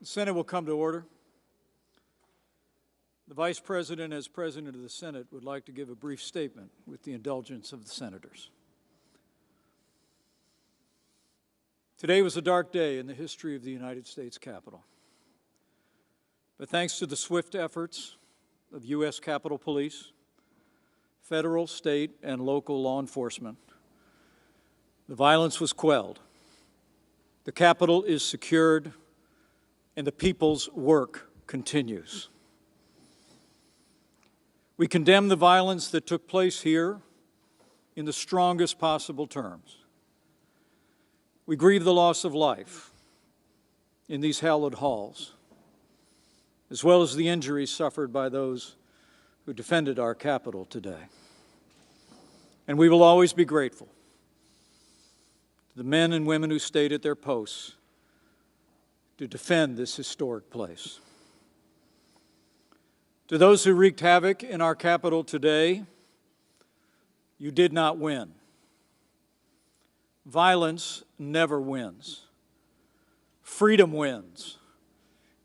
The Senate will come to order. The Vice President, as President of the Senate, would like to give a brief statement with the indulgence of the senators. Today was a dark day in the history of the United States Capitol. But thanks to the swift efforts of U.S. Capitol Police, federal, state, and local law enforcement, the violence was quelled. The Capitol is secured, and the people's work continues. We condemn the violence that took place here in the strongest possible terms. We grieve the loss of life in these hallowed halls, as well as the injuries suffered by those who defended our Capitol today. And we will always be grateful to the men and women who stayed at their posts to defend this historic place. To those who wreaked havoc in our Capitol today, you did not win. Violence never wins. Freedom wins.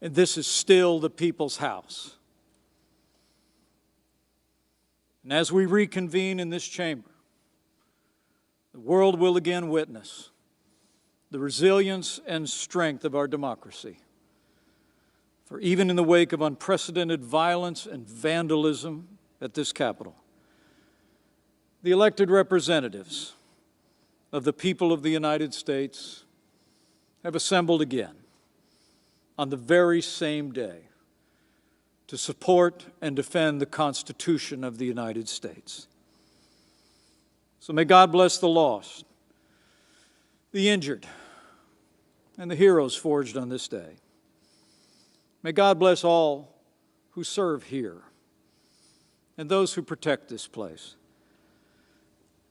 And this is still the people's house. And as we reconvene in this chamber, the world will again witness the resilience and strength of our democracy. For even in the wake of unprecedented violence and vandalism at this Capitol, the elected representatives of the people of the United States have assembled again on the very same day to support and defend the Constitution of the United States. So may God bless the lost, the injured, and the heroes forged on this day. May God bless all who serve here and those who protect this place.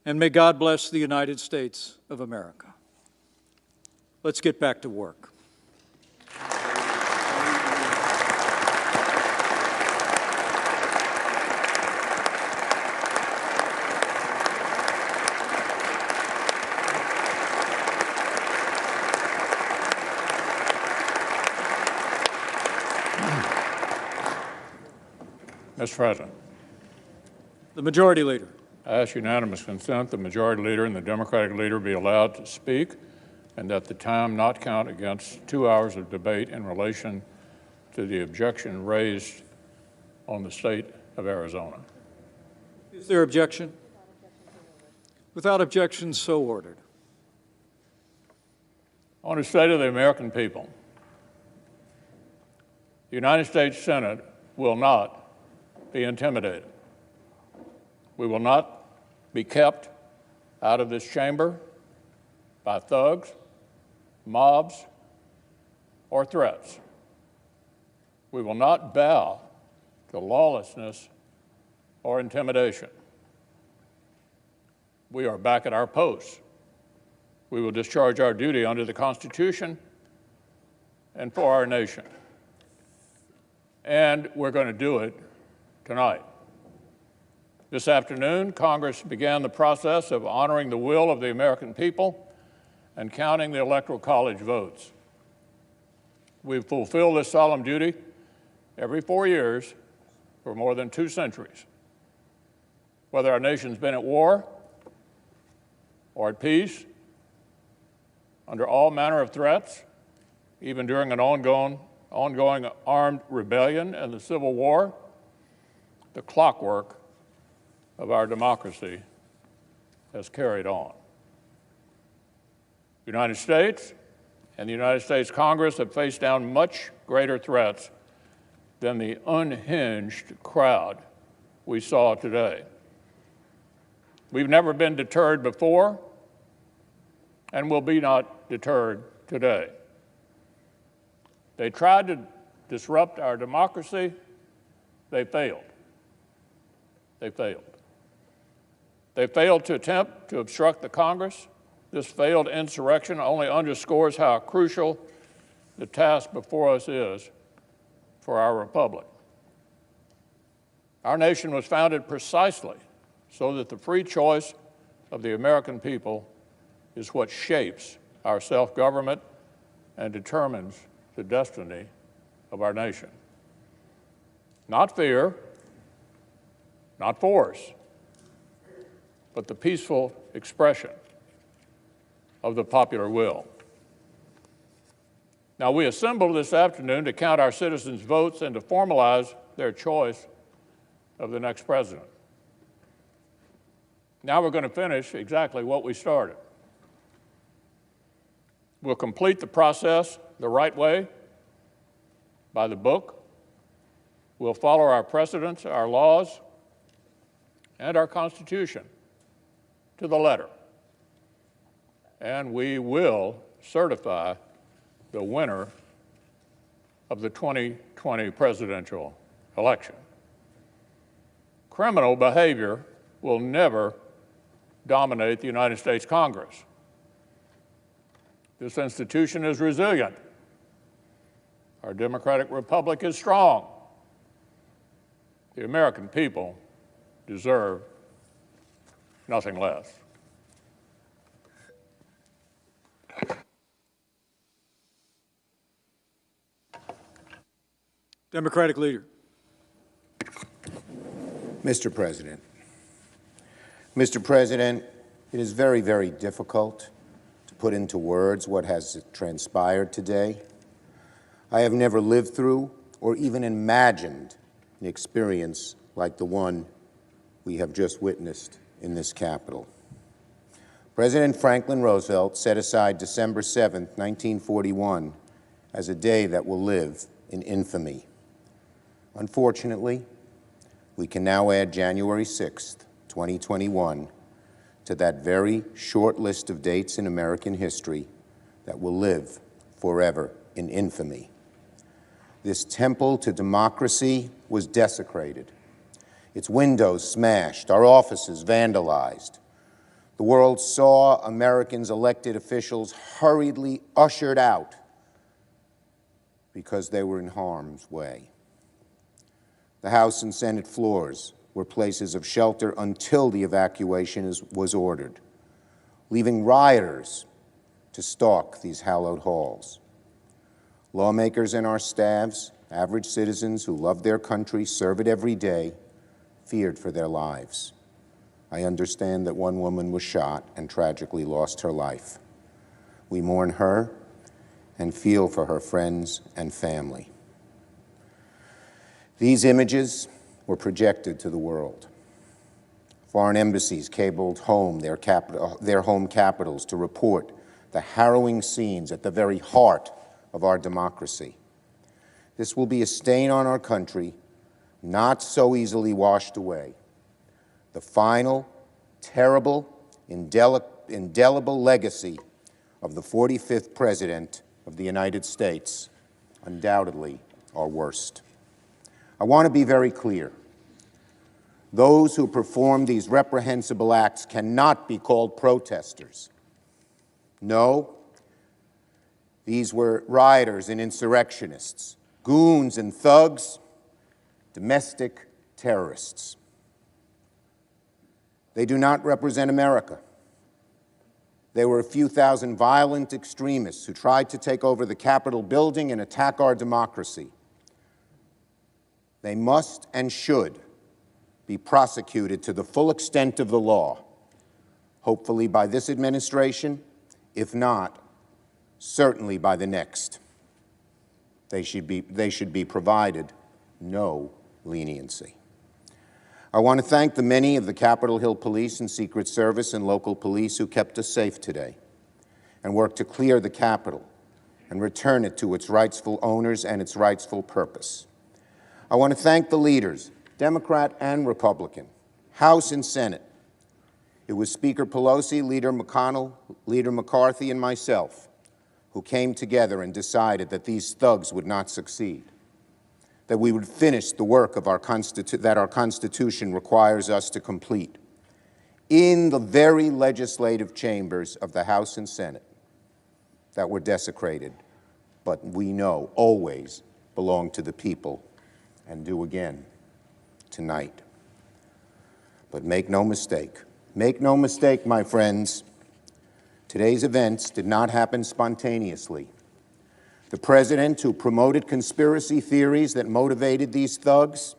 And may God bless the United States of America. Let's get back to work. Mr. President. The Majority Leader. I ask unanimous consent the Majority Leader and the Democratic Leader be allowed to speak, and that the time not count against 2 hours of debate in relation to the objection raised on the state of Arizona. Is there objection? Without objection, so ordered. On the state of the American people, the United States Senate will not be intimidated. We will not be kept out of this chamber by thugs, mobs, or threats. We will not bow to lawlessness or intimidation. We are back at our posts. We will discharge our duty under the Constitution and for our nation. And we're going to do it tonight. This afternoon, Congress began the process of honoring the will of the American people and counting the Electoral College votes. We've fulfilled this solemn duty every 4 years for more than 2 centuries. Whether our nation's been at war or at peace, under all manner of threats, even during an ongoing armed rebellion and the Civil War, the clockwork of our democracy has carried on. The United States and the United States Congress have faced down much greater threats than the unhinged crowd we saw today. We've never been deterred before and will be not deterred today. They tried to disrupt our democracy. They failed. They failed. They failed to attempt to obstruct the Congress. This failed insurrection only underscores how crucial the task before us is for our republic. Our nation was founded precisely so that the free choice of the American people is what shapes our self-government and determines the destiny of our nation. Not fear, not force, but the peaceful expression of the popular will. Now, we assembled this afternoon to count our citizens' votes and to formalize their choice of the next president. Now we're going to finish exactly what we started. We'll complete the process the right way, by the book. We'll follow our precedents, our laws, and our Constitution to the letter. And we will certify the winner of the 2020 presidential election. Criminal behavior will never dominate the United States Congress. This institution is resilient. Our democratic republic is strong. The American people deserve nothing less. Democratic leader. Mr. President. Mr. President, it is very, very difficult to put into words what has transpired today. I have never lived through or even imagined an experience like the one we have just witnessed in this Capitol. President Franklin Roosevelt set aside December 7th, 1941, as a day that will live in infamy. Unfortunately, we can now add January 6th, 2021, to that very short list of dates in American history that will live forever in infamy. This temple to democracy was desecrated, its windows smashed, our offices vandalized. The world saw Americans' elected officials hurriedly ushered out because they were in harm's way. The House and Senate floors were places of shelter until the evacuation was ordered, leaving rioters to stalk these hallowed halls. Lawmakers and our staffs, average citizens who love their country, serve it every day, feared for their lives. I understand that one woman was shot and tragically lost her life. We mourn her and feel for her friends and family. These images were projected to the world. Foreign embassies cabled home their home capitals to report the harrowing scenes at the very heart of our democracy. This will be a stain on our country, not so easily washed away. The final, terrible, indelible legacy of the 45th President of the United States, undoubtedly our worst. I want to be very clear. Those who perform these reprehensible acts cannot be called protesters. No, these were rioters and insurrectionists, goons and thugs, domestic terrorists. They do not represent America. They were a few thousand violent extremists who tried to take over the Capitol building and attack our democracy. They must and should be prosecuted to the full extent of the law, hopefully by this administration, if not, certainly by the next. They should be provided no leniency. I want to thank the many of the Capitol Hill Police and Secret Service and local police who kept us safe today and worked to clear the Capitol and return it to its rightful owners and its rightful purpose. I want to thank the leaders, Democrat and Republican, House and Senate. It was Speaker Pelosi, Leader McConnell, Leader McCarthy, and myself who came together and decided that these thugs would not succeed, that we would finish the work of that our Constitution requires us to complete in the very legislative chambers of the House and Senate that were desecrated, but we know always belong to the people and do again tonight. But make no mistake, my friends, today's events did not happen spontaneously. The president who promoted conspiracy theories that motivated these thugs,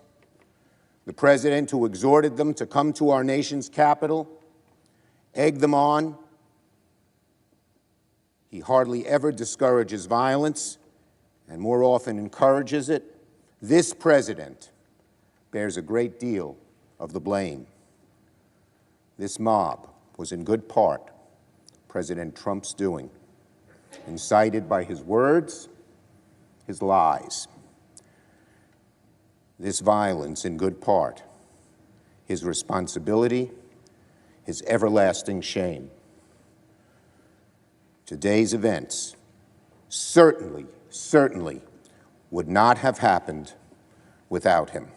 the president who exhorted them to come to our nation's capital, egged them on. He hardly ever discourages violence and more often encourages it. This president bears a great deal of the blame. This mob was in good part President Trump's doing, incited by his words, his lies. This violence, in good part, his responsibility, his everlasting shame. Today's events certainly would not have happened without him.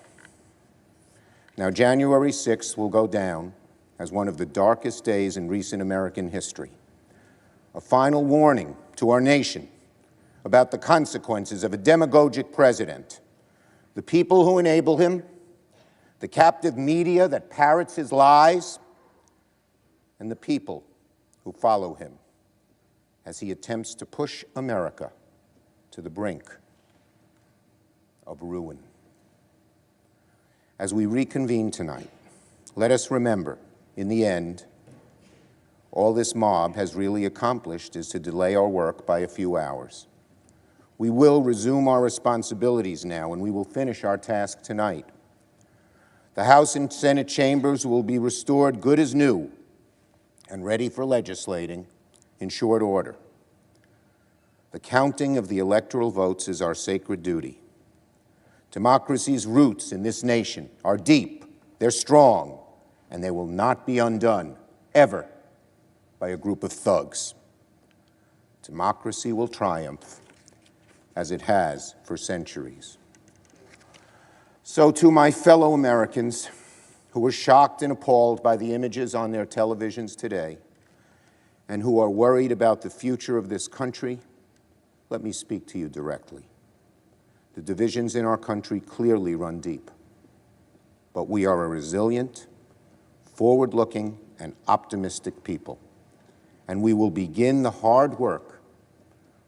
Now, January 6th will go down as one of the darkest days in recent American history. A final warning to our nation about the consequences of a demagogic president, the people who enable him, the captive media that parrots his lies, and the people who follow him as he attempts to push America to the brink of ruin. As we reconvene tonight, let us remember, in the end, all this mob has really accomplished is to delay our work by a few hours. We will resume our responsibilities now, and we will finish our task tonight. The House and Senate chambers will be restored good as new and ready for legislating in short order. The counting of the electoral votes is our sacred duty. Democracy's roots in this nation are deep, they're strong, and they will not be undone, ever, by a group of thugs. Democracy will triumph, as it has for centuries. So to my fellow Americans who were shocked and appalled by the images on their televisions today and who are worried about the future of this country, let me speak to you directly. The divisions in our country clearly run deep, but we are a resilient, forward-looking, and optimistic people, and we will begin the hard work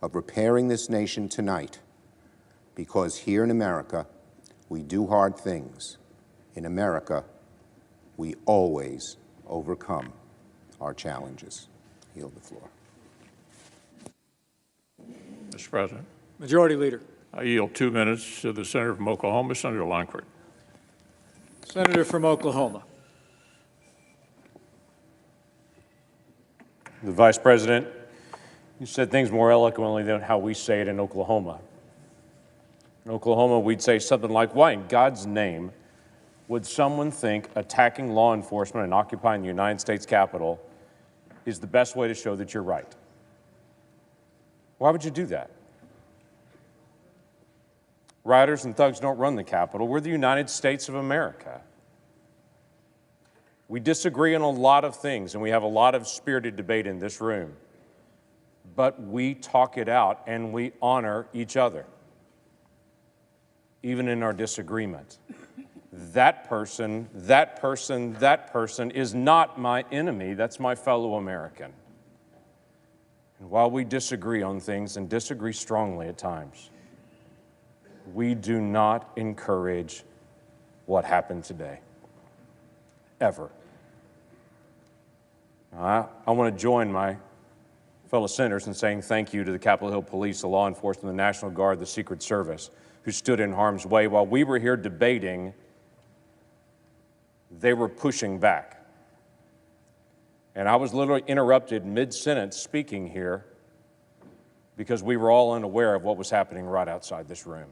of repairing this nation tonight, because here in America, we do hard things. In America, we always overcome our challenges. I yield the floor. Mr. President. Majority Leader. I yield 2 minutes to the Senator from Oklahoma, Senator Lankford. Senator from Oklahoma. The Vice President, you said things more eloquently than how we say it in Oklahoma. In Oklahoma, we'd say something like, why in God's name would someone think attacking law enforcement and occupying the United States Capitol is the best way to show that you're right? Why would you do that? Rioters and thugs don't run the Capitol. We're the United States of America. We disagree on a lot of things, and we have a lot of spirited debate in this room. But we talk it out, and we honor each other, even in our disagreement. That person is not my enemy. That's my fellow American. And while we disagree on things, and disagree strongly at times, we do not encourage what happened today, ever. I want to join my fellow senators in saying thank you to the Capitol Hill Police, the law enforcement, the National Guard, the Secret Service, who stood in harm's way. While we were here debating, they were pushing back. And I was literally interrupted mid-sentence speaking here because we were all unaware of what was happening right outside this room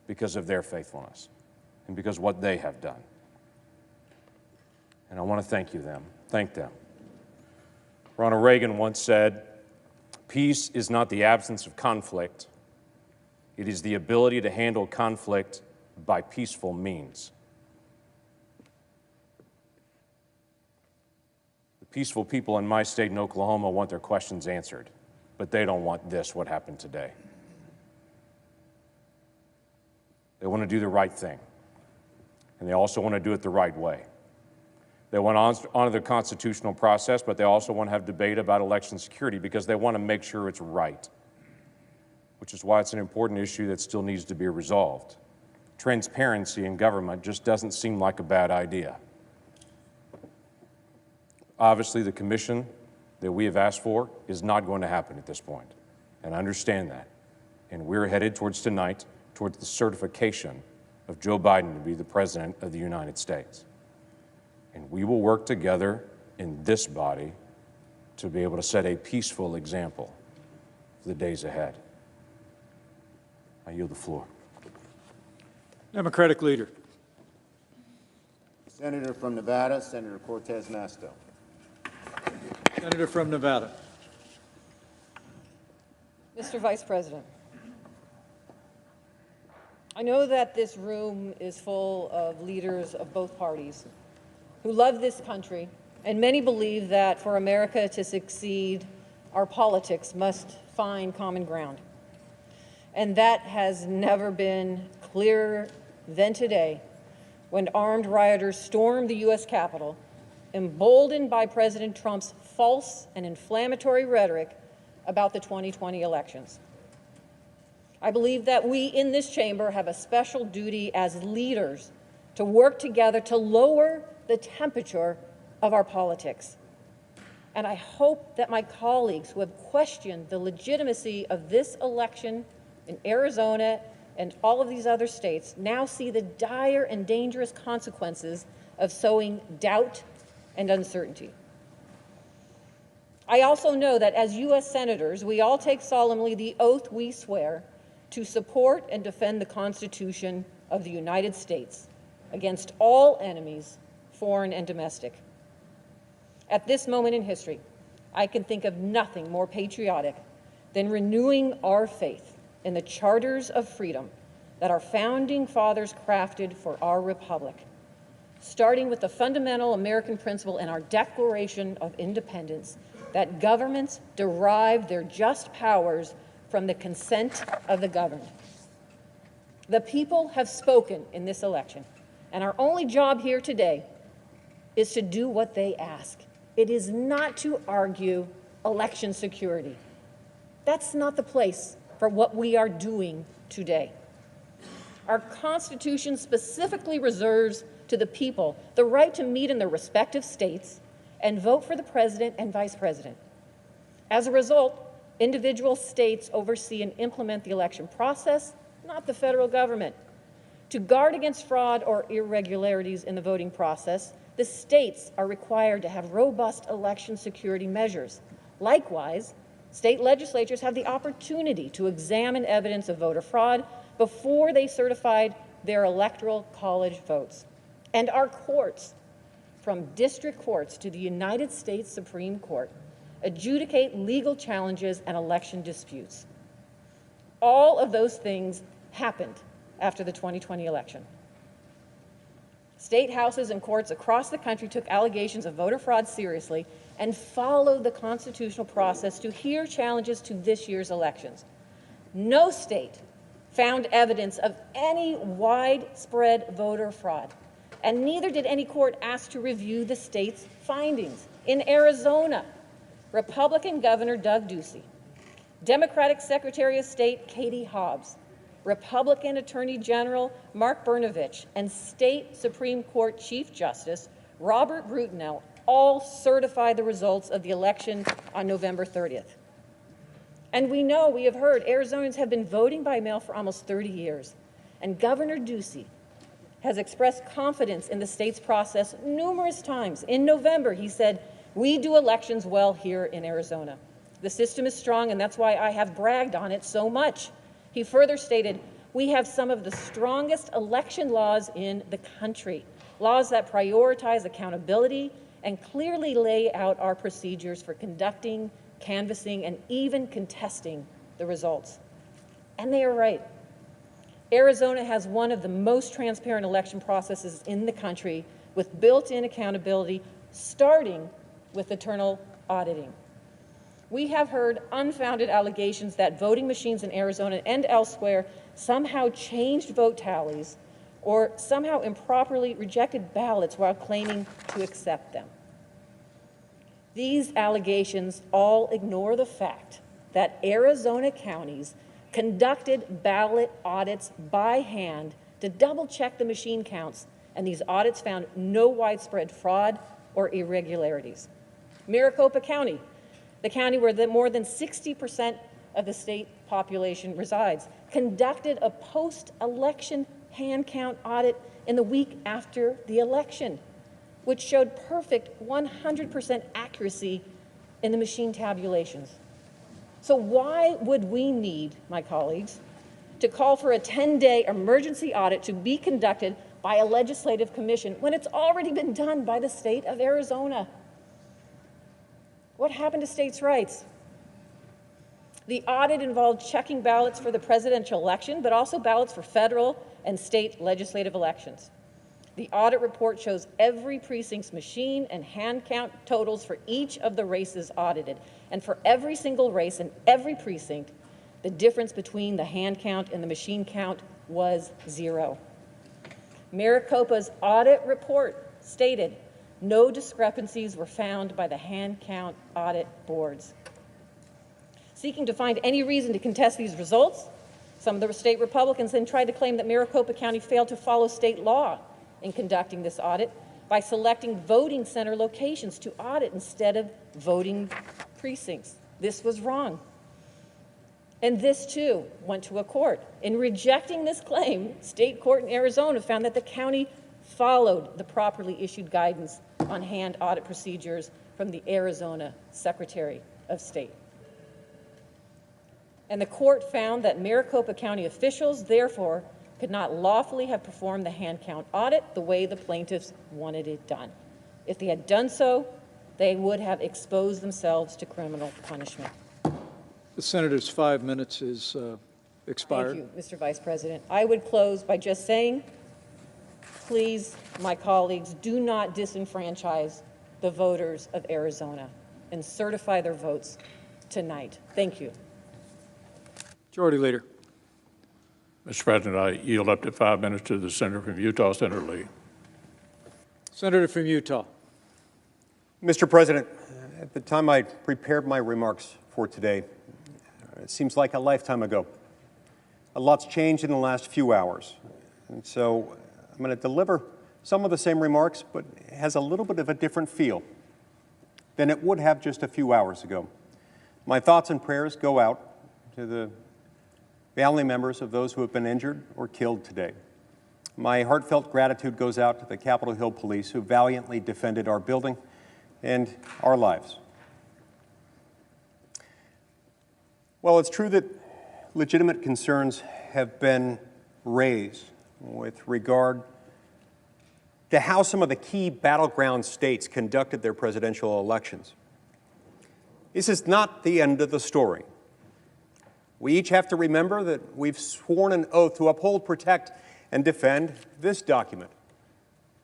because of their faithfulness and because of what they have done. And I want to thank them. Ronald Reagan once said, "Peace is not the absence of conflict. It is the ability to handle conflict by peaceful means." The peaceful people in my state in Oklahoma want their questions answered, but they don't want this, what happened today. They want to do the right thing, and they also want to do it the right way. They want to honor the constitutional process, but they also want to have debate about election security because they want to make sure it's right, which is why it's an important issue that still needs to be resolved. Transparency in government just doesn't seem like a bad idea. Obviously, the commission that we have asked for is not going to happen at this point, and I understand that. And we're headed towards tonight, towards the certification of Joe Biden to be the President of the United States. And we will work together in this body to be able to set a peaceful example for the days ahead. I yield the floor. Democratic leader. Senator from Nevada, Senator Cortez Masto. Senator from Nevada. Mr. Vice President, I know that this room is full of leaders of both parties who love this country, and many believe that for America to succeed, our politics must find common ground. And that has never been clearer than today, when armed rioters stormed the U.S. Capitol, emboldened by President Trump's false and inflammatory rhetoric about the 2020 elections. I believe that we in this chamber have a special duty as leaders to work together to lower the temperature of our politics. And I hope that my colleagues who have questioned the legitimacy of this election in Arizona and all of these other states now see the dire and dangerous consequences of sowing doubt and uncertainty. I also know that as U.S. Senators, we all take solemnly the oath we swear to support and defend the Constitution of the United States against all enemies, foreign and domestic. At this moment in history, I can think of nothing more patriotic than renewing our faith in the charters of freedom that our founding fathers crafted for our republic, starting with the fundamental American principle in our Declaration of Independence that governments derive their just powers from the consent of the governed. The people have spoken in this election, and our only job here today is to do what they ask. It is not to argue election security. That's not the place for what we are doing today. Our Constitution specifically reserves to the people the right to meet in their respective states and vote for the president and vice president. As a result, individual states oversee and implement the election process, not the federal government. To guard against fraud or irregularities in the voting process, the states are required to have robust election security measures. Likewise, state legislatures have the opportunity to examine evidence of voter fraud before they certified their electoral college votes. And our courts, from district courts to the United States Supreme Court, adjudicate legal challenges and election disputes. All of those things happened after the 2020 election. State houses and courts across the country took allegations of voter fraud seriously and followed the constitutional process to hear challenges to this year's elections. No state found evidence of any widespread voter fraud, and neither did any court ask to review the state's findings. In Arizona, Republican Governor Doug Ducey, Democratic Secretary of State Katie Hobbs, Republican Attorney General Mark Brnovich, and State Supreme Court Chief Justice Robert Brutinel all certified the results of the election on November 30th. And we have heard, Arizonans have been voting by mail for almost 30 years. And Governor Ducey has expressed confidence in the state's process numerous times. In November, he said, "We do elections well here in Arizona. The system is strong, and that's why I have bragged on it so much." He further stated, "We have some of the strongest election laws in the country, laws that prioritize accountability and clearly lay out our procedures for conducting, canvassing, and even contesting the results." And they are right. Arizona has one of the most transparent election processes in the country, with built-in accountability, starting with internal auditing. We have heard unfounded allegations that voting machines in Arizona and elsewhere somehow changed vote tallies or somehow improperly rejected ballots while claiming to accept them. These allegations all ignore the fact that Arizona counties conducted ballot audits by hand to double-check the machine counts, and these audits found no widespread fraud or irregularities. Maricopa County, the county where more than 60% of the state population resides, conducted a post-election hand count audit in the week after the election, which showed perfect 100% accuracy in the machine tabulations. So why would we need, my colleagues, to call for a 10-day emergency audit to be conducted by a legislative commission when it's already been done by the state of Arizona? What happened to states' rights? The audit involved checking ballots for the presidential election, but also ballots for federal and state legislative elections. The audit report shows every precinct's machine and hand count totals for each of the races audited. And for every single race in every precinct, the difference between the hand count and the machine count was 0. Maricopa's audit report stated no discrepancies were found by the hand count audit boards. Seeking to find any reason to contest these results, some of the state Republicans then tried to claim that Maricopa County failed to follow state law in conducting this audit by selecting voting center locations to audit instead of voting precincts. This was wrong. And this, too, went to a court. In rejecting this claim, state court in Arizona found that the county followed the properly issued guidance on hand audit procedures from the Arizona Secretary of State. And the court found that Maricopa County officials, therefore, could not lawfully have performed the hand count audit the way the plaintiffs wanted it done. If they had done so, they would have exposed themselves to criminal punishment. The senator's 5 minutes is expired. Thank you, Mr. Vice President. I would close by just saying, please, my colleagues, do not disenfranchise the voters of Arizona and certify their votes tonight. Thank you. Majority Leader. Mr. President, I yield up to 5 minutes to the senator from Utah, Senator Lee. Senator from Utah. Mr. President, at the time I prepared my remarks for today, it seems like a lifetime ago. A lot's changed in the last few hours. And so I'm going to deliver some of the same remarks, but it has a little bit of a different feel than it would have just a few hours ago. My thoughts and prayers go out to the family members of those who have been injured or killed today. My heartfelt gratitude goes out to the Capitol Hill Police who valiantly defended our building and our lives. Well, it's true that legitimate concerns have been raised with regard to how some of the key battleground states conducted their presidential elections. This is not the end of the story. We each have to remember that we've sworn an oath to uphold, protect, and defend this document,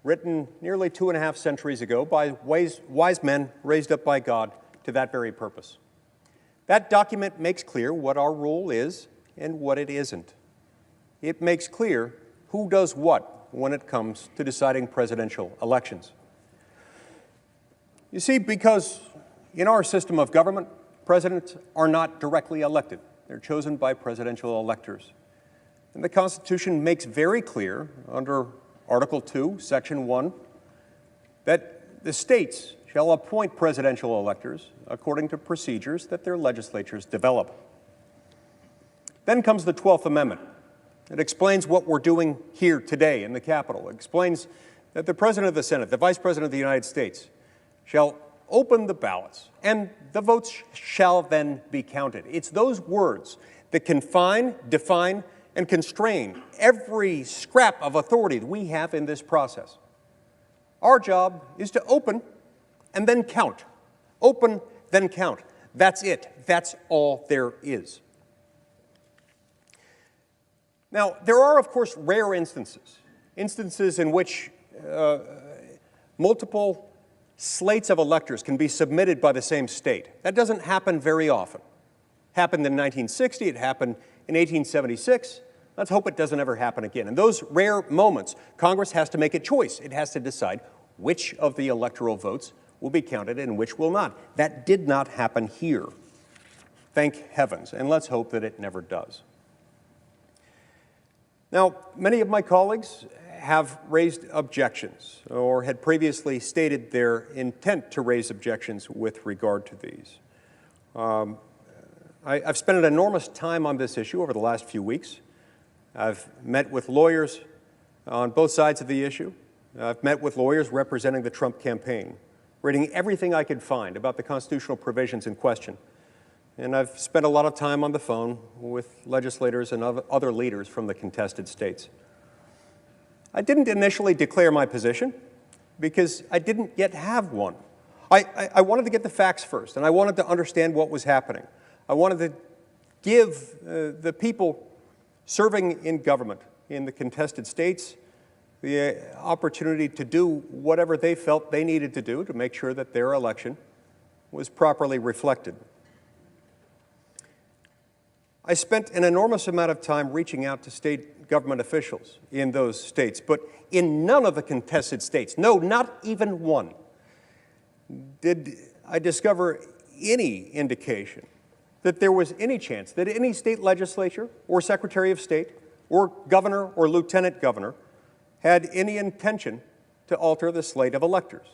written nearly 2.5 centuries ago by wise men raised up by God to that very purpose. That document makes clear what our role is and what it isn't. It makes clear who does what when it comes to deciding presidential elections. You see, because in our system of government, presidents are not directly elected. They're chosen by presidential electors. And the Constitution makes very clear under Article 2, Section 1, that the states shall appoint presidential electors according to procedures that their legislatures develop. Then comes the 12th Amendment. It explains what we're doing here today in the Capitol. It explains that the President of the Senate, the Vice President of the United States, shall open the ballots, and the votes shall then be counted. It's those words that confine, define, and constrain every scrap of authority that we have in this process. Our job is to open and then count. Open, then count. That's it. That's all there is. Now, there are, of course, rare instances in which multiple slates of electors can be submitted by the same state. That doesn't happen very often. It happened in 1960, it happened in 1876. Let's hope it doesn't ever happen again. In those rare moments, Congress has to make a choice. It has to decide which of the electoral votes will be counted and which will not. That did not happen here. Thank heavens, and let's hope that it never does. Now, many of my colleagues have raised objections or had previously stated their intent to raise objections with regard to these. I've spent an enormous time on this issue over the last few weeks. I've met with lawyers on both sides of the issue. I've met with lawyers representing the Trump campaign, reading everything I could find about the constitutional provisions in question. And I've spent a lot of time on the phone with legislators and other leaders from the contested states. I didn't initially declare my position because I didn't yet have one. I wanted to get the facts first, and I wanted to understand what was happening. I wanted to give the people serving in government in the contested states the opportunity to do whatever they felt they needed to do to make sure that their election was properly reflected. I spent an enormous amount of time reaching out to state government officials in those states, but in none of the contested states, no, not even one, did I discover any indication that there was any chance that any state legislature or secretary of state or governor or lieutenant governor had any intention to alter the slate of electors.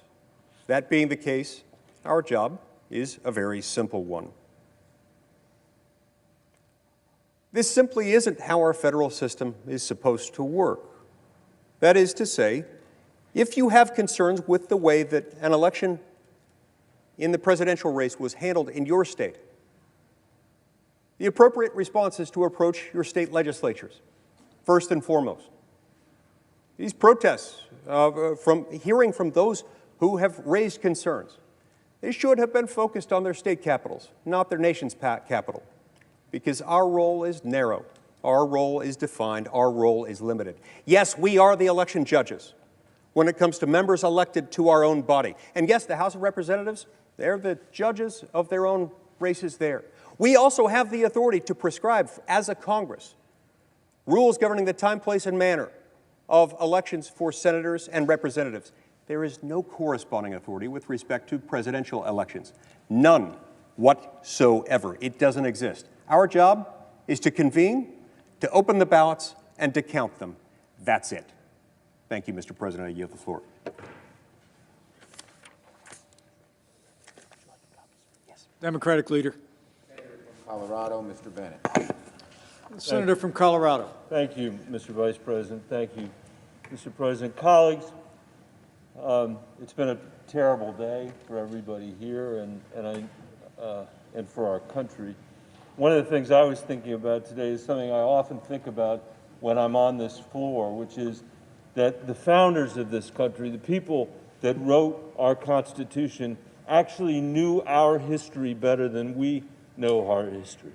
That being the case, our job is a very simple one. This simply isn't how our federal system is supposed to work. That is to say, if you have concerns with the way that an election in the presidential race was handled in your state, the appropriate response is to approach your state legislatures, first and foremost. These protests, from hearing from those who have raised concerns, they should have been focused on their state capitals, not their nation's capital, because our role is narrow, our role is defined, our role is limited. Yes, we are the election judges when it comes to members elected to our own body. And yes, the House of Representatives, they're the judges of their own races there. We also have the authority to prescribe, as a Congress, rules governing the time, place, and manner of elections for senators and representatives. There is no corresponding authority with respect to presidential elections. None whatsoever. It doesn't exist. Our job is to convene, to open the ballots, and to count them. That's it. Thank you, Mr. President. I yield the floor. Democratic leader. Colorado, Mr. Bennet. Senator from Colorado. Thank you, Mr. Vice President. Thank you, Mr. President. Colleagues, it's been a terrible day for everybody here and for our country. One of the things I was thinking about today is something I often think about when I'm on this floor, which is that the founders of this country, the people that wrote our Constitution, actually knew our history better than we know our history.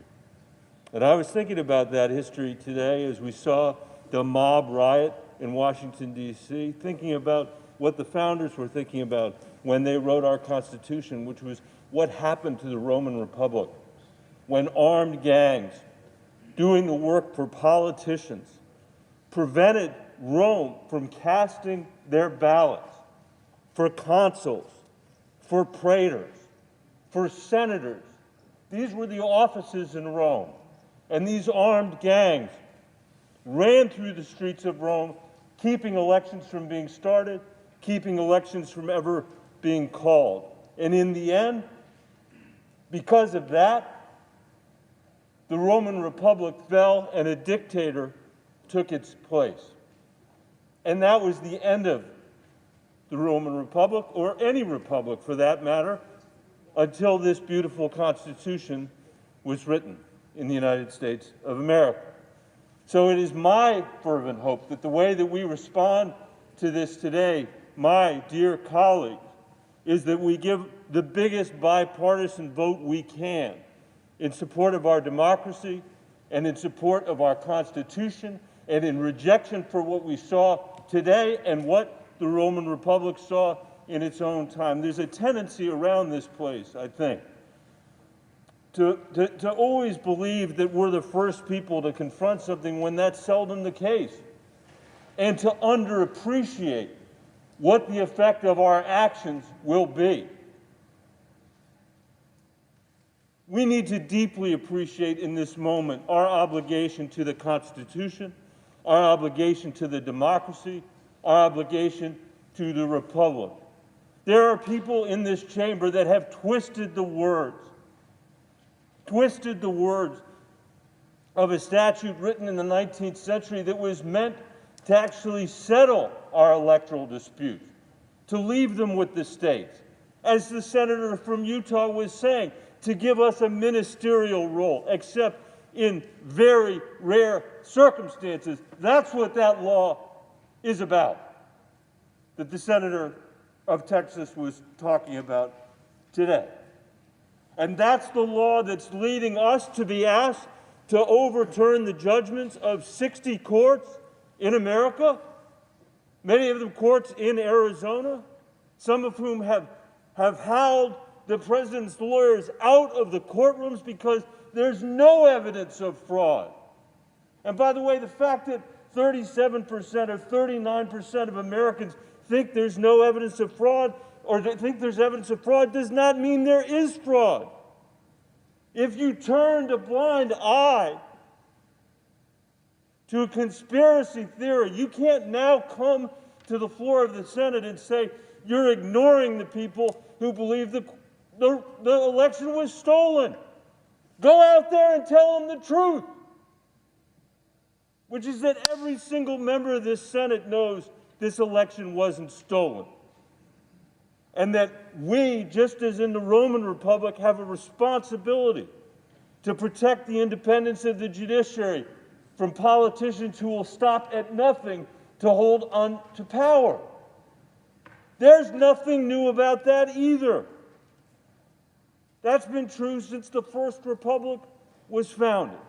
And I was thinking about that history today as we saw the mob riot in Washington, D.C., thinking about what the founders were thinking about when they wrote our Constitution, which was what happened to the Roman Republic, when armed gangs doing the work for politicians prevented Rome from casting their ballots for consuls, for praetors, for senators. These were the offices in Rome. And these armed gangs ran through the streets of Rome, keeping elections from being started, keeping elections from ever being called. And in the end, because of that, the Roman Republic fell and a dictator took its place. And that was the end of the Roman Republic, or any republic for that matter, until this beautiful Constitution was written in the United States of America. So it is my fervent hope that the way that we respond to this today, my dear colleagues, is that we give the biggest bipartisan vote we can in support of our democracy and in support of our Constitution and in rejection for what we saw today and what the Roman Republic saw in its own time. There's a tendency around this place, I think, to always believe that we're the first people to confront something when that's seldom the case, and to underappreciate what the effect of our actions will be. We need to deeply appreciate in this moment our obligation to the Constitution, our obligation to the democracy, our obligation to the republic. There are people in this chamber that have twisted the words of a statute written in the 19th century that was meant to actually settle our electoral disputes, to leave them with the states. As the senator from Utah was saying, to give us a ministerial role, except in very rare circumstances. That's what that law is about, that the senator of Texas was talking about today. And that's the law that's leading us to be asked to overturn the judgments of 60 courts in America, many of them courts in Arizona, some of whom have howled the president's lawyers out of the courtrooms because there's no evidence of fraud. And by the way, the fact that 37% or 39% of Americans think there's no evidence of fraud or they think there's evidence of fraud does not mean there is fraud. If you turned a blind eye to a conspiracy theory, you can't now come to the floor of the Senate and say you're ignoring the people who believe the election was stolen. Go out there and tell them the truth, which is that every single member of this Senate knows this election wasn't stolen. And that we, just as in the Roman Republic, have a responsibility to protect the independence of the judiciary from politicians who will stop at nothing to hold on to power. There's nothing new about that either. That's been true since the First Republic was founded.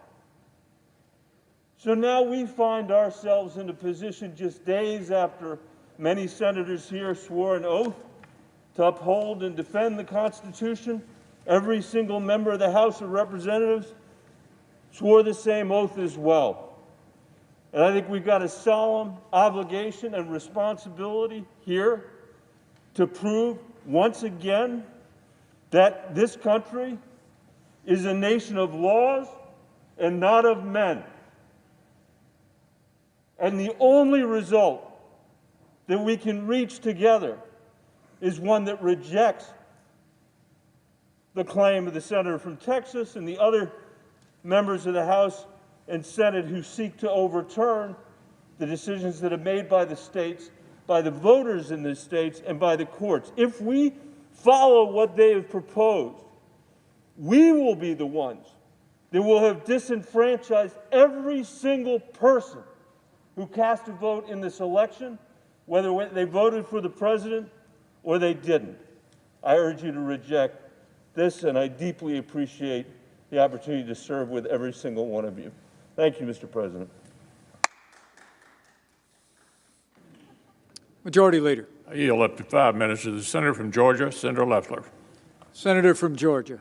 So now we find ourselves in a position just days after many senators here swore an oath to uphold and defend the Constitution. Every single member of the House of Representatives swore the same oath as well. And I think we've got a solemn obligation and responsibility here to prove once again that this country is a nation of laws and not of men. And the only result that we can reach together is one that rejects the claim of the senator from Texas and the other members of the House and Senate who seek to overturn the decisions that are made by the states, by the voters in the states, and by the courts. If we follow what they have proposed, we will be the ones that will have disenfranchised every single person who cast a vote in this election, whether they voted for the president or they didn't. I urge you to reject this, and I deeply appreciate the opportunity to serve with every single one of you. Thank you, Mr. President. Majority Leader. I yield up to 5 minutes to the senator from Georgia, Senator Loeffler. Senator from Georgia.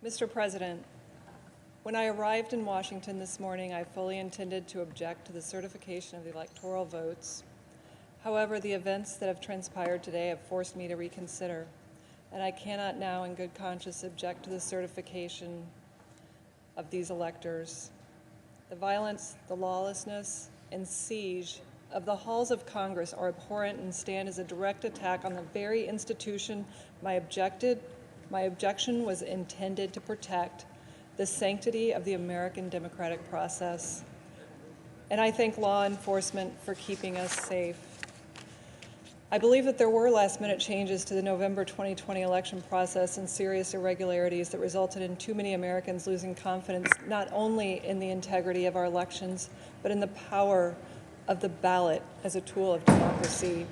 Mr. President, when I arrived in Washington this morning, I fully intended to object to the certification of the electoral votes. However, the events that have transpired today have forced me to reconsider, and I cannot now in good conscience object to the certification of these electors. The violence, the lawlessness, and siege of the halls of Congress are abhorrent and stand as a direct attack on the very institution my objection was intended to protect, the sanctity of the American democratic process. And I thank law enforcement for keeping us safe. I believe that there were last-minute changes to the November 2020 election process and serious irregularities that resulted in too many Americans losing confidence not only in the integrity of our elections, but in the power of the ballot as a tool of democracy.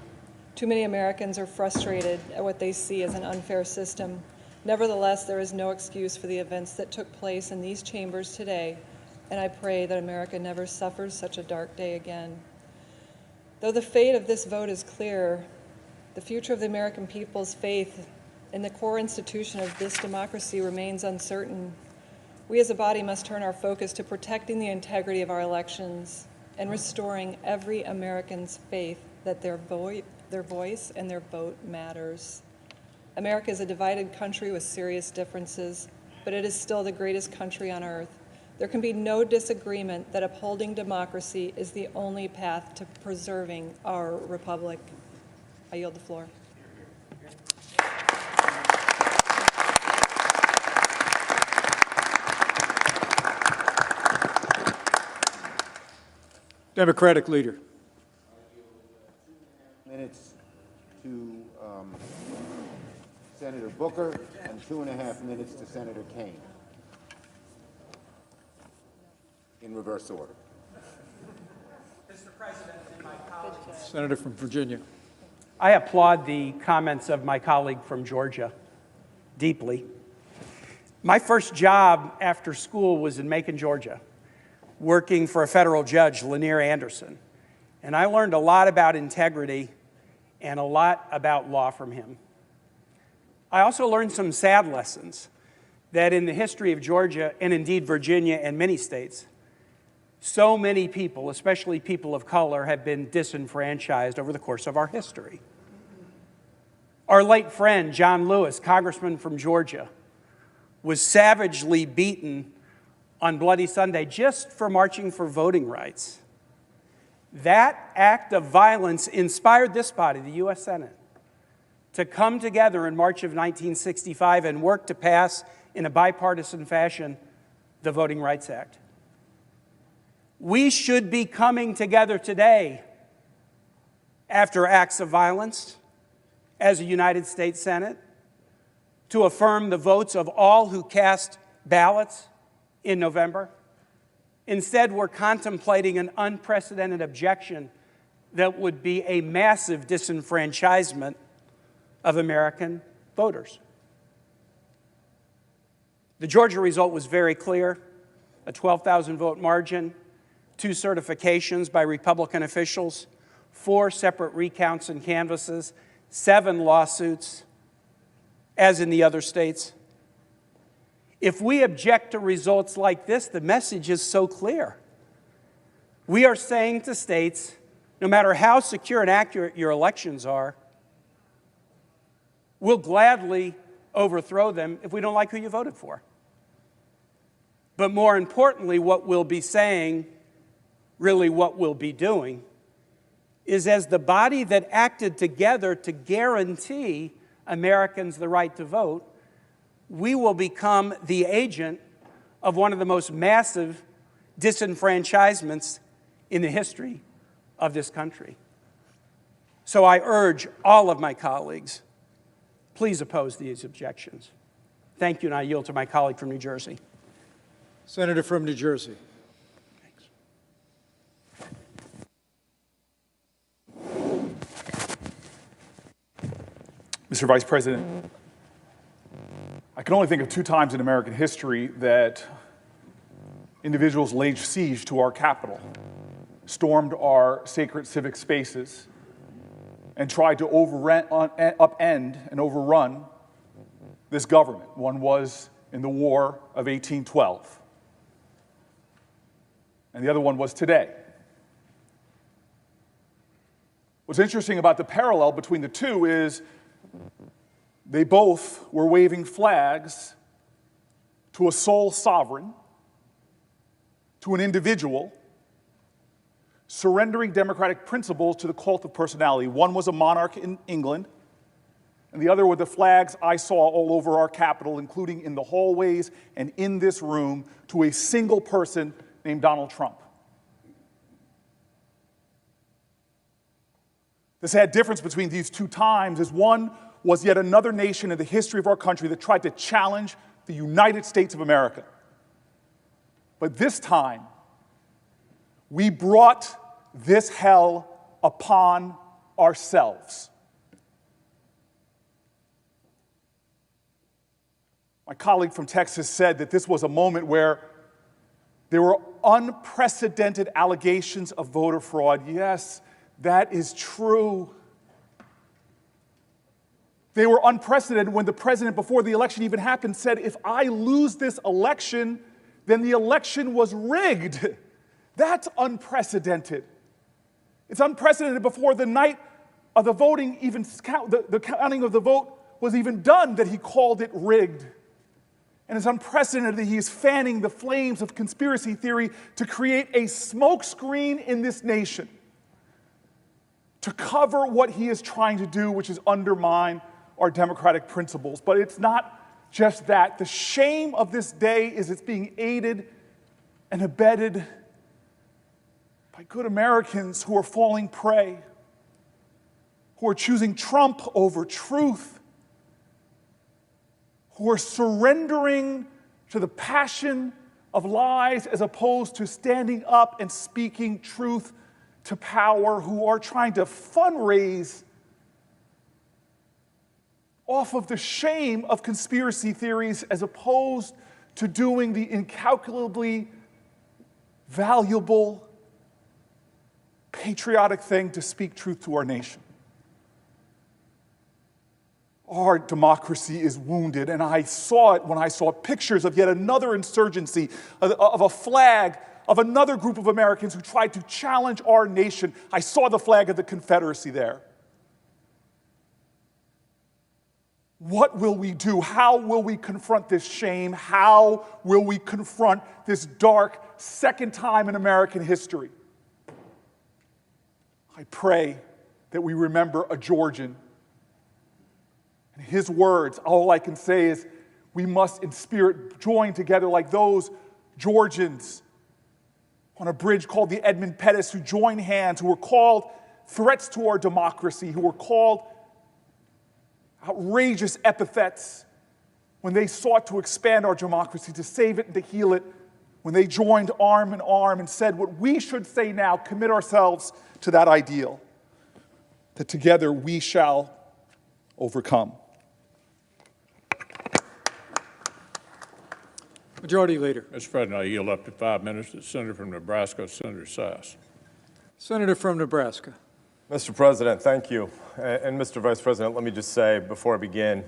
Too many Americans are frustrated at what they see as an unfair system. Nevertheless, there is no excuse for the events that took place in these chambers today, and I pray that America never suffers such a dark day again. Though the fate of this vote is clear, the future of the American people's faith in the core institution of this democracy remains uncertain. We as a body must turn our focus to protecting the integrity of our elections and restoring every American's faith that their voice and their vote matters. America is a divided country with serious differences, but it is still the greatest country on earth. There can be no disagreement that upholding democracy is the only path to preserving our republic. I yield the floor. Democratic leader. Minutes to Senator Booker and 2.5 minutes to Senator Kaine. In reverse order. Mr. President and my colleagues, Senator from Virginia. I applaud the comments of my colleague from Georgia deeply. My first job after school was in Macon, Georgia, working for a federal judge, Lanier Anderson. And I learned a lot about integrity and a lot about law from him. I also learned some sad lessons that in the history of Georgia, and indeed Virginia and many states, so many people, especially people of color, have been disenfranchised over the course of our history. Our late friend, John Lewis, congressman from Georgia, was savagely beaten on Bloody Sunday just for marching for voting rights. That act of violence inspired this body, the U.S. Senate, to come together in March of 1965 and work to pass, in a bipartisan fashion, the Voting Rights Act. We should be coming together today after acts of violence as a United States Senate to affirm the votes of all who cast ballots in November. Instead, we're contemplating an unprecedented objection that would be a massive disenfranchisement of American voters. The Georgia result was very clear, a 12,000 vote margin, 2 certifications by Republican officials, 4 separate recounts and canvasses, 7 lawsuits, as in the other states. If we object to results like this, the message is so clear. We are saying to states, no matter how secure and accurate your elections are, we'll gladly overthrow them if we don't like who you voted for. But more importantly, what we'll be saying, really what we'll be doing, is as the body that acted together to guarantee Americans the right to vote, we will become the agent of one of the most massive disenfranchisements in the history of this country. So I urge all of my colleagues, please oppose these objections. Thank you, and I yield to my colleague from New Jersey. Senator from New Jersey. Mr. Vice President, I can only think of 2 times in American history that individuals laid siege to our Capitol, stormed our sacred civic spaces, and tried to upend and overrun this government. One was in the War of 1812, and the other one was today. What's interesting about the parallel between the two is they both were waving flags to a sole sovereign, to an individual, surrendering democratic principles to the cult of personality. One was a monarch in England, and the other were the flags I saw all over our Capitol, including in the hallways and in this room, to a single person named Donald Trump. The sad difference between these 2 times is one was yet another nation in the history of our country that tried to challenge the United States of America. But this time, we brought this hell upon ourselves. My colleague from Texas said that this was a moment where there were unprecedented allegations of voter fraud. Yes, that is true. They were unprecedented when the president, before the election even happened, said, if I lose this election, then the election was rigged. That's unprecedented. It's unprecedented before the night of the voting, even the counting of the vote was even done that he called it rigged. And it's unprecedented that he is fanning the flames of conspiracy theory to create a smokescreen in this nation to cover what he is trying to do, which is undermine our democratic principles. But it's not just that. The shame of this day is it's being aided and abetted by good Americans who are falling prey, who are choosing Trump over truth, who are surrendering to the passion of lies as opposed to standing up and speaking truth to power, who are trying to fundraise off of the shame of conspiracy theories as opposed to doing the incalculably valuable, patriotic thing to speak truth to our nation. Our democracy is wounded, and I saw it when I saw pictures of yet another insurgency, of a flag of another group of Americans who tried to challenge our nation. I saw the flag of the Confederacy there. What will we do? How will we confront this shame? How will we confront this dark second time in American history? I pray that we remember a Georgian. And his words, all I can say is we must in spirit join together like those Georgians on a bridge called the Edmund Pettus who joined hands, who were called threats to our democracy, who were called outrageous epithets when they sought to expand our democracy, to save it and to heal it, when they joined arm in arm and said what we should say now, commit ourselves to that ideal, that together we shall overcome. Majority Leader. Mr. President, I yield up to 5 minutes to the Senator from Nebraska, Senator Sasse. Senator from Nebraska. Mr. President, thank you. And Mr. Vice President, let me just say before I begin,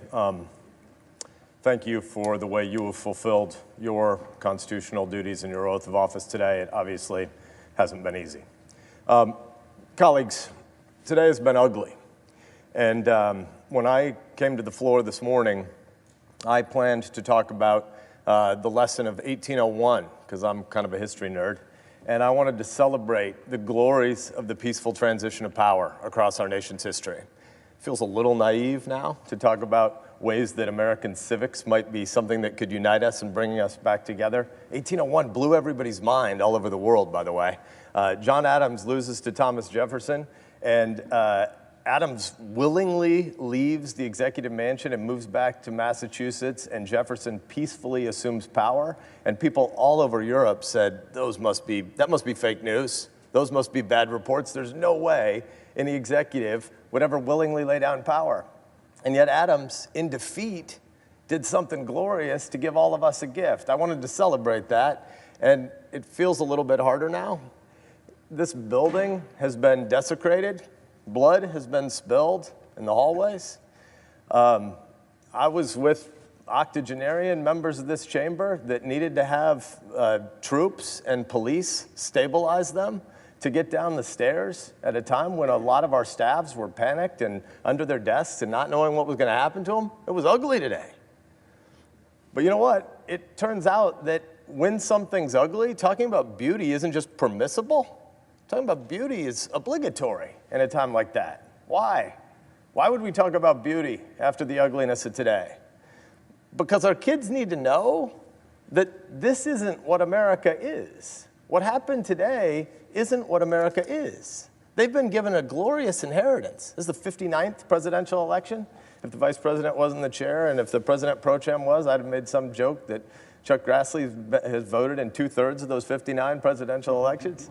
thank you for the way you have fulfilled your constitutional duties and your oath of office today. It obviously hasn't been easy. Colleagues, today has been ugly. And when I came to the floor this morning, I planned to talk about the lesson of 1801, because I'm kind of a history nerd, and I wanted to celebrate the glories of the peaceful transition of power across our nation's history. It feels a little naive now to talk about ways that American civics might be something that could unite us and bring us back together. 1801 blew everybody's mind all over the world, by the way. John Adams loses to Thomas Jefferson, and Adams willingly leaves the executive mansion and moves back to Massachusetts, and Jefferson peacefully assumes power. And people all over Europe said, that must be fake news. Those must be bad reports. There's no way any executive would ever willingly lay down power. And yet Adams, in defeat, did something glorious to give all of us a gift. I wanted to celebrate that, and it feels a little bit harder now. This building has been desecrated. Blood has been spilled in the hallways. I was with octogenarian members of this chamber that needed to have troops and police stabilize them to get down the stairs at a time when a lot of our staffs were panicked and under their desks and not knowing what was going to happen to them. It was ugly today. But you know what? It turns out that when something's ugly, talking about beauty isn't just permissible. Talking about beauty is obligatory in a time like that. Why? Why would we talk about beauty after the ugliness of today? Because our kids need to know that this isn't what America is. What happened today isn't what America is. They've been given a glorious inheritance. This is the 59th presidential election. If the vice president wasn't the chair and if the president pro tem was, I'd have made some joke that Chuck Grassley has voted in 2/3 of those 59 presidential elections.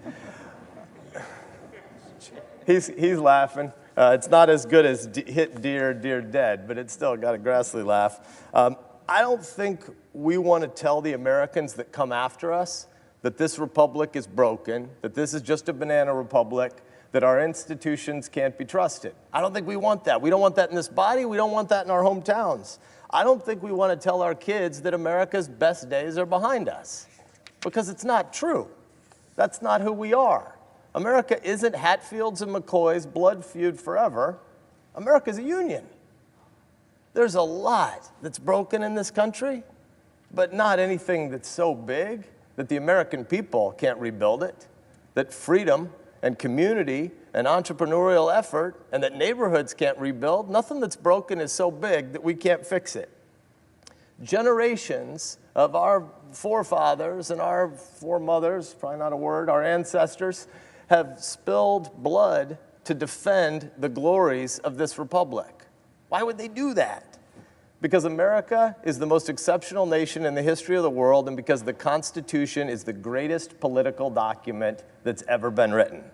He's laughing. It's not as good as Hit Dear, Dear Dead, but it's still got a Grassley laugh. I don't think we want to tell the Americans that come after us that this republic is broken, that this is just a banana republic, that our institutions can't be trusted. I don't think we want that. We don't want that in this body. We don't want that in our hometowns. I don't think we want to tell our kids that America's best days are behind us, because it's not true. That's not who we are. America isn't Hatfield's and McCoy's blood feud forever. America's a union. There's a lot that's broken in this country, but not anything that's so big that the American people can't rebuild it, that freedom and community and entrepreneurial effort and that neighborhoods can't rebuild. Nothing that's broken is so big that we can't fix it. Generations of our forefathers and our foremothers, probably not a word, our ancestors, have spilled blood to defend the glories of this republic. Why would they do that? Because America is the most exceptional nation in the history of the world, and because the Constitution is the greatest political document that's ever been written.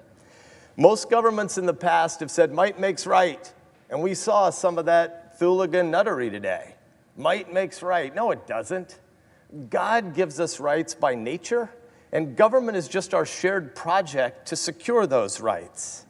Most governments in the past have said might makes right, and we saw some of that hooligan nuttery today. Might makes right. No, it doesn't. God gives us rights by nature, and government is just our shared project to secure those rights.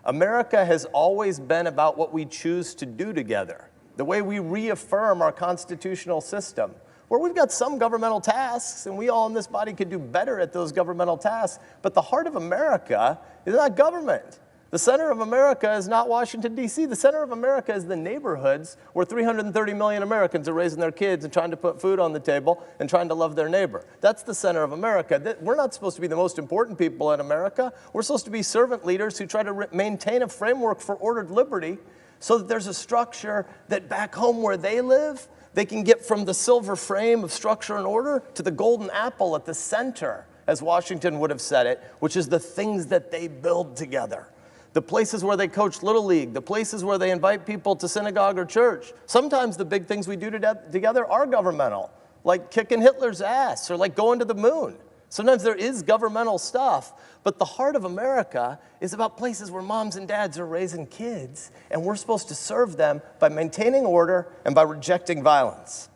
America has always been about what we choose to do together, the way we reaffirm our constitutional system, where we've got some governmental tasks, and we all in this body could do better at those governmental tasks, but the heart of America is not government. The center of America is not Washington, D.C. The center of America is the neighborhoods where 330 million Americans are raising their kids and trying to put food on the table and trying to love their neighbor. That's the center of America. We're not supposed to be the most important people in America. We're supposed to be servant leaders who try to maintain a framework for ordered liberty so that there's a structure that back home where they live, they can get from the silver frame of structure and order to the golden apple at the center, as Washington would have said it, which is the things that they build together. The places where they coach Little League, the places where they invite people to synagogue or church. Sometimes the big things we do together are governmental, like kicking Hitler's ass or like going to the moon. Sometimes there is governmental stuff, but the heart of America is about places where moms and dads are raising kids, and we're supposed to serve them by maintaining order and by rejecting violence.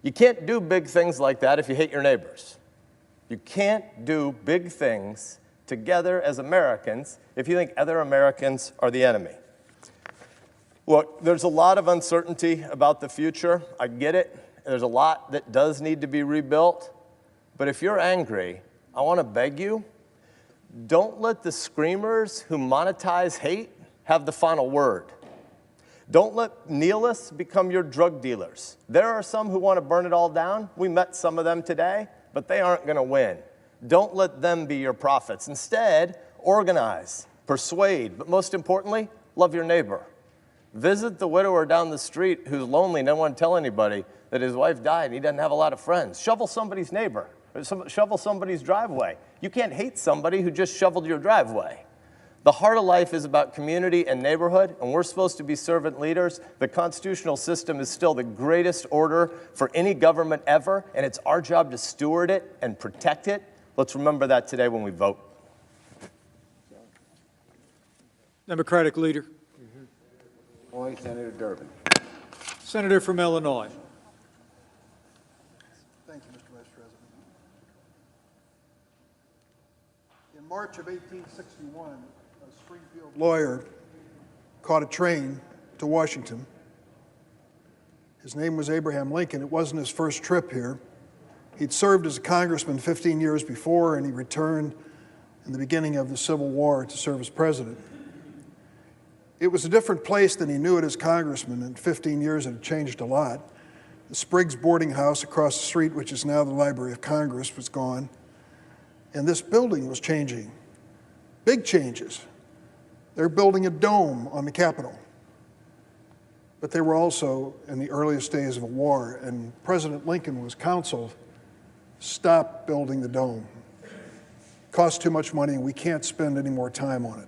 You can't do big things like that if you hate your neighbors. You can't do big things together as Americans if you think other Americans are the enemy. Look, there's a lot of uncertainty about the future. I get it. There's a lot that does need to be rebuilt. But if you're angry, I want to beg you, don't let the screamers who monetize hate have the final word. Don't let nihilists become your drug dealers. There are some who want to burn it all down. We met some of them today, but they aren't going to win. Don't let them be your prophets. Instead, organize, persuade, but most importantly, love your neighbor. Visit the widower down the street who's lonely and doesn't want to tell anybody that his wife died and he doesn't have a lot of friends. Shovel somebody's neighbor, or shovel somebody's driveway. You can't hate somebody who just shoveled your driveway. The heart of life is about community and neighborhood, and we're supposed to be servant leaders. The constitutional system is still the greatest order for any government ever, and it's our job to steward it and protect it. Let's remember that today when we vote. Democratic leader. Senator Durbin. Senator from Illinois. Thank you, Mr. Vice President. In March of 1861, a Springfield lawyer caught a train to Washington. His name was Abraham Lincoln. It wasn't his first trip here. He'd served as a congressman 15 years before, and he returned in the beginning of the Civil War to serve as president. It was a different place than he knew it as congressman. In 15 years, it had changed a lot. The Spriggs boarding house across the street, which is now the Library of Congress, was gone. And this building was changing. Big changes. They're building a dome on the Capitol. But they were also in the earliest days of a war, and President Lincoln was counseled, stop building the dome. It costs too much money, and we can't spend any more time on it.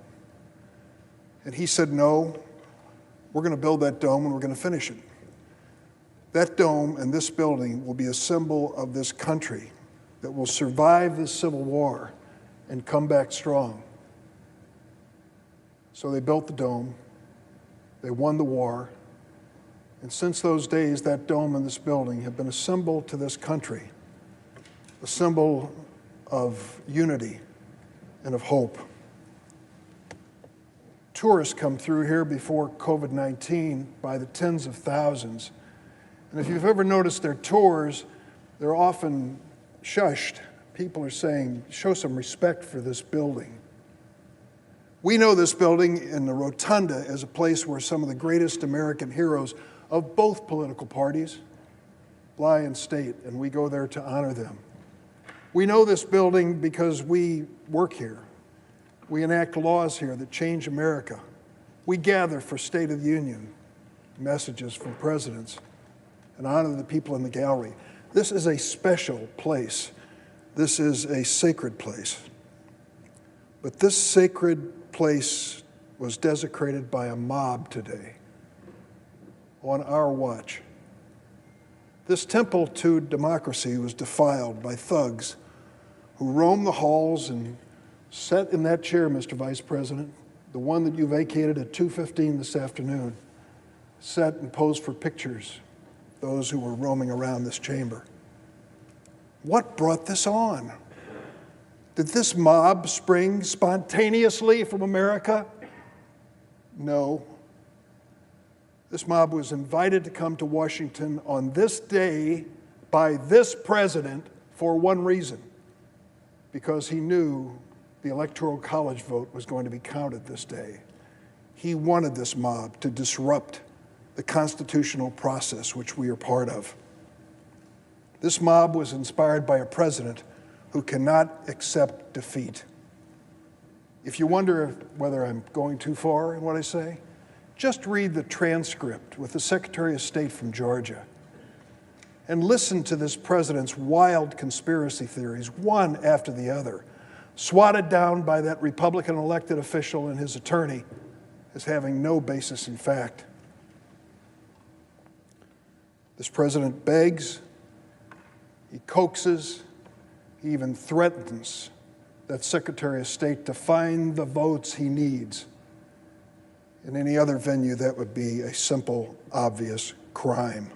And he said, no, we're going to build that dome and we're going to finish it. That dome and this building will be a symbol of this country that will survive this Civil War and come back strong. So they built the dome, they won the war, and since those days, that dome and this building have been a symbol to this country, a symbol of unity and of hope. Tourists come through here before COVID-19 by the tens of thousands. And if you've ever noticed their tours, they're often shushed. People are saying, show some respect for this building. We know this building in the Rotunda as a place where some of the greatest American heroes of both political parties, Bly and State, and we go there to honor them. We know this building because we work here. We enact laws here that change America. We gather for State of the Union messages from presidents and honor the people in the gallery. This is a special place. This is a sacred place. But this sacred place was desecrated by a mob today on our watch. This temple to democracy was defiled by thugs who roamed the halls and sat in that chair, Mr. Vice President, the one that you vacated at 2:15 this afternoon, sat and posed for pictures, those who were roaming around this chamber. What brought this on? Did this mob spring spontaneously from America? No. This mob was invited to come to Washington on this day by this president for one reason, because he knew the Electoral College vote was going to be counted this day. He wanted this mob to disrupt the constitutional process which we are part of. This mob was inspired by a president who cannot accept defeat. If you wonder whether I'm going too far in what I say, just read the transcript with the Secretary of State from Georgia and listen to this president's wild conspiracy theories, one after the other, swatted down by that Republican elected official and his attorney as having no basis in fact. This president begs, he coaxes, he even threatens that Secretary of State to find the votes he needs. In any other venue, that would be a simple, obvious crime.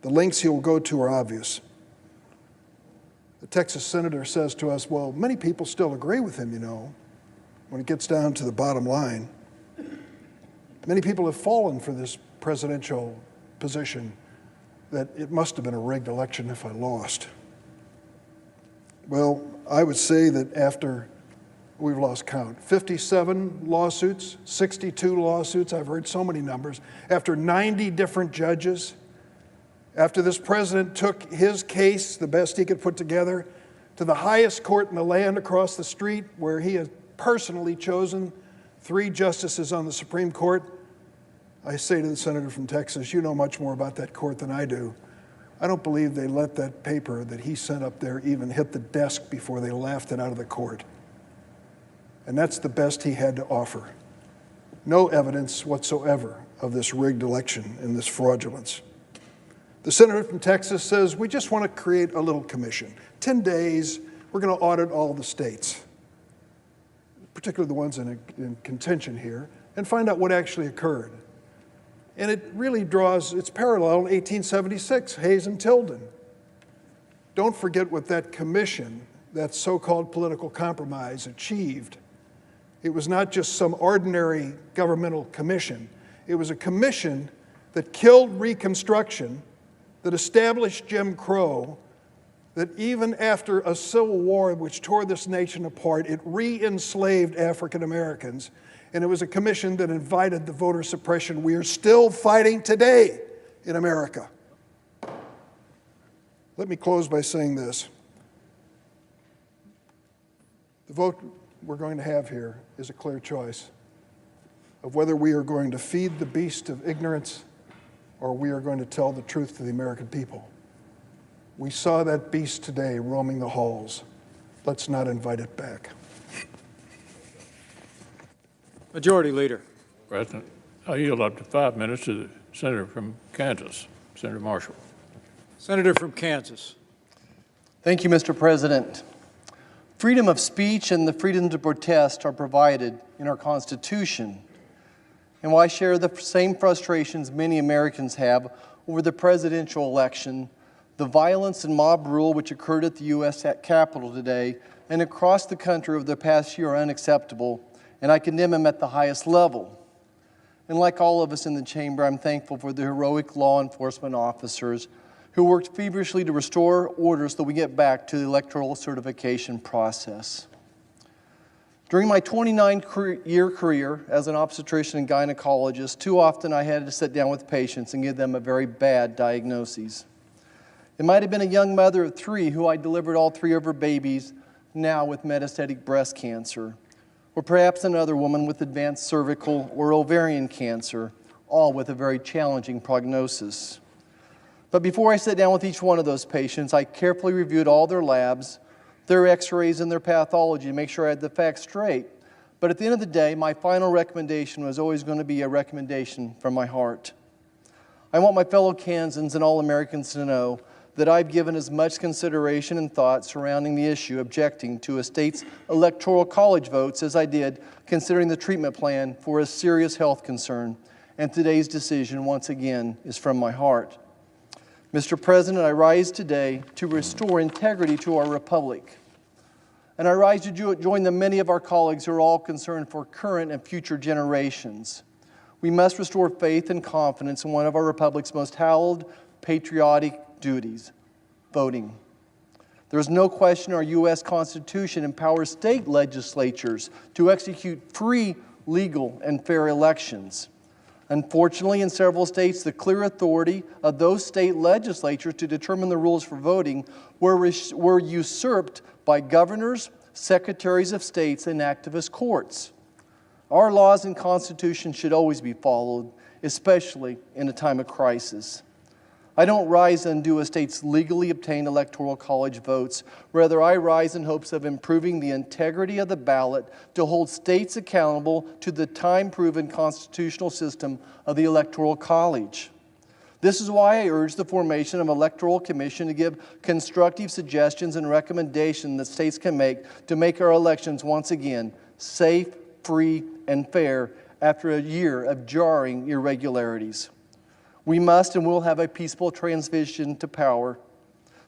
The lengths he will go to are obvious. The Texas senator says to us, well, many people still agree with him, you know, when it gets down to the bottom line. Many people have fallen for this presidential position that it must have been a rigged election if I lost. Well, I would say that after we've lost count, 57 lawsuits, 62 lawsuits, I've heard so many numbers, after 90 different judges, after this president took his case, the best he could put together, to the highest court in the land across the street, where he has personally chosen 3 justices on the Supreme Court, I say to the senator from Texas, you know much more about that court than I do. I don't believe they let that paper that he sent up there even hit the desk before they laughed it out of the court. And that's the best he had to offer. No evidence whatsoever of this rigged election and this fraudulence. The senator from Texas says, we just want to create a little commission. 10 days, we're going to audit all the states, particularly the ones in contention here, and find out what actually occurred. And it really draws its parallel in 1876, Hayes and Tilden. Don't forget what that commission, that so-called political compromise, achieved. It was not just some ordinary governmental commission. It was a commission that killed Reconstruction, that established Jim Crow, that even after a civil war which tore this nation apart, it re-enslaved African Americans. And it was a commission that invited the voter suppression we are still fighting today in America. Let me close by saying this. The vote we're going to have here is a clear choice of whether we are going to feed the beast of ignorance or we are going to tell the truth to the American people. We saw that beast today roaming the halls. Let's not invite it back. Majority Leader. President, I yield up to 5 minutes to the Senator from Kansas, Senator Marshall. Senator from Kansas. Thank you, Mr. President. Freedom of speech and the freedom to protest are provided in our Constitution. And while I share the same frustrations many Americans have over the presidential election, the violence and mob rule which occurred at the U.S. Capitol today and across the country over the past year are unacceptable, and I condemn them at the highest level. And like all of us in the chamber, I'm thankful for the heroic law enforcement officers who worked feverishly to restore order so that we get back to the electoral certification process. During my 29-year career as an obstetrician and gynecologist, too often I had to sit down with patients and give them a very bad diagnosis. It might have been a young mother of 3 who I delivered all 3 of her babies, now with metastatic breast cancer, or perhaps another woman with advanced cervical or ovarian cancer, all with a very challenging prognosis. But before I sat down with each one of those patients, I carefully reviewed all their labs, their x-rays, and their pathology to make sure I had the facts straight. But at the end of the day, my final recommendation was always going to be a recommendation from my heart. I want my fellow Kansans and all Americans to know that I've given as much consideration and thought surrounding the issue objecting to a state's electoral college votes as I did considering the treatment plan for a serious health concern, and today's decision, once again, is from my heart. Mr. President, I rise today to restore integrity to our republic. And I rise to join the many of our colleagues who are all concerned for current and future generations. We must restore faith and confidence in one of our republic's most hallowed patriotic duties, voting. There is no question our U.S. Constitution empowers state legislatures to execute free, legal, and fair elections. Unfortunately, in several states, the clear authority of those state legislatures to determine the rules for voting were usurped by governors, secretaries of states, and activist courts. Our laws and Constitution should always be followed, especially in a time of crisis. I don't rise to undo a state's legally obtained electoral college votes. Rather, I rise in hopes of improving the integrity of the ballot to hold states accountable to the time-proven constitutional system of the electoral college. This is why I urge the formation of an electoral commission to give constructive suggestions and recommendations that states can make to make our elections once again safe, free, and fair after a year of jarring irregularities. We must and will have a peaceful transition to power.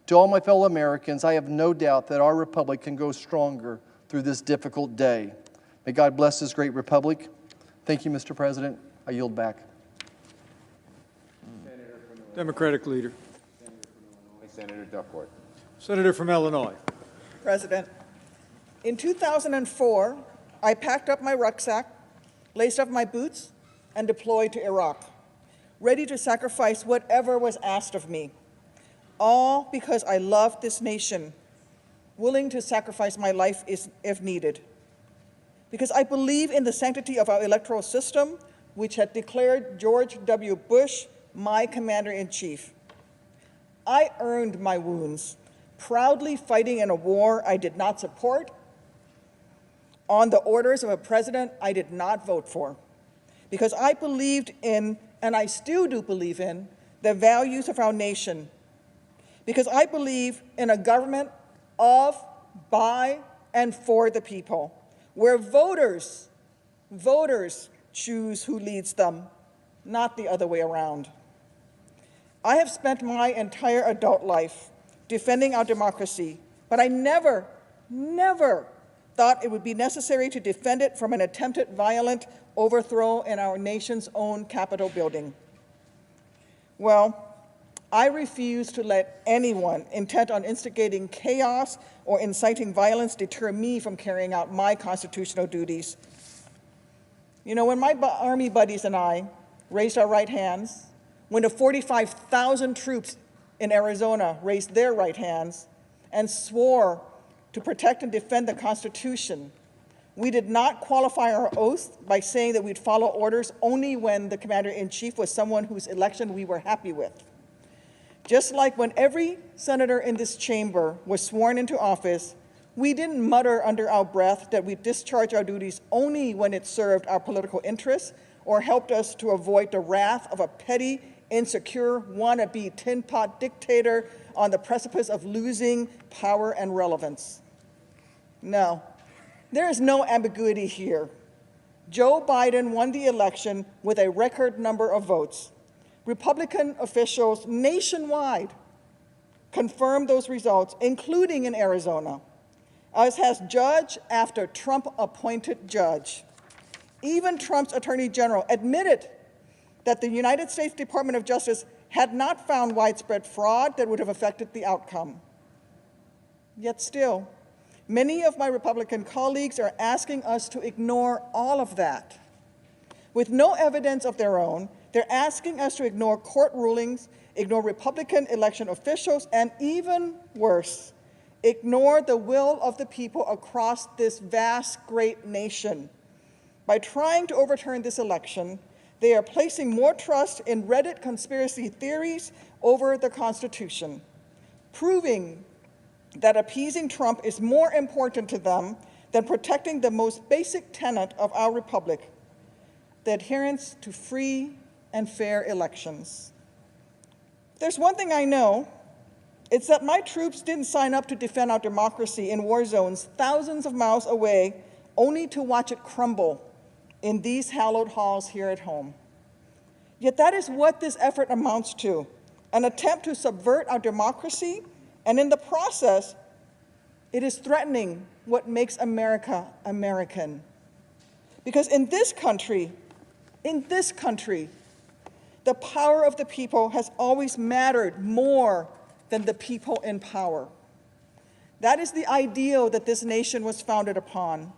To all my fellow Americans, I have no doubt that our republic can go stronger through this difficult day. May God bless this great republic. Thank you, Mr. President. I yield back. Democratic leader. Senator Duckworth. Senator from Illinois. President, in 2004, I packed up my rucksack, laced up my boots, and deployed to Iraq, ready to sacrifice whatever was asked of me, all because I loved this nation, willing to sacrifice my life if needed. Because I believe in the sanctity of our electoral system, which had declared George W. Bush my commander-in-chief. I earned my wounds, proudly fighting in a war I did not support, on the orders of a president I did not vote for, because I believed in, and I still do believe in, the values of our nation, because I believe in a government of, by, and for the people, where voters choose who leads them, not the other way around. I have spent my entire adult life defending our democracy, but I never thought it would be necessary to defend it from an attempted violent overthrow in our nation's own Capitol building. Well, I refuse to let anyone intent on instigating chaos or inciting violence deter me from carrying out my constitutional duties. You know, when my Army buddies and I raised our right hands, when the 45,000 troops in Arizona raised their right hands and swore to protect and defend the Constitution, we did not qualify our oath by saying that we'd follow orders only when the commander-in-chief was someone whose election we were happy with. Just like when every senator in this chamber was sworn into office, we didn't mutter under our breath that we discharge our duties only when it served our political interests or helped us to avoid the wrath of a petty, insecure, wannabe tin pot dictator on the precipice of losing power and relevance. No, there is no ambiguity here. Joe Biden won the election with a record number of votes. Republican officials nationwide confirmed those results, including in Arizona, as has judge after Trump-appointed judge. Even Trump's Attorney General admitted that the United States Department of Justice had not found widespread fraud that would have affected the outcome. Yet still, Many of my Republican colleagues are asking us to ignore all of that. With no evidence of their own, they're asking us to ignore court rulings, ignore Republican election officials, and even worse, ignore the will of the people across this vast, great nation. By trying to overturn this election, they are placing more trust in Reddit conspiracy theories over the Constitution, proving that appeasing Trump is more important to them than protecting the most basic tenet of our republic, the adherence to free and fair elections. There's one thing I know, it's that my troops didn't sign up to defend our democracy in war zones thousands of miles away, only to watch it crumble in these hallowed halls here at home. Yet that is what this effort amounts to, an attempt to subvert our democracy, and in the process, it is threatening what makes America American. Because in this country, the power of the people has always mattered more than the people in power. That is the ideal that this nation was founded upon.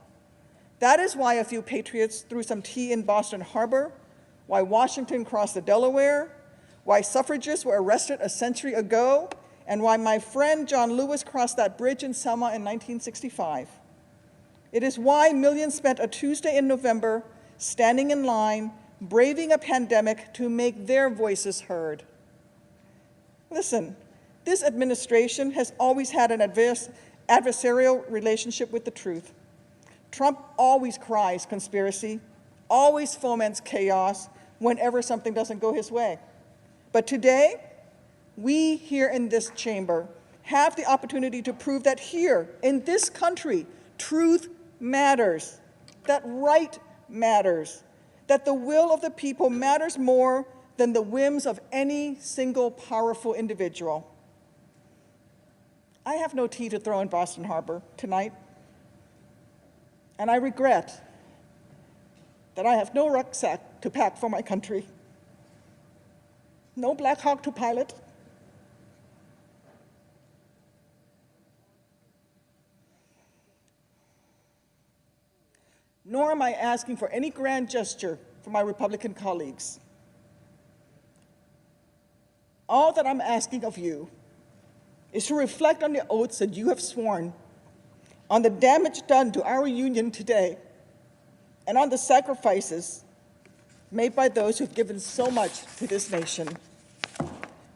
That is why a few patriots threw some tea in Boston Harbor, why Washington crossed the Delaware, why suffragists were arrested a century ago, and why my friend John Lewis crossed that bridge in Selma in 1965. It is why millions spent a Tuesday in November standing in line, braving a pandemic to make their voices heard. Listen, this administration has always had an adversarial relationship with the truth. Trump always cries conspiracy, always foments chaos whenever something doesn't go his way. But today, we here in this chamber have the opportunity to prove that here, in this country, truth matters, that right matters, that the will of the people matters more than the whims of any single powerful individual. I have no tea to throw in Boston Harbor tonight, and I regret that I have no rucksack to pack for my country, no Black Hawk to pilot, nor am I asking for any grand gesture from my Republican colleagues. All that I'm asking of you is to reflect on the oaths that you have sworn, on the damage done to our union today, and on the sacrifices made by those who've given so much to this nation.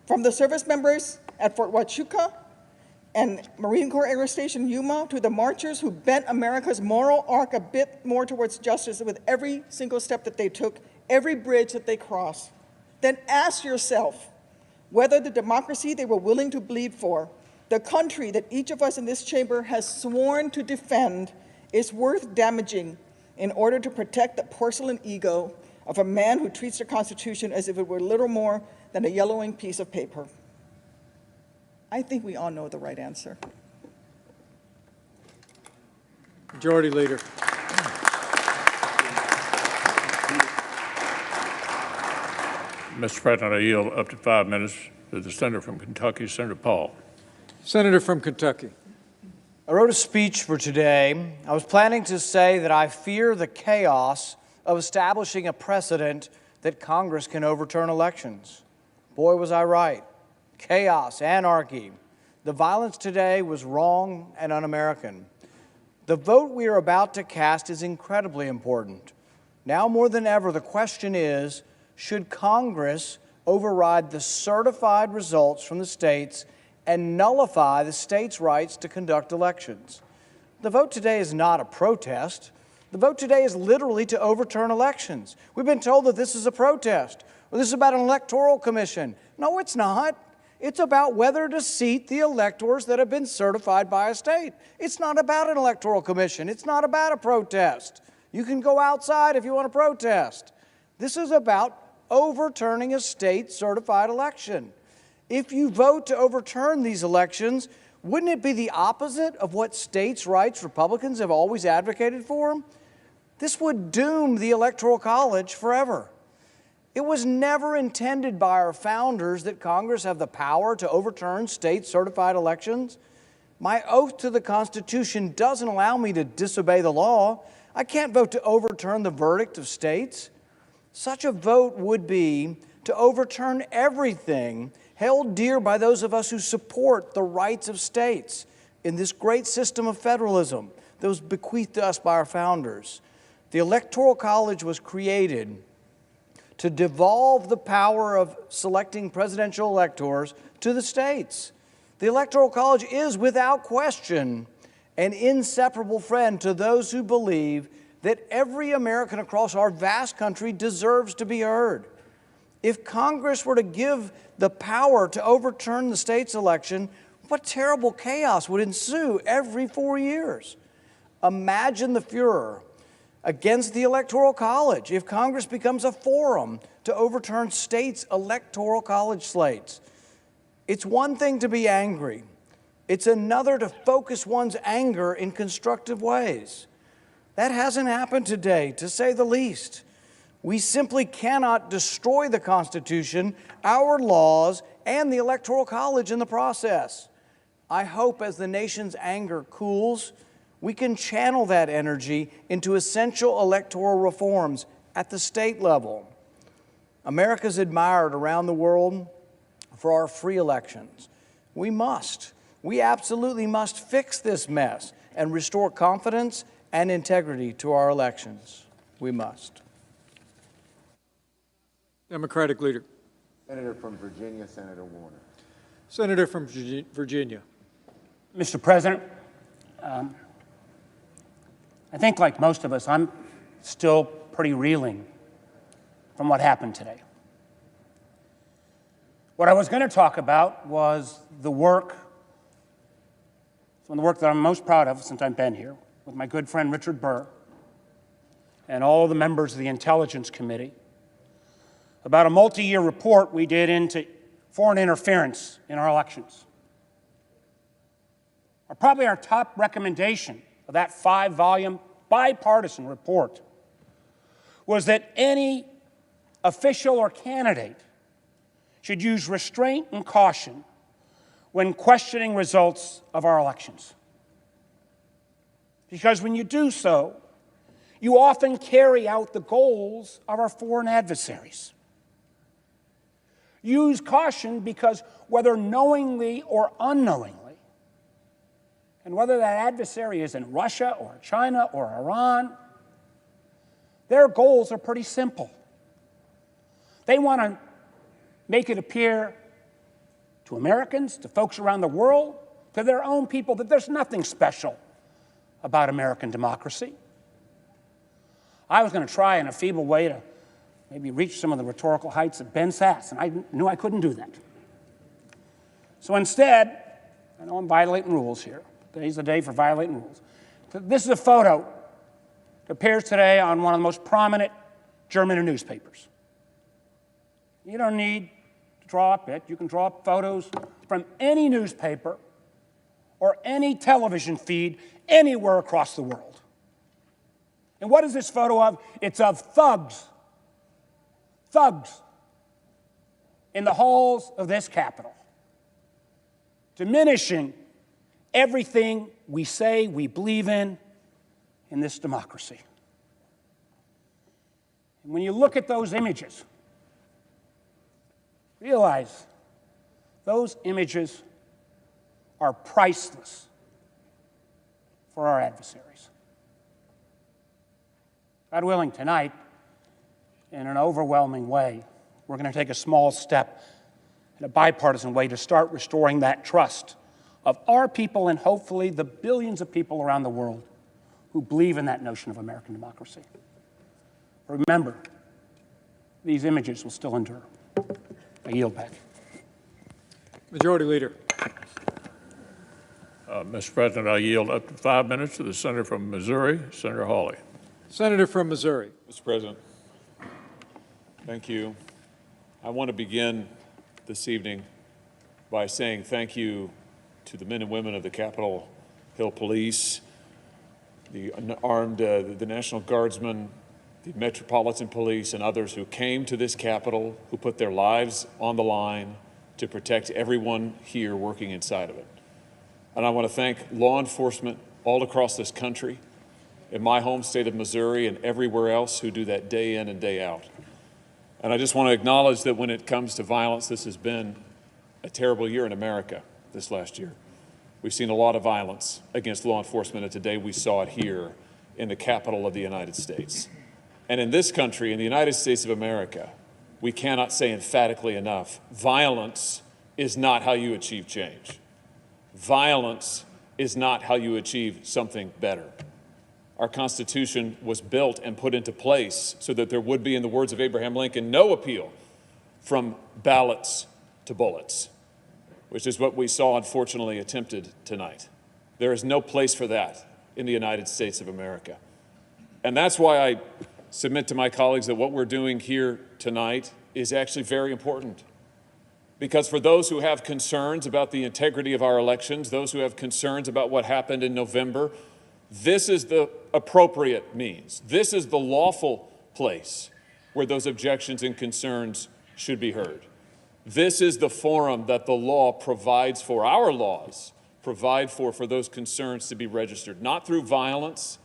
From the service members at Fort Huachuca and Marine Corps Air Station Yuma to the marchers who bent America's moral arc a bit more towards justice with every single step that they took, every bridge that they crossed, then ask yourself whether the democracy they were willing to bleed for, the country that each of us in this chamber has sworn to defend, is worth damaging in order to protect the porcelain ego of a man who treats the Constitution as if it were little more than a yellowing piece of paper. I think we all know the right answer. Majority Leader. Mr. President, I yield up to 5 minutes to the senator from Kentucky, Senator Paul. Senator from Kentucky. I wrote a speech for today. I was planning to say that I fear the chaos of establishing a precedent that Congress can overturn elections. Boy, was I right. Chaos, anarchy. The violence today was wrong and un-American. The vote we are about to cast is incredibly important. Now more than ever, the question is, should Congress override the certified results from the states and nullify the states' rights to conduct elections? The vote today is not a protest. The vote today is literally to overturn elections. We've been told that this is a protest, or this is about an electoral commission. No, it's not. It's about whether to seat the electors that have been certified by a state. It's not about an electoral commission. It's not about a protest. You can go outside if you want to protest. This is about overturning a state-certified election. If you vote to overturn these elections, wouldn't it be the opposite of what states' rights Republicans have always advocated for? This would doom the Electoral College forever. It was never intended by our founders that Congress have the power to overturn state-certified elections. My oath to the Constitution doesn't allow me to disobey the law. I can't vote to overturn the verdict of states. Such a vote would be to overturn everything held dear by those of us who support the rights of states in this great system of federalism that was bequeathed to us by our founders. The Electoral College was created to devolve the power of selecting presidential electors to the states. The Electoral College is, without question, an inseparable friend to those who believe that every American across our vast country deserves to be heard. If Congress were to give the power to overturn the state's election, what terrible chaos would ensue every 4 years? Imagine the furor against the Electoral College if Congress becomes a forum to overturn states' Electoral College slates. It's one thing to be angry. It's another to focus one's anger in constructive ways. That hasn't happened today, to say the least. We simply cannot destroy the Constitution, our laws, and the Electoral College in the process. I hope as the nation's anger cools, we can channel that energy into essential electoral reforms at the state level. America's admired around the world for our free elections. We absolutely must fix this mess and restore confidence and integrity to our elections. We must. Democratic leader. Senator from Virginia, Senator Warner. Senator from Virginia. Mr. President, I think like most of us, I'm still pretty reeling from what happened today. What I was going to talk about was some of the work that I'm most proud of since I've been here, with my good friend Richard Burr and all the members of the Intelligence Committee, about a multi-year report we did into foreign interference in our elections. Probably our top recommendation of that 5-volume bipartisan report was that any official or candidate should use restraint and caution when questioning results of our elections. Because when you do so, you often carry out the goals of our foreign adversaries. Use caution because whether knowingly or unknowingly, and whether that adversary is in Russia or China or Iran, their goals are pretty simple. They want to make it appear to Americans, to folks around the world, to their own people, that there's nothing special about American democracy. I was going to try in a feeble way to maybe reach some of the rhetorical heights of Ben Sasse, and I knew I couldn't do that. So instead, I know I'm violating rules here. Today's the day for violating rules. This is a photo that appears today on one of the most prominent German newspapers. You don't need to draw up it. You can draw up photos from any newspaper or any television feed anywhere across the world. And what is this photo of? It's of thugs in the halls of this Capitol, diminishing everything we say we believe in this democracy. And when you look at those images, realize those images are priceless for our adversaries. God willing, tonight, in an overwhelming way, we're going to take a small step in a bipartisan way to start restoring that trust of our people and hopefully the billions of people around the world who believe in that notion of American democracy. Remember, these images will still endure. I yield back. Majority Leader. Mr. President, I yield up to 5 minutes to the senator from Missouri, Senator Hawley. Senator from Missouri. Mr. President, thank you. I want to begin this evening by saying thank you to the men and women of the Capitol Hill Police, the armed, the National Guardsmen, the Metropolitan Police, and others who came to this Capitol, who put their lives on the line to protect everyone here working inside of it. And I want to thank law enforcement all across this country, in my home state of Missouri and everywhere else who do that day in and day out. And I just want to acknowledge that when it comes to violence, this has been a terrible year in America this last year. We've seen a lot of violence against law enforcement, and today we saw it here in the capital of the United States. And in this country, in the United States of America, we cannot say emphatically enough, violence is not how you achieve change. Violence is not how you achieve something better. Our Constitution was built and put into place so that there would be, in the words of Abraham Lincoln, no appeal from ballots to bullets, which is what we saw, unfortunately, attempted tonight. There is no place for that in the United States of America. And that's why I submit to my colleagues that what we're doing here tonight is actually very important. Because for those who have concerns about the integrity of our elections, those who have concerns about what happened in November, this is the appropriate means. This is the lawful place where those objections and concerns should be heard. This is the forum that the law provides for, our laws provide for those concerns to be registered, not through violence,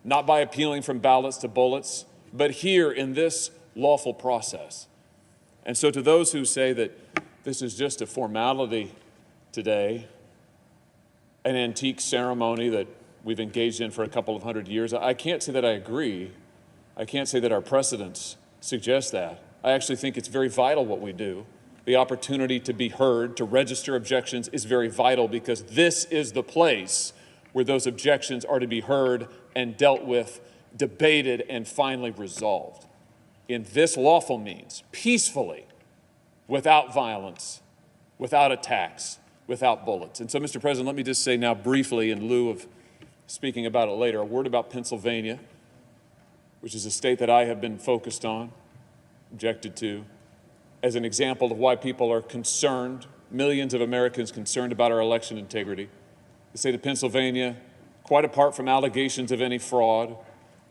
not by appealing from ballots to bullets, but here in this lawful process. And so to those who say that this is just a formality today, an antique ceremony that we've engaged in for a couple of hundred years, I can't say that I agree. I can't say that our precedents suggest that. I actually think it's very vital what we do. The opportunity to be heard, to register objections is very vital because this is the place where those objections are to be heard and dealt with, debated, and finally resolved. In this lawful means, peacefully, without violence, without attacks, without bullets. And so, Mr. President, let me just say now briefly, in lieu of speaking about it later, a word about Pennsylvania, which is a state that I have been focused on, objected to, as an example of why people are concerned, millions of Americans concerned about our election integrity. The state of Pennsylvania, quite apart from allegations of any fraud,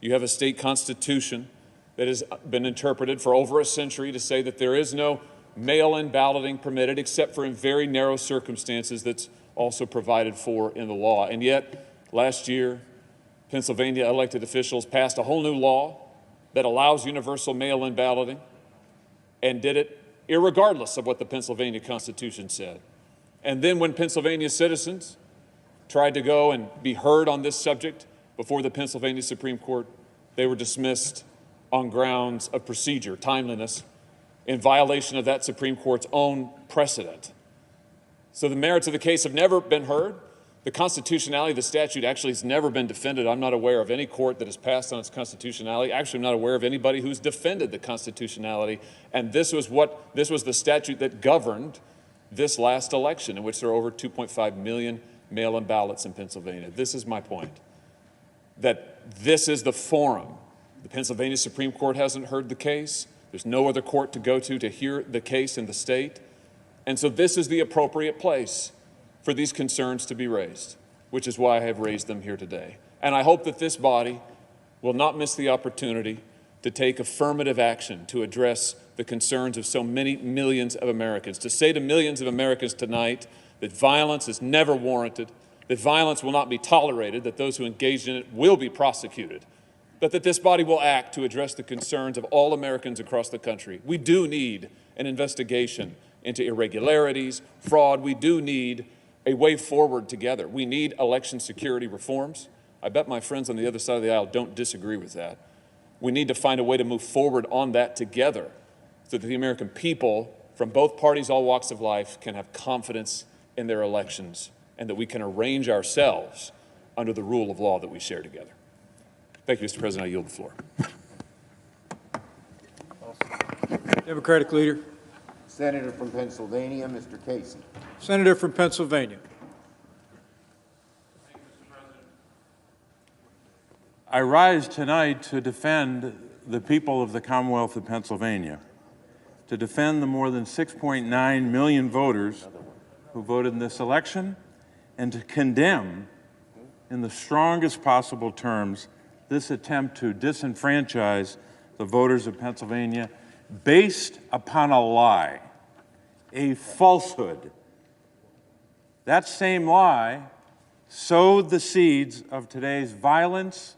you have a state constitution that has been interpreted for over a century to say that there is no mail-in balloting permitted except for in very narrow circumstances that's also provided for in the law. And yet, last year, Pennsylvania elected officials passed a whole new law that allows universal mail-in balloting and did it irregardless of what the Pennsylvania Constitution said. And then when Pennsylvania citizens tried to go and be heard on this subject before the Pennsylvania Supreme Court, they were dismissed on grounds of procedure, timeliness, in violation of that Supreme Court's own precedent. So the merits of the case have never been heard. The constitutionality of the statute actually has never been defended. I'm not aware of any court that has passed on its constitutionality. Actually, I'm not aware of anybody who's defended the constitutionality. And this was the statute that governed this last election, in which there are over 2.5 million mail-in ballots in Pennsylvania. This is my point, that this is the forum. The Pennsylvania Supreme Court hasn't heard the case. There's no other court to go to hear the case in the state. And so this is the appropriate place for these concerns to be raised, which is why I have raised them here today. And I hope that this body will not miss the opportunity to take affirmative action to address the concerns of so many millions of Americans, to say to millions of Americans tonight that violence is never warranted, that violence will not be tolerated, that those who engage in it will be prosecuted, but that this body will act to address the concerns of all Americans across the country. We do need an investigation into irregularities, fraud. We do need a way forward together. We need election security reforms. I bet my friends on the other side of the aisle don't disagree with that. We need to find a way to move forward on that together so that the American people from both parties, all walks of life, can have confidence in their elections and that we can arrange ourselves under the rule of law that we share together. Thank you, Mr. President. I yield the floor. Democratic leader. Senator from Pennsylvania, Mr. Casey. Senator from Pennsylvania. I rise tonight to defend the people of the Commonwealth of Pennsylvania, to defend the more than 6.9 million voters who voted in this election, and to condemn in the strongest possible terms this attempt to disenfranchise the voters of Pennsylvania based upon a lie, a falsehood, That same lie sowed the seeds of today's violence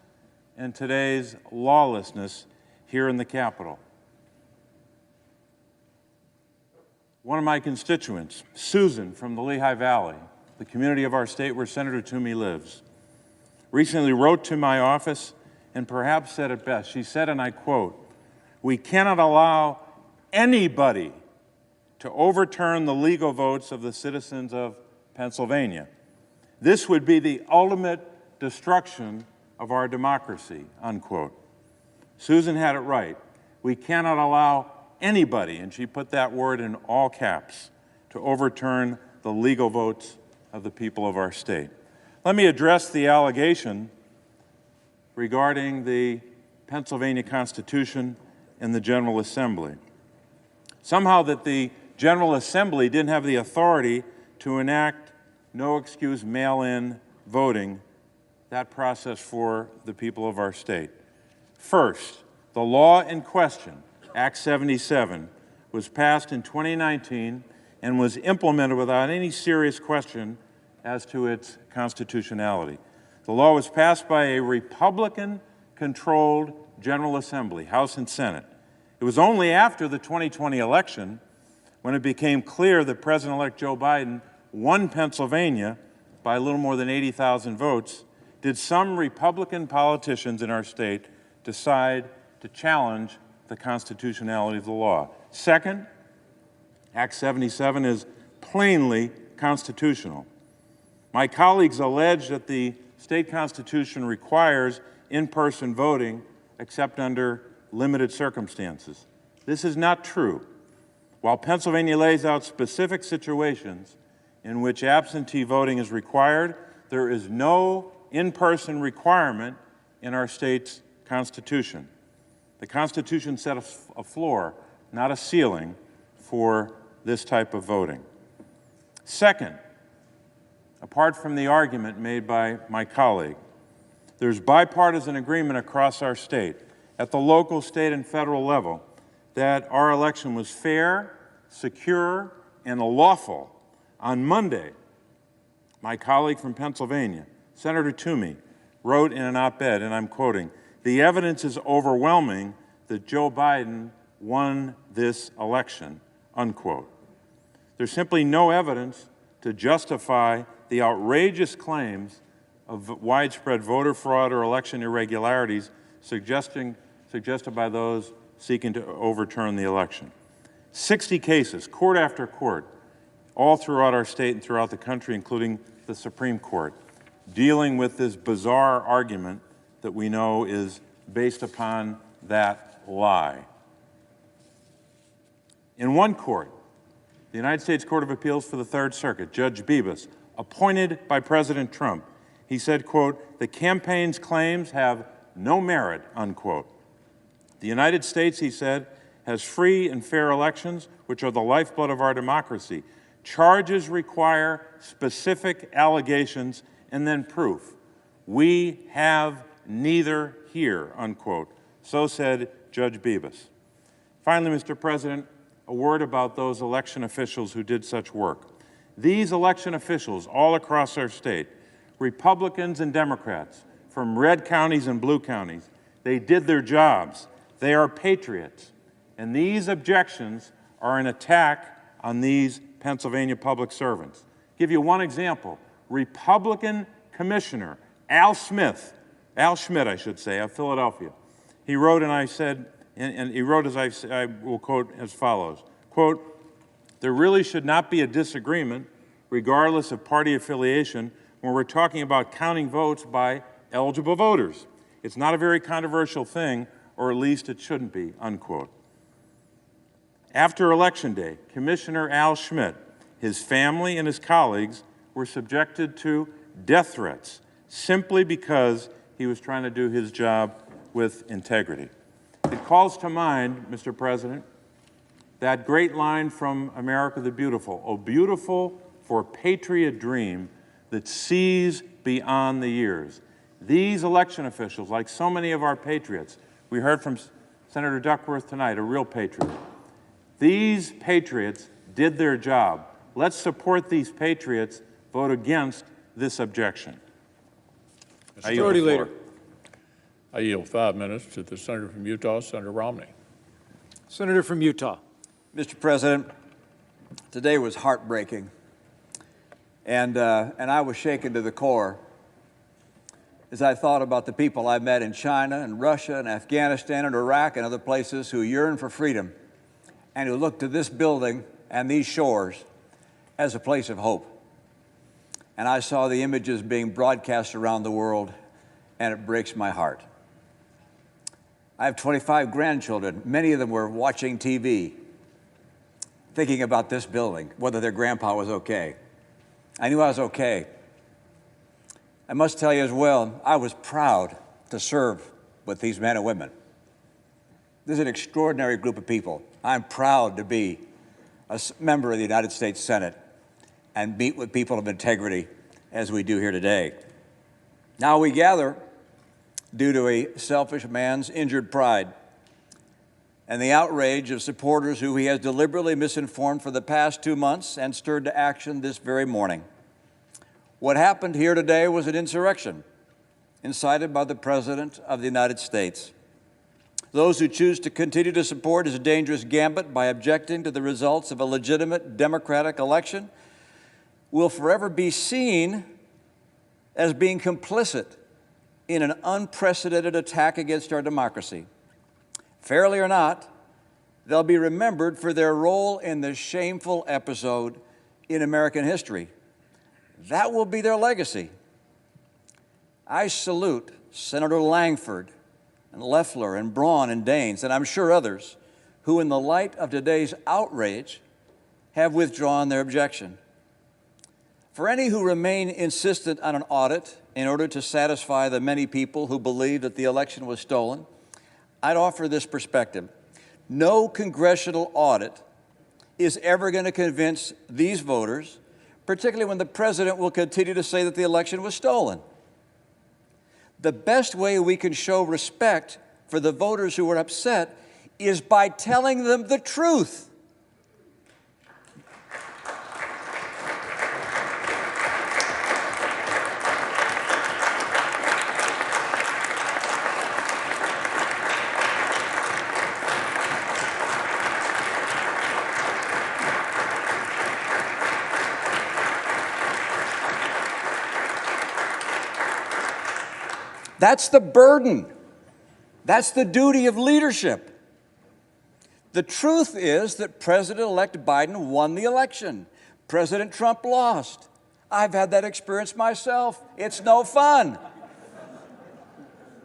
and today's lawlessness here in the Capitol. One of my constituents, Susan from the Lehigh Valley, the community of our state where Senator Toomey lives, recently wrote to my office and perhaps said it best. She said, and I quote, "We cannot allow anybody to overturn the legal votes of the citizens of Pennsylvania. This would be the ultimate destruction of our democracy," unquote. Susan had it right. We cannot allow anybody, and she put that word in all caps, to overturn the legal votes of the people of our state. Let me address the allegation regarding the Pennsylvania Constitution and the General Assembly. Somehow that the General Assembly didn't have the authority to enact no-excuse mail-in voting, that process for the people of our state. First, the law in question, Act 77, was passed in 2019 and was implemented without any serious question as to its constitutionality. The law was passed by a Republican-controlled General Assembly, House and Senate. It was only after the 2020 election, when it became clear that President-elect Joe Biden won Pennsylvania by a little more than 80,000 votes, did some Republican politicians in our state decide to challenge the constitutionality of the law. Second, Act 77 is plainly constitutional. My colleagues allege that the state constitution requires in-person voting except under limited circumstances. This is not true. While Pennsylvania lays out specific situations in which absentee voting is required, there is no in-person requirement in our state's constitution. The Constitution set a floor, not a ceiling, for this type of voting. Second, apart from the argument made by my colleague, there's bipartisan agreement across our state, at the local, state, and federal level, that our election was fair, secure, and lawful. On Monday, my colleague from Pennsylvania, Senator Toomey, wrote in an op-ed, and I'm quoting, "The evidence is overwhelming that Joe Biden won this election," unquote. There's simply no evidence to justify the outrageous claims of widespread voter fraud or election irregularities suggested by those seeking to overturn the election. 60 cases, court after court, all throughout our state and throughout the country, including the Supreme Court, dealing with this bizarre argument that we know is based upon that lie. In one court, the United States Court of Appeals for the Third Circuit, Judge Bibas, appointed by President Trump, he said, quote, "The campaign's claims have no merit," unquote. The United States, he said, has free and fair elections, which are the lifeblood of our democracy. Charges require specific allegations and then proof. We have neither here, unquote. So said Judge Bibas. Finally, Mr. President, a word about those election officials who did such work. These election officials all across our state, Republicans and Democrats, from red counties and blue counties, they did their jobs. They are patriots. And these objections are an attack on these Pennsylvania public servants. I'll give you one example. Republican Commissioner Al Schmidt, I should say, of Philadelphia. He wrote, and I said, and he wrote, as I will quote as follows, quote, "There really should not be a disagreement, regardless of party affiliation, when we're talking about counting votes by eligible voters. It's not a very controversial thing, or at least it shouldn't be," unquote. After Election Day, Commissioner Al Schmidt, his family, and his colleagues were subjected to death threats simply because he was trying to do his job with integrity. It calls to mind, Mr. President, that great line from America the Beautiful, "Oh, beautiful for patriot dream that sees beyond the years." These election officials, like so many of our patriots, we heard from Senator Duckworth tonight, a real patriot. These patriots did their job. Let's support these patriots vote against this objection. Majority Leader. I yield 5 minutes to the senator from Utah, Senator Romney. Senator from Utah. Mr. President, today was heartbreaking, and I was shaken to the core as I thought about the people I met in China and Russia and Afghanistan and Iraq and other places who yearn for freedom and who look to this building and these shores as a place of hope. And I saw the images being broadcast around the world, and it breaks my heart. I have 25 grandchildren. Many of them were watching TV, thinking about this building, whether their grandpa was okay. I knew I was okay. I must tell you as well, I was proud to serve with these men and women. This is an extraordinary group of people. I'm proud to be a member of the United States Senate and meet with people of integrity as we do here today. Now we gather due to a selfish man's injured pride and the outrage of supporters who he has deliberately misinformed for the past 2 months and stirred to action this very morning. What happened here today was an insurrection incited by the President of the United States. Those who choose to continue to support his dangerous gambit by objecting to the results of a legitimate democratic election will forever be seen as being complicit in an unprecedented attack against our democracy. Fairly or not, they'll be remembered for their role in this shameful episode in American history. That will be their legacy. I salute Senator Lankford and Loeffler and Braun and Daines, and I'm sure others, who in the light of today's outrage have withdrawn their objection. For any who remain insistent on an audit in order to satisfy the many people who believe that the election was stolen, I'd offer this perspective. No congressional audit is ever going to convince these voters, particularly when the president will continue to say that the election was stolen. The best way we can show respect for the voters who are upset is by telling them the truth. That's the burden. That's the duty of leadership. The truth is that President-elect Biden won the election. President Trump lost. I've had that experience myself. It's no fun.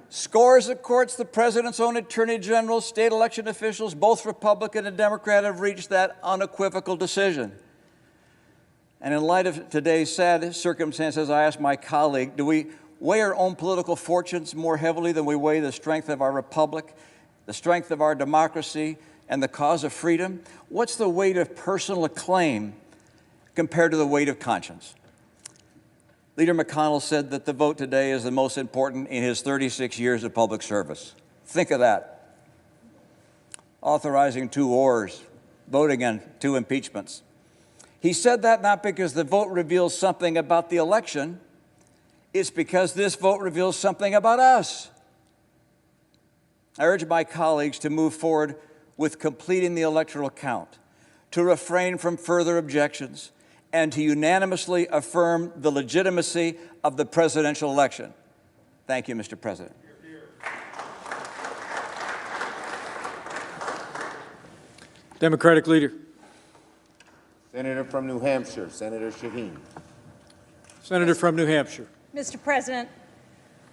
Scores of courts, the president's own attorney general, state election officials, both Republican and Democrat, have reached that unequivocal decision. And in light of today's sad circumstances, I asked my colleague, do we weigh our own political fortunes more heavily than we weigh the strength of our republic, the strength of our democracy, and the cause of freedom? What's the weight of personal acclaim compared to the weight of conscience? Leader McConnell said that the vote today is the most important in his 36 years of public service. Think of that. Authorizing 2 wars, voting on 2 impeachments. He said that not because the vote reveals something about the election, it's because this vote reveals something about us. I urge my colleagues to move forward with completing the electoral count, to refrain from further objections, and to unanimously affirm the legitimacy of the presidential election. Thank you, Mr. President. Democratic Leader. Senator from New Hampshire, Senator Shaheen. Senator from New Hampshire. Mr. President,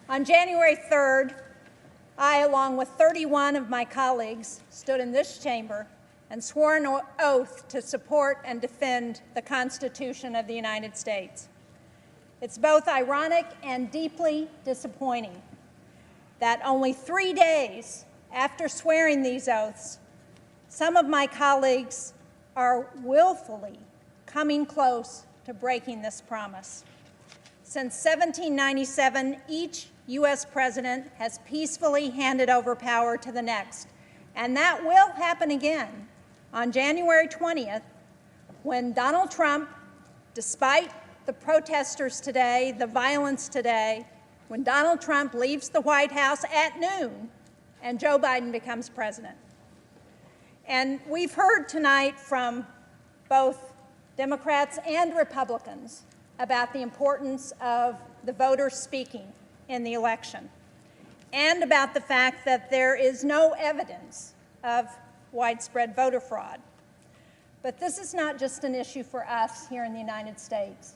on January 3rd, I, along with 31 of my colleagues, stood in this chamber and swore an oath to support and defend the Constitution of the United States. It's both ironic and deeply disappointing that only 3 days after swearing these oaths, some of my colleagues are willfully coming close to breaking this promise. Since 1797, each U.S. president has peacefully handed over power to the next. And that will happen again on January 20th, when Donald Trump, despite the protesters today, the violence today, when Donald Trump leaves the White House at noon and Joe Biden becomes president. And we've heard tonight from both Democrats and Republicans about the importance of the voters speaking in the election, and about the fact that there is no evidence of widespread voter fraud. But this is not just an issue for us here in the United States.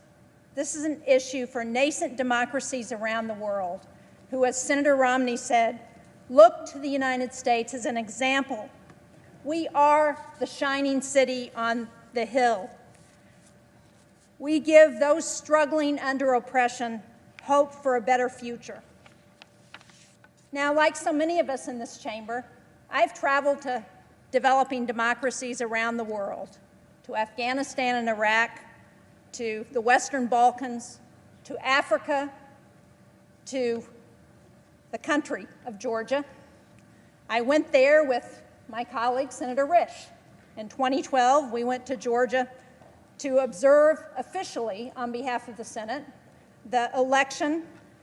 This is an issue for nascent democracies around the world who, as Senator Romney said, look to the United States as an example. We are the shining city on the hill. We give those struggling under oppression hope for a better future. Now, like so many of us in this chamber, I've traveled to developing democracies around the world, to Afghanistan and Iraq, to the Western Balkans, to Africa, to the country of Georgia. I went there with my colleague, Senator Risch. In 2012, we went to Georgia to observe officially, on behalf of the Senate, the election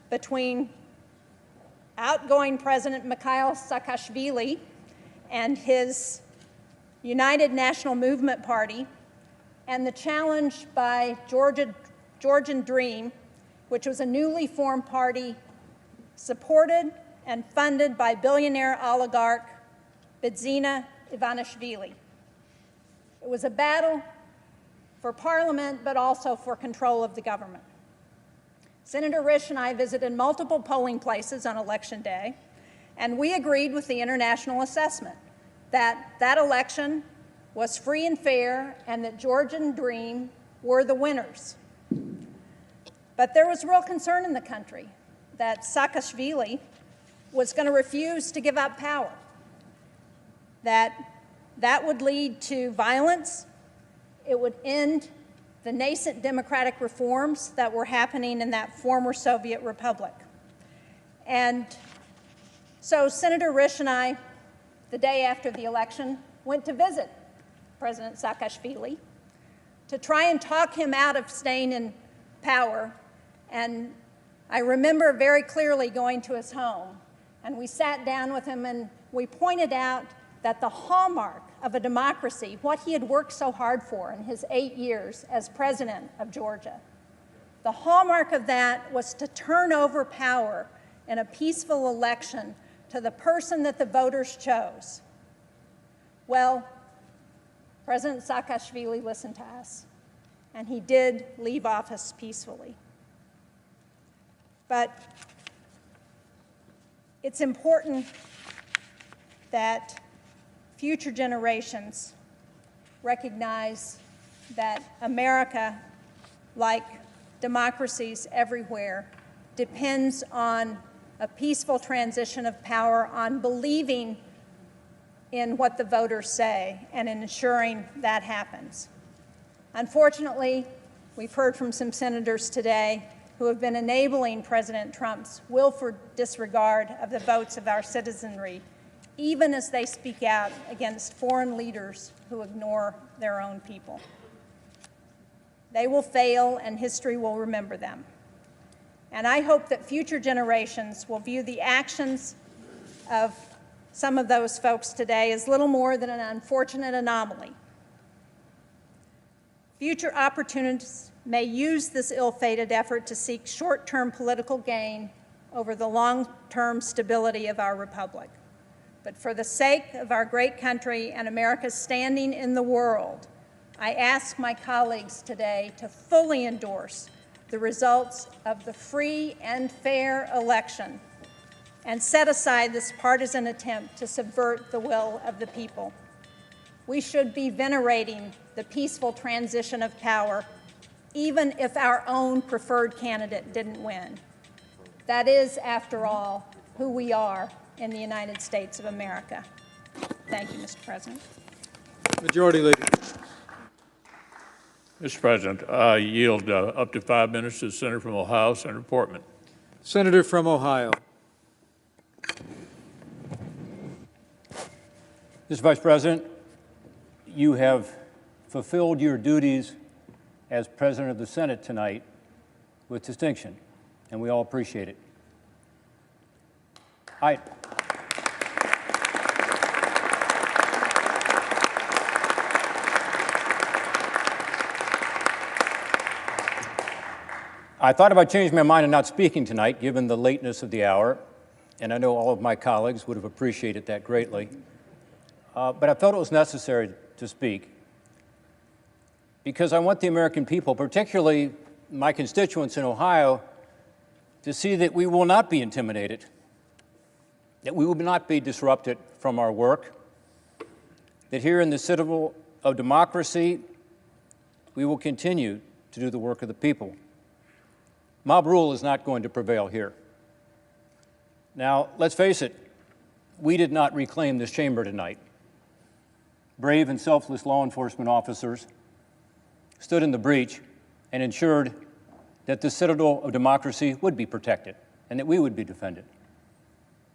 between outgoing President Mikhail Saakashvili and his United National Movement Party, and the challenge by Georgian Dream, which was a newly formed party supported and funded by billionaire oligarch Bidzina Ivanishvili. It was a battle for parliament, but also for control of the government. Senator Risch and I visited multiple polling places on Election Day, and we agreed with the international assessment that that election was free and fair and that Georgian Dream were the winners. But there was real concern in the country that Saakashvili was going to refuse to give up power, that would lead to violence, it would end the nascent democratic reforms that were happening in that former Soviet republic. And so Senator Risch and I, the day after the election, went to visit President Saakashvili to try and talk him out of staying in power. And I remember very clearly going to his home, and we sat down with him and we pointed out that the hallmark of a democracy, what he had worked so hard for in his 8 years as president of Georgia, the hallmark of that was to turn over power in a peaceful election to the person that the voters chose. Well, President Saakashvili listened to us, and he did leave office peacefully. But it's important that future generations recognize that America, like democracies everywhere, depends on a peaceful transition of power, on believing in what the voters say and in ensuring that happens. Unfortunately, we've heard from some senators today who have been enabling President Trump's willful disregard of the votes of our citizenry, even as they speak out against foreign leaders who ignore their own people. They will fail, and history will remember them. And I hope that future generations will view the actions of some of those folks today as little more than an unfortunate anomaly. Future opportunists may use this ill-fated effort to seek short-term political gain over the long-term stability of our republic. But for the sake of our great country and America's standing in the world, I ask my colleagues today to fully endorse the results of the free and fair election and set aside this partisan attempt to subvert the will of the people. We should be venerating the peaceful transition of power, even if our own preferred candidate didn't win. That is, after all, who we are in the United States of America. Thank you, Mr. President. Majority Leader. Mr. President, I yield up to 5 minutes to the Senator from Ohio, Senator Portman. Senator from Ohio. Mr. Vice President, you have fulfilled your duties as President of the Senate tonight with distinction, and we all appreciate it. I thought about changing my mind and not speaking tonight, given the lateness of the hour, and I know all of my colleagues would have appreciated that greatly. But I felt it was necessary to speak because I want the American people, particularly my constituents in Ohio, to see that we will not be intimidated, that we will not be disrupted from our work, that here in the citadel of democracy, we will continue to do the work of the people. Mob rule is not going to prevail here. Now, let's face it, we did not reclaim this chamber tonight. Brave and selfless law enforcement officers stood in the breach and ensured that the citadel of democracy would be protected and that we would be defended.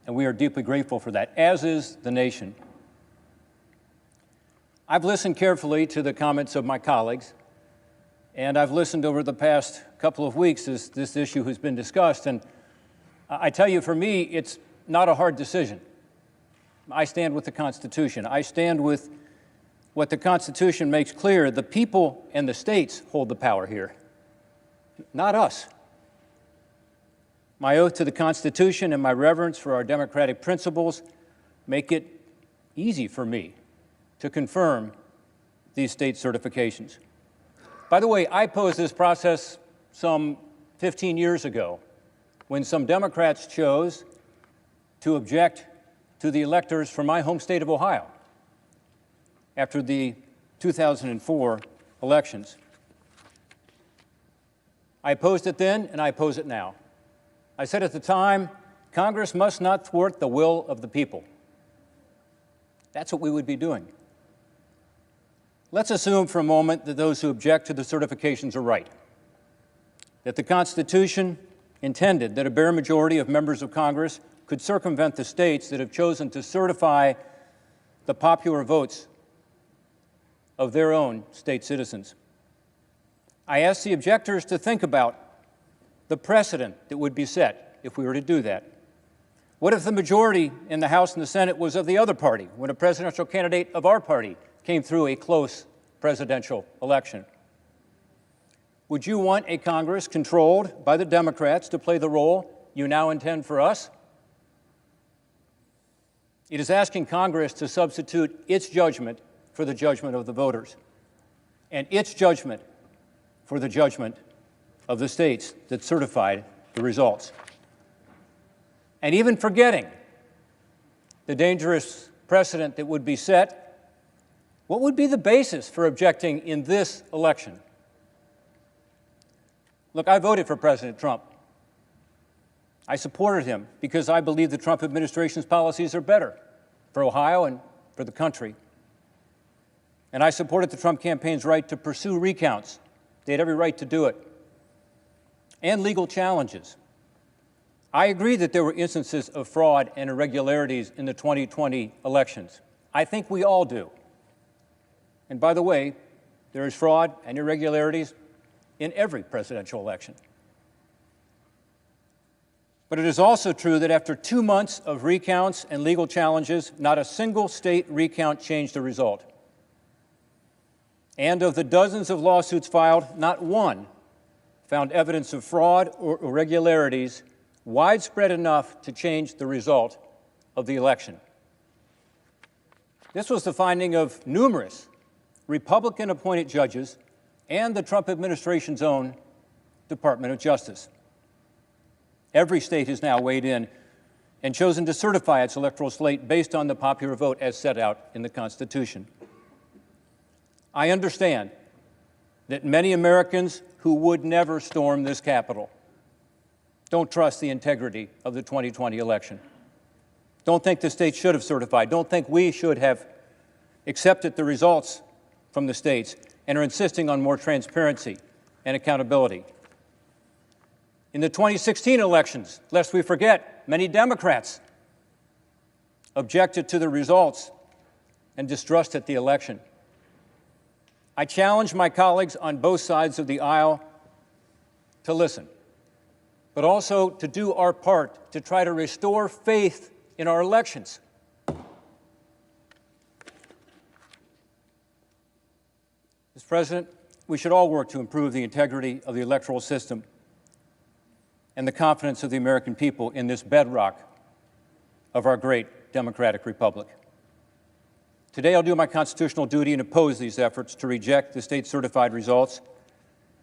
And we are deeply grateful for that, as is the nation. I've listened carefully to the comments of my colleagues, and I've listened over the past couple of weeks as this issue has been discussed, and I tell you, for me, it's not a hard decision. I stand with the Constitution. I stand with what the Constitution makes clear. The people and the states hold the power here, not us. My oath to the Constitution and my reverence for our democratic principles make it easy for me to confirm these state certifications. By the way, I posed this process some 15 years ago when some Democrats chose to object to the electors from my home state of Ohio after the 2004 elections. I opposed it then, and I oppose it now. I said at the time, Congress must not thwart the will of the people. That's what we would be doing. Let's assume for a moment that those who object to the certifications are right, that the Constitution intended that a bare majority of members of Congress could circumvent the states that have chosen to certify the popular votes of their own state citizens. I ask the objectors to think about the precedent that would be set if we were to do that. What if the majority in the House and the Senate was of the other party when a presidential candidate of our party came through a close presidential election? Would you want a Congress controlled by the Democrats to play the role you now intend for us? It is asking Congress to substitute its judgment for the judgment of the voters, and its judgment for the judgment of the states that certified the results. And even forgetting the dangerous precedent that would be set, what would be the basis for objecting in this election? Look, I voted for President Trump. I supported him because I believe the Trump administration's policies are better for Ohio and for the country. And I supported the Trump campaign's right to pursue recounts. They had every right to do it. And legal challenges. I agree that there were instances of fraud and irregularities in the 2020 elections. I think we all do. And by the way, there is fraud and irregularities in every presidential election. But it is also true that after 2 months of recounts and legal challenges, not a single state recount changed the result. And of the dozens of lawsuits filed, not one found evidence of fraud or irregularities widespread enough to change the result of the election. This was the finding of numerous Republican-appointed judges and the Trump administration's own Department of Justice. Every state has now weighed in and chosen to certify its electoral slate based on the popular vote as set out in the Constitution. I understand that many Americans who would never storm this Capitol don't trust the integrity of the 2020 election, don't think the states should have certified, don't think we should have accepted the results from the states, and are insisting on more transparency and accountability. In the 2016 elections, lest we forget, many Democrats objected to the results and distrusted the election. I challenge my colleagues on both sides of the aisle to listen but also to do our part to try to restore faith in our elections. Mr. President, we should all work to improve the integrity of the electoral system and the confidence of the American people in this bedrock of our great democratic republic. Today, I'll do my constitutional duty and oppose these efforts to reject the state-certified results.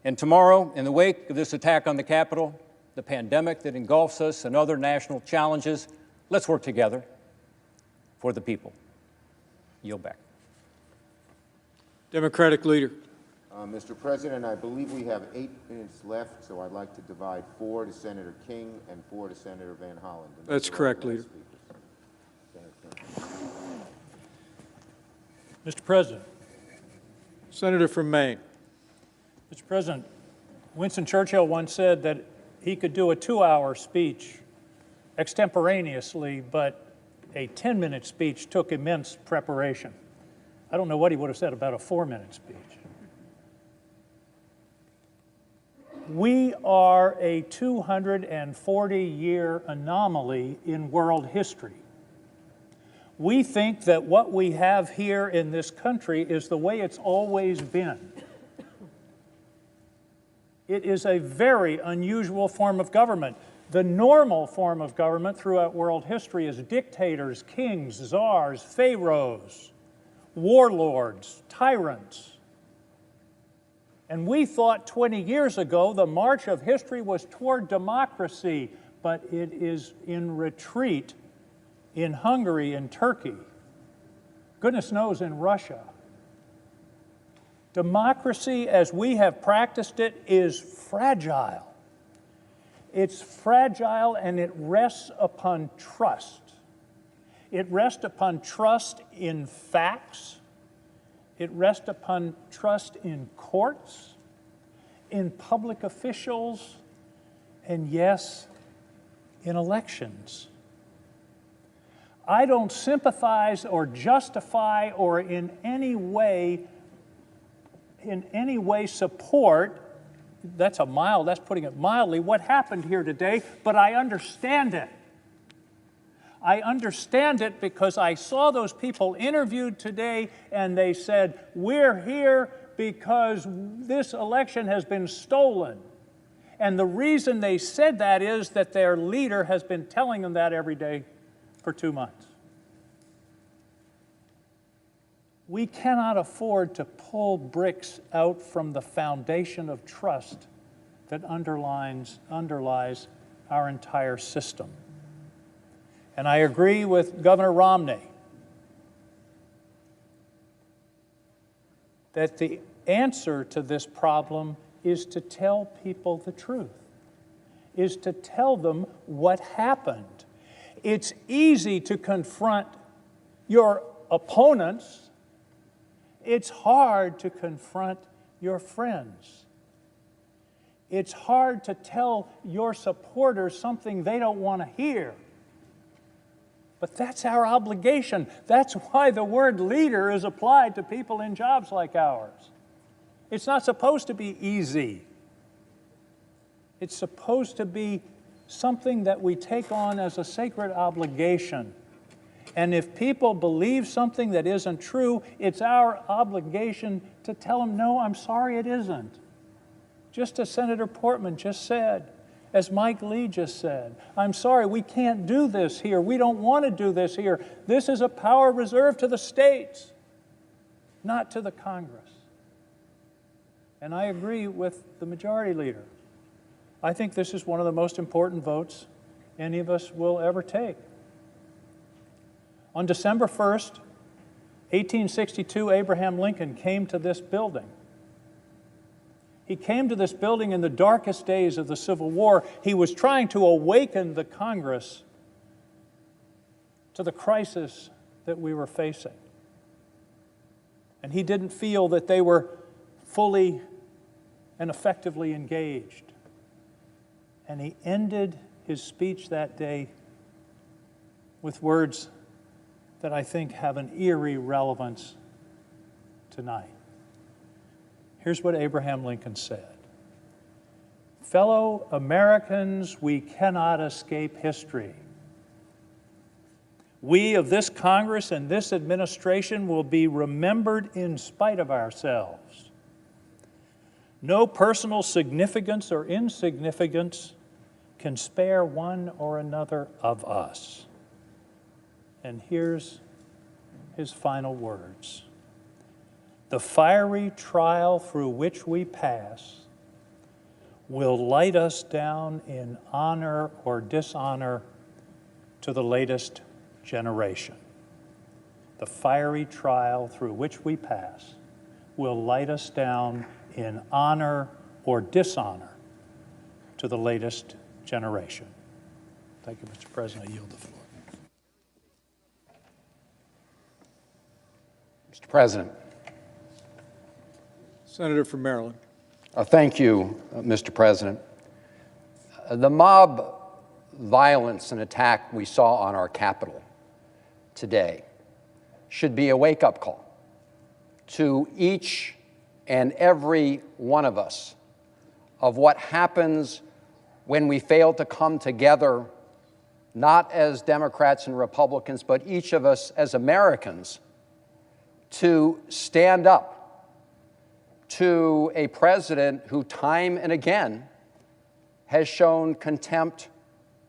And tomorrow, in the wake of this attack on the Capitol, the pandemic that engulfs us, and other national challenges, let's work together for the people. Yield back. Democratic Leader. Mr. President, I believe we have 8 minutes left, so I'd like to divide 4 to Senator King and 4 to Senator Van Hollen. That's correct, Leader. Mr. President. Senator from Maine. Mr. President, Winston Churchill once said that he could do a 2-hour speech extemporaneously, but a 10-minute speech took immense preparation. I don't know what he would have said about a 4-minute speech. We are a 240-year anomaly in world history. We think that what we have here in this country is the way it's always been. It is a very unusual form of government. The normal form of government throughout world history is dictators, kings, czars, pharaohs, warlords, tyrants. And we thought 20 years ago the march of history was toward democracy, but it is in retreat in Hungary and Turkey. Goodness knows in Russia. Democracy as we have practiced it is fragile. It's fragile and it rests upon trust. It rests upon trust in facts. It rests upon trust in courts, in public officials, and yes, in elections. I don't sympathize or justify or in any way support, that's putting it mildly, what happened here today, but I understand it. I understand it because I saw those people interviewed today and they said, we're here because this election has been stolen. And the reason they said that is that their leader has been telling them that every day for 2 months. We cannot afford to pull bricks out from the foundation of trust that underlies our entire system. And I agree with Governor Romney that the answer to this problem is to tell people the truth, is to tell them what happened. It's easy to confront your opponents. It's hard to confront your friends. It's hard to tell your supporters something they don't want to hear. But that's our obligation. That's why the word leader is applied to people in jobs like ours. It's not supposed to be easy. It's supposed to be something that we take on as a sacred obligation. And if people believe something that isn't true, it's our obligation to tell them, no, I'm sorry, it isn't. Just as Senator Portman just said, as Mike Lee just said, I'm sorry, we can't do this here. We don't want to do this here. This is a power reserved to the states, not to the Congress. And I agree with the majority leader. I think this is one of the most important votes any of us will ever take. On December 1st, 1862, Abraham Lincoln came to this building. He came to this building in the darkest days of the Civil War. He was trying to awaken the Congress to the crisis that we were facing. And he didn't feel that they were fully and effectively engaged. And he ended his speech that day with words that I think have an eerie relevance tonight. Here's what Abraham Lincoln said. Fellow Americans, we cannot escape history. We of this Congress and this administration will be remembered in spite of ourselves. No personal significance or insignificance can spare one or another of us. And here's his final words. The fiery trial through which we pass will light us down in honor or dishonor to the latest generation. The fiery trial through which we pass will light us down in honor or dishonor to the latest generation. Thank you, Mr. President. I yield the floor. Mr. President. Senator from Maryland. Thank you, Mr. President. The mob violence and attack we saw on our Capitol today should be a wake-up call to each and every one of us of what happens when we fail to come together, not as Democrats and Republicans, but each of us as Americans, to stand up to a president who time and again has shown contempt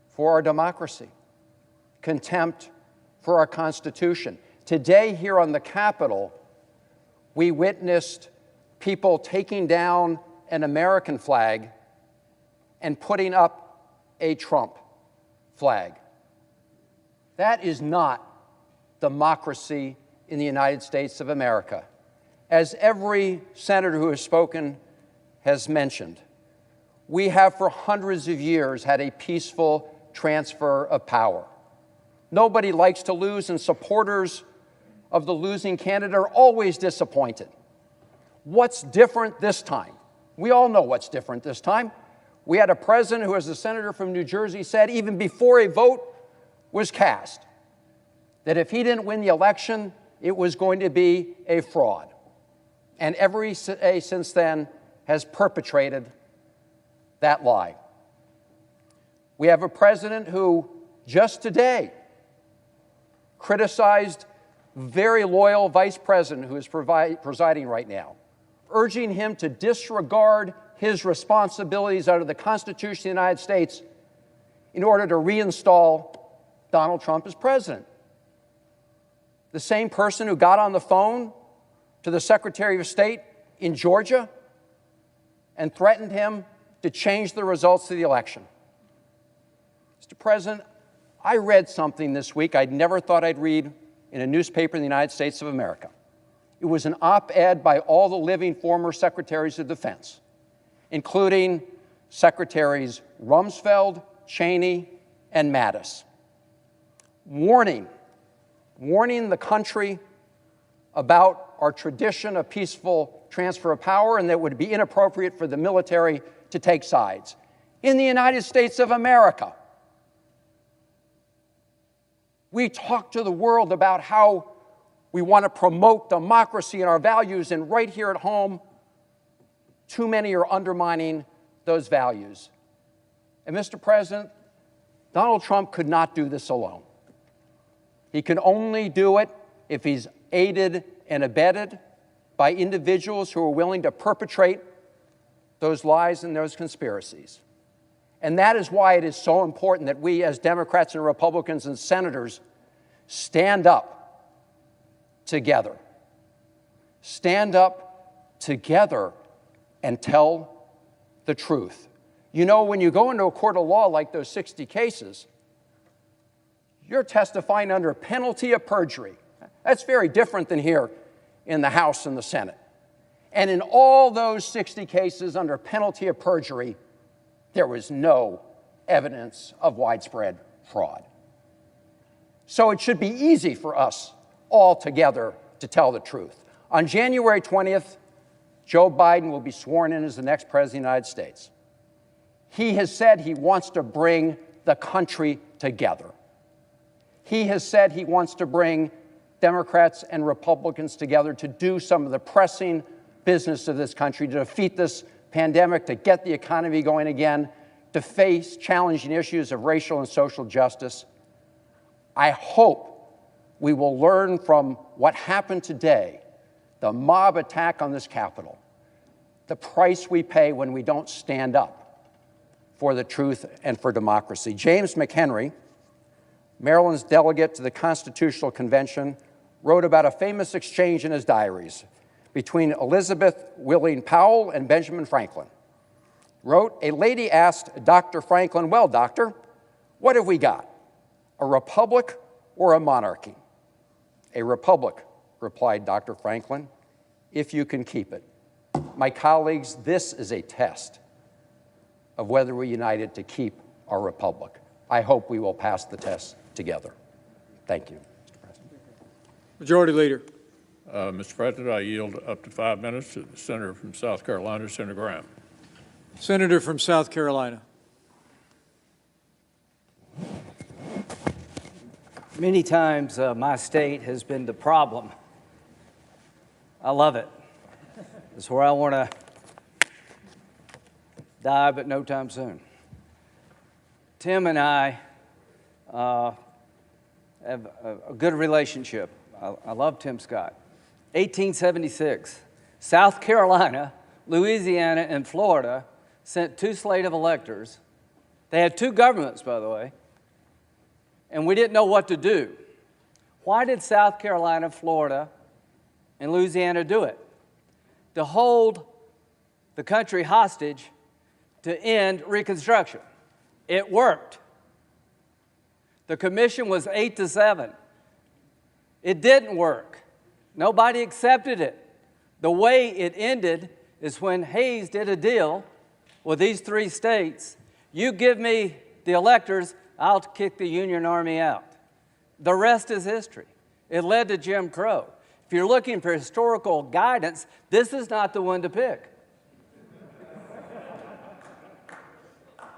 for our democracy, contempt for our Constitution. Today here on the Capitol, we witnessed people taking down an American flag and putting up a Trump flag. That is not democracy in the United States of America. As every senator who has spoken has mentioned, we have for hundreds of years had a peaceful transfer of power. Nobody likes to lose, and supporters of the losing candidate are always disappointed. What's different this time? We all know what's different this time. We had a president who, as the senator from New Jersey said, even before a vote was cast, that if he didn't win the election, it was going to be a fraud. And every day since then has perpetrated that lie. We have a president who just today criticized very loyal vice president who is presiding right now, urging him to disregard his responsibilities under the Constitution of the United States in order to reinstall Donald Trump as president. The same person who got on the phone to the Secretary of State in Georgia and threatened him to change the results of the election. Mr. President, I read something this week I'd never thought I'd read in a newspaper in the United States of America. It was an op-ed by all the living former secretaries of defense, including Secretaries Rumsfeld, Cheney, and Mattis, warning the country about our tradition of peaceful transfer of power and that it would be inappropriate for the military to take sides. In the United States of America, we talk to the world about how we want to promote democracy and our values, and right here at home, too many are undermining those values. And Mr. President, Donald Trump could not do this alone. He can only do it if he's aided and abetted by individuals who are willing to perpetrate those lies and those conspiracies. And that is why it is so important that we as Democrats and Republicans and senators stand up together. Stand up together and tell the truth. You know, when you go into a court of law like those 60 cases, you're testifying under penalty of perjury. That's very different than here in the House and the Senate. And in all those 60 cases under penalty of perjury, there was no evidence of widespread fraud. So it should be easy for us all together to tell the truth. On January 20th, Joe Biden will be sworn in as the next president of the United States. He has said he wants to bring the country together. He has said he wants to bring Democrats and Republicans together to do some of the pressing business of this country, to defeat this pandemic to get the economy going again, to face challenging issues of racial and social justice. I hope we will learn from what happened today, the mob attack on this Capitol, the price we pay when we don't stand up for the truth and for democracy. James McHenry, Maryland's delegate to the Constitutional Convention, wrote about a famous exchange in his diaries between Elizabeth Willing Powell and Benjamin Franklin. Wrote, a lady asked Dr. Franklin, well, doctor, what have we got, a republic or a monarchy? A republic, replied Dr. Franklin, if you can keep it. My colleagues, this is a test of whether we're united to keep our republic. I hope we will pass the test together. Thank you, Mr. President. Majority Leader. Mr. President, I yield up to 5 minutes to the Senator from South Carolina, Senator Graham. Senator from South Carolina. Many times my state has been the problem. I love it. It's where I want to die, but no time soon. Tim and I have a good relationship. I love Tim Scott. 1876, South Carolina, Louisiana, and Florida sent 2 slates of electors. They had 2 governments, by the way, and we didn't know what to do. Why did South Carolina, Florida, and Louisiana do it? To hold the country hostage to end Reconstruction. It worked. The commission was 8-7. It didn't work. Nobody accepted it. The way it ended is when Hayes did a deal with these 3 states. You give me the electors, I'll kick the Union Army out. The rest is history. It led to Jim Crow. If you're looking for historical guidance, this is not the one to pick.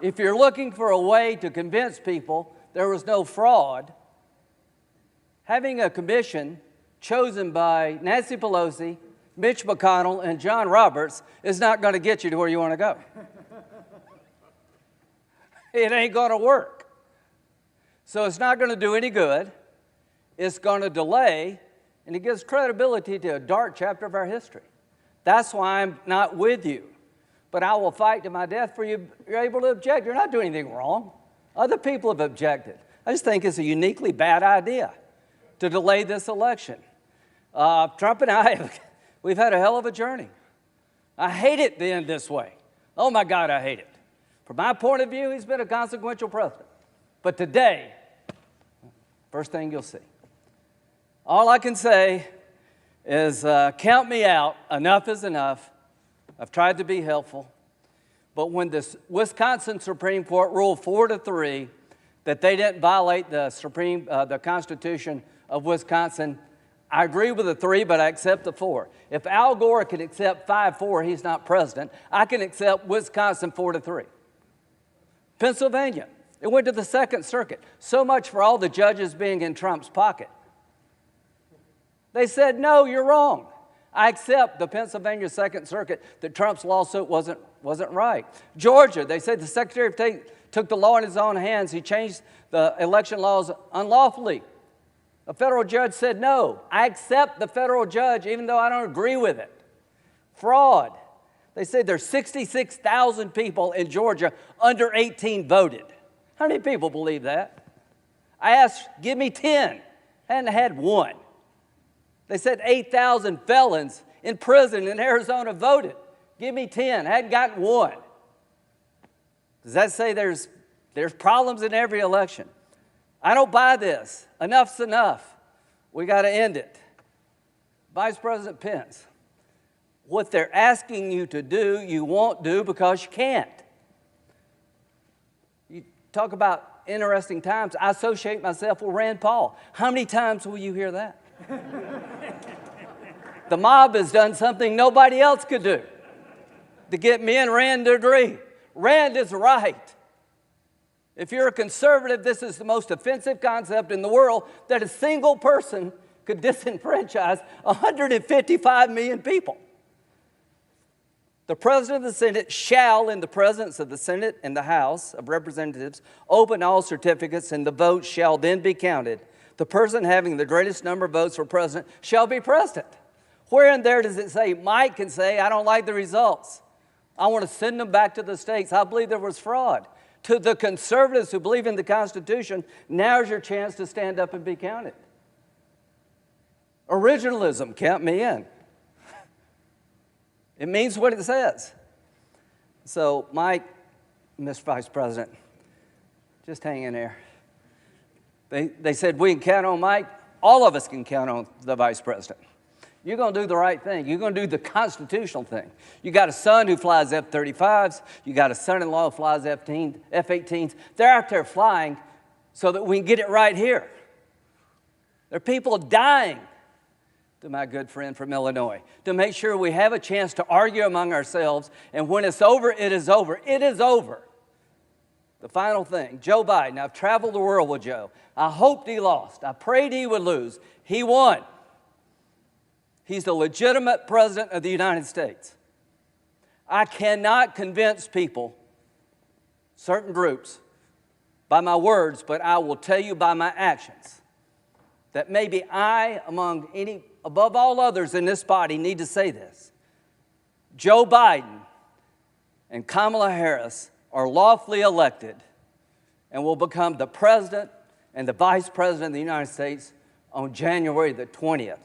If you're looking for a way to convince people there was no fraud, having a commission chosen by Nancy Pelosi, Mitch McConnell, and John Roberts is not going to get you to where you want to go. It ain't going to work. So it's not going to do any good. It's going to delay, and it gives credibility to a dark chapter of our history. That's why I'm not with you. But I will fight to my death for you. You're able to object. You're not doing anything wrong. Other people have objected. I just think it's a uniquely bad idea to delay this election. Trump and I, we've had a hell of a journey. I hate it to end this way. Oh, my God, I hate it. From my point of view, he's been a consequential president. But today, first thing you'll see. All I can say is count me out. Enough is enough. I've tried to be helpful. But when the Wisconsin Supreme Court ruled 4-3 that they didn't violate the Constitution of Wisconsin, I agree with the 3, but I accept the 4. If Al Gore can accept 5-4, he's not president. I can accept Wisconsin 4-3. Pennsylvania, it went to the Second Circuit. So much for all the judges being in Trump's pocket. They said, no, you're wrong. I accept the Pennsylvania Second Circuit that Trump's lawsuit wasn't right. Georgia, they said the Secretary of State took the law in his own hands. He changed the election laws unlawfully. A federal judge said, no, I accept the federal judge even though I don't agree with it. Fraud. They said there's 66,000 people in Georgia under 18 voted. How many people believe that? I asked, give me 10. Hadn't had one. They said 8,000 felons in prison in Arizona voted. Give me 10. I hadn't gotten one. Does that say there's problems in every election? I don't buy this. Enough's enough. We got to end it. Vice President Pence, what they're asking you to do, you won't do because you can't. You talk about interesting times. I associate myself with Rand Paul. How many times will you hear that? The mob has done something nobody else could do to get me and Rand to agree. Rand is right. If you're a conservative, this is the most offensive concept in the world, that a single person could disenfranchise 155 million people. The President of the Senate shall, in the presence of the Senate and the House of Representatives, open all certificates, and the votes shall then be counted. The person having the greatest number of votes for President shall be President. Where in there does it say Mike can say, I don't like the results? I want to send them back to the states. I believe there was fraud. To the conservatives who believe in the Constitution, now's your chance to stand up and be counted. Originalism, count me in. It means what it says. So, Mike, Mr. Vice President, just hang in there. They said we can count on Mike. All of us can count on the Vice President. You're going to do the right thing. You're going to do the constitutional thing. You got a son who flies F-35s. You got a son-in-law who flies F-18s. They're out there flying so that we can get it right here. There are people dying, to my good friend from Illinois, to make sure we have a chance to argue among ourselves, and when it's over, it is over. It is over. The final thing, Joe Biden. I've traveled the world with Joe. I hoped he lost. I prayed he would lose. He won. He's the legitimate president of the United States. I cannot convince people, certain groups, by my words, but I will tell you by my actions that maybe I, above all others in this body, need to say this. Joe Biden and Kamala Harris are lawfully elected and will become the president and the vice president of the United States on January the 20th.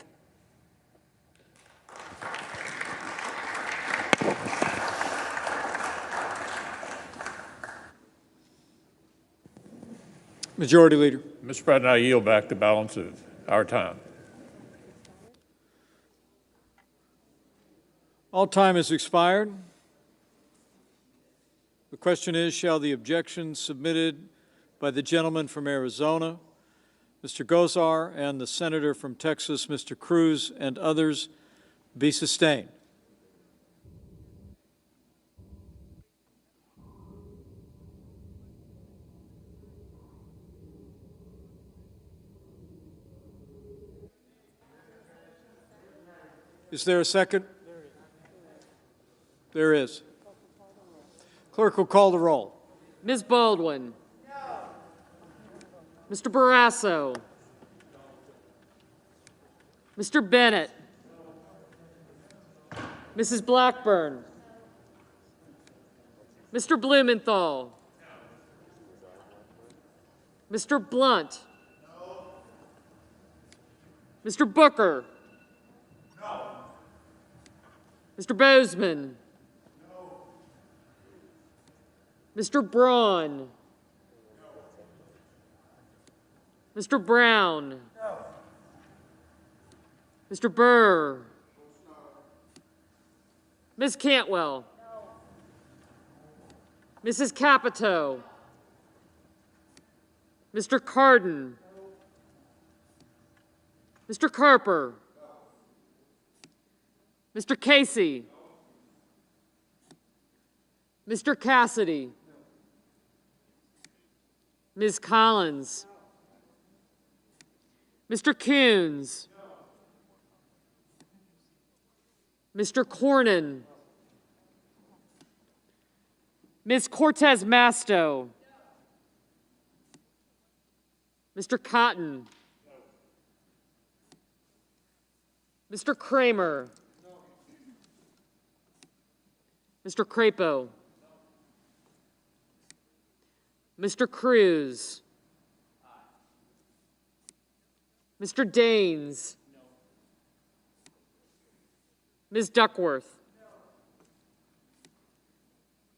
Majority Leader. Mr. President, I yield back the balance of our time. All time has expired. The question is, shall the objection submitted by the gentleman from Arizona, Mr. Gosar, and the senator from Texas, Mr. Cruz, and others, be sustained? Is there a second? There is. Clerk will call the roll. Ms. Baldwin. Mr. Barrasso. Mr. Bennet. Mrs. Blackburn. Mr. Blumenthal. Mr. Blunt. Mr. Booker. Mr. Bozeman. Mr. Braun. Mr. Brown. Mr. Burr. Ms. Cantwell. Mrs. Capito. Mr. Cardin. Mr. Carper. Mr. Casey. Mr. Cassidy. Ms. Collins. Mr. Coons. Mr. Cornyn. Ms. Cortez Masto. Mr. Cotton. Mr. Kramer. Mr. Crapo. Mr. Cruz. Mr. Daines. Ms. Duckworth.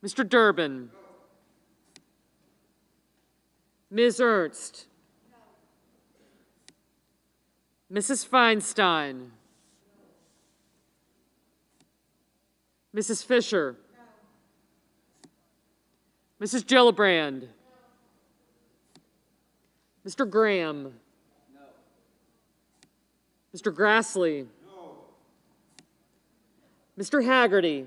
Mr. Durbin. Ms. Ernst. Mrs. Feinstein. Mrs. Fisher. Mrs. Gillibrand. Mr. Graham. Mr. Grassley. Mr. Haggerty.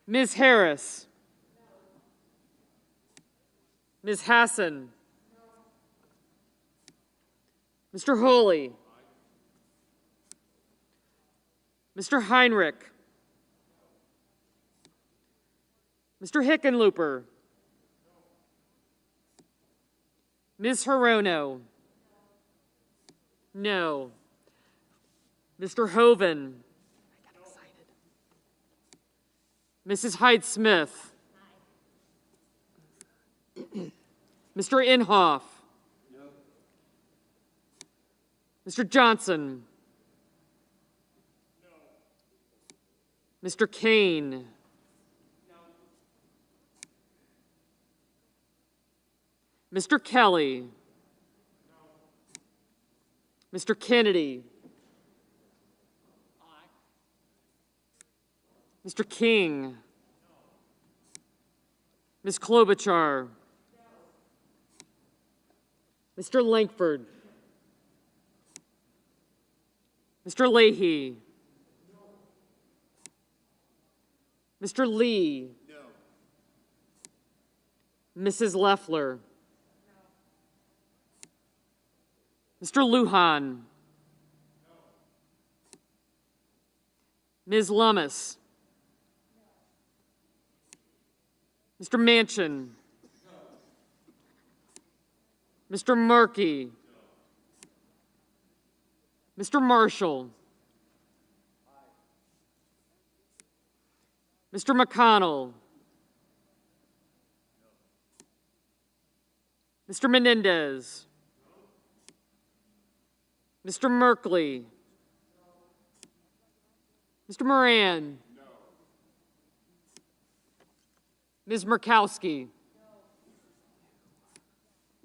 Ms. Harris. Ms. Hassan. Mr. Hawley. Mr. Heinrich, Mr. Hickenlooper, Ms. Hirono, no. Mr. Hoven, Mrs. Hyde-Smith, Mr. Inhofe, Mr. Johnson, Mr. Kaine, Mr. Kelly, Mr. Kennedy, Mr. King, Ms. Klobuchar, Mr. Lankford, Mr. Leahy, Mr. Lee, Mrs. Loeffler, Mr. Lujan, Ms. Lummis, Mr. Manchin, Mr. Markey, Mr. Marshall, Mr. McConnell, Mr. Menendez, Mr. Merkley, Mr. Moran, Ms. Murkowski,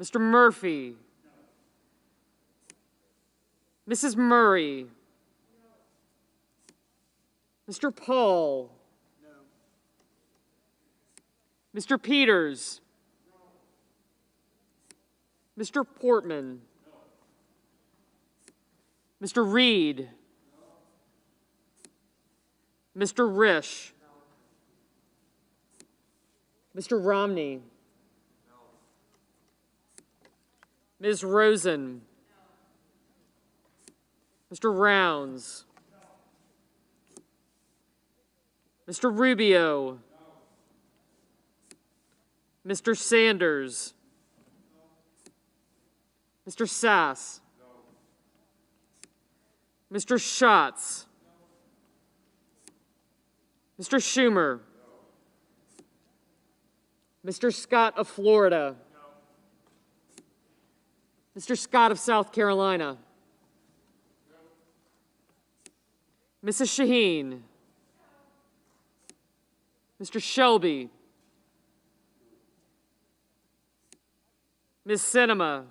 Mr. Murphy, Mrs. Murray, Mr. Paul, Mr. Peters, Mr. Portman, Mr. Reed, Mr. Risch, Mr. Romney, Ms. Rosen, Mr. Rounds, Mr. Rubio, Mr. Sanders, Mr. Sasse, Mr. Schatz, Mr. Schumer, Mr. Scott of Florida, Mr. Scott of South Carolina, Mrs. Shaheen, Mr. Shelby, Ms. Sinema,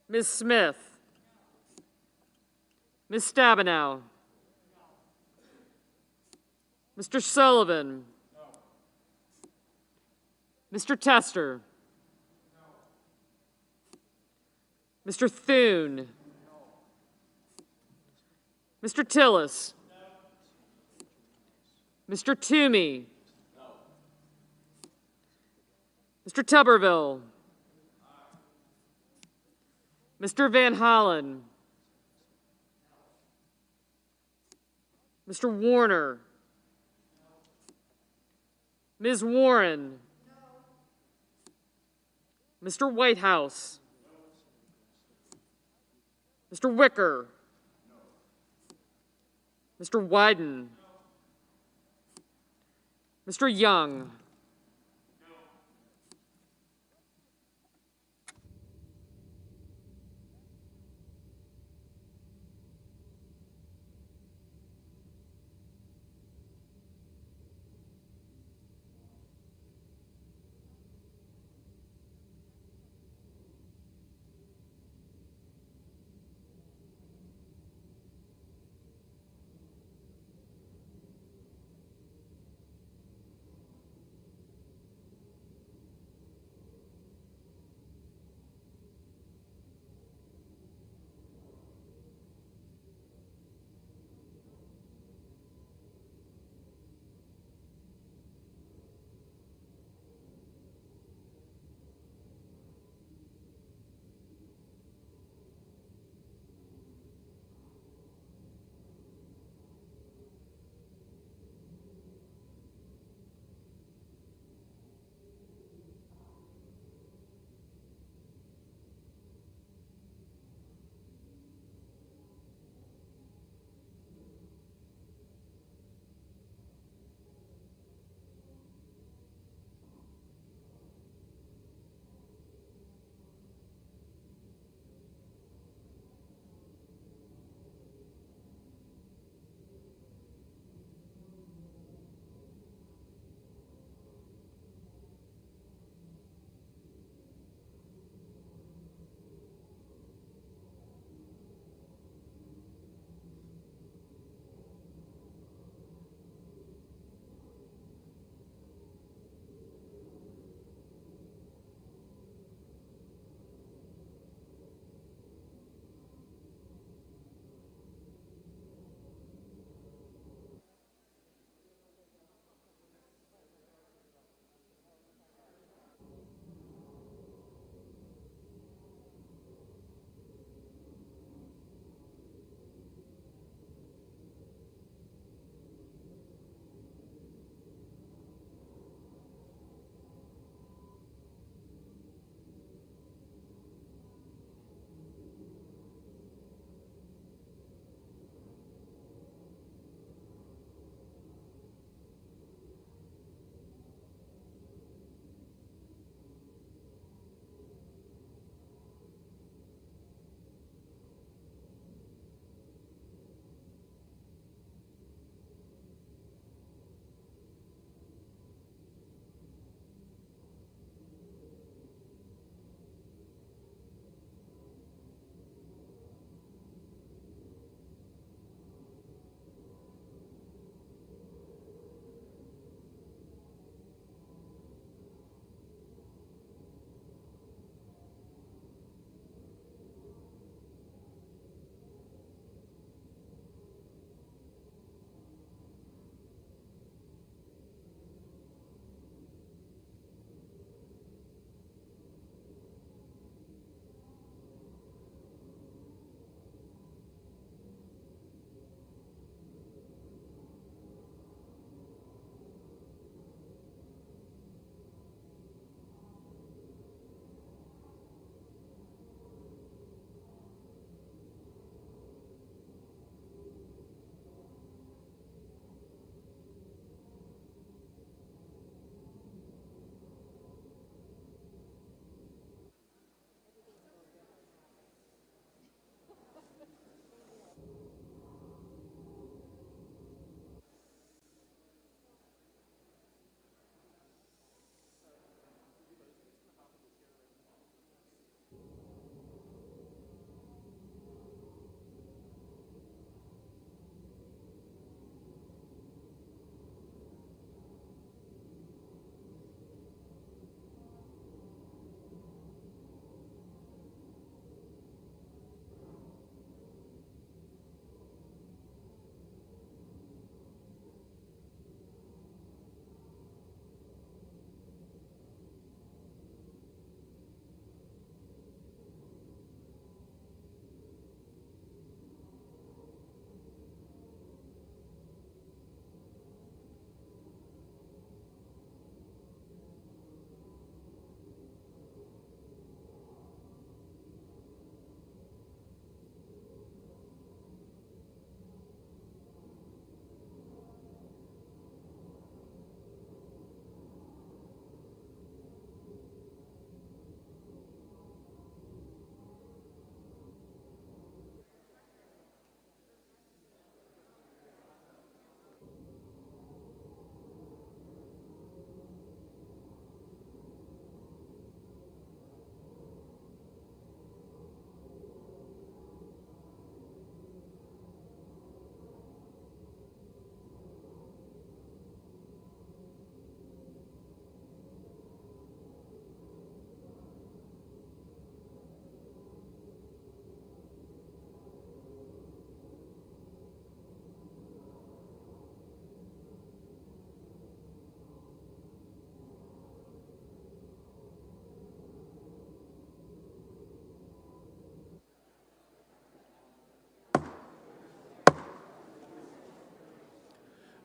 Ms. Smith, Ms. Stabenow, Mr. Sullivan, Mr. Tester, Mr. Thune, Mr. Tillis, Mr. Toomey, Mr. Tuberville, Mr. Van Hollen, Mr. Warner, Ms. Warren, Mr. Whitehouse, Mr. Wicker, Mr. Wyden, Mr. Young,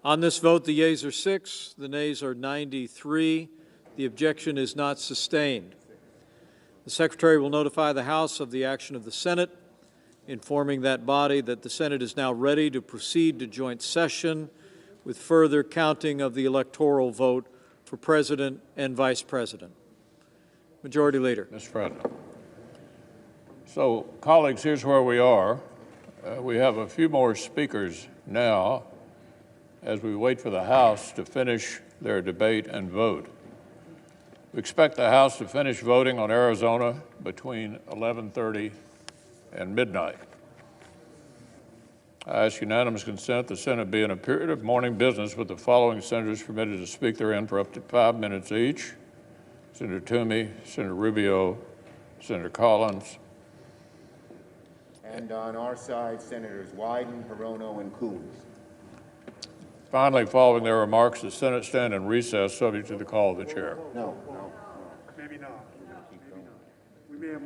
On this vote, the yeas are 6, the nays are 93. The objection is not sustained. The Secretary will notify the House of the action of the Senate, informing that body that the Senate is now ready to proceed to joint session with further counting of the electoral vote for President and Vice President. Majority Leader. Mr. President. So, colleagues, here's where we are. We have a few more speakers now as we wait for the House to finish their debate and vote. We expect the House to finish voting on Arizona between 11:30 and midnight. I ask unanimous consent the Senate be in a period of morning business with the following senators permitted to speak therein for up to 5 minutes each: Senator Toomey, Senator Rubio, Senator Collins. And on our side, Senators Wyden, Hirono, and Coons. Finally, following their remarks, the Senate stand in recess subject to the call of the chair. No. Maybe not. We may have.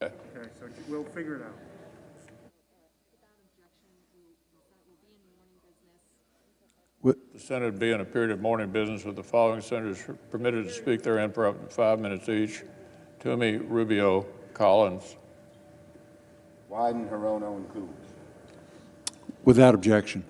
Okay, so we'll figure it out. The Senate be in a period of morning business with the following senators permitted to speak therein for up to 5 minutes each: Toomey, Rubio, Collins. Wyden, Hirono, and Coons. Without objection.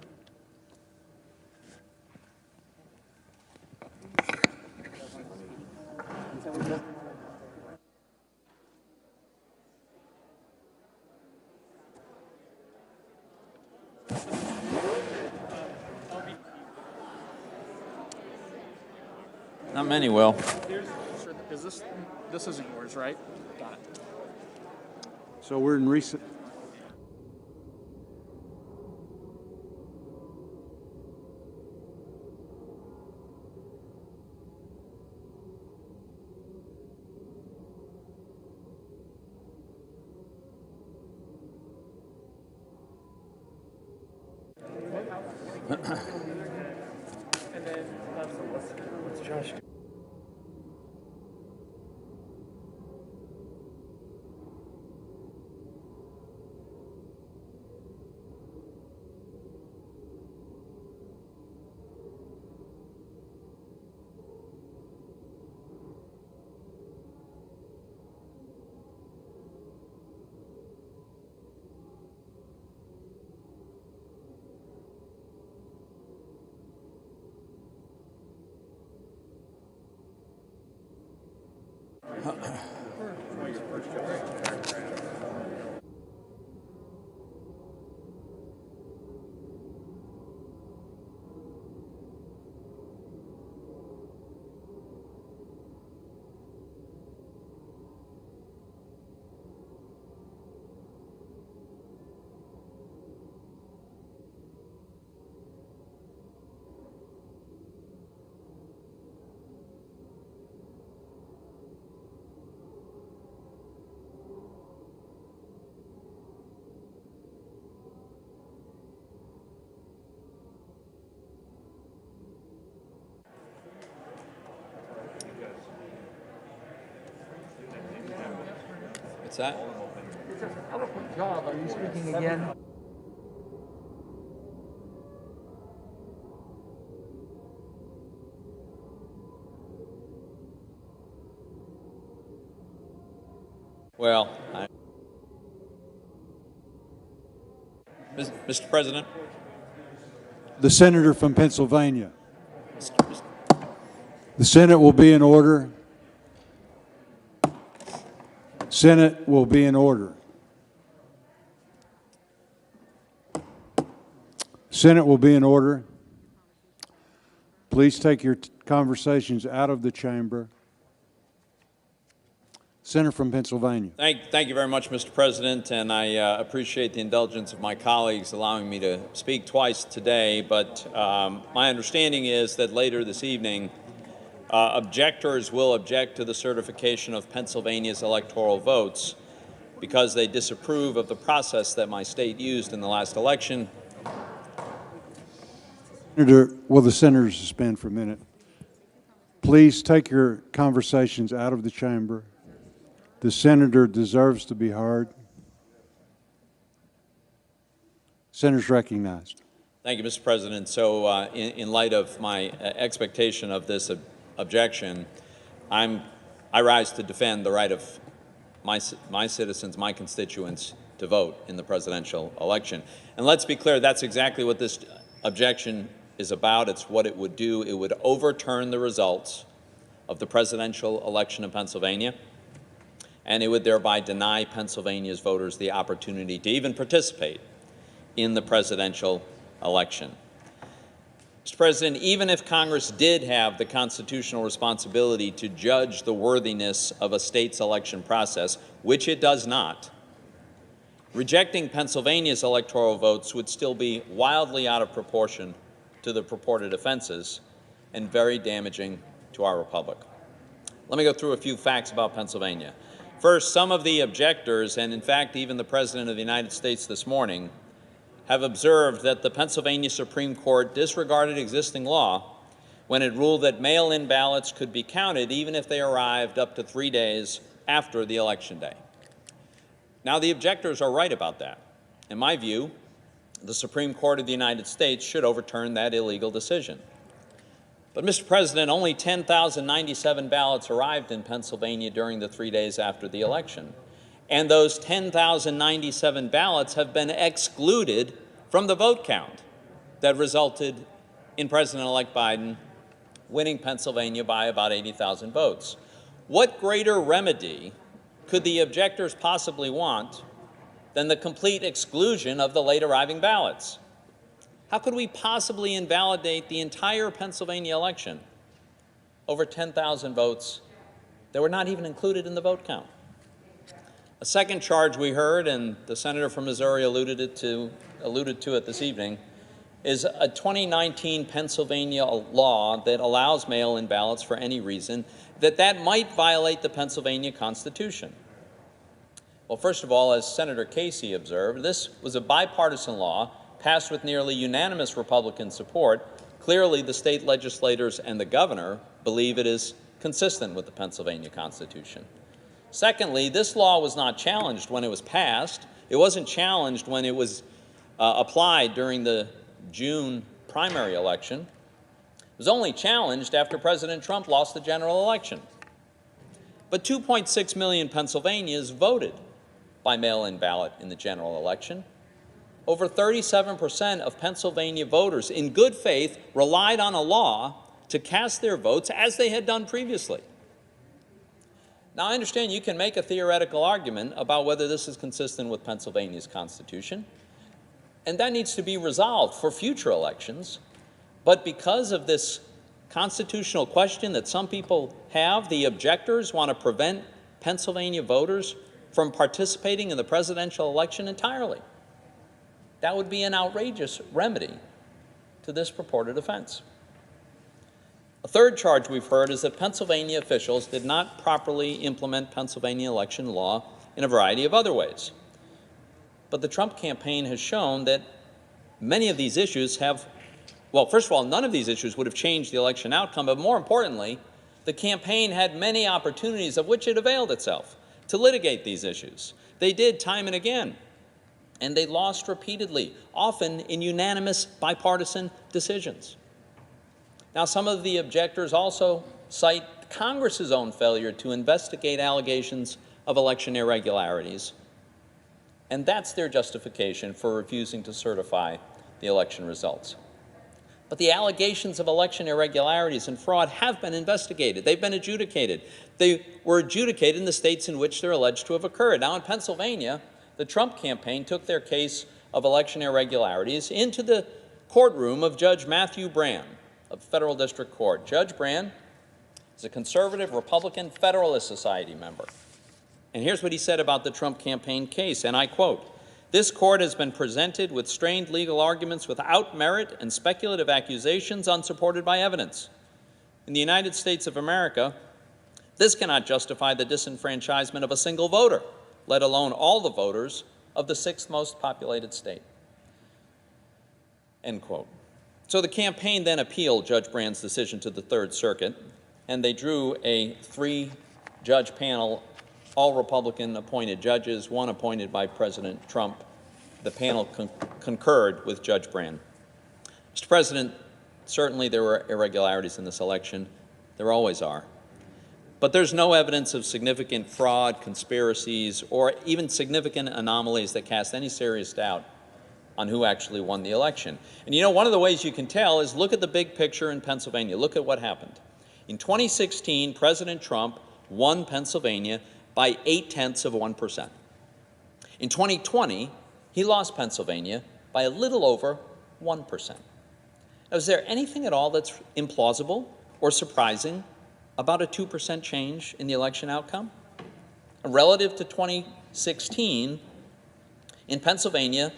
Not many will. Is this isn't yours, right? Got it. So we're in recess. And then what's Josh? What's that? Eloquent job. Are you speaking again? Well, Mr. President. The senator from Pennsylvania. The Senate will be in order. Senate will be in order. Senate will be in order. Please take your conversations out of the chamber. Senator from Pennsylvania. Thank you very much, Mr. President, and I appreciate the indulgence of my colleagues allowing me to speak twice today, but my understanding is that later this evening, objectors will object to the certification of Pennsylvania's electoral votes because they disapprove of the process that my state used in the last election. Senator, will the senator suspend for a minute? Please take your conversations out of the chamber. The senator deserves to be heard. Senator's recognized. Thank you, Mr. President. So in light of my expectation of this objection, I rise to defend the right of my citizens, my constituents, to vote in the presidential election. And let's be clear, that's exactly what this objection is about. It's what it would do. It would overturn the results of the presidential election in Pennsylvania, and it would thereby deny Pennsylvania's voters the opportunity to even participate in the presidential election. Mr. President, even if Congress did have the constitutional responsibility to judge the worthiness of a state's election process, which it does not, rejecting Pennsylvania's electoral votes would still be wildly out of proportion to the purported offenses and very damaging to our republic. Let me go through a few facts about Pennsylvania. First, some of the objectors, and in fact even the President of the United States this morning, have observed that the Pennsylvania Supreme Court disregarded existing law when it ruled that mail-in ballots could be counted even if they arrived up to 3 days after the election day. Now, the objectors are right about that. In my view, the Supreme Court of the United States should overturn that illegal decision. But, Mr. President, only 10,097 ballots arrived in Pennsylvania during the 3 days after the election. And those 10,097 ballots have been excluded from the vote count that resulted in President-elect Biden winning Pennsylvania by about 80,000 votes. What greater remedy could the objectors possibly want than the complete exclusion of the late arriving ballots? How could we possibly invalidate the entire Pennsylvania election over 10,000 votes that were not even included in the vote count? A second charge we heard, and the senator from Missouri alluded to it this evening, is a 2019 Pennsylvania law that allows mail-in ballots for any reason, that might violate the Pennsylvania Constitution. Well, first of all, as Senator Casey observed, this was a bipartisan law passed with nearly unanimous Republican support. Clearly, the state legislators and the governor believe it is consistent with the Pennsylvania Constitution. Secondly, this law was not challenged when it was passed. It wasn't challenged when it was applied during the June primary election. It was only challenged after President Trump lost the general election. But 2.6 million Pennsylvanians voted by mail-in ballot in the general election. Over 37% of Pennsylvania voters, in good faith, relied on a law to cast their votes as they had done previously. Now, I understand you can make a theoretical argument about whether this is consistent with Pennsylvania's Constitution, and that needs to be resolved for future elections. But because of this constitutional question that some people have, the objectors want to prevent Pennsylvania voters from participating in the presidential election entirely. That would be an outrageous remedy to this purported offense. A third charge we've heard is that Pennsylvania officials did not properly implement Pennsylvania election law in a variety of other ways. But the Trump campaign has shown that many of these issues have, well, first of all, none of these issues would have changed the election outcome, but more importantly, the campaign had many opportunities of which it availed itself to litigate these issues. They did time and again, and they lost repeatedly, often in unanimous bipartisan decisions. Now, some of the objectors also cite Congress's own failure to investigate allegations of election irregularities, and that's their justification for refusing to certify the election results. But the allegations of election irregularities and fraud have been investigated. They've been adjudicated. They were adjudicated in the states in which they're alleged to have occurred. Now, in Pennsylvania, the Trump campaign took their case of election irregularities into the courtroom of Judge Matthew Brann of the Federal District Court. Judge Brann is a conservative Republican Federalist Society member. And here's what he said about the Trump campaign case, and I quote, "This court has been presented with strained legal arguments without merit and speculative accusations unsupported by evidence. In the United States of America, this cannot justify the disenfranchisement of a single voter, let alone all the voters of the 6th most populated state." End quote. So the campaign then appealed Judge Brann's decision to the Third Circuit, and they drew a 3-judge panel, all Republican-appointed judges, one appointed by President Trump. The panel concurred with Judge Brann. Mr. President, certainly there were irregularities in this election. There always are. But there's no evidence of significant fraud, conspiracies, or even significant anomalies that cast any serious doubt on who actually won the election. And you know, one of the ways you can tell is look at the big picture in Pennsylvania. Look at what happened. In 2016, President Trump won Pennsylvania by 0.8%. In 2020, he lost Pennsylvania by a little over 1%. Now, is there anything at all that's implausible or surprising about a 2% change in the election outcome? Relative to 2016, in Pennsylvania,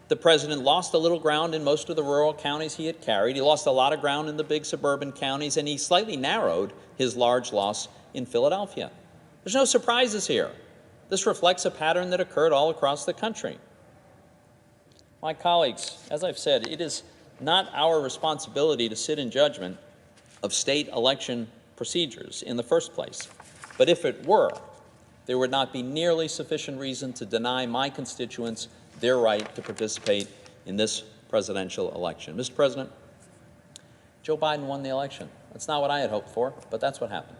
the president lost a little ground in most of the rural counties he had carried. He lost a lot of ground in the big suburban counties, and he slightly narrowed his large loss in Philadelphia. There's no surprises here. This reflects a pattern that occurred all across the country. My colleagues, as I've said, it is not our responsibility to sit in judgment of state election procedures in the first place. But if it were, there would not be nearly sufficient reason to deny my constituents their right to participate in this presidential election. Mr. President, Joe Biden won the election. That's not what I had hoped for, but that's what happened.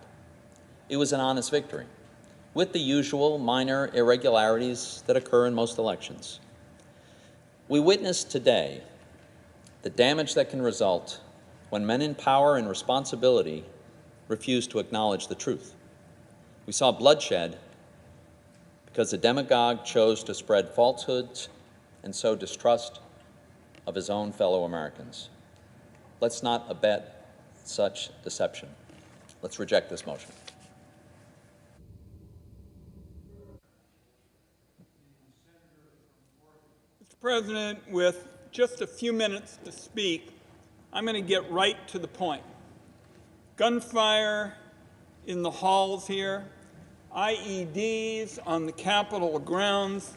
It was an honest victory, with the usual minor irregularities that occur in most elections. We witnessed today the damage that can result when men in power and responsibility refuse to acknowledge the truth. We saw bloodshed because the demagogue chose to spread falsehoods and sow distrust of his own fellow Americans. Let's not abet such deception. Let's reject this motion. Mr. President, with just a few minutes to speak, I'm going to get right to the point. Gunfire in the halls here, IEDs on the Capitol grounds.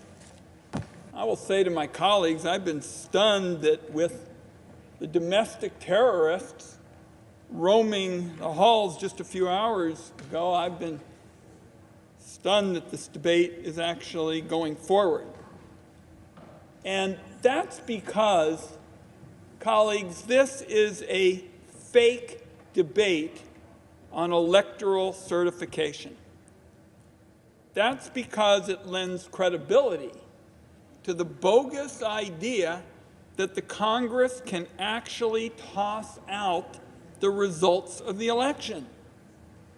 I will say to my colleagues, I've been stunned that with the domestic terrorists roaming the halls just a few hours ago, I've been stunned that this debate is actually going forward. And that's because, colleagues, this is a fake debate on electoral certification. That's because it lends credibility to the bogus idea that the Congress can actually toss out the results of the election.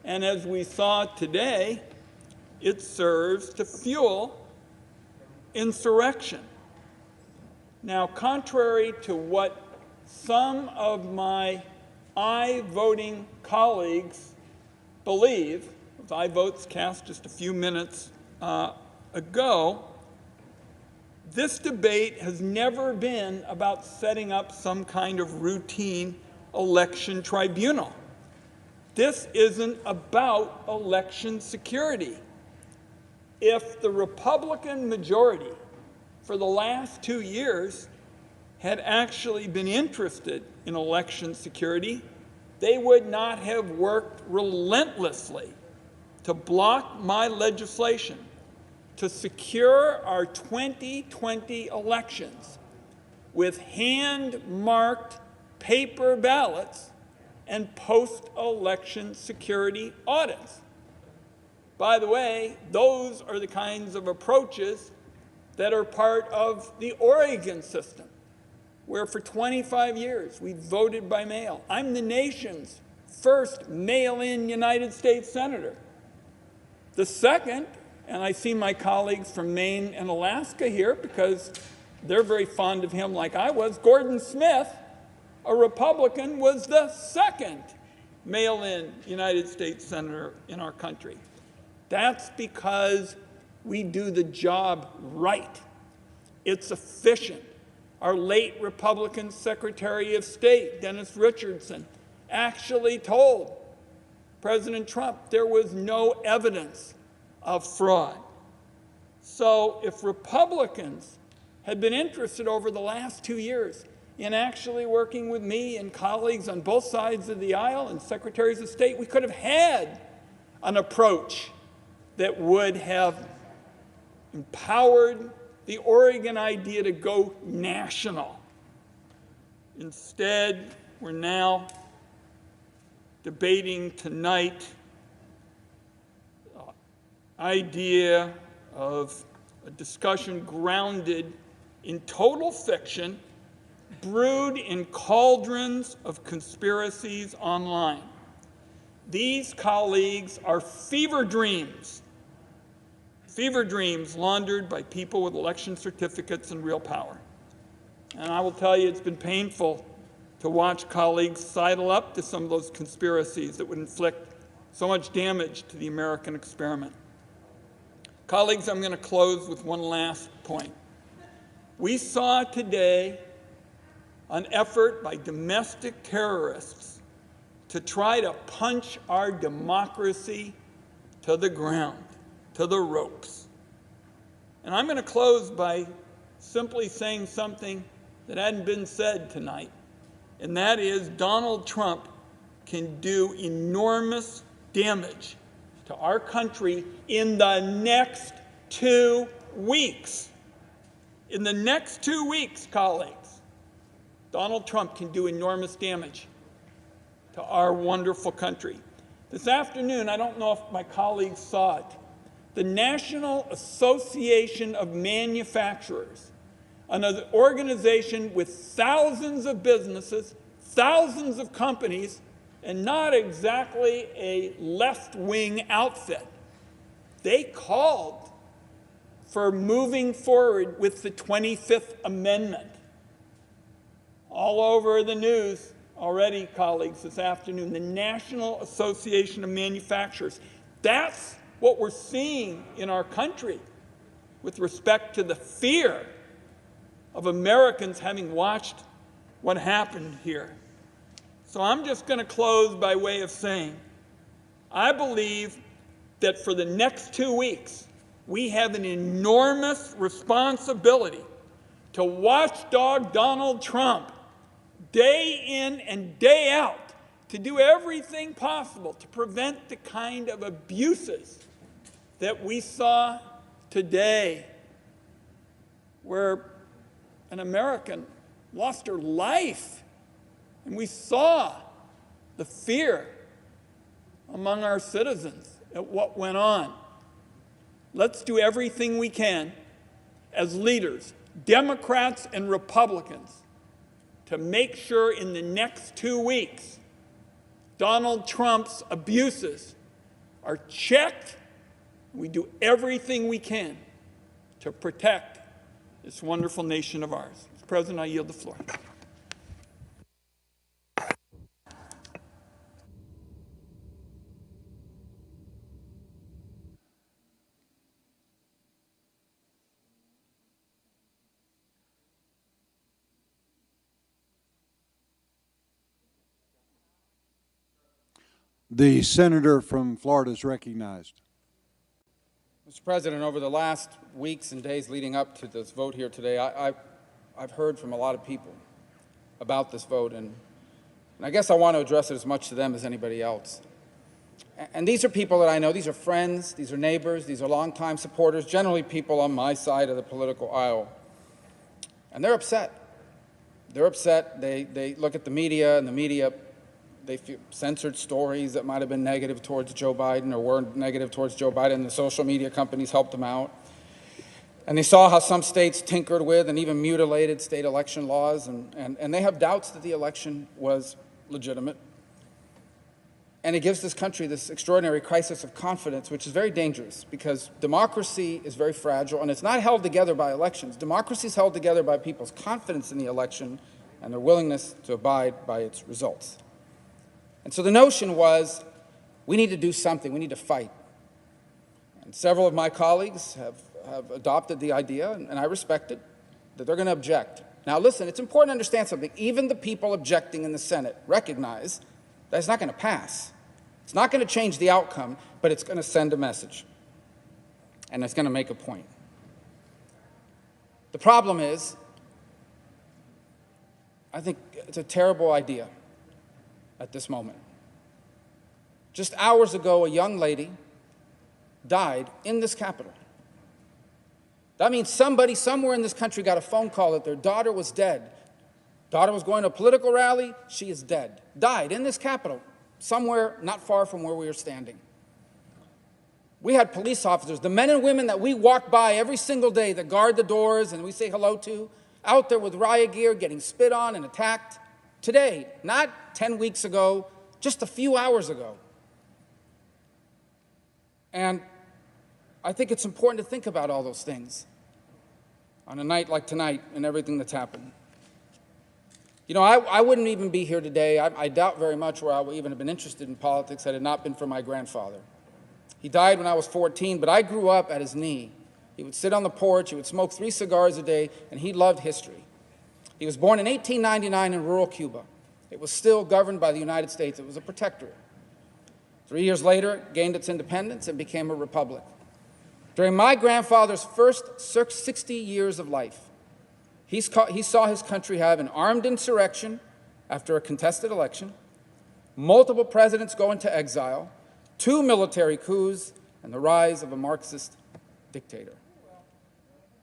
And as we saw today, it serves to fuel insurrection. Now, contrary to what some of my aye-voting colleagues believe, with aye votes cast just a few minutes ago, this debate has never been about setting up some kind of routine election tribunal. This isn't about election security. If the Republican majority for the last 2 years had actually been interested in election security, they would not have worked relentlessly to block my legislation to secure our 2020 elections with hand-marked paper ballots and post-election security audits. By the way, those are the kinds of approaches that are part of the Oregon system, where for 25 years we voted by mail. I'm the nation's first mail-in United States senator. The second, and I see my colleagues from Maine and Alaska here because they're very fond of him like I was, Gordon Smith, a Republican, was the second mail-in United States senator in our country. That's because we do the job right. It's efficient. Our late Republican Secretary of State, Dennis Richardson, actually told President Trump there was no evidence of fraud. So if Republicans had been interested over the last 2 years in actually working with me and colleagues on both sides of the aisle and secretaries of state, we could have had an approach that would have empowered the Oregon idea to go national. Instead, we're now debating tonight the idea of a discussion grounded in total fiction, brewed in cauldrons of conspiracies online. These colleagues are fever dreams laundered by people with election certificates and real power. And I will tell you, it's been painful to watch colleagues sidle up to some of those conspiracies that would inflict so much damage to the American experiment. Colleagues, I'm going to close with one last point. We saw today an effort by domestic terrorists to try to punch our democracy to the ground, to the ropes. And I'm going to close by simply saying something that hadn't been said tonight, and that is Donald Trump can do enormous damage to our country in the next 2 weeks. In the next 2 weeks, colleagues, Donald Trump can do enormous damage to our wonderful country. This afternoon, I don't know if my colleagues saw it, the National Association of Manufacturers, an organization with thousands of businesses, thousands of companies, and not exactly a left-wing outfit. They called for moving forward with the 25th Amendment. All over the news already, colleagues, this afternoon, the National Association of Manufacturers. That's what we're seeing in our country with respect to the fear of Americans having watched what happened here. So I'm just going to close by way of saying, I believe that for the next 2 weeks, we have an enormous responsibility to watchdog Donald Trump day in and day out, to do everything possible to prevent the kind of abuses that we saw today, where an American lost her life. And we saw the fear among our citizens at what went on. Let's do everything we can as leaders, Democrats and Republicans, to make sure in the next 2 weeks Donald Trump's abuses are checked. We do everything we can to protect this wonderful nation of ours. Mr. President, I yield the floor. The senator from Florida is recognized. Mr. President, over the last weeks and days leading up to this vote here today, I've heard from a lot of people about this vote, and I guess I want to address it as much to them as anybody else. And these are people that I know. These are friends, these are neighbors, these are longtime supporters, generally people on my side of the political aisle. And they're upset. They're upset. They look at the media, and the media, they censored stories that might have been negative towards Joe Biden or were negative towards Joe Biden. The social media companies helped them out. And they saw how some states tinkered with and even mutilated state election laws, and they have doubts that the election was legitimate. And it gives this country this extraordinary crisis of confidence, which is very dangerous because democracy is very fragile, and it's not held together by elections. Democracy is held together by people's confidence in the election and their willingness to abide by its results. And so the notion was, we need to do something, we need to fight. And several of my colleagues have adopted the idea, and I respect it, that they're going to object. Now listen, it's important to understand something. Even the people objecting in the Senate recognize that it's not going to pass. It's not going to change the outcome, but it's going to send a message. And it's going to make a point. The problem is, I think it's a terrible idea at this moment. Just hours ago, a young lady died in this Capitol. That means somebody somewhere in this country got a phone call that their daughter was dead, Daughter was going to a political rally. She is dead. Died in this Capitol, somewhere not far from where we are standing. We had police officers, the men and women that we walk by every single day that guard the doors and we say hello to, out there with riot gear, getting spit on and attacked. Today, not 10 weeks ago, just a few hours ago. And I think it's important to think about all those things on a night like tonight and everything that's happened. You know, I wouldn't even be here today. I doubt very much where I would even have been interested in politics had it not been for my grandfather. He died when I was 14, but I grew up at his knee. He would sit on the porch, he would smoke 3 cigars a day, and he loved history. He was born in 1899 in rural Cuba. It was still governed by the United States. It was a protectorate. 3 years later, it gained its independence and became a republic. During my grandfather's first 60 years of life, he saw his country have an armed insurrection after a contested election, multiple presidents go into exile, 2 military coups, and the rise of a Marxist dictator,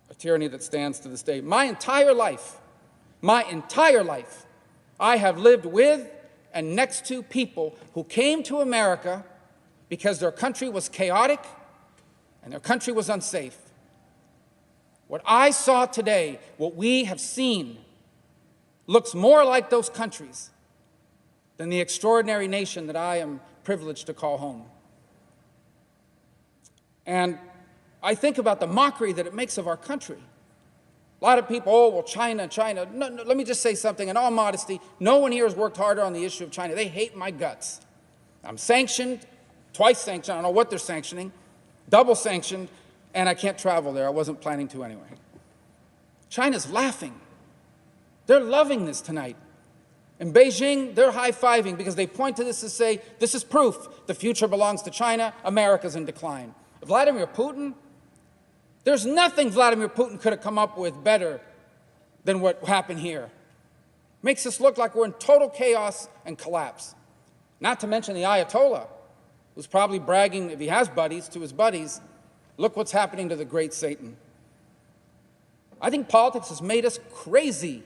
a tyranny that stands to this day. My entire life, I have lived with and next to people who came to America because their country was chaotic and their country was unsafe. What I saw today, what we have seen, looks more like those countries than the extraordinary nation that I am privileged to call home. And I think about the mockery that it makes of our country. A lot of people, oh, well, China. No, let me just say something. In all modesty, no one here has worked harder on the issue of China. They hate my guts. I'm sanctioned, twice sanctioned. I don't know what they're sanctioning, double sanctioned, and I can't travel there. I wasn't planning to anyway. China's laughing. They're loving this tonight. In Beijing, they're high-fiving because they point to this and say, this is proof the future belongs to China, America's in decline. Vladimir Putin, there's nothing Vladimir Putin could have come up with better than what happened here. Makes us look like we're in total chaos and collapse. Not to mention the Ayatollah, who's probably bragging, if he has buddies, to his buddies, look what's happening to the great Satan. I think politics has made us crazy.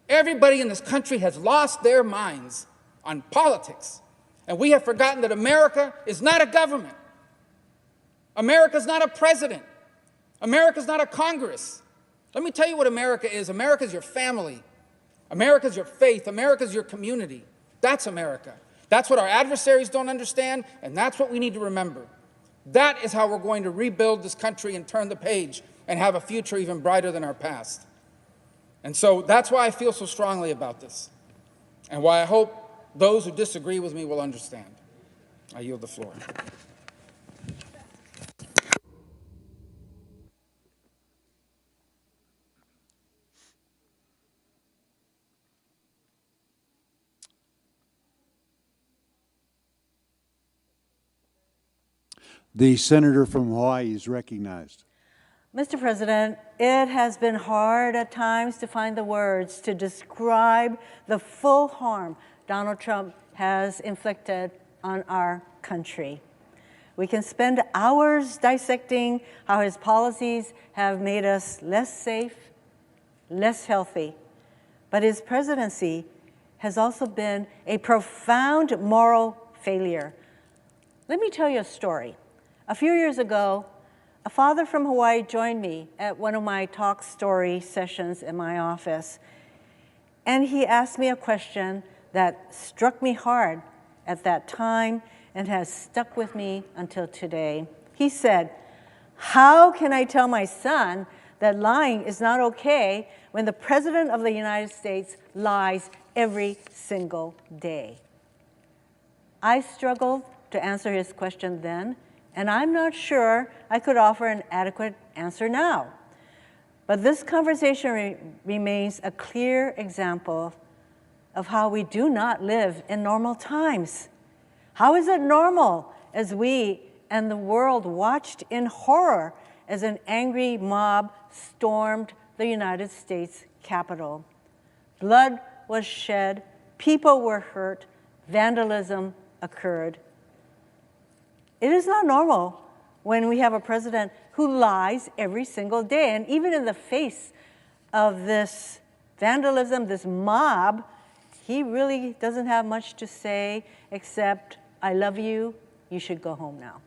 Everybody in this country has lost their minds on politics, and we have forgotten that America is not a government. America's not a president. America's not a Congress. Let me tell you what America is. America's your family. America's your faith. America's your community. That's America. That's what our adversaries don't understand, and that's what we need to remember. That is how we're going to rebuild this country and turn the page and have a future even brighter than our past. And so that's why I feel so strongly about this, and why I hope those who disagree with me will understand. I yield the floor. The senator from Hawaii is recognized. Mr. President, it has been hard at times to find the words to describe the full harm Donald Trump has inflicted on our country. We can spend hours dissecting how his policies have made us less safe, less healthy, but his presidency has also been a profound moral failure. Let me tell you a story. A few years ago, a father from Hawaii joined me at one of my talk story sessions in my office, and he asked me a question that struck me hard at that time and has stuck with me until today. He said, "How can I tell my son that lying is not okay when the President of the United States lies every single day?" I struggled to answer his question then, and I'm not sure I could offer an adequate answer now. But this conversation remains a clear example of how we do not live in normal times. How is it normal as we and the world watched in horror as an angry mob stormed the United States Capitol? Blood was shed, people were hurt, vandalism occurred. It is not normal when we have a president who lies every single day. And even in the face of this vandalism, this mob, he really doesn't have much to say except, I love you, you should go home now.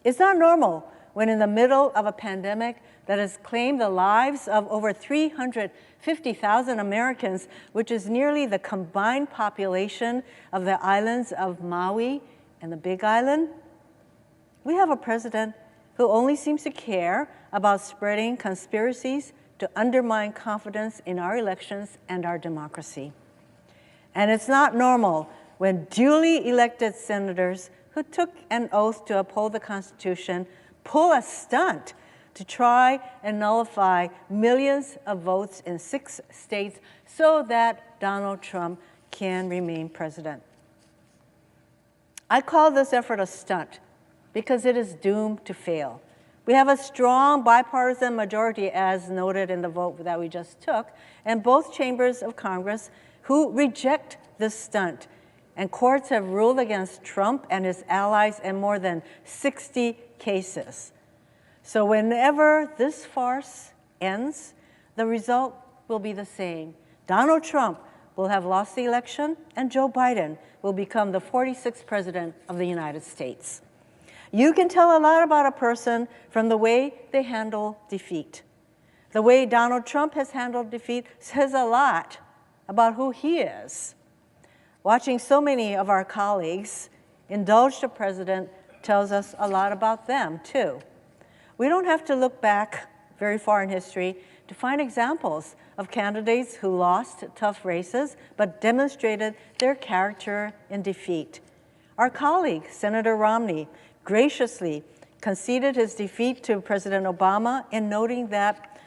It's not normal when in the middle of a pandemic that has claimed the lives of over 350,000 Americans, which is nearly the combined population of the islands of Maui and the Big Island. We have a president who only seems to care about spreading conspiracies to undermine confidence in our elections and our democracy. And it's not normal when duly elected senators who took an oath to uphold the Constitution pull a stunt to try and nullify millions of votes in 6 states so that Donald Trump can remain president. I call this effort a stunt because it is doomed to fail. We have a strong bipartisan majority, as noted in the vote that we just took, in both chambers of Congress who reject this stunt. And courts have ruled against Trump and his allies in more than 60 cases. So whenever this farce ends, the result will be the same. Donald Trump will have lost the election, and Joe Biden will become the 46th president of the United States. You can tell a lot about a person from the way they handle defeat. The way Donald Trump has handled defeat says a lot about who he is. Watching so many of our colleagues indulge the president tells us a lot about them, too. We don't have to look back very far in history to find examples of candidates who lost tough races but demonstrated their character in defeat. Our colleague, Senator Romney, graciously conceded his defeat to President Obama in noting that,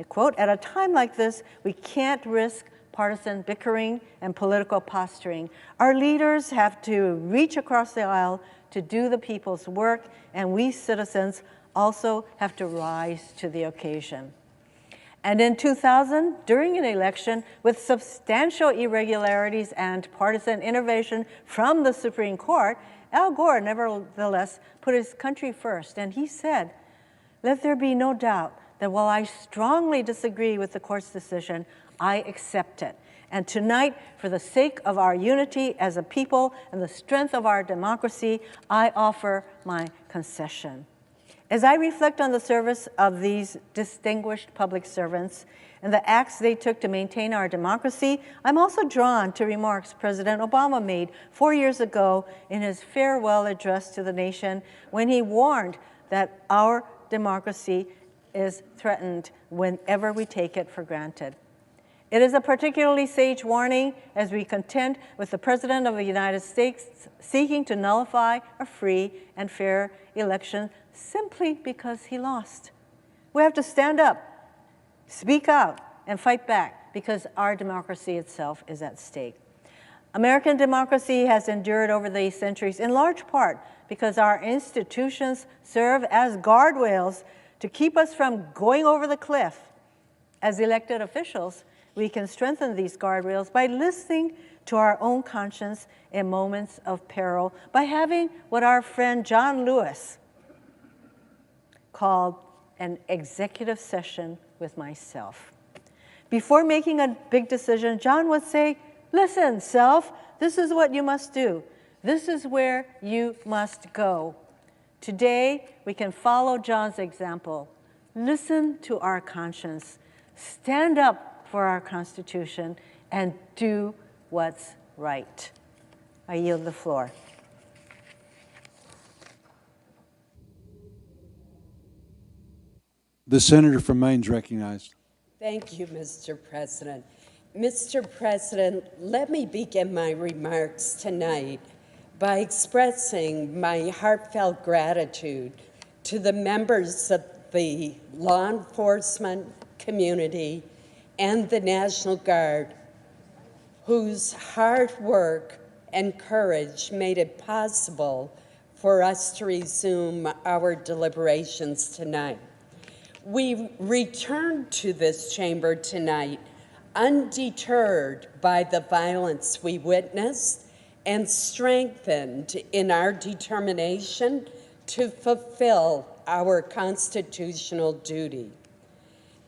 quote, at a time like this, we can't risk partisan bickering and political posturing. Our leaders have to reach across the aisle to do the people's work, and we citizens also have to rise to the occasion. And in 2000, during an election with substantial irregularities and partisan intervention from the Supreme Court, Al Gore nevertheless put his country first, and he said, "Let there be no doubt that while I strongly disagree with the court's decision, I accept it. And tonight, for the sake of our unity as a people and the strength of our democracy, I offer my concession." As I reflect on the service of these distinguished public servants and the acts they took to maintain our democracy, I'm also drawn to remarks President Obama made 4 years ago in his farewell address to the nation when he warned that our democracy is threatened whenever we take it for granted. It is a particularly sage warning as we contend with the President of the United States seeking to nullify a free and fair election simply because he lost. We have to stand up, speak out, and fight back because our democracy itself is at stake. American democracy has endured over the centuries in large part because our institutions serve as guardrails to keep us from going over the cliff. As elected officials, we can strengthen these guardrails by listening to our own conscience in moments of peril, by having what our friend John Lewis called an executive session with myself. Before making a big decision, John would say, "Listen, self, this is what you must do. This is where you must go." Today, we can follow John's example. Listen to our conscience. Stand up for our Constitution and do what's right. I yield the floor. The senator from Maine is recognized. Thank you, Mr. President. Mr. President, let me begin my remarks tonight by expressing my heartfelt gratitude to the members of the law enforcement community and the National Guard, whose hard work and courage made it possible for us to resume our deliberations tonight. We return to this chamber tonight undeterred by the violence we witnessed and strengthened in our determination to fulfill our constitutional duty.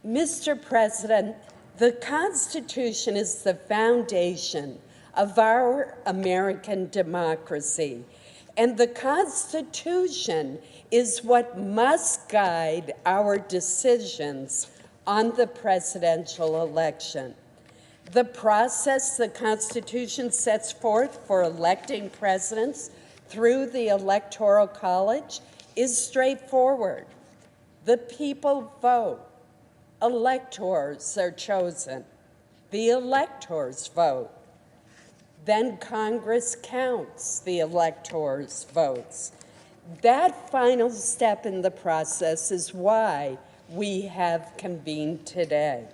Mr. President, The Constitution is the foundation of our American democracy, and the Constitution is what must guide our decisions on the presidential election. The process the Constitution sets forth for electing presidents through the Electoral College is straightforward. The people vote. Electors are chosen. The electors vote. Then Congress counts the electors' votes. That final step in the process is why we have convened today.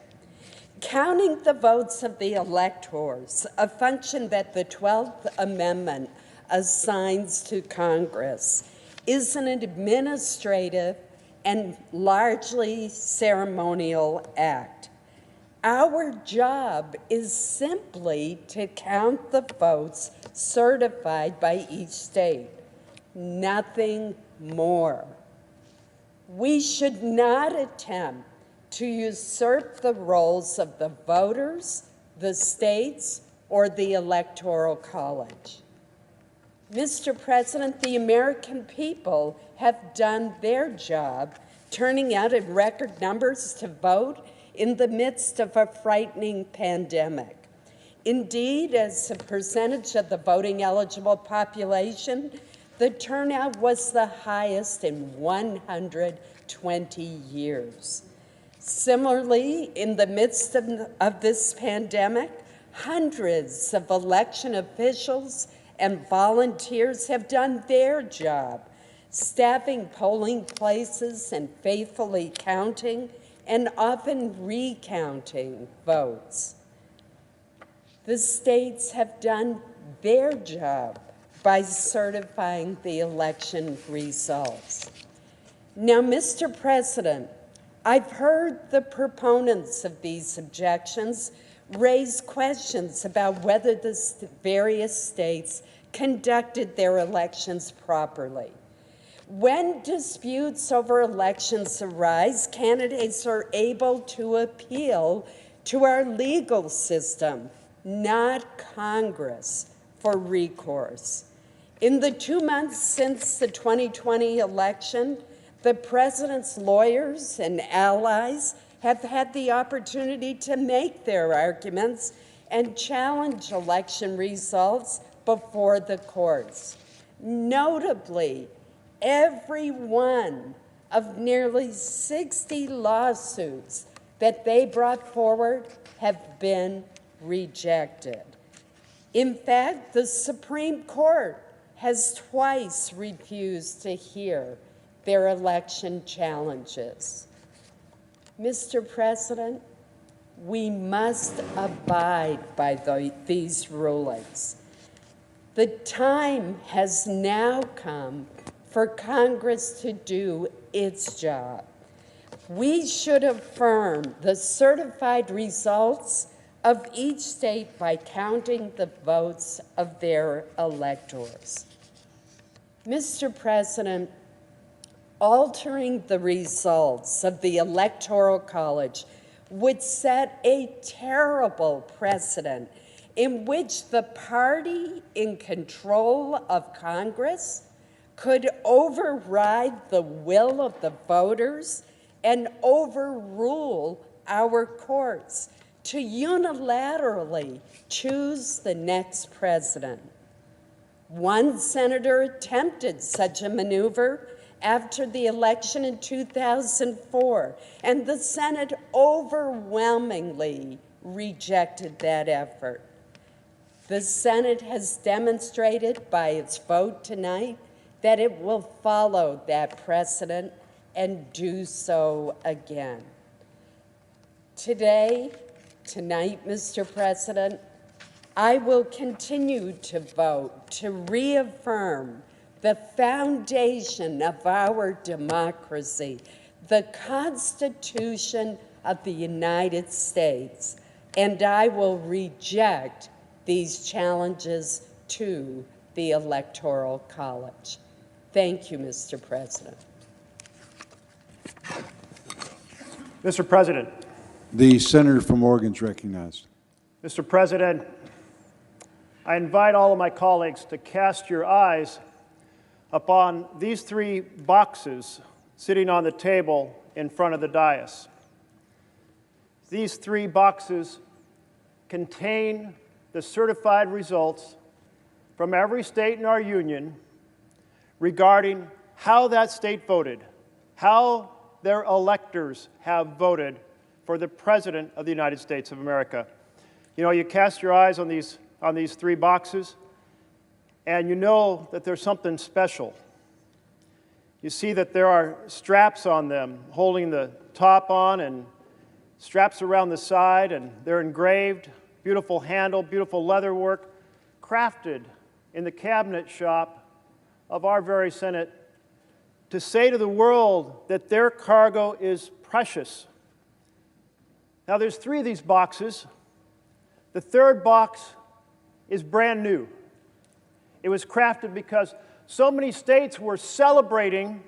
Counting the votes of the electors, a function that the 12th Amendment assigns to Congress, is an administrative and largely ceremonial act. Our job is simply to count the votes certified by each state, nothing more. We should not attempt to usurp the roles of the voters, the states, or the Electoral College. Mr. President, the American people have done their job, turning out in record numbers to vote in the midst of a frightening pandemic. Indeed, as a percentage of the voting-eligible population, the turnout was the highest in 120 years. Similarly, in the midst of this pandemic, hundreds of election officials and volunteers have done their job, staffing polling places and faithfully counting and often recounting votes. The states have done their job by certifying the election results. Now, Mr. President, I've heard the proponents of these objections raise questions about whether the various states conducted their elections properly. When disputes over elections arise, candidates are able to appeal to our legal system, not Congress, for recourse. In the 2 months since the 2020 election, the president's lawyers and allies have had the opportunity to make their arguments and challenge election results before the courts. Notably, every one of nearly 60 lawsuits that they brought forward have been rejected. In fact, the Supreme Court has twice refused to hear their election challenges. Mr. President, we must abide by these rulings. The time has now come for Congress to do its job. We should affirm the certified results of each state by counting the votes of their electors. Mr. President, altering the results of the Electoral College would set a terrible precedent in which the party in control of Congress could override the will of the voters and overrule our courts to unilaterally choose the next president. One senator attempted such a maneuver after the election in 2004, and the Senate overwhelmingly rejected that effort. The Senate has demonstrated by its vote tonight that it will follow that precedent and do so again. Tonight, Mr. President, I will continue to vote to reaffirm the foundation of our democracy, the Constitution of the United States, and I will reject these challenges to the Electoral College. Thank you, Mr. President. Mr. President, The senator from Oregon is recognized. Mr. President, I invite all of my colleagues to cast your eyes upon these three boxes sitting on the table in front of the dais. These three boxes contain the certified results from every state in our union regarding how that state voted, how their electors have voted for the President of the United States of America. You know, you cast your eyes on these three boxes, and you know that there's something special. You see that there are straps on them holding the top on and straps around the side, and they're engraved, beautiful handle, beautiful leather work, crafted in the cabinet shop of our very Senate to say to the world that their cargo is precious. Now, there's three of these boxes. The third box is brand new. It was crafted because so many states were celebrating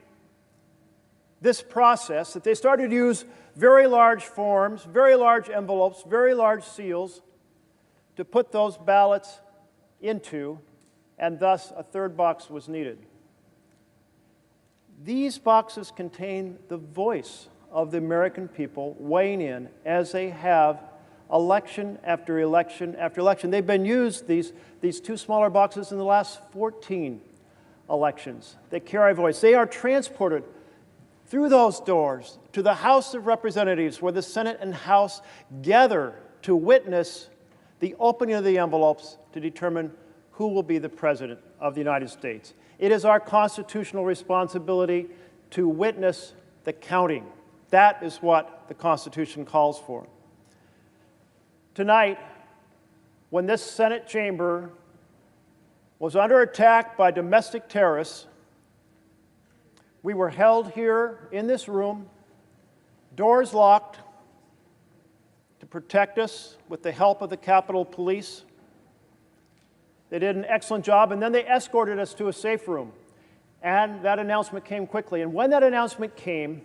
this process that they started to use very large forms, very large envelopes, very large seals to put those ballots into, and thus a third box was needed. These boxes contain the voice of the American people weighing in as they have election after election after election. They've been used, these two smaller boxes, in the last 14 elections. They carry a voice. They are transported through those doors to the House of Representatives, where the Senate and House gather to witness the opening of the envelopes to determine who will be the President of the United States. It is our constitutional responsibility to witness the counting. That is what the Constitution calls for. Tonight, when this Senate chamber was under attack by domestic terrorists, we were held here in this room, doors locked, to protect us with the help of the Capitol Police. They did an excellent job, and then they escorted us to a safe room. And that announcement came quickly. And when that announcement came,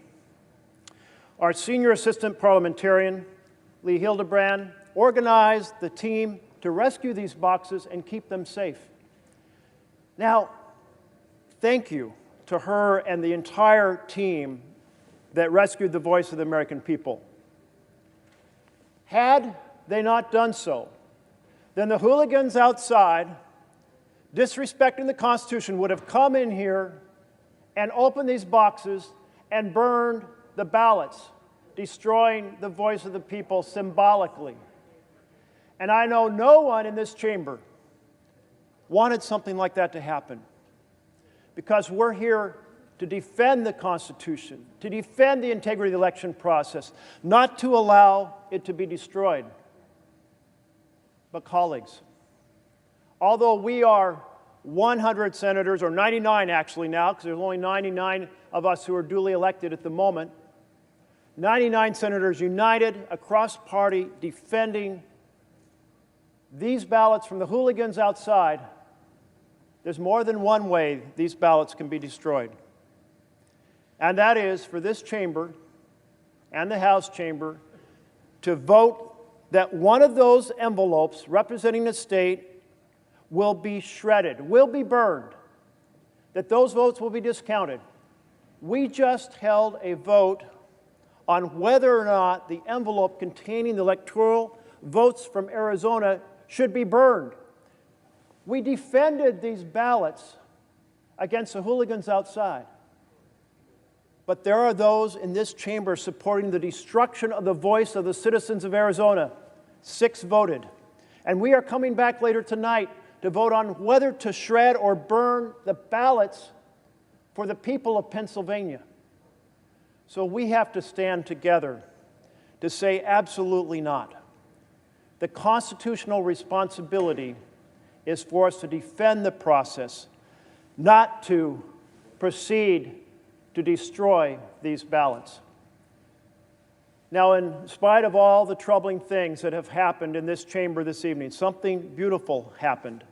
our senior assistant parliamentarian, Lee Hildebrand, organized the team to rescue these boxes and keep them safe. Now, thank you to her and the entire team that rescued the voice of the American people. Had they not done so, then the hooligans outside, disrespecting the Constitution, would have come in here and opened these boxes and burned the ballots, destroying the voice of the people symbolically. And I know no one in this chamber wanted something like that to happen, because we're here to defend the Constitution, to defend the integrity of the election process, not to allow it to be destroyed. But colleagues, although we are 100 senators, or 99 actually now, because there's only 99 of us who are duly elected at the moment, 99 senators united across party defending these ballots from the hooligans outside, there's more than one way these ballots can be destroyed. And that is for this chamber and the House chamber to vote that one of those envelopes representing a state will be shredded, will be burned, that those votes will be discounted. We just held a vote on whether or not the envelope containing the electoral votes from Arizona should be burned. We defended these ballots against the hooligans outside. But there are those in this chamber supporting the destruction of the voice of the citizens of Arizona. 6 voted. And we are coming back later tonight to vote on whether to shred or burn the ballots for the people of Pennsylvania. So we have to stand together to say absolutely not. The constitutional responsibility is for us to defend the process, not to proceed to destroy these ballots. Now, in spite of all the troubling things that have happened in this chamber this evening, something beautiful happened.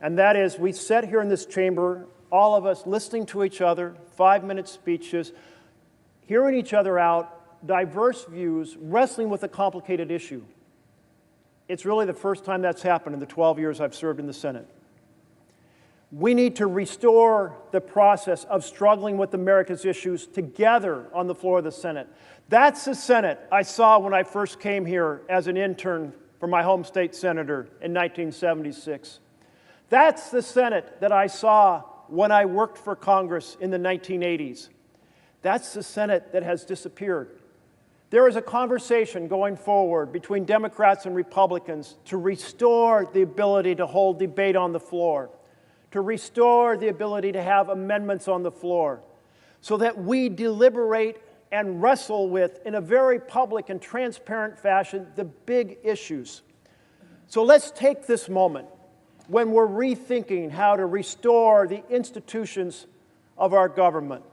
And that is, we sat here in this chamber, all of us listening to each other, 5-minute speeches, hearing each other out, diverse views, wrestling with a complicated issue. It's really the first time that's happened in the 12 years I've served in the Senate. We need to restore the process of struggling with America's issues together on the floor of the Senate. That's the Senate I saw when I first came here as an intern for my home state senator in 1976. That's the Senate that I saw when I worked for Congress in the 1980s. That's the Senate that has disappeared. There is a conversation going forward between Democrats and Republicans to restore the ability to hold debate on the floor, to restore the ability to have amendments on the floor, so that we deliberate and wrestle with, in a very public and transparent fashion, the big issues. So let's take this moment when we're rethinking how to restore the institutions of our government,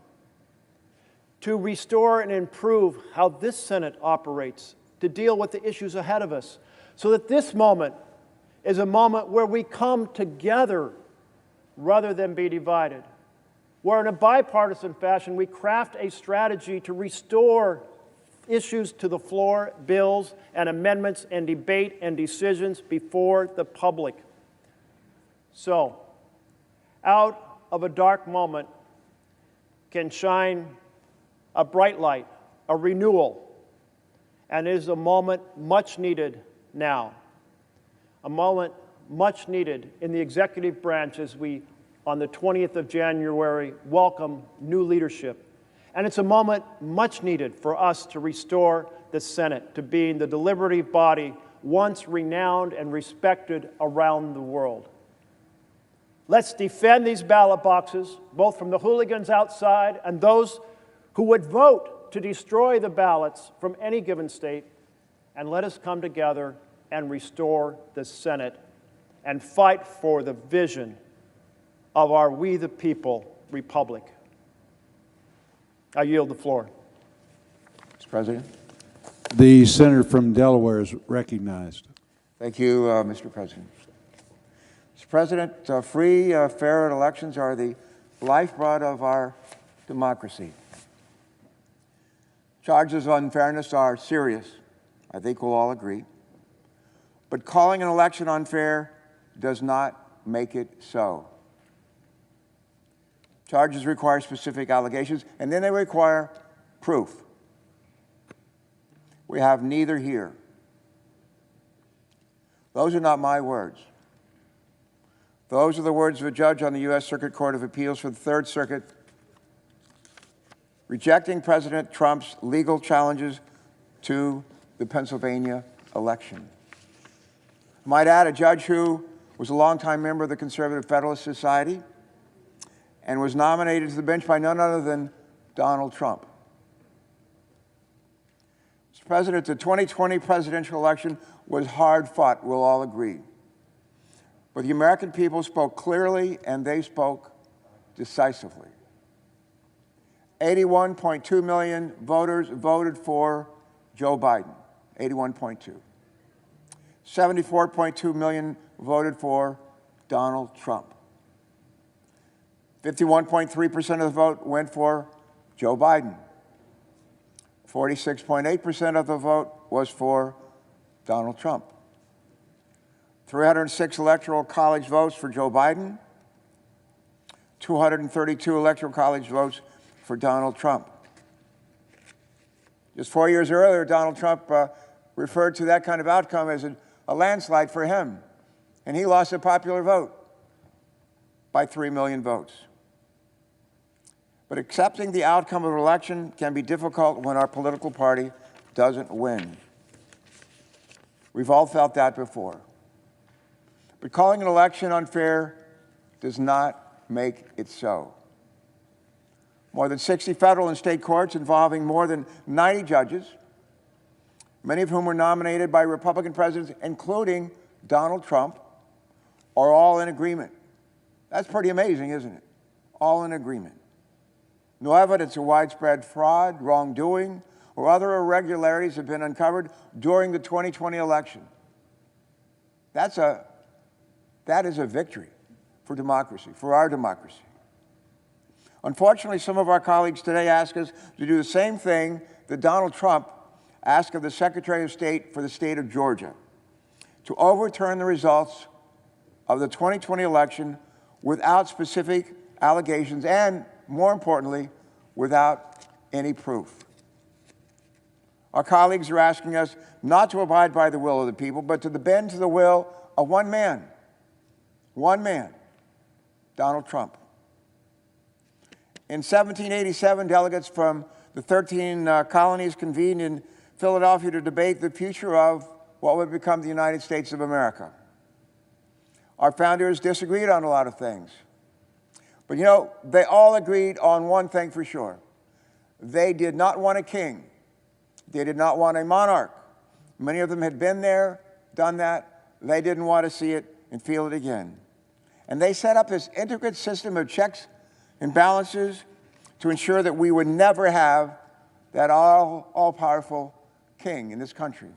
to restore and improve how this Senate operates, to deal with the issues ahead of us, so that this moment is a moment where we come together rather than be divided, where in a bipartisan fashion we craft a strategy to restore issues to the floor, bills and amendments and debate and decisions before the public. So, out of a dark moment can shine a bright light, a renewal, and it is a moment much needed now. A moment much needed in the executive branch as we, on the 20th of January, welcome new leadership. And it's a moment much needed for us to restore the Senate to being the deliberative body once renowned and respected around the world. Let's defend these ballot boxes, both from the hooligans outside and those who would vote to destroy the ballots from any given state, and let us come together and restore the Senate and fight for the vision of our We the People republic. I yield the floor. Mr. President. The senator from Delaware is recognized. Thank you, Mr. President. Mr. President, free, fair elections are the lifeblood of our democracy. Charges of unfairness are serious. I think we'll all agree. But calling an election unfair does not make it so. Charges require specific allegations, and then they require proof. We have neither here. Those are not my words. Those are the words of a judge on the U.S. Circuit Court of Appeals for the Third Circuit, rejecting President Trump's legal challenges to the Pennsylvania election. I might add, a judge who was a longtime member of the Conservative Federalist Society and was nominated to the bench by none other than Donald Trump. Mr. President, the 2020 presidential election was hard fought, we'll all agree. But the American people spoke clearly and they spoke decisively. 81.2 million voters voted for Joe Biden, 81.2. 74.2 million voted for Donald Trump. 51.3% of the vote went for Joe Biden. 46.8% of the vote was for Donald Trump. 306 electoral college votes for Joe Biden. 232 electoral college votes for Donald Trump. Just 4 years earlier, Donald Trump referred to that kind of outcome as a landslide for him, and he lost a popular vote by 3 million votes. But accepting the outcome of an election can be difficult when our political party doesn't win. We've all felt that before. But calling an election unfair does not make it so. More than 60 federal and state courts involving more than 90 judges, many of whom were nominated by Republican presidents, including Donald Trump, are all in agreement. That's pretty amazing, isn't it? All in agreement. No evidence of widespread fraud, wrongdoing, or other irregularities have been uncovered during the 2020 election. That is a victory for democracy, for our democracy. Unfortunately, some of our colleagues today ask us to do the same thing that Donald Trump asked of the Secretary of State for the state of Georgia to overturn the results of the 2020 election without specific allegations and, more importantly, without any proof. Our colleagues are asking us not to abide by the will of the people, but to bend to the will of one man, Donald Trump. In 1787, delegates from the 13 colonies convened in Philadelphia to debate the future of what would become the United States of America. Our founders disagreed on a lot of things. But you know, they all agreed on one thing for sure. They did not want a king. They did not want a monarch. Many of them had been there, done that. They didn't want to see it and feel it again. And they set up this intricate system of checks and balances to ensure that we would never have that all-powerful king in this country.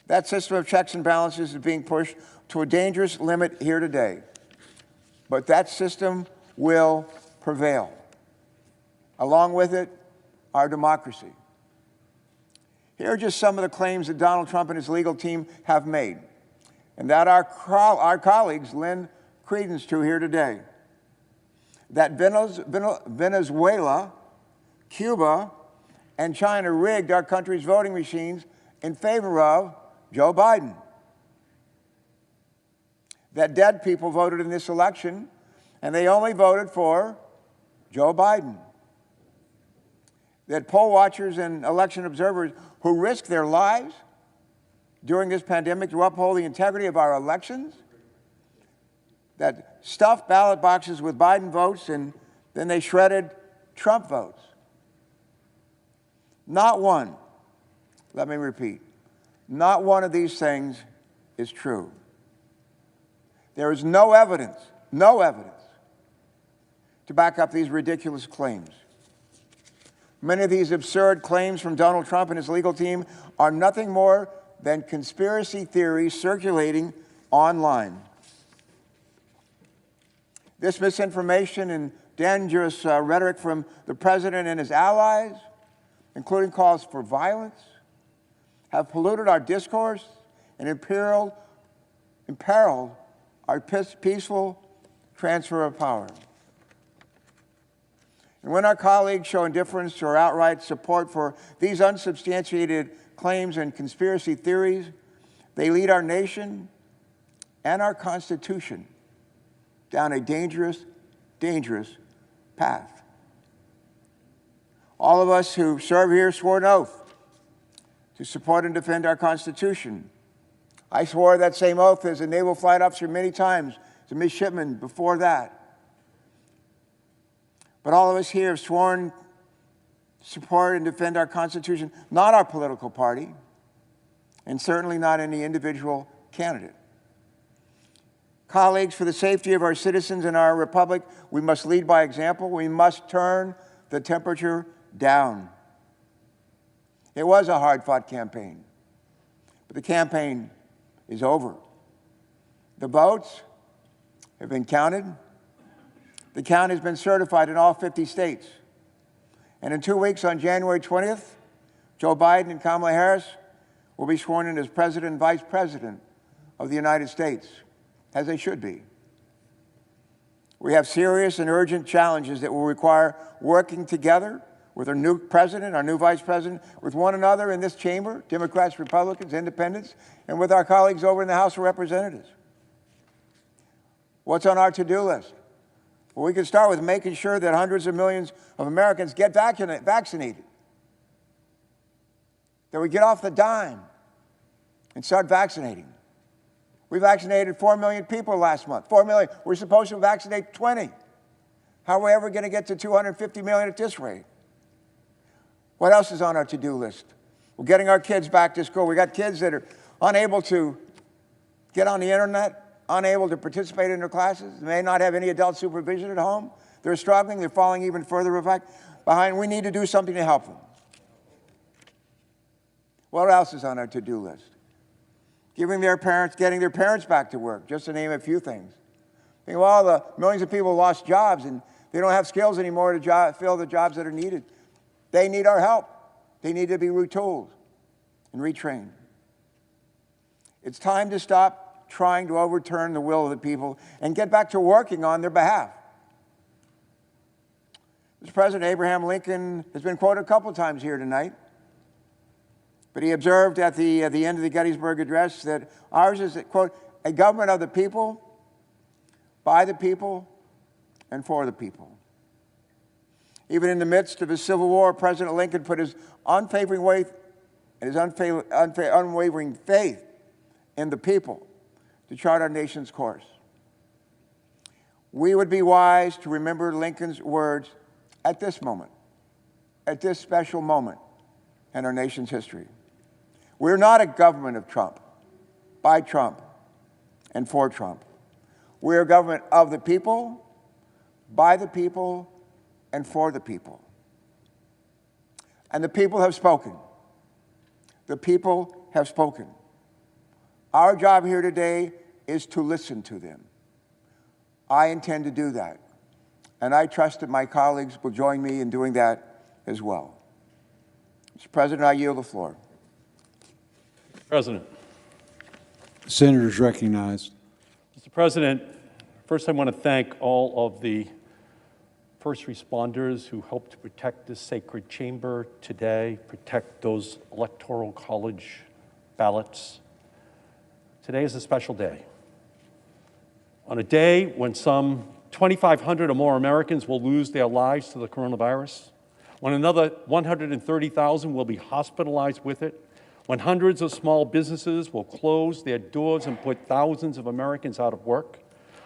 That system of checks and balances is being pushed to a dangerous limit here today. But that system will prevail. Along with it, our democracy. Here are just some of the claims that Donald Trump and his legal team have made, and that our colleagues lend credence to here today. That Venezuela, Cuba, and China rigged our country's voting machines in favor of Joe Biden. That dead people voted in this election, and they only voted for Joe Biden. That poll watchers and election observers who risked their lives during this pandemic to uphold the integrity of our elections, that stuffed ballot boxes with Biden votes and then they shredded Trump votes. Not one, let me repeat, not one of these things is true. There is no evidence to back up these ridiculous claims. Many of these absurd claims from Donald Trump and his legal team are nothing more than conspiracy theories circulating online. This misinformation and dangerous rhetoric from the president and his allies, including calls for violence, have polluted our discourse and imperiled our peaceful transfer of power. And when our colleagues show indifference or outright support for these unsubstantiated claims and conspiracy theories, they lead our nation and our Constitution down a dangerous, dangerous path. All of us who serve here swore an oath to support and defend our Constitution. I swore that same oath as a naval flight officer many times, as a midshipman before that. But all of us here have sworn to support and defend our Constitution, not our political party, and certainly not any individual candidate. Colleagues, for the safety of our citizens and our republic, we must lead by example. We must turn the temperature down. It was a hard-fought campaign, but the campaign is over. The votes have been counted. The count has been certified in all 50 states. And in 2 weeks, on January 20th, Joe Biden and Kamala Harris will be sworn in as President and Vice President of the United States, as they should be. We have serious and urgent challenges that will require working together with our new president, our new vice president, with one another in this chamber, Democrats, Republicans, Independents, and with our colleagues over in the House of Representatives. What's on our to-do list? Well, we can start with making sure that hundreds of millions of Americans get vaccinated, that we get off the dime and start vaccinating. We vaccinated 4 million people last month. 4 million. We're supposed to vaccinate 20. How are we ever going to get to 250 million at this rate? What else is on our to-do list? We're getting our kids back to school. We got kids that are unable to get on the internet, unable to participate in their classes, they may not have any adult supervision at home. They're struggling, they're falling even further behind. We need to do something to help them. What else is on our to-do list? Getting their parents back to work, just to name a few things. Think of all the millions of people who lost jobs and they don't have skills anymore to fill the jobs that are needed. They need our help. They need to be retooled and retrained. It's time to stop trying to overturn the will of the people and get back to working on their behalf. Mr. President, Abraham Lincoln has been quoted a couple of times here tonight, but he observed at the end of the Gettysburg Address that ours is, quote, a government of the people, by the people, and for the people. Even in the midst of his Civil War, President Lincoln put his unwavering faith in the people to chart our nation's course. We would be wise to remember Lincoln's words at this moment, at this special moment in our nation's history. We're not a government of Trump, by Trump, and for Trump. We're a government of the people, by the people, and for the people. And the people have spoken. The people have spoken. Our job here today is to listen to them. I intend to do that, and I trust that my colleagues will join me in doing that as well. Mr. President, I yield the floor. President. Senators recognized. Mr. President, first I want to thank all of the first responders who helped to protect this sacred chamber today, protect those Electoral College ballots. Today is a special day. On a day when some 2,500 or more Americans will lose their lives to the coronavirus, when another 130,000 will be hospitalized with it, when hundreds of small businesses will close their doors and put thousands of Americans out of work.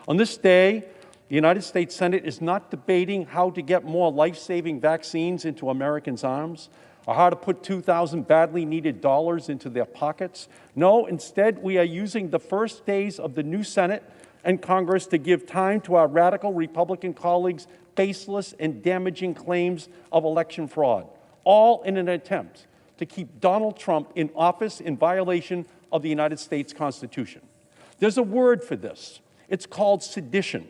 On this day, the United States Senate is not debating how to get more life-saving vaccines into Americans' arms or how to put 2,000 badly needed dollars into their pockets. No, instead, we are using the first days of the new Senate and Congress to give time to our radical Republican colleagues' baseless and damaging claims of election fraud, all in an attempt to keep Donald Trump in office in violation of the United States Constitution. There's a word for this. It's called sedition.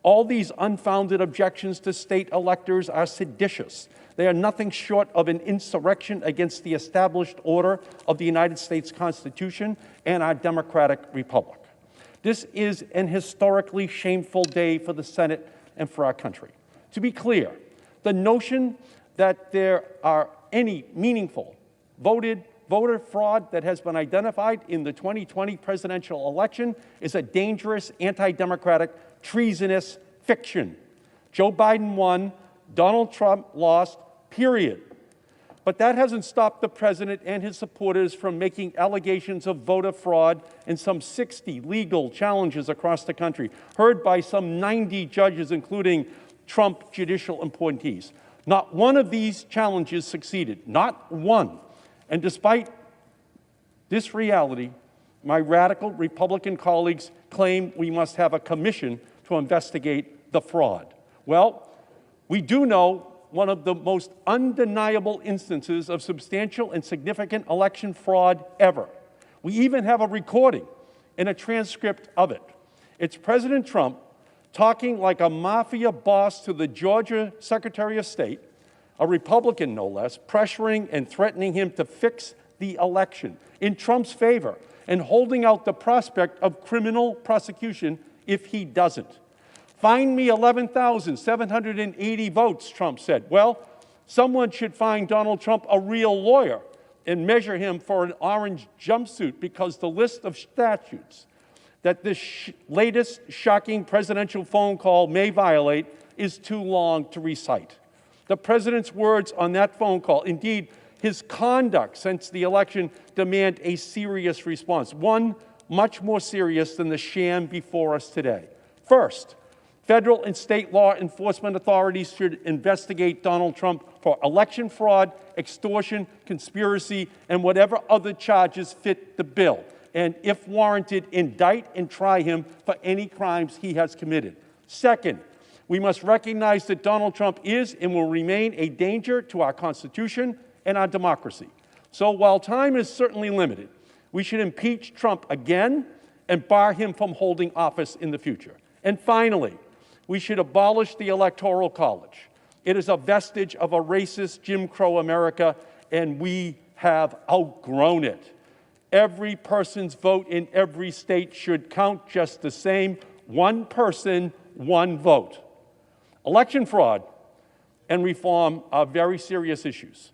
All these unfounded objections to state electors are seditious. They are nothing short of an insurrection against the established order of the United States Constitution and our democratic republic. This is an historically shameful day for the Senate and for our country. To be clear, the notion that there are any meaningful voter fraud that has been identified in the 2020 presidential election is a dangerous, anti-democratic, treasonous fiction. Joe Biden won, Donald Trump lost, period. But that hasn't stopped the president and his supporters from making allegations of voter fraud in some 60 legal challenges across the country, heard by some 90 judges, including Trump judicial appointees. Not one of these challenges succeeded, not one. And despite this reality, my radical Republican colleagues claim we must have a commission to investigate the fraud. Well, we do know one of the most undeniable instances of substantial and significant election fraud ever. We even have a recording and a transcript of it. It's President Trump talking like a mafia boss to the Georgia Secretary of State, a Republican no less, pressuring and threatening him to fix the election in Trump's favor and holding out the prospect of criminal prosecution if he doesn't. Find me 11,780 votes, Trump said. Well, someone should find Donald Trump a real lawyer and measure him for an orange jumpsuit, because the list of statutes that this latest shocking presidential phone call may violate is too long to recite. The president's words on that phone call, indeed his conduct since the election, demand a serious response, one much more serious than the sham before us today. First, federal and state law enforcement authorities should investigate Donald Trump for election fraud, extortion, conspiracy, and whatever other charges fit the bill. And if warranted, indict and try him for any crimes he has committed. Second, we must recognize that Donald Trump is and will remain a danger to our Constitution and our democracy. So while time is certainly limited, we should impeach Trump again and bar him from holding office in the future. And finally, we should abolish the Electoral College. It is a vestige of a racist Jim Crow America, and we have outgrown it. Every person's vote in every state should count just the same. One person, one vote. Election fraud and reform are very serious issues.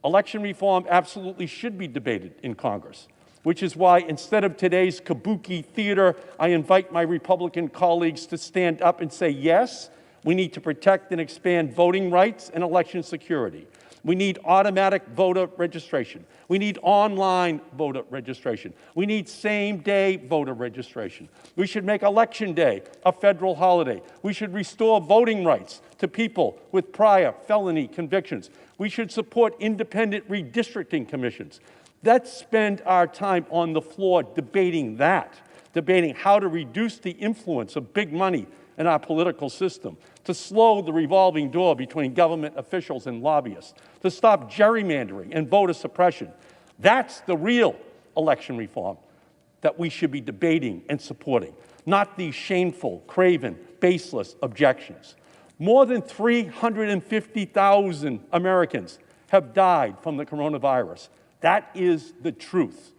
Election reform absolutely should be debated in Congress, which is why instead of today's kabuki theater, I invite my Republican colleagues to stand up and say, yes, we need to protect and expand voting rights and election security. We need automatic voter registration. We need online voter registration. We need same-day voter registration. We should make Election Day a federal holiday. We should restore voting rights to people with prior felony convictions. We should support independent redistricting commissions. Let's spend our time on the floor debating that, debating how to reduce the influence of big money in our political system, to slow the revolving door between government officials and lobbyists, to stop gerrymandering and voter suppression. That's the real election reform that we should be debating and supporting, not these shameful, craven, baseless objections. More than 350,000 Americans have died from the coronavirus. That is the truth.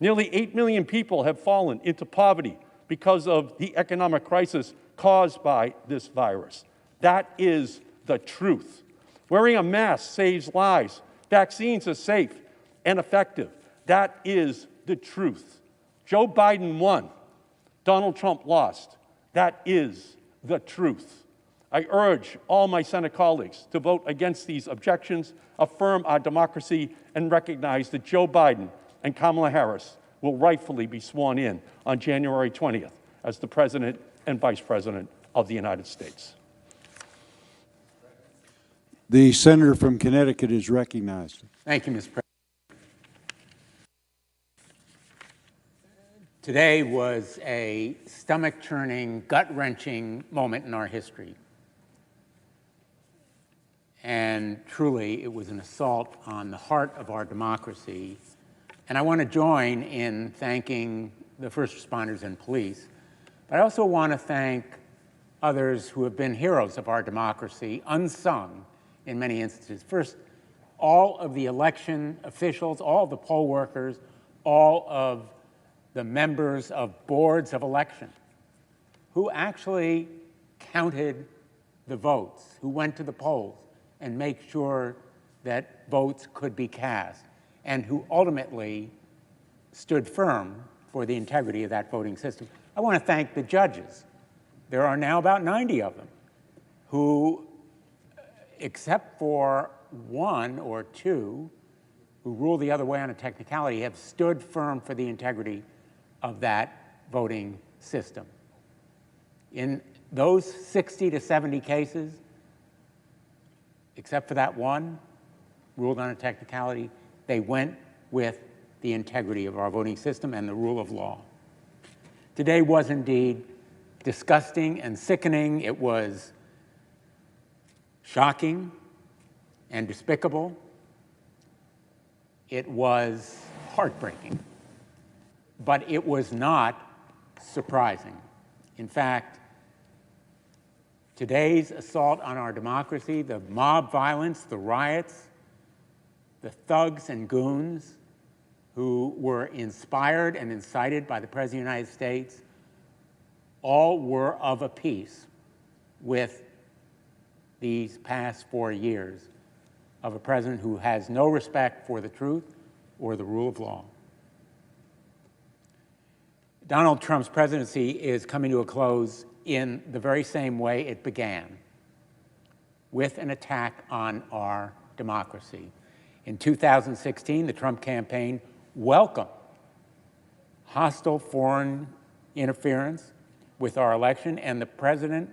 Nearly 8 million people have fallen into poverty because of the economic crisis caused by this virus. That is the truth. Wearing a mask saves lives. Vaccines are safe and effective. That is the truth. Joe Biden won. Donald Trump lost. That is the truth. I urge all my Senate colleagues to vote against these objections, affirm our democracy, and recognize that Joe Biden and Kamala Harris will rightfully be sworn in on January 20th as the President and Vice President of the United States. The senator from Connecticut is recognized. Thank you, Mr. President. Today was a stomach-churning, gut-wrenching moment in our history. And truly, it was an assault on the heart of our democracy. And I want to join in thanking the first responders and police. But I also want to thank others who have been heroes of our democracy, unsung in many instances. First, all of the election officials, all of the poll workers, all of the members of boards of election who actually counted the votes, who went to the polls and make sure that votes could be cast, and who ultimately stood firm for the integrity of that voting system. I want to thank the judges. There are now about 90 of them who, except for one or two who ruled the other way on a technicality, have stood firm for the integrity of that voting system. In those 60 to 70 cases, except for that one, ruled on a technicality, they went with the integrity of our voting system and the rule of law. Today was indeed disgusting and sickening. It was shocking and despicable. It was heartbreaking, but it was not surprising. In fact, today's assault on our democracy, the mob violence, the riots, the thugs and goons who were inspired and incited by the President of the United States, all were of a piece with these past 4 years of a president who has no respect for the truth or the rule of law. Donald Trump's presidency is coming to a close in the very same way it began, with an attack on our democracy. In 2016, the Trump campaign welcomed hostile foreign interference with our election, and the president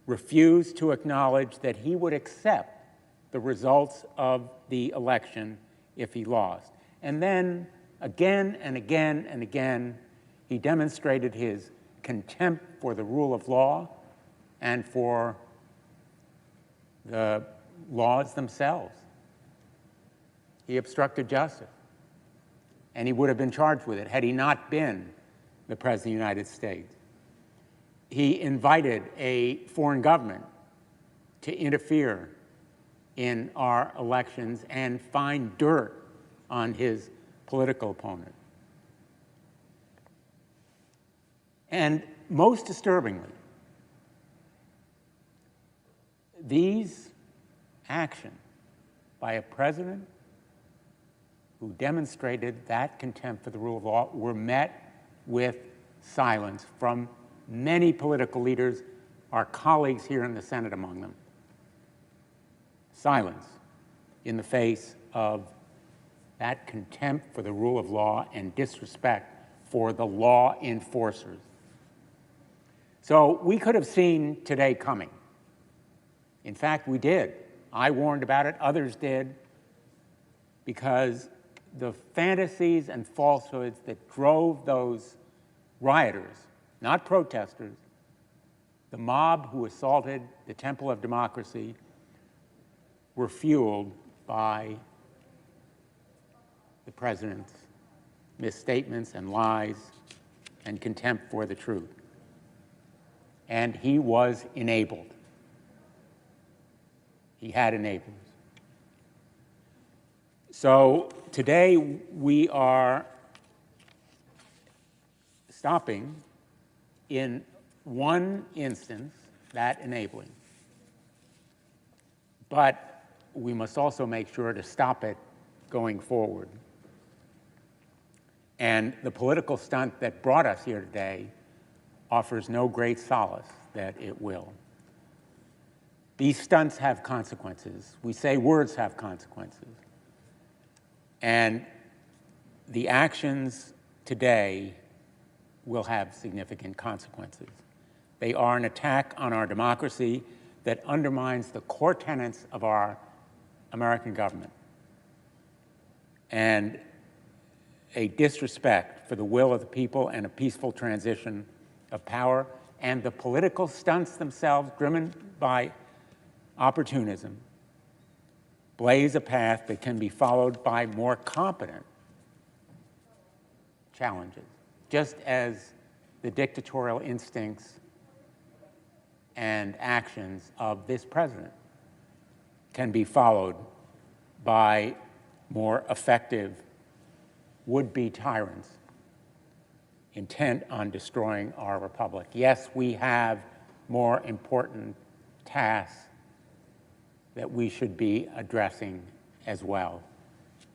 refused to acknowledge that he would accept the results of the election if he lost. And then, again and again and again, he demonstrated his contempt for the rule of law and for the laws themselves. He obstructed justice, and he would have been charged with it had he not been the President of the United States. He invited a foreign government to interfere in our elections and find dirt on his political opponent. And most disturbingly, these actions by a president who demonstrated that contempt for the rule of law were met with silence from many political leaders, our colleagues here in the Senate among them. Silence in the face of that contempt for the rule of law and disrespect for the law enforcers. So we could have seen today coming. In fact, we did. I warned about it, others did, because the fantasies and falsehoods that drove those rioters, not protesters, the mob who assaulted the Temple of Democracy, were fueled by the president's misstatements and lies and contempt for the truth. And he was enabled. He had enablers. So today we are stopping in one instance that enabling. But we must also make sure to stop it going forward. And the political stunt that brought us here today offers no great solace that it will. These stunts have consequences. We say words have consequences. And the actions today will have significant consequences. They are an attack on our democracy that undermines the core tenets of our American government and a disrespect for the will of the people and a peaceful transition of power, and the political stunts themselves, driven by opportunism, blaze a path that can be followed by more competent challenges, just as the dictatorial instincts and actions of this president can be followed by more effective would-be tyrants intent on destroying our republic. Yes, we have more important tasks that we should be addressing as well.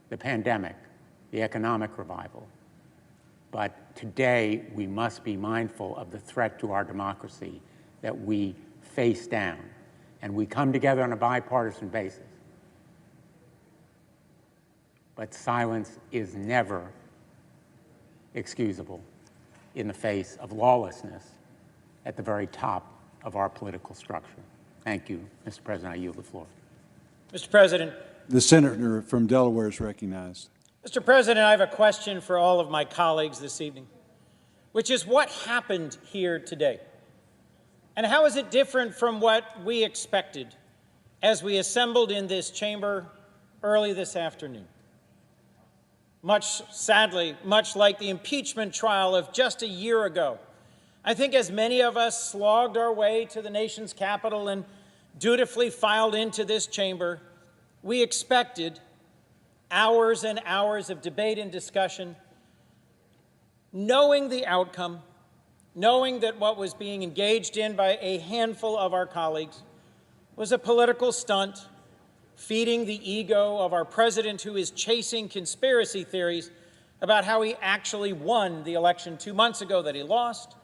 The pandemic, the economic revival. But today we must be mindful of the threat to our democracy that we face down, and we come together on a bipartisan basis. But silence is never excusable in the face of lawlessness at the very top of our political structure. Thank you, Mr. President. I yield the floor. Mr. President. The senator from Delaware is recognized. Mr. President, I have a question for all of my colleagues this evening, which is what happened here today? And how is it different from what we expected as we assembled in this chamber early this afternoon? Sadly, much like the impeachment trial of just a year ago, I think as many of us slogged our way to the nation's capital and dutifully filed into this chamber, we expected hours and hours of debate and discussion, knowing the outcome, knowing that what was being engaged in by a handful of our colleagues was a political stunt, feeding the ego of our president, who is chasing conspiracy theories about how he actually won the election 2 months ago that he lost,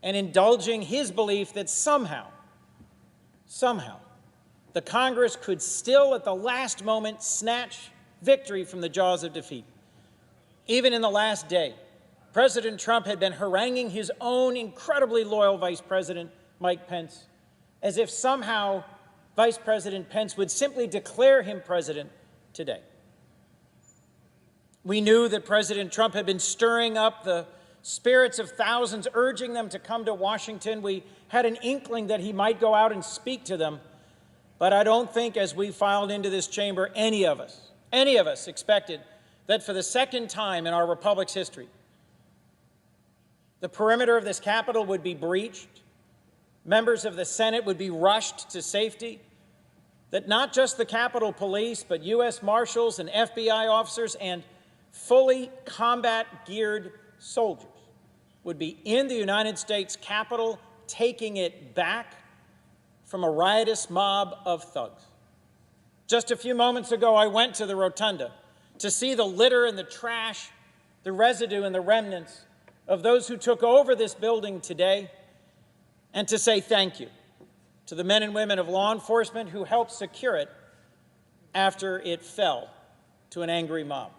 and indulging his belief that somehow, the Congress could still at the last moment snatch victory from the jaws of defeat. Even in the last day, President Trump had been haranguing his own incredibly loyal Vice President, Mike Pence, as if somehow Vice President Pence would simply declare him president today. We knew that President Trump had been stirring up the spirits of thousands, urging them to come to Washington. We had an inkling that he might go out and speak to them. But I don't think as we filed into this chamber, any of us expected that for the second time in our republic's history, the perimeter of this Capitol would be breached, members of the Senate would be rushed to safety, that not just the Capitol Police, but U.S. Marshals and FBI officers and fully combat-geared soldiers would be in the United States Capitol taking it back from a riotous mob of thugs. Just a few moments ago, I went to the rotunda to see the litter and the trash, the residue and the remnants of those who took over this building today, and to say thank you to the men and women of law enforcement who helped secure it after it fell to an angry mob.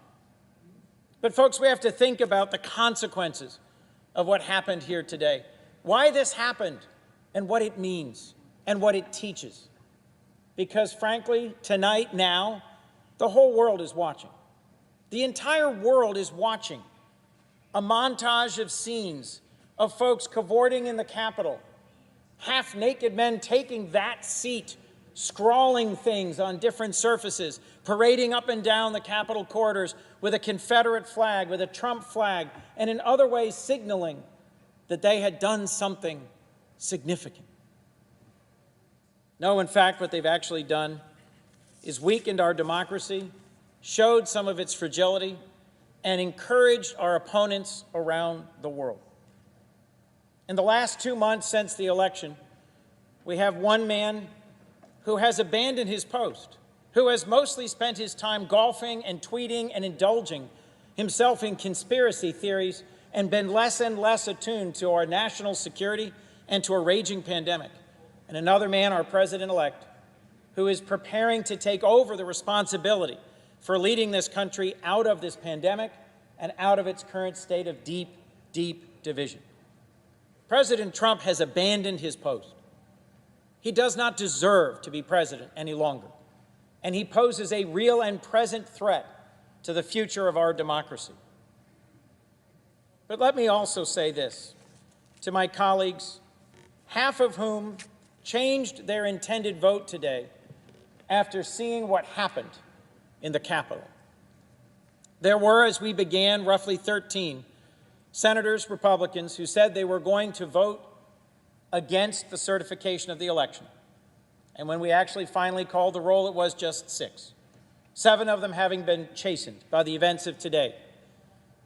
But folks, we have to think about the consequences of what happened here today, why this happened, and what it means, and what it teaches. Because frankly, tonight, now, the whole world is watching. The entire world is watching a montage of scenes of folks cavorting in the Capitol, half-naked men taking that seat, scrawling things on different surfaces, parading up and down the Capitol corridors with a Confederate flag, with a Trump flag, and in other ways signaling that they had done something significant. No, in fact, what they've actually done is weakened our democracy, showed some of its fragility, and encouraged our opponents around the world. In the last 2 months since the election, we have one man who has abandoned his post, who has mostly spent his time golfing and tweeting and indulging himself in conspiracy theories and been less and less attuned to our national security and to a raging pandemic. And another man, our president-elect, who is preparing to take over the responsibility for leading this country out of this pandemic and out of its current state of deep, deep division. President Trump has abandoned his post. He does not deserve to be president any longer, and he poses a real and present threat to the future of our democracy. But let me also say this to my colleagues, half of whom changed their intended vote today after seeing what happened in the Capitol. There were, as we began, roughly 13 senators, Republicans, who said they were going to vote against the certification of the election. And when we actually finally called the roll, it was just 6. 7 of them having been chastened by the events of today.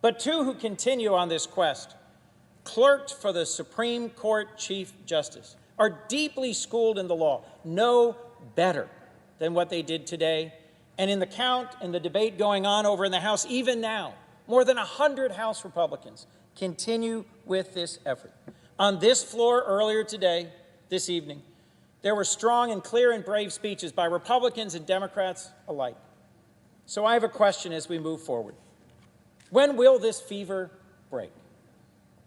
But 2 who continue on this quest, clerked for the Supreme Court Chief Justice, are deeply schooled in the law, know better than what they did today. And in the count and the debate going on over in the House, even now, more than 100 House Republicans continue with this effort. On this floor earlier today, this evening, there were strong and clear and brave speeches by Republicans and Democrats alike. So I have a question as we move forward. When will this fever break?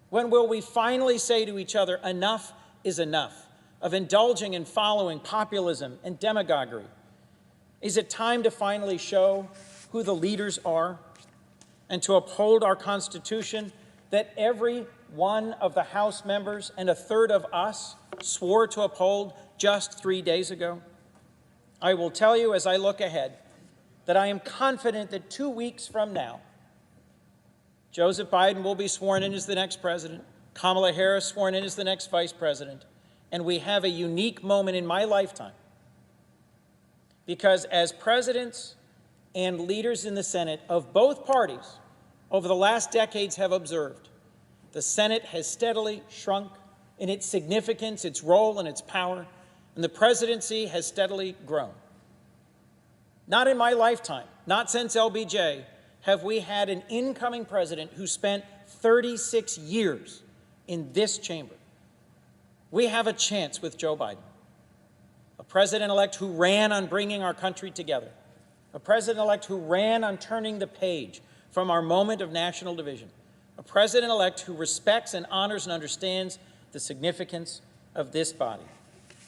When will we finally say to each other, enough is enough of indulging and following populism and demagoguery? Is it time to finally show who the leaders are and to uphold our Constitution that every one of the House members and a third of us swore to uphold just 3 days ago? I will tell you as I look ahead that I am confident that 2 weeks from now, Joseph Biden will be sworn in as the next president, Kamala Harris sworn in as the next vice president, and we have a unique moment in my lifetime. Because as presidents and leaders in the Senate of both parties over the last decades have observed, the Senate has steadily shrunk in its significance, its role, and its power, and the presidency has steadily grown. Not in my lifetime, not since LBJ, have we had an incoming president who spent 36 years in this chamber. We have a chance with Joe Biden, a president-elect who ran on bringing our country together, a president-elect who ran on turning the page from our moment of national division, a president-elect who respects and honors and understands the significance of this body.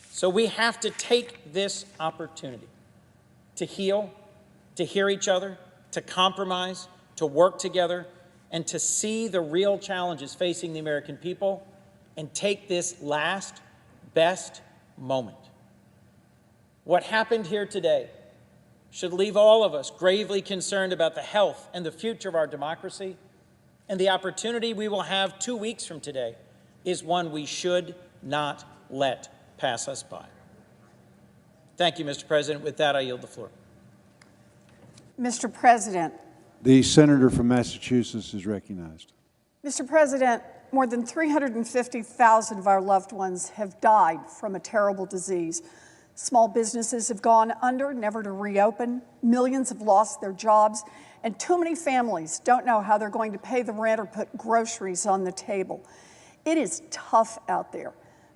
So we have to take this opportunity to heal, to hear each other, to compromise, to work together, and to see the real challenges facing the American people and take this last, best moment. What happened here today should leave all of us gravely concerned about the health and the future of our democracy, and the opportunity we will have 2 weeks from today is one we should not let pass us by. Thank you, Mr. President. With that, I yield the floor. Mr. President, The senator from Massachusetts is recognized. Mr. President, more than 350,000 of our loved ones have died from a terrible disease. Small businesses have gone under, never to reopen. Millions have lost their jobs, and too many families don't know how they're going to pay the rent or put groceries on the table. It is tough out there,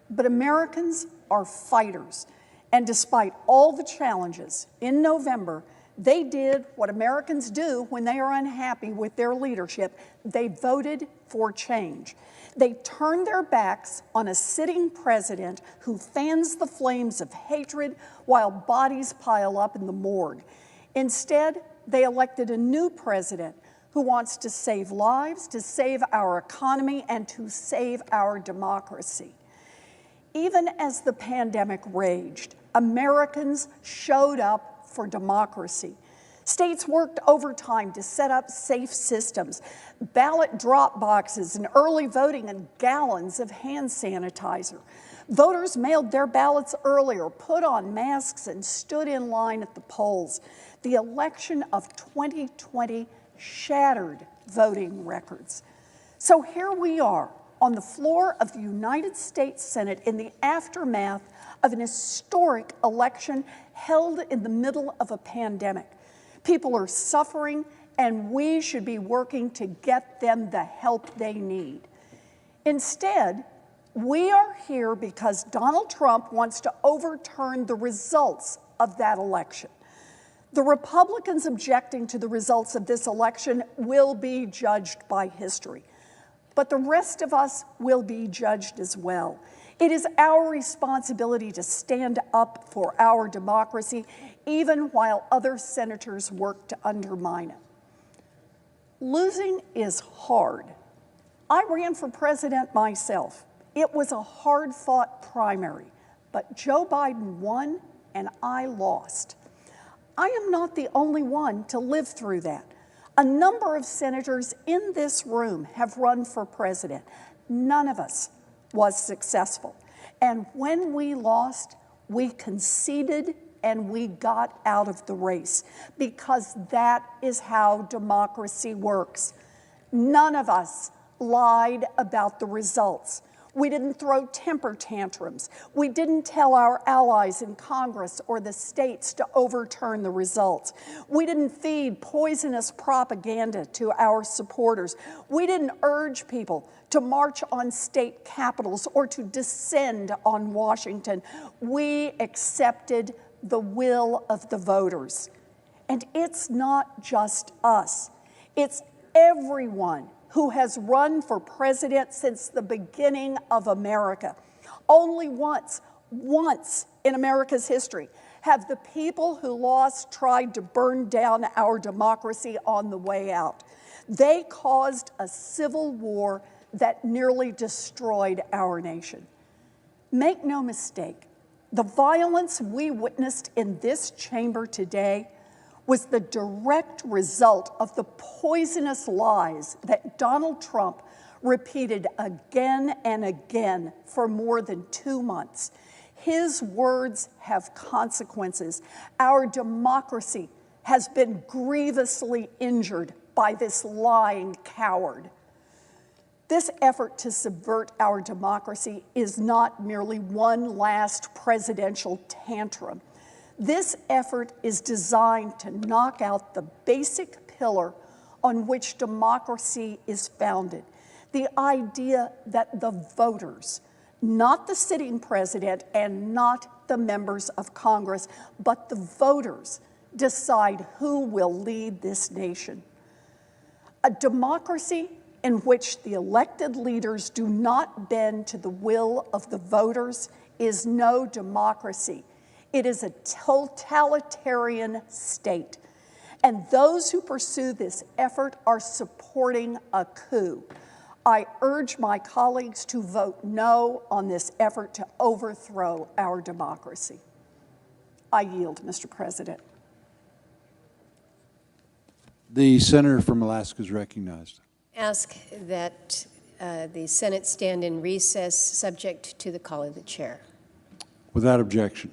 but Americans are fighters. And despite all the challenges, in November, they did what Americans do when they are unhappy with their leadership. They voted for change. They turned their backs on a sitting president who fans the flames of hatred while bodies pile up in the morgue. Instead, they elected a new president who wants to save lives, to save our economy, and to save our democracy. Even as the pandemic raged, Americans showed up for democracy. States worked overtime to set up safe systems, ballot drop boxes and early voting, and gallons of hand sanitizer. Voters mailed their ballots earlier, put on masks, and stood in line at the polls. The election of 2020 shattered voting records. So here we are on the floor of the United States Senate in the aftermath of an historic election held in the middle of a pandemic. People are suffering, and we should be working to get them the help they need. Instead, we are here because Donald Trump wants to overturn the results of that election. The Republicans objecting to the results of this election will be judged by history, but the rest of us will be judged as well. It is our responsibility to stand up for our democracy, even while other senators work to undermine it. Losing is hard. I ran for president myself. It was a hard-fought primary, but Joe Biden won and I lost. I am not the only one to live through that. A number of senators in this room have run for president. None of us was successful. And when we lost, we conceded and we got out of the race, because that is how democracy works. None of us lied about the results. We didn't throw temper tantrums. We didn't tell our allies in Congress or the states to overturn the results. We didn't feed poisonous propaganda to our supporters. We didn't urge people to march on state capitals or to descend on Washington. We accepted the will of the voters. And it's not just us. It's everyone who has run for president since the beginning of America. Only once in America's history have the people who lost tried to burn down our democracy on the way out. They caused a civil war that nearly destroyed our nation. Make no mistake, the violence we witnessed in this chamber today was the direct result of the poisonous lies that Donald Trump repeated again and again for more than 2 months. His words have consequences. Our democracy has been grievously injured by this lying coward. This effort to subvert our democracy is not merely one last presidential tantrum. This effort is designed to knock out the basic pillar on which democracy is founded, the idea that the voters, not the sitting president and not the members of Congress, but the voters decide who will lead this nation. A democracy in which the elected leaders do not bend to the will of the voters is no democracy. It is a totalitarian state. And those who pursue this effort are supporting a coup. I urge my colleagues to vote no on this effort to overthrow our democracy. I yield, Mr. President. The senator from Alaska is recognized. Ask that the Senate stand in recess, subject to the call of the chair. Without objection.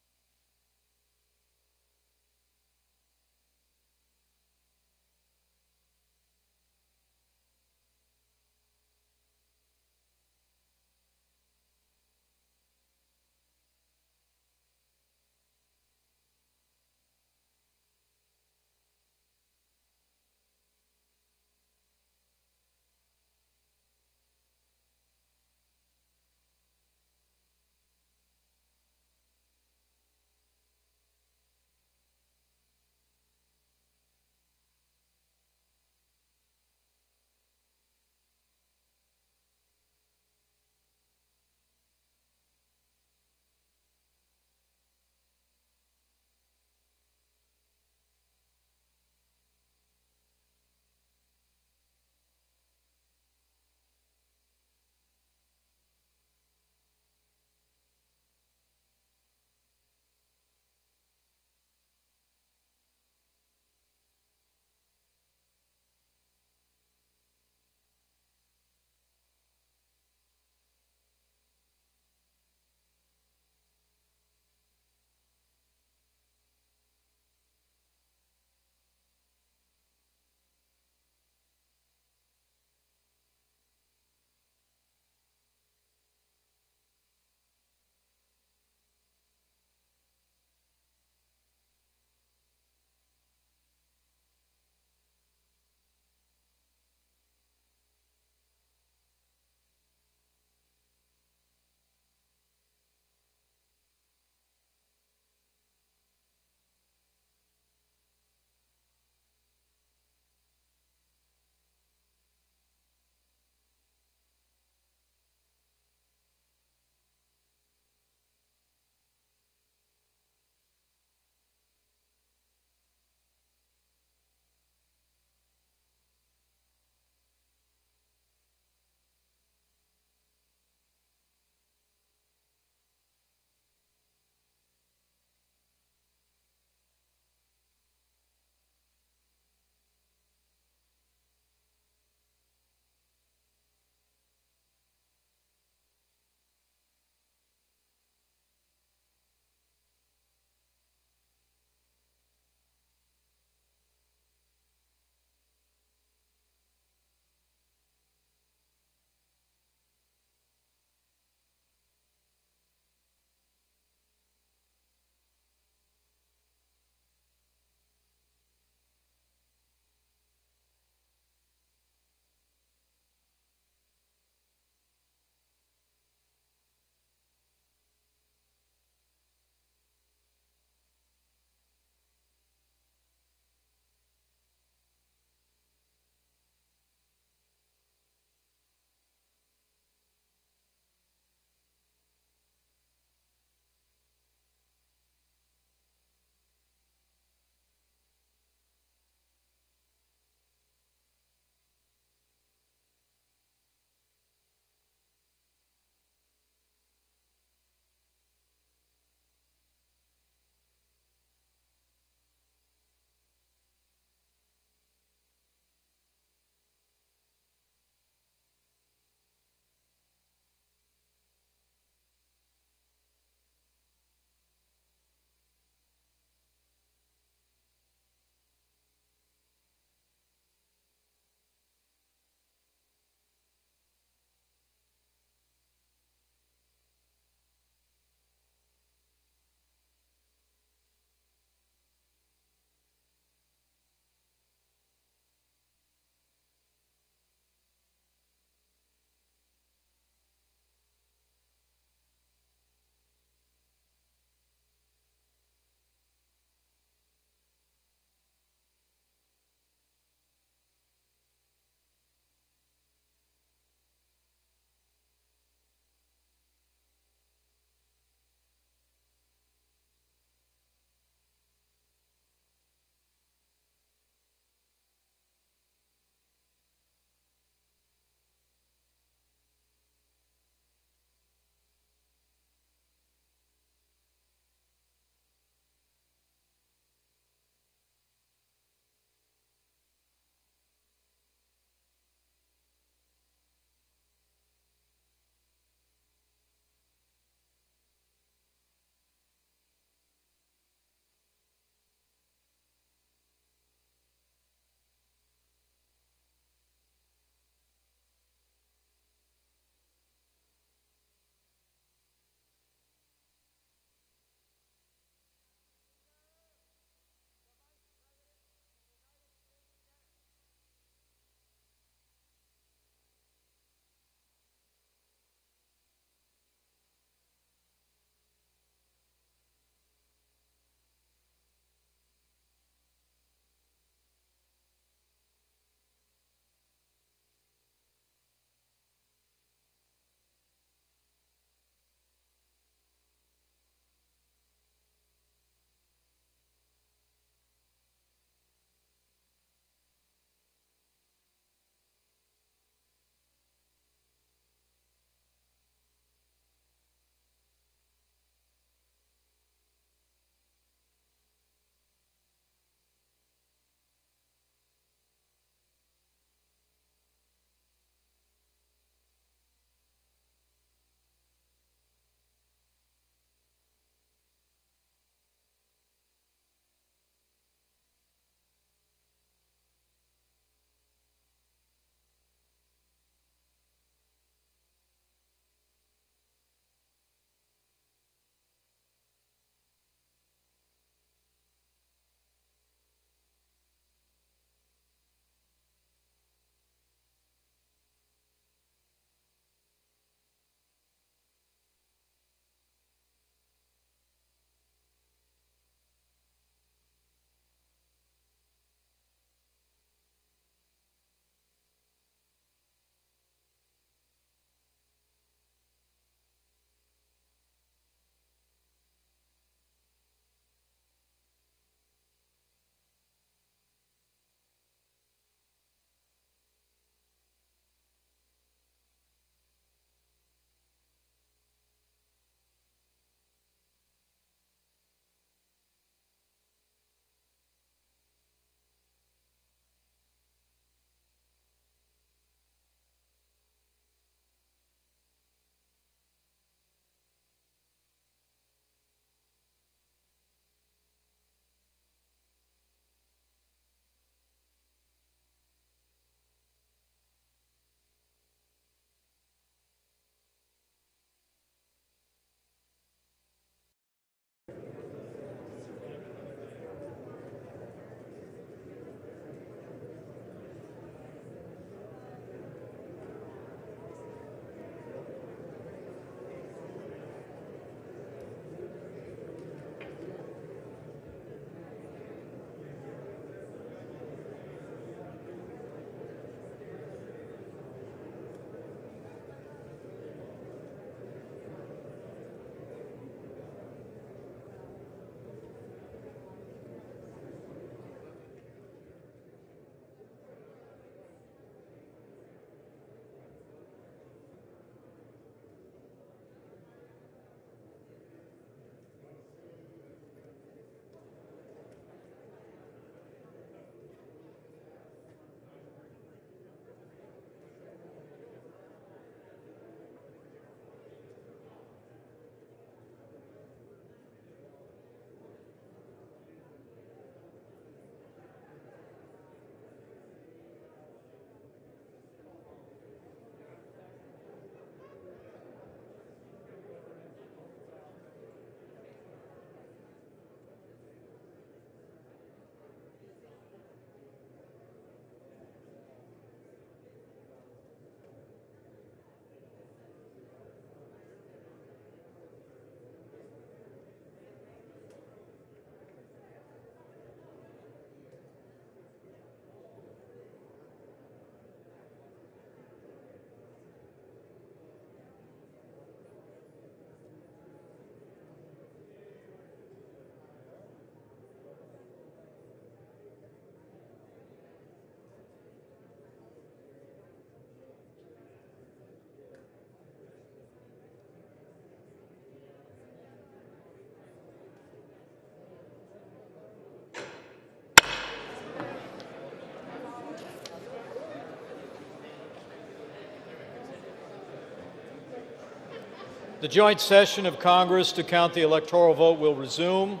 The joint session of Congress to count the electoral vote will resume.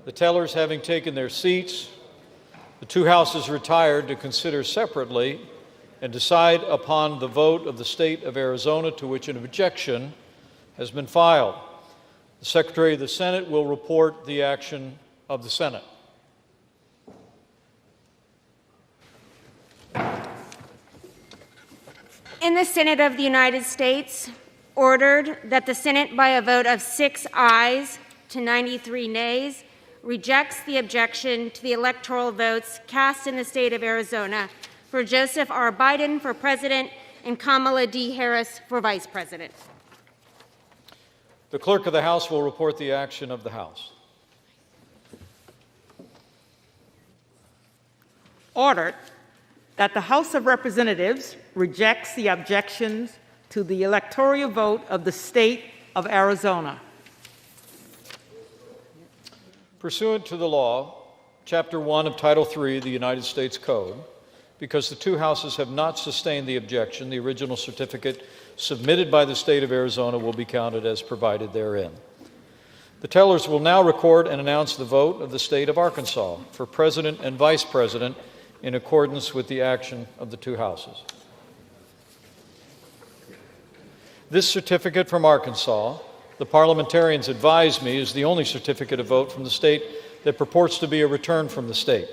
The tellers having taken their seats, the two houses retired to consider separately and decide upon the vote of the state of Arizona to which an objection has been filed. The Secretary of the Senate will report the action of the Senate. In the Senate of the United States, ordered that the Senate, by a vote of 6 ayes to 93 nays, rejects the objection to the electoral votes cast in the state of Arizona for Joseph R. Biden for president and Kamala D. Harris for vice president. The clerk of the House will report the action of the House. Ordered that the House of Representatives rejects the objections to the electoral vote of the state of Arizona. Pursuant to the law, Chapter 1 of Title 3 of the United States Code, because the two houses have not sustained the objection, the original certificate submitted by the state of Arizona will be counted as provided therein. The tellers will now record and announce the vote of the state of Arkansas for president and vice president in accordance with the action of the two houses. This certificate from Arkansas, the parliamentarians advise me, is the only certificate of vote from the state that purports to be a return from the state,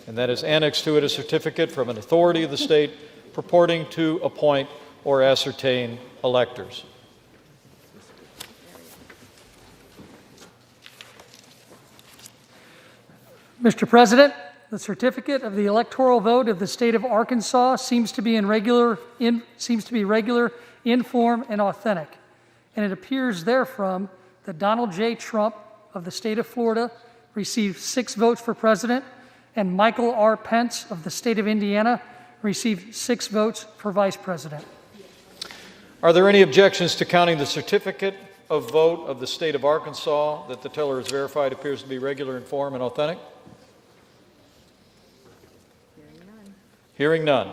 and that is annexed to it a certificate from an authority of the state purporting to appoint or ascertain electors. Mr. President, the certificate of the electoral vote of the state of Arkansas seems to be regular in form and authentic, and it appears therefrom that Donald J. Trump of the state of Florida received 6 votes for president, and Michael R. Pence of the state of Indiana received 6 votes for vice president. Are there any objections to counting the certificate of vote of the state of Arkansas that the teller has verified appears to be regular in form and authentic? Hearing none.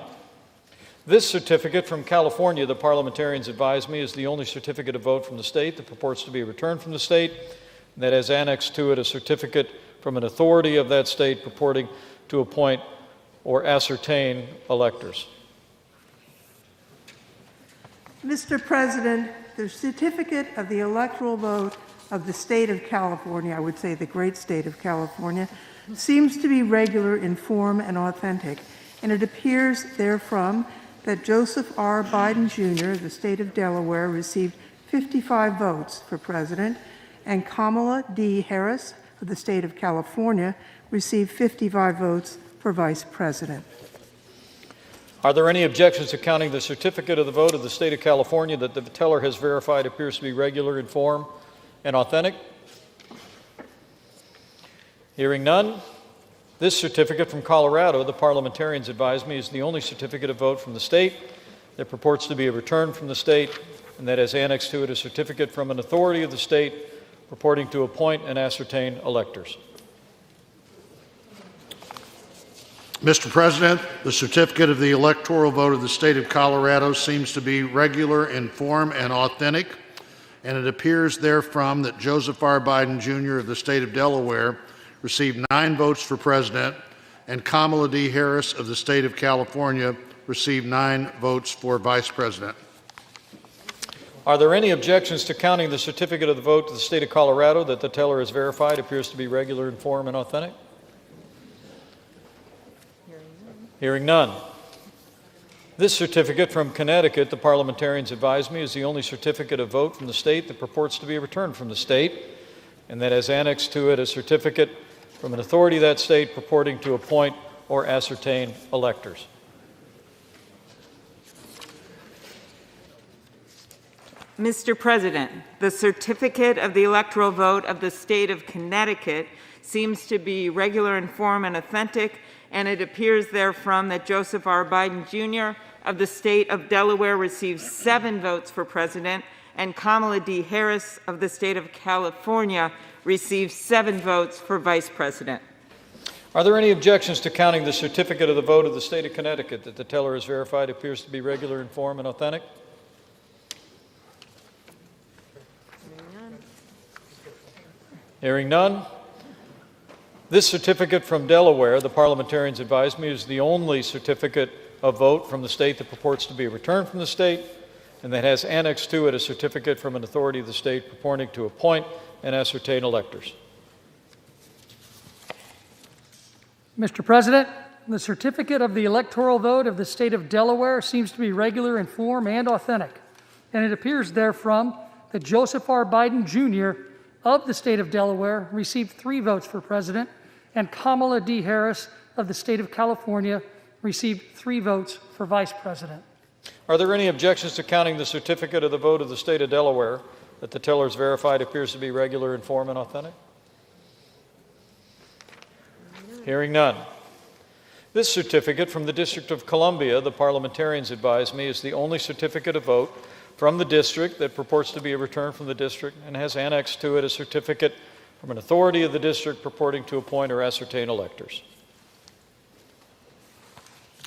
This certificate from California, the parliamentarians advise me, is the only certificate of vote from the state that purports to be a return from the state, and that has annexed to it a certificate from an authority of that state purporting to appoint or ascertain electors. Mr. President, the certificate of the electoral vote of the state of California, I would say the great state of California, seems to be regular in form and authentic, and it appears therefrom that Joseph R. Biden Jr. of the state of Delaware received 55 votes for president, and Kamala D. Harris of the state of California received 55 votes for vice president. Are there any objections to counting the certificate of the vote of the state of California that the teller has verified appears to be regular in form and authentic? Hearing none. This certificate from Colorado, the parliamentarians advise me, is the only certificate of vote from the state that purports to be a return from the state, and that has annexed to it a certificate from an authority of the state purporting to appoint and ascertain electors. Mr. President, the certificate of the electoral vote of the state of Colorado seems to be regular in form and authentic, and it appears therefrom that Joseph R. Biden Jr. of the state of Delaware received 9 votes for president, and Kamala D. Harris of the state of California received 9 votes for vice president. Are there any objections to counting the certificate of the vote of the state of Colorado that the teller has verified appears to be regular in form and authentic? Hearing none. This certificate from Connecticut, the parliamentarians advise me, is the only certificate of vote from the state that purports to be a return from the state, and that has annexed to it a certificate from an authority of that state purporting to appoint or ascertain electors. Mr. President, the certificate of the electoral vote of the state of Connecticut seems to be regular in form and authentic, and it appears therefrom that Joseph R. Biden Jr. of the state of Delaware received 7 votes for president, and Kamala D. Harris of the state of California received 7 votes for vice president. Are there any objections to counting the certificate of the vote of the state of Connecticut that the teller has verified appears to be regular in form and authentic? Hearing none. This certificate from Delaware, the parliamentarians advise me, is the only certificate of vote from the state that purports to be a return from the state, and that has annexed to it a certificate from an authority of the state purporting to appoint and ascertain electors. Mr. President, the certificate of the electoral vote of the state of Delaware seems to be regular in form and authentic, and it appears therefrom that Joseph R. Biden, Jr. of the state of Delaware received 3 votes for president, and Kamala D. Harris of the state of California received 3 votes for vice president. Are there any objections to counting the certificate of the vote of the state of Delaware that the teller has verified appears to be regular in form and authentic? Hearing none. This certificate from the District of Columbia, the parliamentarians advise me, is the only certificate of vote from the district that purports to be a return from the district and has annexed to it a certificate from an authority of the district purporting to appoint or ascertain electors.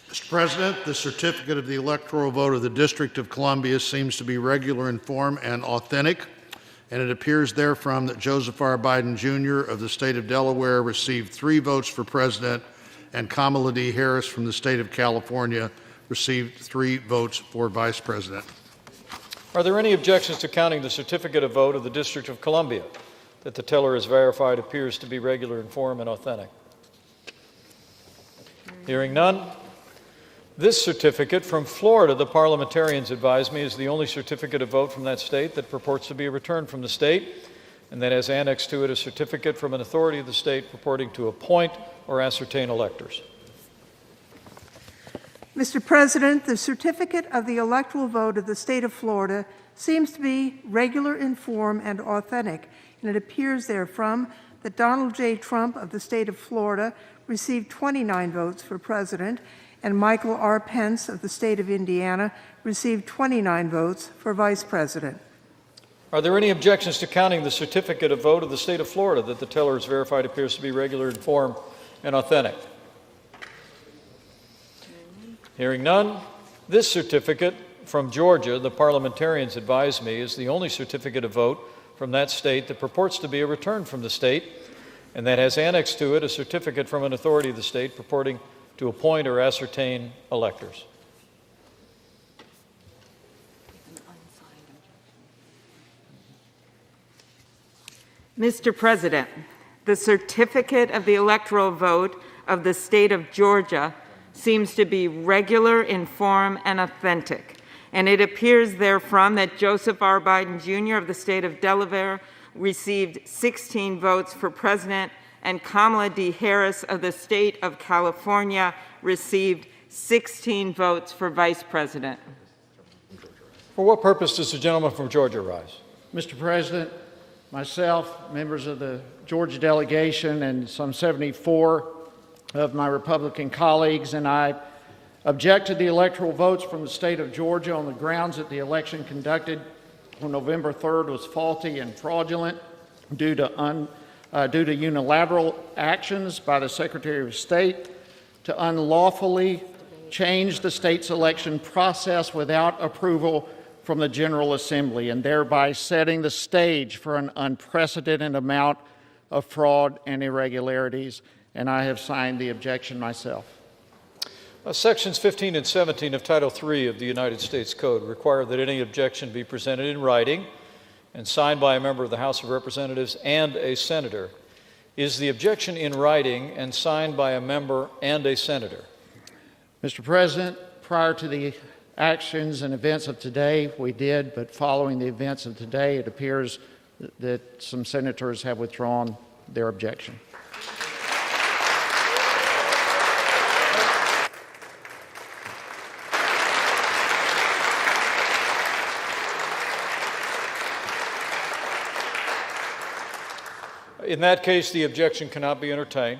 Mr. President, the certificate of the electoral vote of the District of Columbia seems to be regular in form and authentic, and it appears therefrom that Joseph R. Biden, Jr. of the state of Delaware received 3 votes for president, and Kamala D. Harris from the state of California received 3 votes for vice president. Are there any objections to counting the certificate of vote of the District of Columbia that the teller has verified appears to be regular in form and authentic? Hearing none. This certificate from Florida, the parliamentarians advise me, is the only certificate of vote from that state that purports to be a return from the state, and that has annexed to it a certificate from an authority of the state purporting to appoint or ascertain electors. Mr. President, the certificate of the electoral vote of the state of Florida seems to be regular in form and authentic, and it appears therefrom that Donald J. Trump of the state of Florida received 29 votes for president, and Michael R. Pence of the state of Indiana received 29 votes for vice president. Are there any objections to counting the certificate of vote of the state of Florida that the teller has verified appears to be regular in form and authentic? Hearing none. This certificate from Georgia, the parliamentarians advise me, is the only certificate of vote from that state that purports to be a return from the state, and that has annexed to it a certificate from an authority of the state purporting to appoint or ascertain electors. Mr. President, the certificate of the electoral vote of the state of Georgia seems to be regular in form and authentic, and it appears therefrom that Joseph R. Biden, Jr. of the state of Delaware received 16 votes for president, and Kamala D. Harris of the state of California received 16 votes for vice president. For what purpose does the gentleman from Georgia rise? Mr. President, myself, members of the Georgia delegation, and some 74 of my Republican colleagues, and I object to the electoral votes from the state of Georgia on the grounds that the election conducted on November 3rd was faulty and fraudulent due to unilateral actions by the Secretary of State to unlawfully change the state's election process without approval from the General Assembly, and thereby setting the stage for an unprecedented amount of fraud and irregularities, and I have signed the objection myself. Sections 15 and 17 of Title III of the United States Code require that any objection be presented in writing and signed by a member of the House of Representatives and a senator. Is the objection in writing and signed by a member and a senator? Mr. President, prior to the actions and events of today, we did, but following the events of today, it appears that some senators have withdrawn their objection. In that case, the objection cannot be entertained.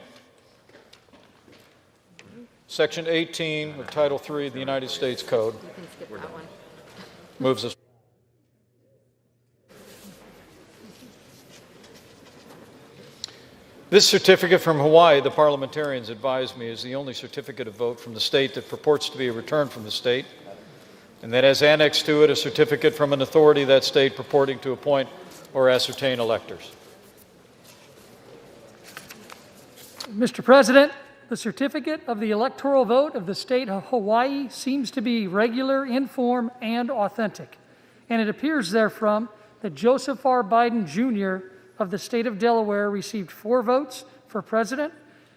Section 18 of Title III of the United States Code moves us. This certificate from Hawaii, the parliamentarians advise me, is the only certificate of vote from the state that purports to be a return from the state, and that has annexed to it a certificate from an authority of that state purporting to appoint or ascertain electors. Mr. President, the certificate of the electoral vote of the state of Hawaii seems to be regular in form and authentic, and it appears therefrom that Joseph R. Biden Jr. of the state of Delaware received 4 votes for president,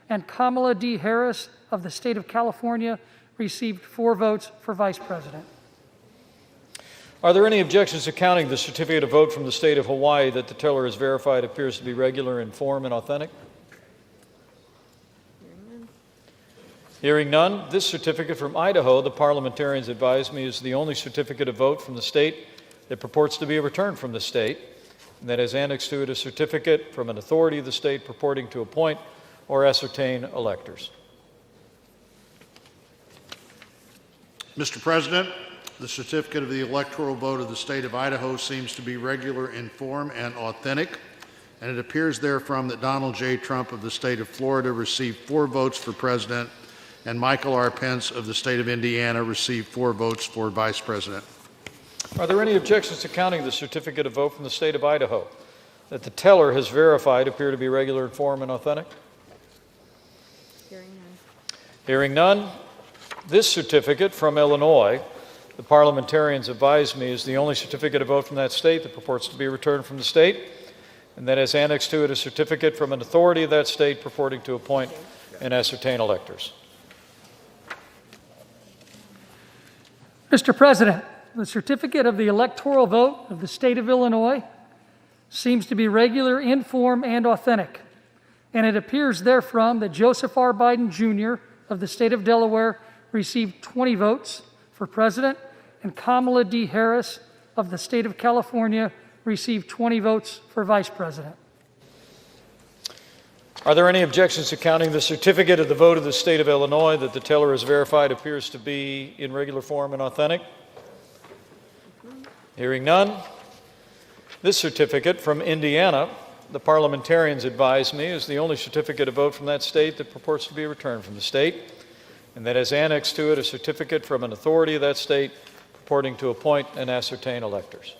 and Kamala D. Harris of the state of California received 4 votes for vice president. Are there any objections to counting the certificate of vote from the state of Hawaii that the teller has verified appears to be regular in form and authentic? Hearing none, this certificate from Idaho, the parliamentarians advise me, is the only certificate of vote from the state that purports to be a return from the state, and that has annexed to it a certificate from an authority of the state purporting to appoint or ascertain electors. Mr. President, the certificate of the electoral vote of the state of Idaho seems to be regular in form and authentic, and it appears therefrom that Donald J. Trump of the state of Florida received 4 votes for president, and Michael R. Pence of the state of Indiana received 4 votes for vice president. Are there any objections to counting the certificate of vote from the state of Idaho that the teller has verified appear to be regular in form and authentic? Hearing none, this certificate from Illinois, the parliamentarians advise me, is the only certificate of vote from that state that purports to be a return from the state, and that has annexed to it a certificate from an authority of that state purporting to appoint and ascertain electors. Mr. President, the certificate of the electoral vote of the state of Illinois seems to be regular in form and authentic, and it appears therefrom that Joseph R. Biden Jr. of the state of Delaware received 20 votes for president, and Kamala D. Harris of the state of California received 20 votes for vice president. Are there any objections to counting the certificate of the vote of the state of Illinois that the teller has verified appears to be in regular form and authentic? Hearing none, this certificate from Indiana, the parliamentarians advise me, is the only certificate of vote from that state that purports to be a return from the state, and that has annexed to it a certificate from an authority of that state purporting to appoint and ascertain electors.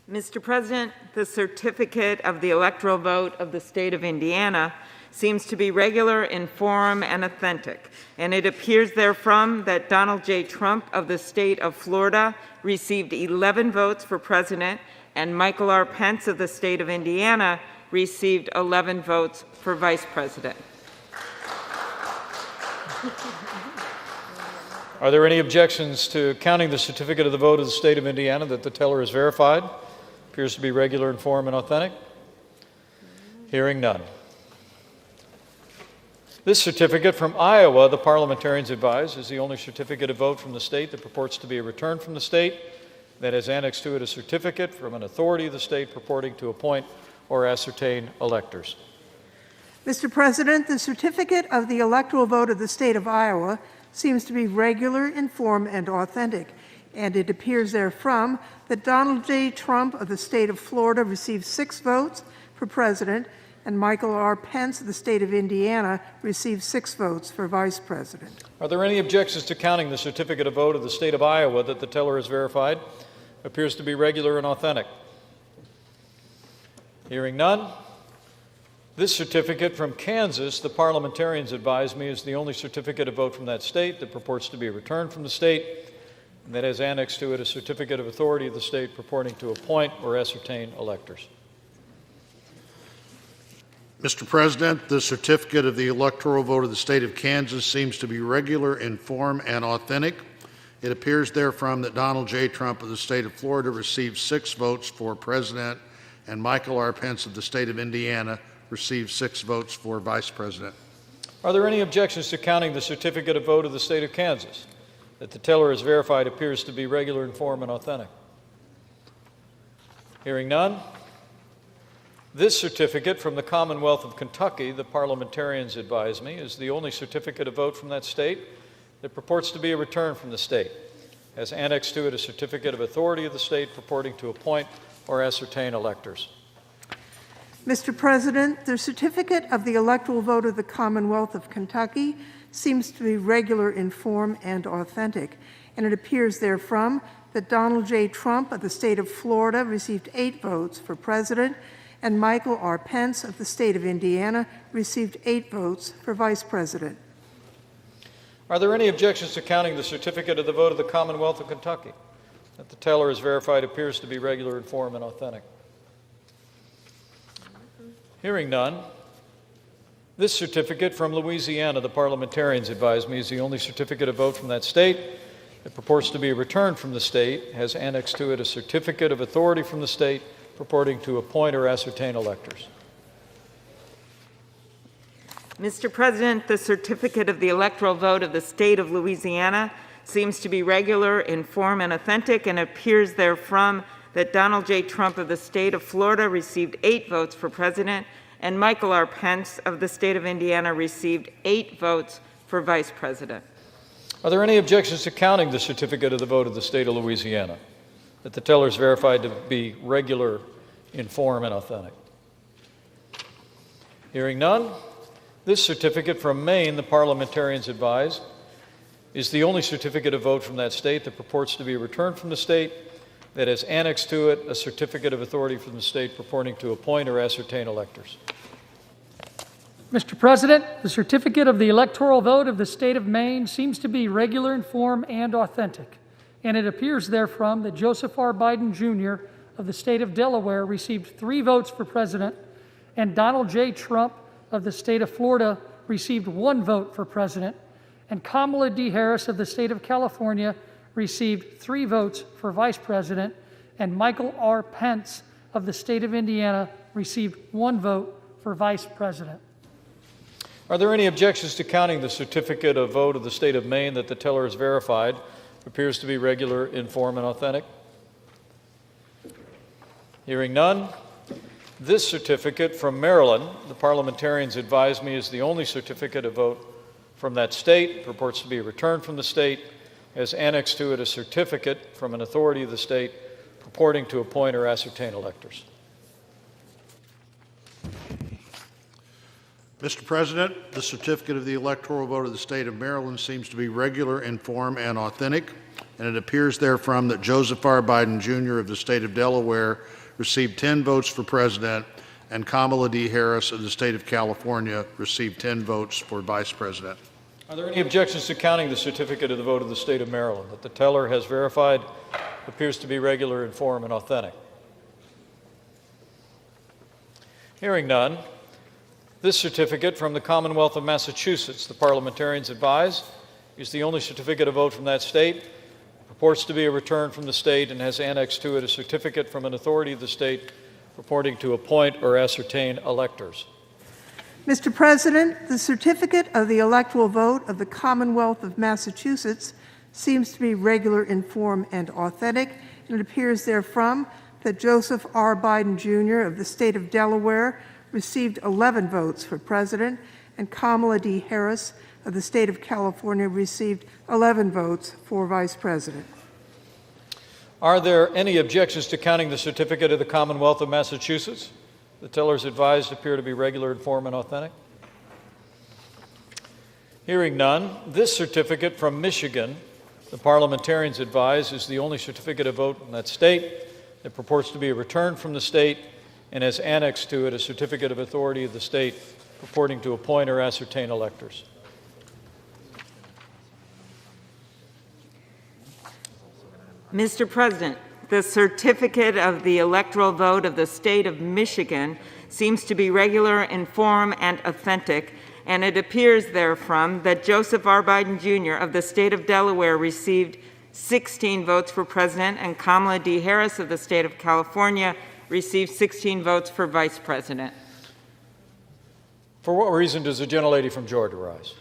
Mr. President, the certificate of the electoral vote of the state of Indiana seems to be regular in form and authentic, and it appears therefrom that Donald J. Trump of the state of Florida received 11 votes for president, and Michael R. Pence of the state of Indiana received 11 votes for vice president. Are there any objections to counting the certificate of the vote of the state of Indiana that the teller has verified appears to be regular in form and authentic? Hearing none. This certificate from Iowa, the parliamentarians advise, is the only certificate of vote from the state that purports to be a return from the state, that has annexed to it a certificate from an authority of the state purporting to appoint or ascertain electors. Mr. President, the certificate of the electoral vote of the state of Iowa seems to be regular in form and authentic, and it appears therefrom that Donald J. Trump of the state of Florida received 6 votes for president, and Michael R. Pence of the state of Indiana received 6 votes for vice president. Are there any objections to counting the certificate of vote of the state of Iowa that the teller has verified appears to be regular and authentic? Hearing none, this certificate from Kansas, the parliamentarians advise me, is the only certificate of vote from that state that purports to be a return from the state, and that has annexed to it a certificate of authority of the state purporting to appoint or ascertain electors. Mr. President, the certificate of the electoral vote of the state of Kansas seems to be regular in form and authentic. It appears therefrom that Donald J. Trump of the state of Florida received 6 votes for president, and Michael R. Pence of the state of Indiana received 6 votes for vice president. Are there any objections to counting the certificate of vote of the state of Kansas that the teller has verified appears to be regular in form and authentic? Hearing none, this certificate from the Commonwealth of Kentucky, the parliamentarians advise me, is the only certificate of vote from that state that purports to be a return from the state, has annexed to it a certificate of authority of the state purporting to appoint or ascertain electors. Mr. President, the certificate of the electoral vote of the Commonwealth of Kentucky seems to be regular in form and authentic, and it appears therefrom that Donald J. Trump of the state of Florida received 8 votes for president, and Michael R. Pence of the state of Indiana received 8 votes for Vice President. Are there any objections to counting the certificate of the vote of the Commonwealth of Kentucky? That the teller is verified appears to be regular in form and authentic. Hearing none, this certificate from Louisiana, the parliamentarians advise me, is the only certificate of vote from that state. It purports to be returned from the state, has annexed to it a certificate of authority from the state purporting to appoint or ascertain electors. Mr. President, the certificate of the electoral vote of the state of Louisiana seems to be regular in form and authentic, and appears therefrom that Donald J. Trump of the state of Florida received 8 votes for president, and Michael R. Pence of the state of Indiana received 8 votes for vice president. Are there any objections to counting the certificate of the vote of the state of Louisiana? That the teller is verified to be regular in form and authentic. Hearing none, this certificate from Maine, the parliamentarians advise, is the only certificate of vote from that state that purports to be returned from the state, that has annexed to it a certificate of authority from the state purporting to appoint or ascertain electors. Mr. President, the certificate of the electoral vote of the state of Maine seems to be regular in form and authentic, and it appears therefrom that Joseph R. Wyden Jr. of the state of Delaware received 3 votes for president, and Donald J. Trump of the state of Florida received 1 vote for president, and Kamala D. Harris of the state of California received 3 votes for vice president, and Michael R. Pence of the state of Indiana received 1 vote for vice president. Are there any objections to counting the certificate of vote of the state of Maine that the teller is verified, appears to be regular in form and authentic? Hearing none, this certificate from Maryland, the parliamentarians advise me, is the only certificate of vote from that state, purports to be returned from the state, has annexed to it a certificate from an authority of the state purporting to appoint or ascertain electors. Mr. President, the certificate of the electoral vote of the state of Maryland seems to be regular in form and authentic, and it appears therefrom that Joseph R. Wyden Jr. of the state of Delaware received 10 votes for president, and Kamala D. Harris of the state of California received 10 votes for vice president. Are there any objections to counting the certificate of the vote of the state of Maryland that the teller has verified appears to be regular in form and authentic? Hearing none, this certificate from the Commonwealth of Massachusetts, the parliamentarians advise, is the only certificate of vote from that state, purports to be a return from the state, and has annexed to it a certificate from an authority of the state purporting to appoint or ascertain electors. Mr. President, the certificate of the electoral vote of the Commonwealth of Massachusetts seems to be regular in form and authentic, and it appears therefrom that Joseph R. Wyden Jr. of the state of Delaware received 11 votes for president, and Kamala D. Harris of the state of California received 11 votes for vice president. Are there any objections to counting the certificate of the Commonwealth of Massachusetts? The tellers advised appear to be regular in form and authentic. Hearing none, this certificate from Michigan, the parliamentarians advise, is the only certificate of vote in that state. It purports to be a return from the state and has annexed to it a certificate of authority of the state purporting to appoint or ascertain electors. Mr. President, the certificate of the electoral vote of the state of Michigan seems to be regular in form and authentic, and it appears therefrom that Joseph R. Wyden Jr. of the state of Delaware received 16 votes for president, and Kamala D. Harris of the state of California received 16 votes for vice president. For what reason does the gentlelady from Georgia rise?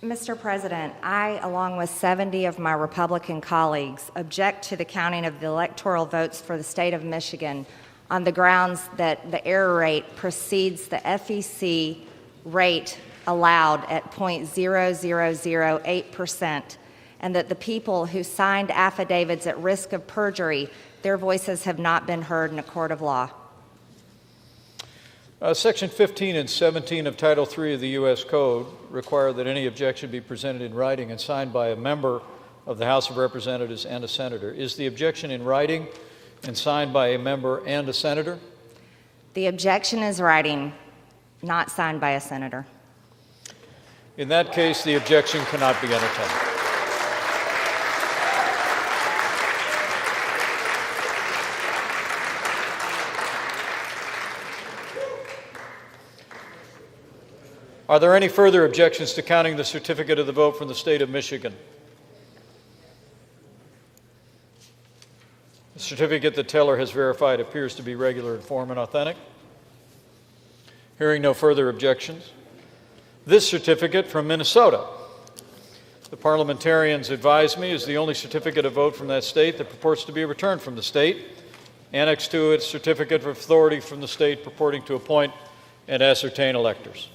Mr. President, I, along with 70 of my Republican colleagues, object to the counting of the electoral votes for the state of Michigan on the grounds that the error rate precedes the FEC rate allowed at 0.0008%, and that the people who signed affidavits at risk of perjury, their voices have not been heard in a court of law. Section 15 and 17 of Title III of the U.S. Code require that any objection be presented in writing and signed by a member of the House of Representatives and a senator. Is the objection in writing and signed by a member and a senator? The objection is writing, not signed by a senator. In that case, the objection cannot be entertained. Are there any further objections to counting the certificate of the vote from the state of Michigan? The certificate the teller has verified appears to be regular in form and authentic. Hearing no further objections, this certificate from Minnesota, the parliamentarians advise me, is the only certificate of vote from that state that purports to be returned from the state. Annexed to it, certificate of authority from the state purporting to appoint and ascertain electors.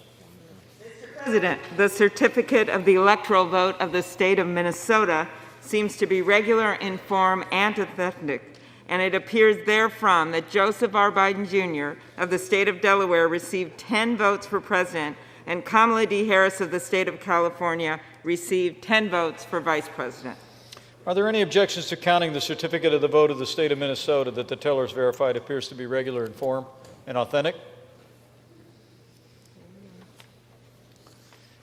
President, the certificate of the electoral vote of the state of Minnesota seems to be regular in form and authentic, and it appears therefrom that Joseph R. Biden Jr. of the state of Delaware received 10 votes for president, and Kamala D. Harris of the state of California received 10 votes for vice president. Are there any objections to counting the certificate of the vote of the state of Minnesota that the teller has verified appears to be regular in form and authentic?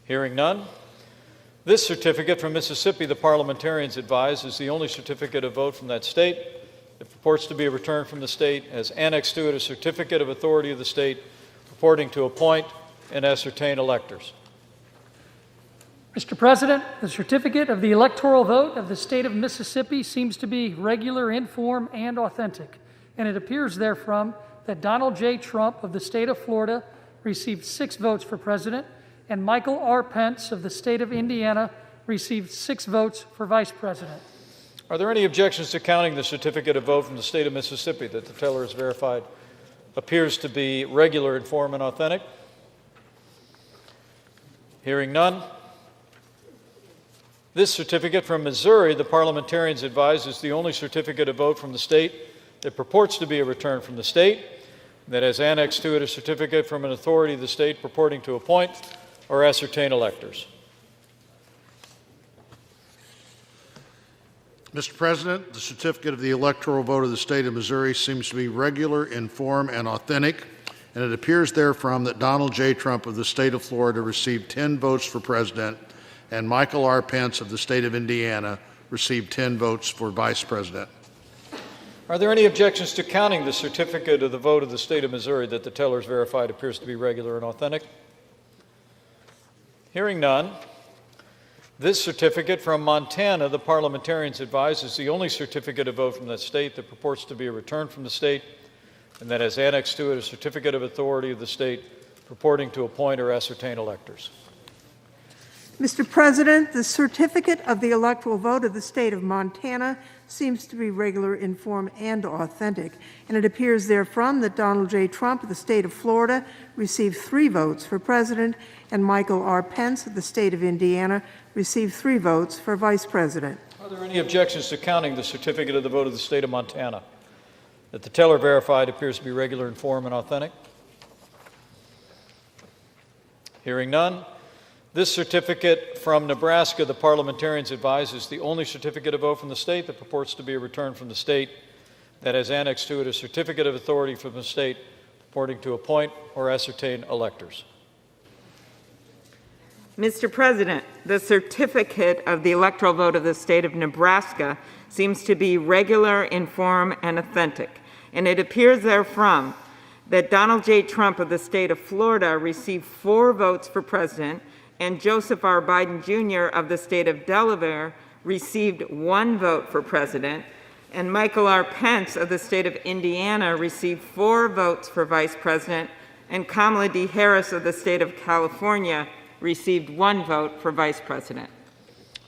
Hearing none, this certificate from Mississippi, the parliamentarians advise, is the only certificate of vote from that state. It purports to be a return from the state, as annexed to it a certificate of authority of the state purporting to appoint and ascertain electors. Mr. President, the certificate of the electoral vote of the state of Mississippi seems to be regular in form and authentic, and it appears therefrom that Donald J. Trump of the state of Florida received 6 votes for president, and Michael R. Pence of the state of Indiana received 6 votes for vice president. Are there any objections to counting the certificate of vote from the state of Mississippi that the teller has verified appears to be regular in form and authentic? Hearing none, this certificate from Missouri, the parliamentarians advise, is the only certificate of vote from the state that purports to be a return from the state, that has annexed to it a certificate from an authority of the state purporting to appoint or ascertain electors. Mr. President, the certificate of the electoral vote of the state of Missouri seems to be regular in form and authentic, and it appears therefrom that Donald J. Trump of the state of Florida received 10 votes for president, and Michael R. Pence of the state of Indiana received 10 votes for vice president. Are there any objections to counting the certificate of the vote of the state of Missouri that the teller has verified appears to be regular and authentic? Hearing none, this certificate from Montana, the parliamentarians advise, is the only certificate of vote from that state that purports to be a return from the state, and that has annexed to it a certificate of authority of the state purporting to appoint or ascertain electors. Mr. President, the certificate of the electoral vote of the state of Montana seems to be regular in form and authentic, and it appears therefrom that Donald J. Trump of the state of Florida received 3 votes for president, and Michael R. Pence of the state of Indiana received 3 votes for vice president. Are there any objections to counting the certificate of the vote of the state of Montana that the teller verified appears to be regular in form and authentic? Hearing none, this certificate from Nebraska, the parliamentarians advise, is the only certificate of vote from the state that purports to be a return from the state, that has annexed to it a certificate of authority from the state purporting to appoint or ascertain electors. Mr. President, the certificate of the electoral vote of the state of Nebraska seems to be regular in form and authentic, and it appears therefrom that Donald J. Trump of the state of Florida received 4 votes for president, and Joseph R. Biden Jr. of the state of Delaware received 1 vote for president, and Michael R. Pence of the state of Indiana received 4 votes for vice president, and Kamala D. Harris of the state of California received 1 vote for vice president.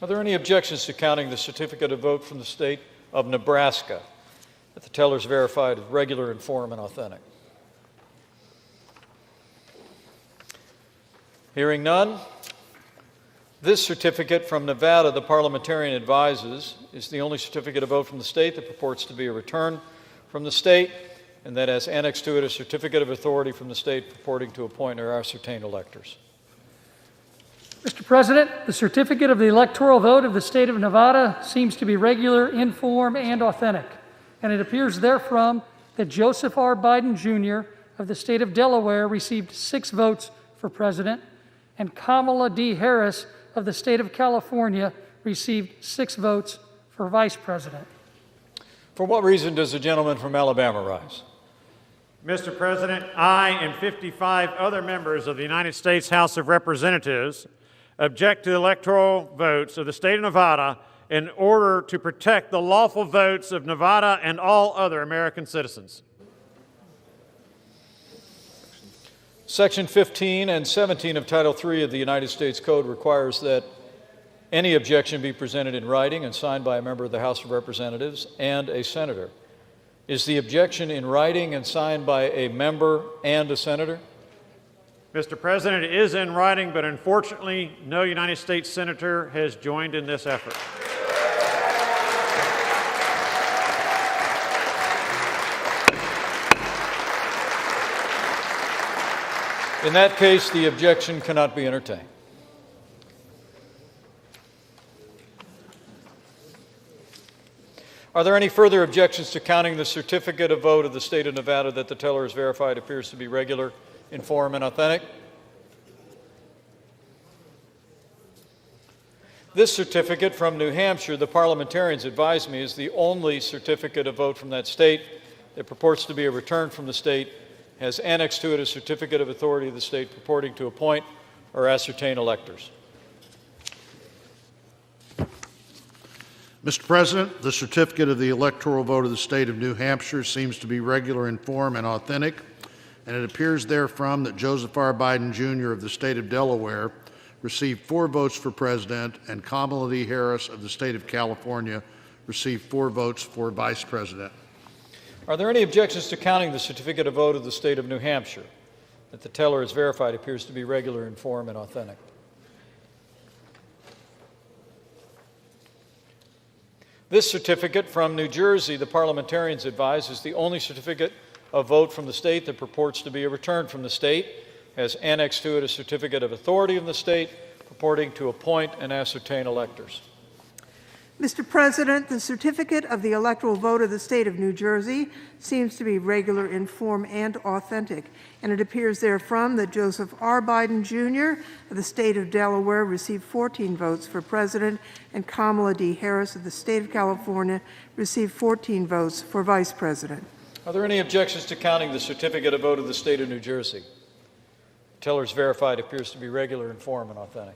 Are there any objections to counting the certificate of vote from the state of Nebraska that the teller has verified as regular in form and authentic? Hearing none, this certificate from Nevada, the parliamentarian advises, is the only certificate of vote from the state that purports to be a return from the state, and that has annexed to it a certificate of authority from the state purporting to appoint or ascertain electors. Mr. President, the certificate of the electoral vote of the state of Nevada seems to be regular in form and authentic, and it appears therefrom that Joseph R. Biden Jr. of the state of Delaware received 6 votes for president, and Kamala D. Harris of the state of California received 6 votes for vice president. For what reason does the gentleman from Alabama rise? Mr. President, I and 55 other members of the United States House of Representatives object to the electoral votes of the state of Nevada in order to protect the lawful votes of Nevada and all other American citizens. Section 15 and 17 of Title III of the United States Code requires that any objection be presented in writing and signed by a member of the House of Representatives and a senator. Is the objection in writing and signed by a member and a senator? Mr. President, it is in writing, but unfortunately, no United States senator has joined in this effort. In that case, the objection cannot be entertained. Are there any further objections to counting the certificate of vote of the state of Nevada that the teller has verified appears to be regular, in form, and authentic? This certificate from New Hampshire, the parliamentarians advise me, is the only certificate of vote from that state that purports to be a return from the state, has annexed to it a certificate of authority of the state purporting to appoint or ascertain electors. Mr. President, the certificate of the electoral vote of the state of New Hampshire seems to be regular in form and authentic, and it appears therefrom that Joseph R. Wyden, Jr. of the state of Delaware received 4 votes for president, and Kamala D. Harris of the state of California received 4 votes for vice president. Are there any objections to counting the certificate of vote of the state of New Hampshire that the teller has verified appears to be regular in form and authentic? This certificate from New Jersey, the parliamentarians advise, is the only certificate of vote from the state that purports to be a return from the state, has annexed to it a certificate of authority of the state purporting to appoint and ascertain electors. Mr. President, the certificate of the electoral vote of the state of New Jersey seems to be regular in form and authentic, and it appears therefrom that Joseph R. Wyden, Jr. of the state of Delaware received 14 votes for president, and Kamala D. Harris of the state of California received 14 votes for vice president. Are there any objections to counting the certificate of vote of the state of New Jersey? The teller's verified appears to be regular in form and authentic.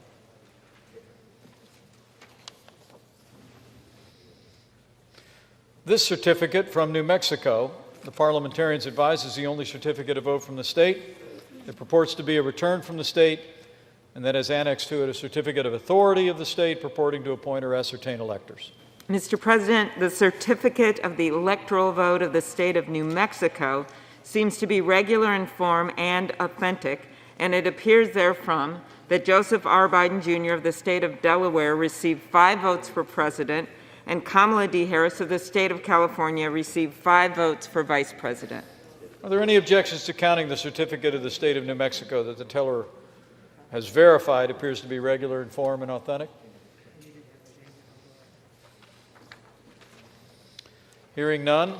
This certificate from New Mexico, the parliamentarians advise, is the only certificate of vote from the state that purports to be a return from the state and that has annexed to it a certificate of authority of the state purporting to appoint or ascertain electors. Mr. President, the certificate of the electoral vote of the state of New Mexico seems to be regular in form and authentic, and it appears therefrom that Joseph R. Wyden, Jr. of the state of Delaware received 5 votes for president, and Kamala D. Harris of the state of California received 5 votes for vice president. Are there any objections to counting the certificate of the state of New Mexico that the teller has verified appears to be regular in form and authentic? Hearing none,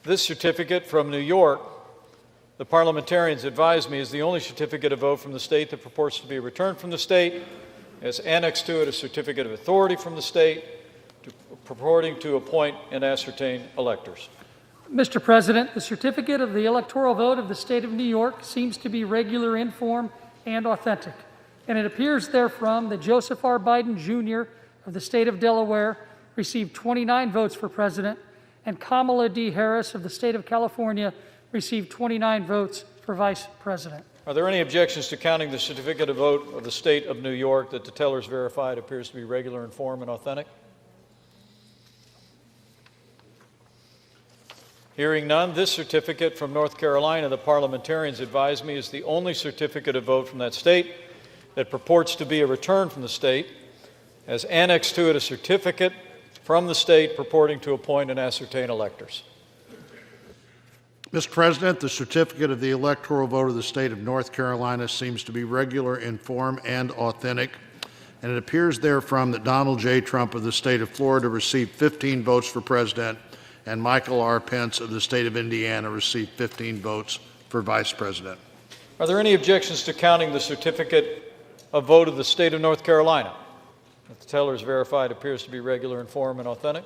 this certificate from New York, the parliamentarians advise me, is the only certificate of vote from the state that purports to be a return from the state, has annexed to it a certificate of authority from the state, purporting to appoint and ascertain electors. Mr. President, the certificate of the electoral vote of the state of New York seems to be regular in form and authentic, and it appears therefrom that Joseph R. Wyden, Jr. of the state of Delaware received 29 votes for president, and Kamala D. Harris of the state of California received 29 votes for vice president. Are there any objections to counting the certificate of vote of the state of New York that the teller's verified appears to be regular in form and authentic? Hearing none, this certificate from North Carolina, the parliamentarians advise me, is the only certificate of vote from that state that purports to be a return from the state, has annexed to it a certificate from the state purporting to appoint and ascertain electors. Mr. President, the certificate of the electoral vote of the state of North Carolina seems to be regular in form and authentic, and it appears therefrom that Donald J. Trump of the state of Florida received 15 votes for president, and Michael R. Pence of the state of Indiana received 15 votes for Vice President. Are there any objections to counting the certificate of vote of the state of North Carolina? That the teller is verified appears to be regular in form and authentic.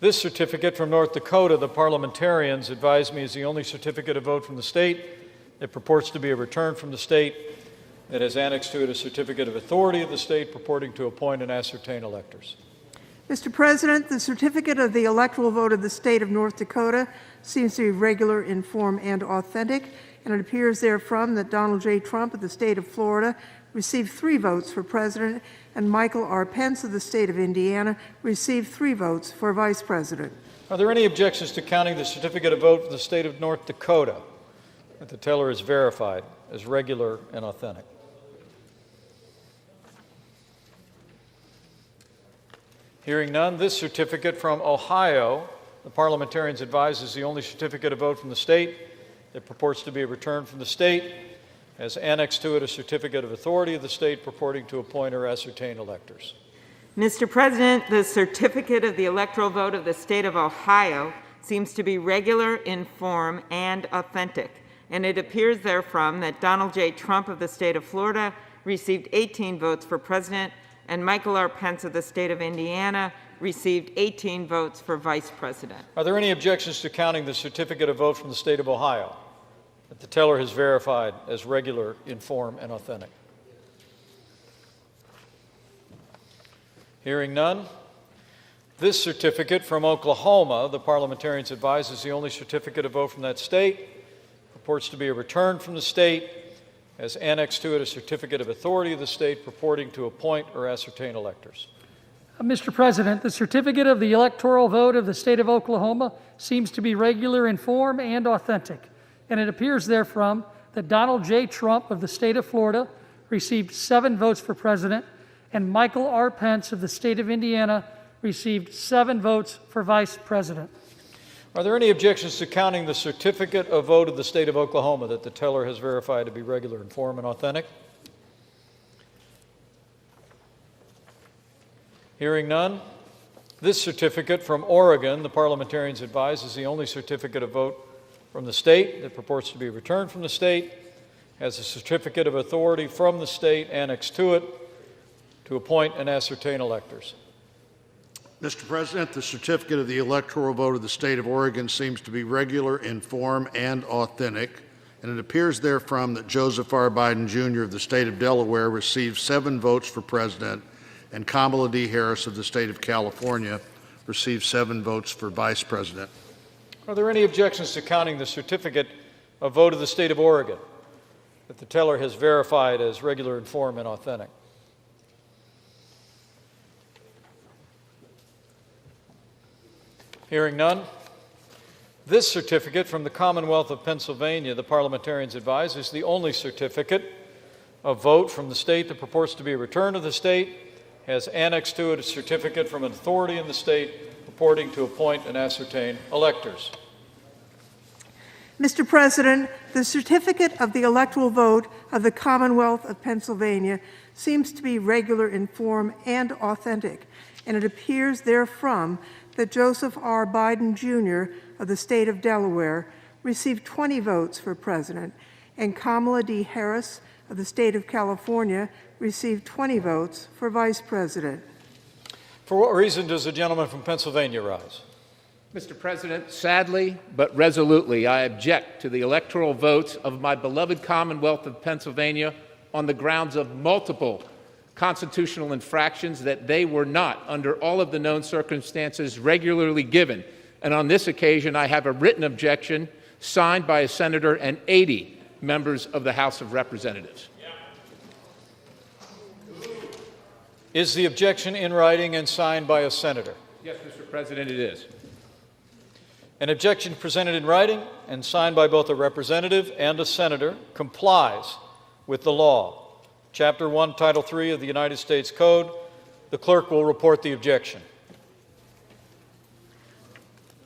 This certificate from North Dakota, the parliamentarians advise me, is the only certificate of vote from the state. It purports to be a return from the state. It has annexed to it a certificate of authority of the state purporting to appoint and ascertain electors. Mr. President, the certificate of the electoral vote of the state of North Dakota seems to be regular in form and authentic, and it appears therefrom that Donald J. Trump of the state of Florida received 3 votes for president, and Michael R. Pence of the state of Indiana received 3 votes for vice president. Are there any objections to counting the certificate of vote for the state of North Dakota? That the teller is verified as regular and authentic. Hearing none, this certificate from Ohio, the parliamentarians advise, is the only certificate of vote from the state. It purports to be a return from the state, has annexed to it a certificate of authority of the state purporting to appoint or ascertain electors. Mr. President, the certificate of the electoral vote of the state of Ohio seems to be regular in form and authentic, and it appears therefrom that Donald J. Trump of the state of Florida received 18 votes for president, and Michael R. Pence of the state of Indiana received 18 votes for vice president. Are there any objections to counting the certificate of vote from the state of Ohio? That the teller has verified as regular in form and authentic. Hearing none, this certificate from Oklahoma, the parliamentarians advise, is the only certificate of vote from that state, purports to be a return from the state, has annexed to it a certificate of authority of the state purporting to appoint or ascertain electors. Mr. President, the certificate of the electoral vote of the state of Oklahoma seems to be regular in form and authentic, and it appears therefrom that Donald J. Trump of the state of Florida received 7 votes for president, and Michael R. Pence of the state of Indiana received 7 votes for vice president. Are there any objections to counting the certificate of vote of the state of Oklahoma that the teller has verified to be regular in form and authentic? Hearing none, this certificate from Oregon, the parliamentarians advise, is the only certificate of vote from the state that purports to be returned from the state, has a certificate of authority from the state annexed to it to appoint and ascertain electors. Mr. President, the certificate of the electoral vote of the state of Oregon seems to be regular in form and authentic, and it appears therefrom that Joseph R. Biden, Jr. of the state of Delaware received 7 votes for president, and Kamala D. Harris of the state of California received 7 votes for vice president. Are there any objections to counting the certificate of vote of the state of Oregon that the teller has verified as regular in form and authentic? Hearing none, this certificate from the Commonwealth of Pennsylvania, the parliamentarians advise, is the only certificate of vote from the state that purports to be a return of the state, has annexed to it a certificate from an authority in the state purporting to appoint and ascertain electors. Mr. President, the certificate of the electoral vote of the Commonwealth of Pennsylvania seems to be regular in form and authentic, and it appears therefrom that Joseph R. Biden, Jr. of the state of Delaware received 20 votes for president, and Kamala D. Harris of the state of California received 20 votes for vice president. For what reason does the gentleman from Pennsylvania rise? Mr. President, sadly but resolutely, I object to the electoral votes of my beloved Commonwealth of Pennsylvania on the grounds of multiple constitutional infractions that they were not, under all of the known circumstances, regularly given. And on this occasion, I have a written objection signed by a senator and 80 members of the House of Representatives. Is the objection in writing and signed by a senator? Yes, Mr. President, it is. An objection presented in writing and signed by both a representative and a senator complies with the law. Chapter 1, Title 3 of the United States Code. The clerk will report the objection.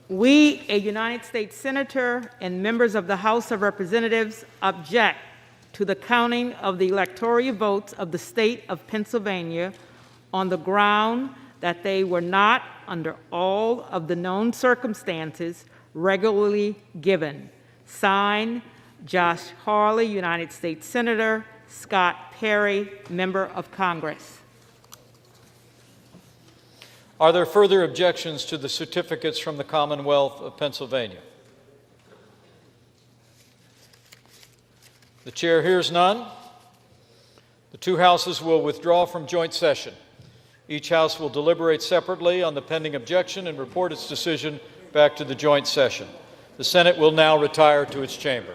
We, a United States Senator and members of the House of Representatives, object to the counting of the electoral votes of the state of Pennsylvania on the ground that they were not, under all of the known circumstances, regularly given. Signed, Josh Hawley, United States Senator, Scott Perry, Member of Congress. Are there further objections to the certificates from the Commonwealth of Pennsylvania? The chair hears none. The two houses will withdraw from joint session. Each house will deliberate separately on the pending objection and report its decision back to the joint session. The Senate will now retire to its chamber.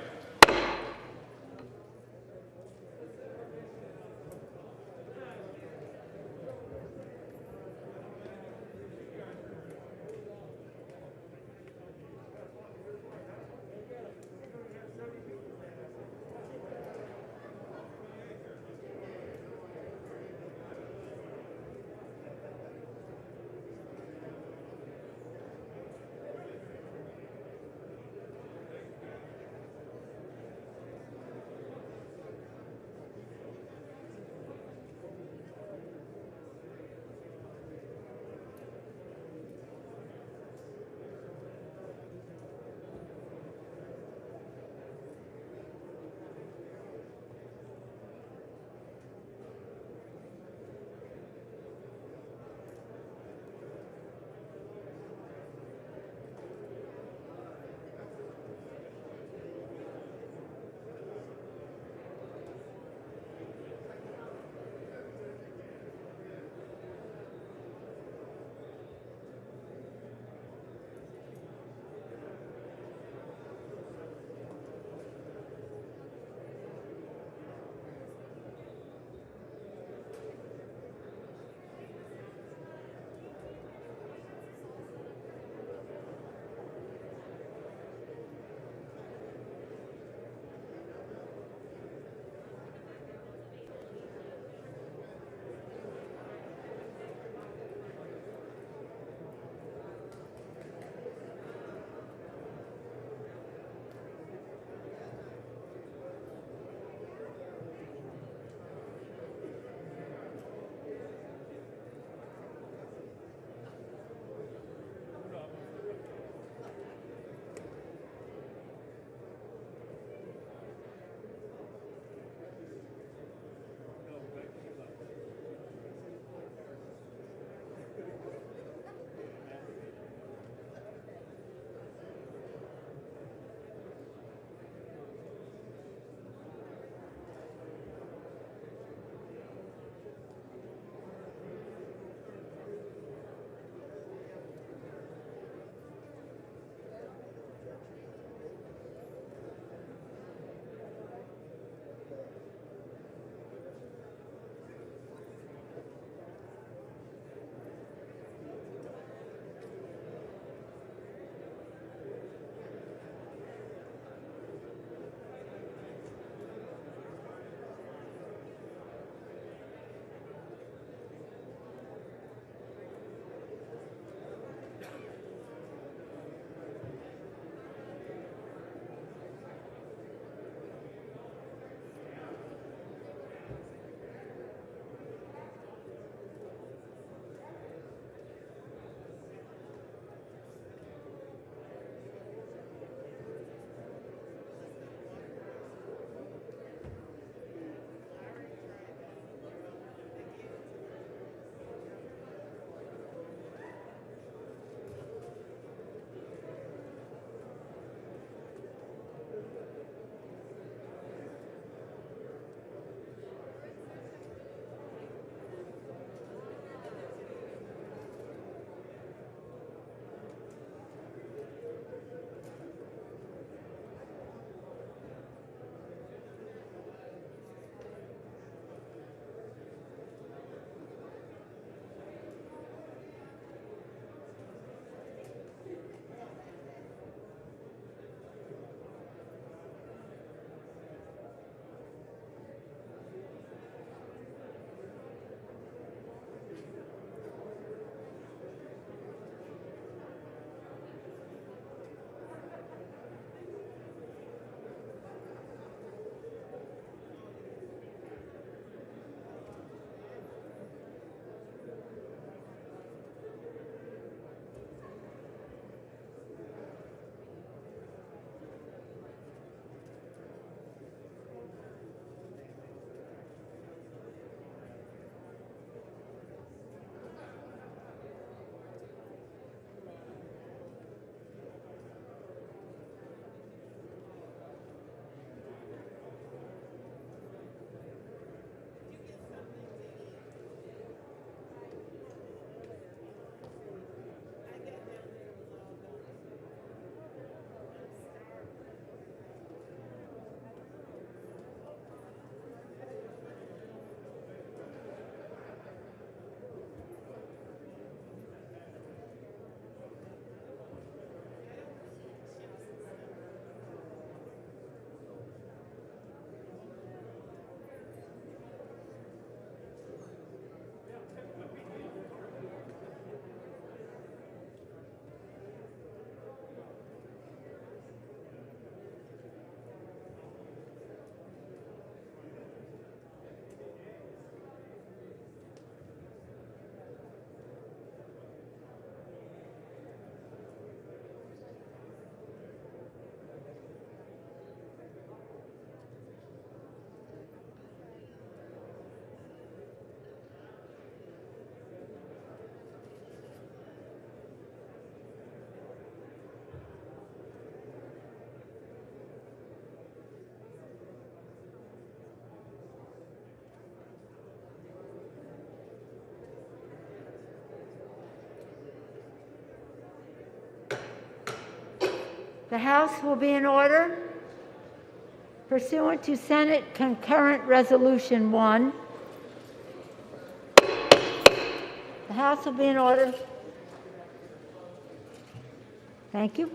The House will be in order. Pursuant to Senate Concurrent Resolution 1, the House will be in order. Thank you.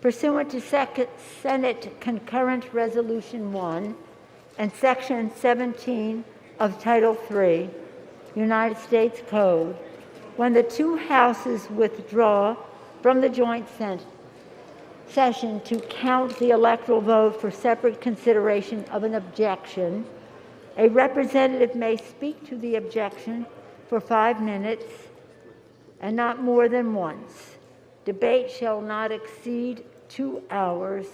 Pursuant to Senate Concurrent Resolution 1 and Section 17 of Title III, United States Code, when the two houses withdraw from the joint session to count the electoral vote for separate consideration of an objection, a representative may speak to the objection for 5 minutes and not more than once. Debate shall not exceed 2 hours,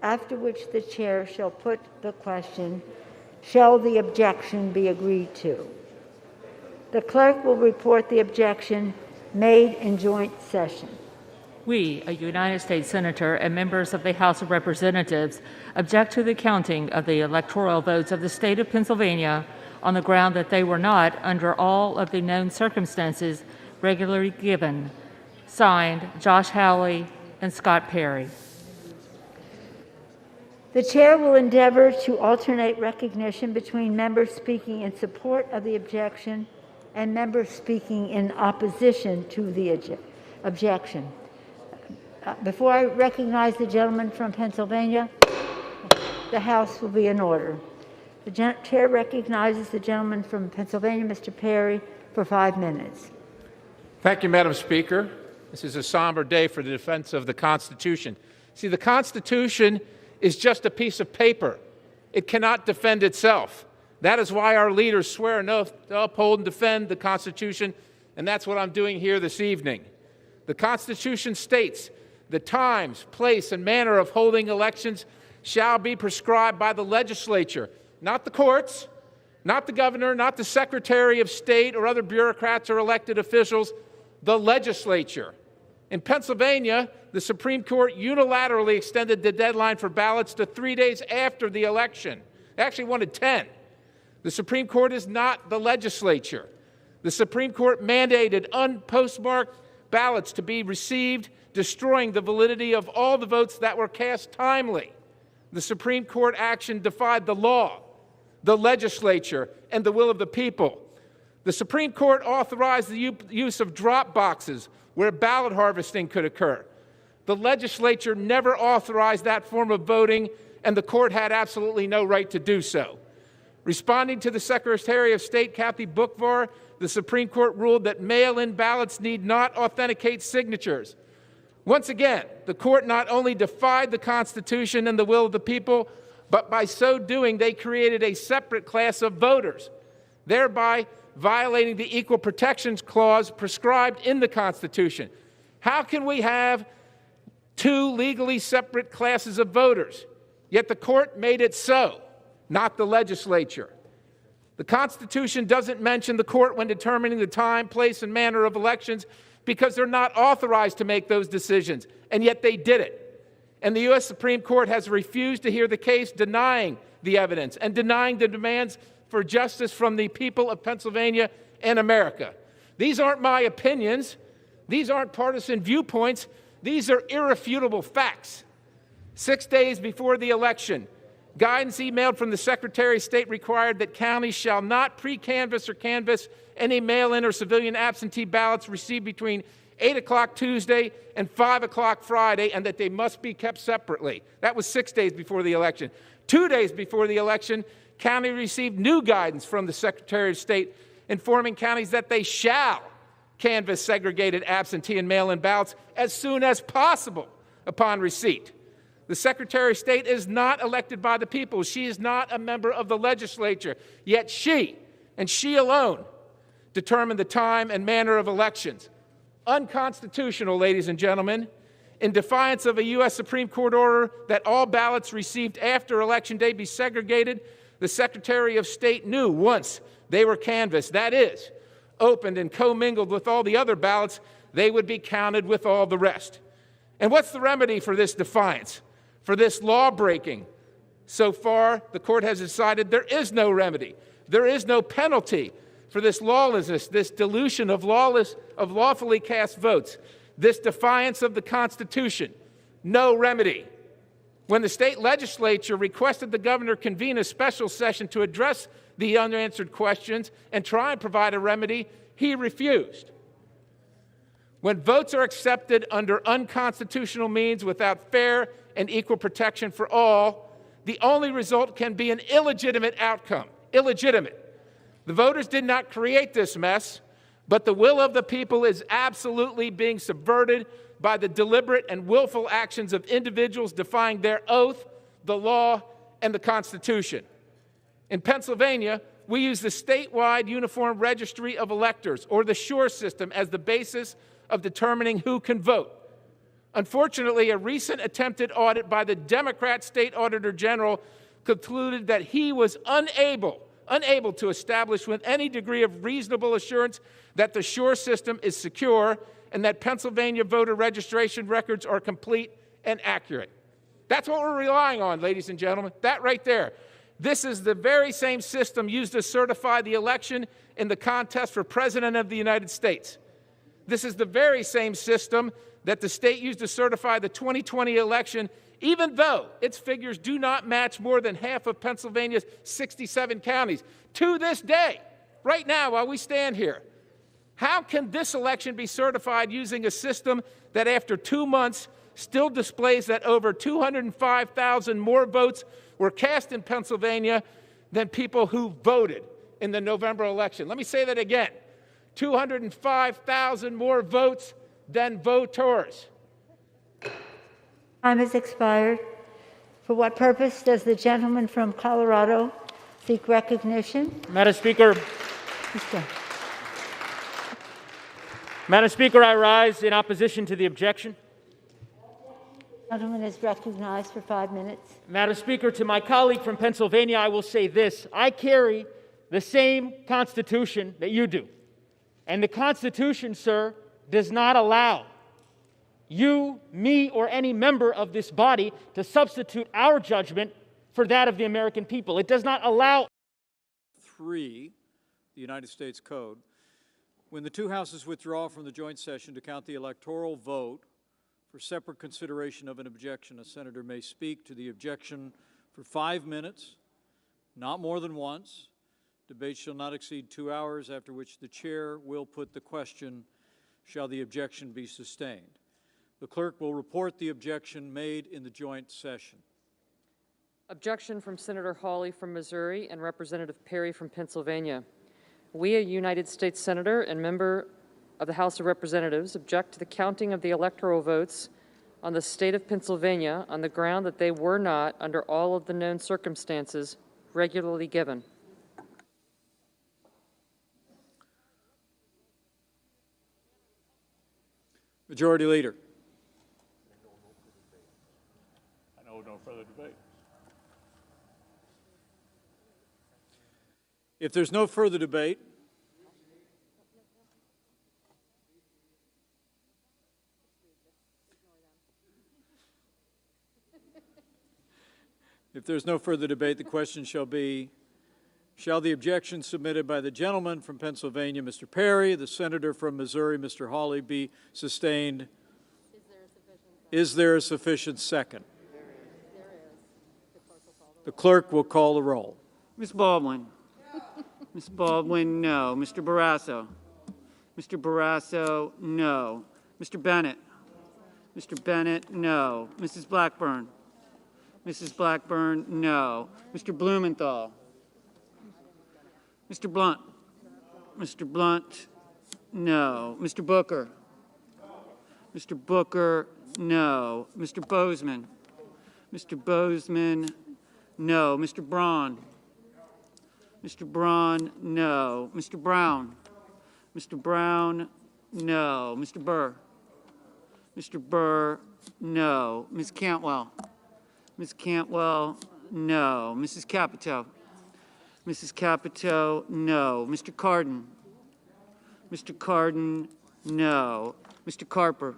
after which the chair shall put the question, shall the objection be agreed to? The clerk will report the objection made in joint session. We, a United States Senator and members of the House of Representatives, object to the counting of the electoral votes of the state of Pennsylvania on the ground that they were not, under all of the known circumstances, regularly given. Signed, Josh Hawley and Scott Perry. The chair will endeavor to alternate recognition between members speaking in support of the objection and members speaking in opposition to the objection. Before I recognize the gentleman from Pennsylvania, the House will be in order. The chair recognizes the gentleman from Pennsylvania, Mr. Perry, for 5 minutes. Thank you, Madam Speaker. This is a somber day for the defense of the Constitution. See, the Constitution is just a piece of paper. It cannot defend itself. That is why our leaders swear an oath to uphold and defend the Constitution, and that's what I'm doing here this evening. The Constitution states the times, place, and manner of holding elections shall be prescribed by the legislature, not the courts, not the governor, not the Secretary of State or other bureaucrats or elected officials, the legislature. In Pennsylvania, the Supreme Court unilaterally extended the deadline for ballots to 3 days after the election. They actually wanted 10. The Supreme Court is not the legislature. The Supreme Court mandated unpostmarked ballots to be received, destroying the validity of all the votes that were cast timely. The Supreme Court action defied the law, the legislature, and the will of the people. The Supreme Court authorized the use of drop boxes where ballot harvesting could occur. The legislature never authorized that form of voting, and the court had absolutely no right to do so. Responding to the Secretary of State, Kathy Booker, the Supreme Court ruled that mail-in ballots need not authenticate signatures. Once again, the court not only defied the Constitution and the will of the people, but by so doing, they created a separate class of voters, thereby violating the Equal Protections Clause prescribed in the Constitution. How can we have two legally separate classes of voters? Yet the court made it so, not the legislature. The Constitution doesn't mention the court when determining the time, place, and manner of elections because they're not authorized to make those decisions, and yet they did it. And the U.S. Supreme Court has refused to hear the case, denying the evidence and denying the demands for justice from the people of Pennsylvania and America. These aren't my opinions. These aren't partisan viewpoints. These are irrefutable facts. 6 days before the election, guidance emailed from the Secretary of State required that counties shall not pre-canvass or canvass any mail-in or civilian absentee ballots received between 8 o'clock Tuesday and 5 o'clock Friday, and that they must be kept separately. That was 6 days before the election. 2 days before the election, county received new guidance from the Secretary of State informing counties that they shall canvass segregated absentee and mail-in ballots as soon as possible upon receipt. The Secretary of State is not elected by the people. She is not a member of the legislature. Yet she, and she alone, determine the time and manner of elections. Unconstitutional, ladies and gentlemen. In defiance of a U.S. Supreme Court order that all ballots received after Election Day be segregated, the Secretary of State knew once they were canvassed, that is, opened and commingled with all the other ballots, they would be counted with all the rest. And what's the remedy for this defiance, for this law-breaking? So far, the court has decided there is no remedy. There is no penalty for this lawlessness, this dilution of lawfully cast votes, this defiance of the Constitution. no remedy. When the state legislature requested the governor convene a special session to address the unanswered questions and try and provide a remedy, he refused. When votes are accepted under unconstitutional means without fair and equal protection for all, the only result can be an illegitimate outcome. Illegitimate. The voters did not create this mess, but the will of the people is absolutely being subverted by the deliberate and willful actions of individuals defying their oath, the law, and the Constitution. In Pennsylvania, we use the statewide Uniform Registry of Electors, or the SURE system, as the basis of determining who can vote. Unfortunately, a recent attempted audit by the Democrat State Auditor General concluded that he was unable to establish with any degree of reasonable assurance that the SURE system is secure and that Pennsylvania voter registration records are complete and accurate. That's what we're relying on, ladies and gentlemen, that right there. This is the very same system used to certify the election in the contest for President of the United States. This is the very same system that the state used to certify the 2020 election, even though its figures do not match more than half of Pennsylvania's 67 counties. To this day, right now, while we stand here, how can this election be certified using a system that after 2 months still displays that over 205,000 more votes were cast in Pennsylvania than people who voted in the November election? Let me say that again. 205,000 more votes than voters. Time has expired. For what purpose does the gentleman from Colorado seek recognition? Madam Speaker, Madam Speaker, I rise in opposition to the objection. The gentleman is recognized for 5 minutes. Madam Speaker, to my colleague from Pennsylvania, I will say this. I carry the same Constitution that you do. And the Constitution, sir, does not allow you, me, or any member of this body to substitute our judgment for that of the American people. It does not allow. 3, the United States Code, when the two houses withdraw from the joint session to count the electoral vote for separate consideration of an objection, a senator may speak to the objection for 5 minutes, not more than once. Debate shall not exceed 2 hours, after which the chair will put the question, shall the objection be sustained? The clerk will report the objection made in the joint session. Objection from Senator Hawley from Missouri and Representative Perry from Pennsylvania. We, a United States Senator and member of the House of Representatives, object to the counting of the electoral votes on the state of Pennsylvania on the ground that they were not, under all of the known circumstances, regularly given. Majority Leader. I know no further debate. If there's no further debate, the question shall be, shall the objection submitted by the gentleman from Pennsylvania, Mr. Perry, the senator from Missouri, Mr. Hawley, be sustained? Is there a sufficient second? The clerk will call the roll. Ms. Baldwin. Ms. Baldwin, no. Mr. Barrasso. Mr. Barrasso, no. Mr. Bennet. Mr. Bennet, no. Mrs. Blackburn. Mrs. Blackburn, no. Mr. Blumenthal. Mr. Blunt. Mr. Blunt, no. Mr. Booker. Mr. Booker, no. Mr. Bozeman. Mr. Bozeman, no. Mr. Braun. Mr. Braun, no. Mr. Brown. Mr. Brown, no. Mr. Burr. Mr. Burr, no. Ms. Cantwell. Ms. Cantwell, no. Mrs. Capito. Mrs. Capito, no. Mr. Cardin. Mr. Cardin, no. Mr. Carper.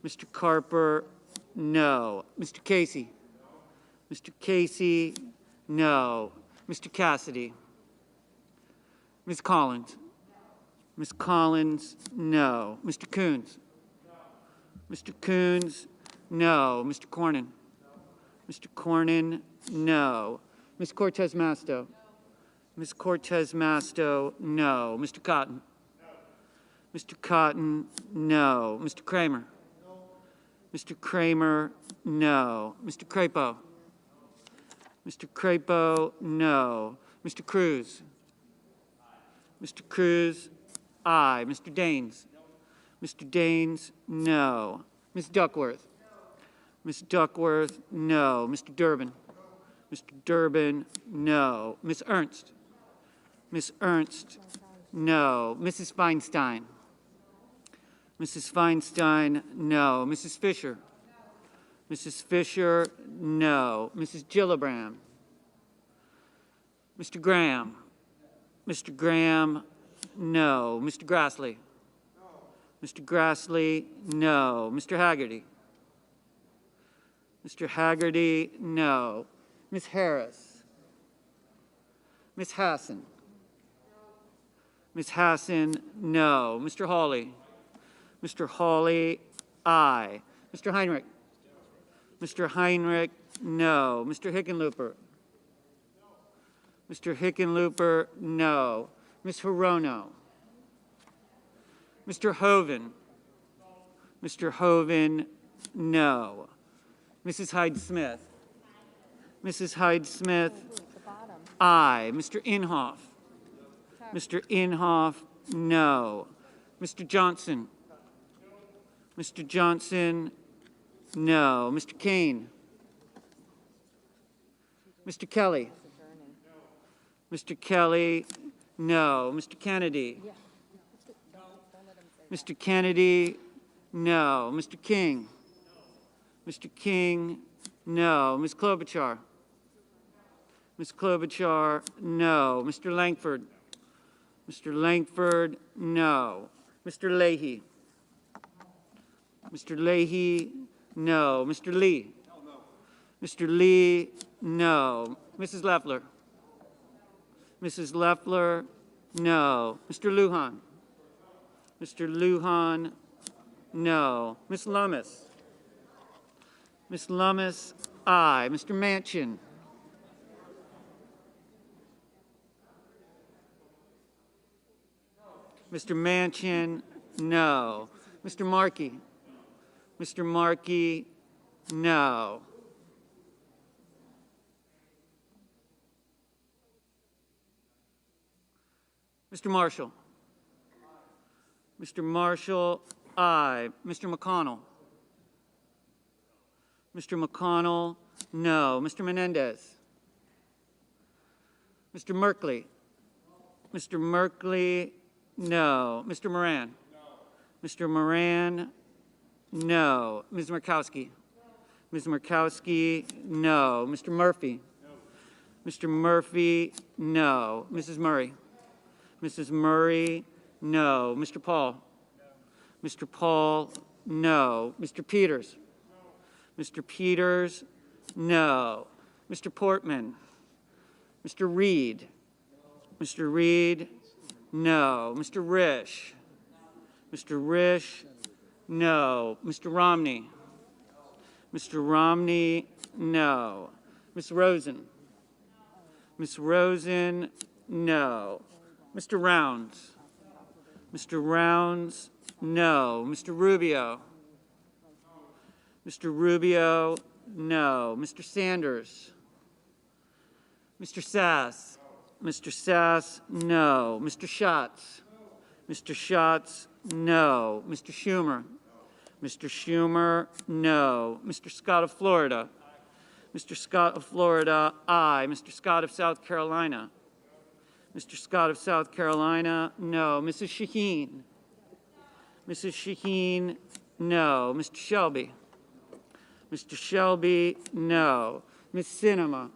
Mr. Carper, no. Mr. Casey. Mr. Casey, no. Mr. Cassidy. Ms. Collins. Ms. Collins, no. Mr. Coons. Mr. Coons, No. Mr. Cornyn? Mr. Cornyn, no. Ms. Cortez Masto? Ms. Cortez Masto, no. Mr. Cotton? Mr. Cotton, no. Mr. Kramer? Mr. Kramer, no. Mr. Crapo? Mr. Crapo, no. Mr. Cruz? Mr. Cruz, aye. Mr. Daines? Mr. Daines, no. Ms. Duckworth? Ms. Duckworth, no. Mr. Durbin? Mr. Durbin, no. Ms. Ernst? Ms. Ernst, no. Mrs. Feinstein? Mrs. Feinstein, no. Mrs. Fisher? Mrs. Fisher, no. Mrs. Gillibrand? Mr. Graham? Mr. Graham, no. Mr. Grassley? Mr. Grassley, no. Mr. Haggerty? Mr. Haggerty, no. Ms. Harris? Ms. Hassan? Ms. Hassan, no. Mr. Hawley? Mr. Hawley, aye. Mr. Heinrich? Mr. Heinrich, no. Mr. Hickenlooper? Mr. Hickenlooper, no. Ms. Hirono? Mr. Hoven? Mr. Hoven, no. Mrs. Hyde-Smith? Mrs. Hyde-Smith, aye. Mr. Inhofe? Mr. Inhofe, no. Mr. Johnson? Mr. Johnson, no. Mr. Kaine? Mr. Kelly? Mr. Kelly, no. Mr. Kennedy? Mr. Kennedy, no. Mr. King? Mr. King, no. Ms. Klobuchar? Ms. Klobuchar, no. Mr. Lankford? Mr. Lankford, no. Mr. Leahy? Mr. Leahy, no. Mr. Lee? Mr. Lee, no. Mrs. Loeffler? Mrs. Loeffler, no. Mr. Lujan? Mr. Lujan, no. Ms. Lummis? Ms. Lummis, aye. Mr. Manchin? Mr. Manchin, no. Mr. Markey? Mr. Markey, no. Mr. Marshall? Mr. Marshall, aye. Mr. McConnell? Mr. McConnell, no. Mr. Menendez? Mr. Merkley? Mr. Merkley, no. Mr. Moran? Mr. Moran, no. Ms. Murkowski? Ms. Murkowski, no. Mr. Murphy? Mr. Murphy, no. Mrs. Murray? Mrs. Murray, no. Mr. Paul? Mr. Paul, no. Mr. Peters? Mr. Peters, no. Mr. Portman? Mr. Reed? Mr. Reed, no. Mr. Risch? Mr. Risch, no. Mr. Romney? Mr. Romney, no. Ms. Rosen? Ms. Rosen, no. Mr. Rounds? Mr. Rounds, no. Mr. Rubio? Mr. Rubio, no. Mr. Sanders? Mr. Sasse? Mr. Sasse, no. Mr. Schatz? Mr. Schatz, no. Mr. Schumer? Mr. Schumer, no. Mr. Scott of Florida? Mr. Scott of Florida, aye. Mr. Scott of South Carolina? Mr. Scott of South Carolina, no. Mrs. Shaheen? Mrs. Shaheen, no. Mr. Shelby? Mr. Shelby, no. Ms. Sinema?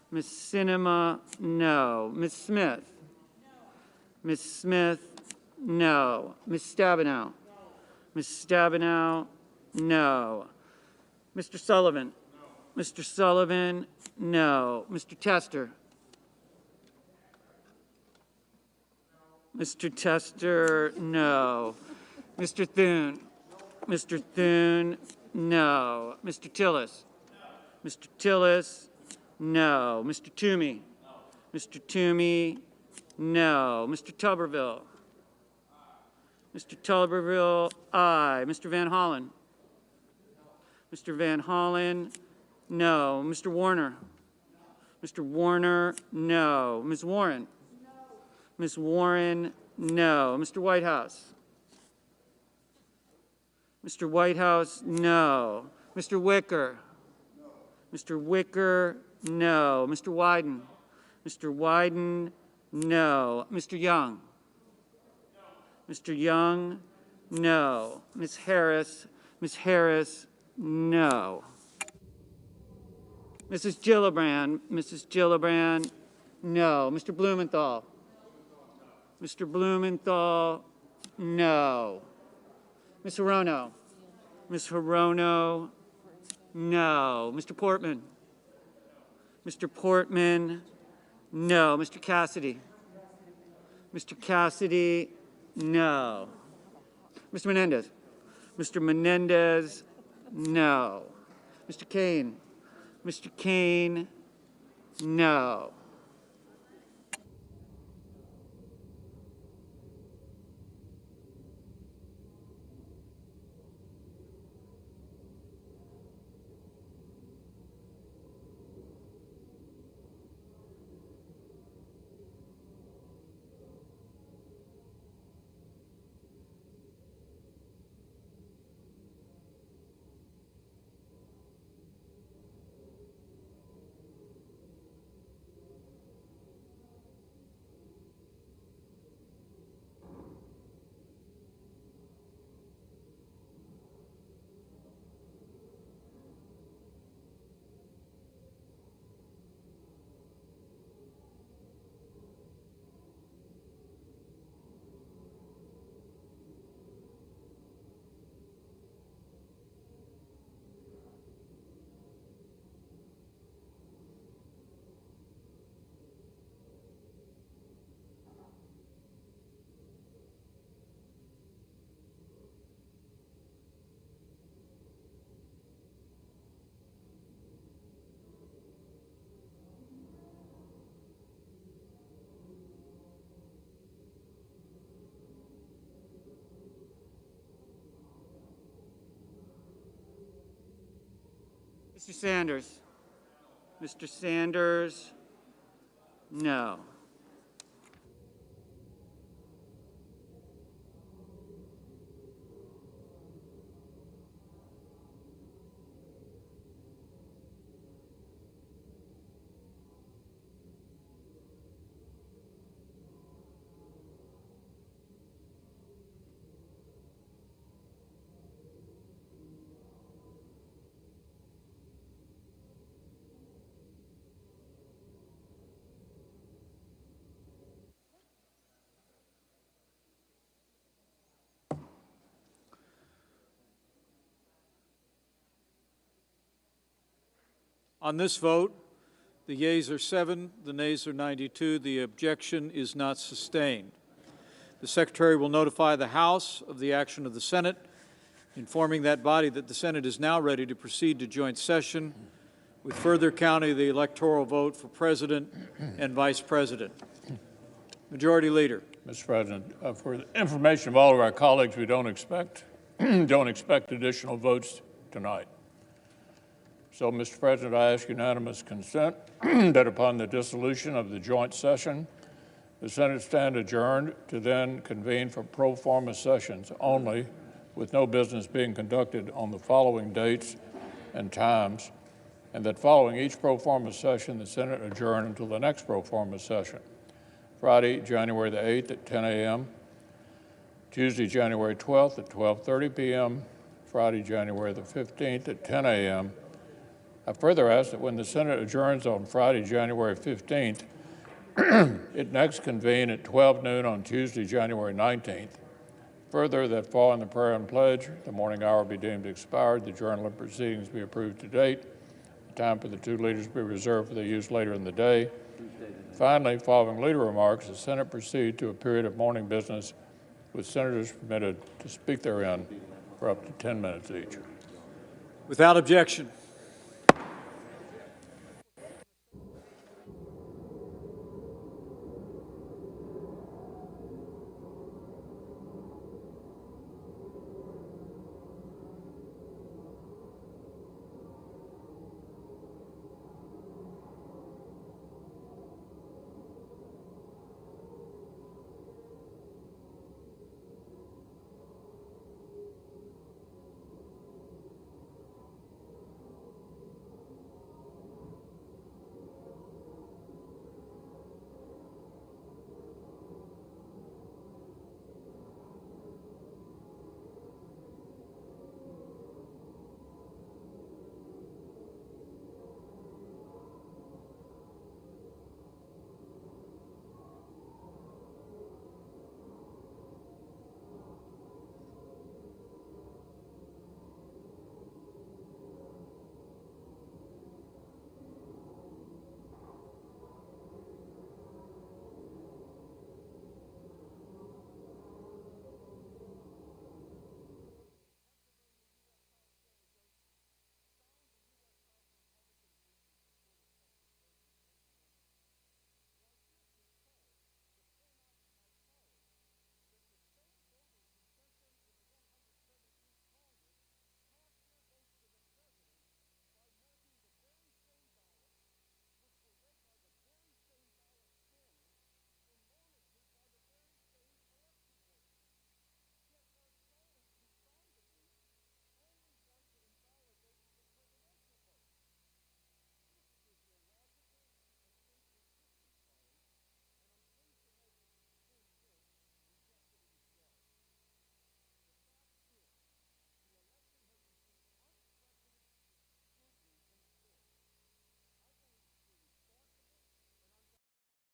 Ms. Sinema, no. Ms. Smith? Ms. Smith, no. Ms. Stabenow? Ms. Stabenow, no. Mr. Sullivan? Mr. Sullivan, no. Mr. Tester? Mr. Tester, no. Mr. Thune? Mr. Thune, No. Mr. Tillis? Mr. Tillis? No. Mr. Toomey? Mr. Toomey? No. Mr. Tuberville? Mr. Tuberville, aye. Mr. Van Hollen? Mr. Van Hollen? No. Mr. Warner? Mr. Warner? No. Ms. Warren? Ms. Warren? No. Mr. Whitehouse? Mr. Whitehouse? No. Mr. Wicker? Mr. Wicker? No. Mr. Wyden? Mr. Wyden? No. Mr. Young? Mr. Young? No. Ms. Harris? Ms. Harris? No. Mrs. Gillibrand? Mrs. Gillibrand? No. Mr. Blumenthal? Mr. Blumenthal? No. Ms. Hirono? Ms. Hirono? No. Mr. Portman? Mr. Portman? No. Mr. Cassidy? Mr. Cassidy? No. Mr. Menendez? Mr. Menendez? No. Mr. Kaine? Mr. Kaine? No. Mr. Sanders? Mr. Sanders? No. On this vote, the yeas are 7, the nays are 92. The objection is not sustained. The Secretary will notify the House of the action of the Senate, informing that body that the Senate is now ready to proceed to joint session with further counting of the electoral vote for President and Vice President. Majority Leader. Mr. President, for the information of all of our colleagues, we don't expect additional votes tonight. So, Mr. President, I ask unanimous consent that upon the dissolution of the joint session, the Senate stand adjourned to then convene for pro forma sessions only, with no business being conducted on the following dates and times, and that following each pro forma session, the Senate adjourn until the next pro forma session. Friday, January the 8th at 10 a.m., Tuesday, January 12th at 12:30 p.m., Friday, January the 15th at 10 a.m. I further ask that when the Senate adjourns on Friday, January 15th, it next convene at 12 noon on Tuesday, January 19th. Further, that following the prayer and pledge, the morning hour be deemed expired, the journal of proceedings be approved to date, the time for the two leaders be reserved for their use later in the day. Finally, following leader remarks, the Senate proceed to a period of morning business with senators permitted to speak therein for up to 10 minutes each. Without objection.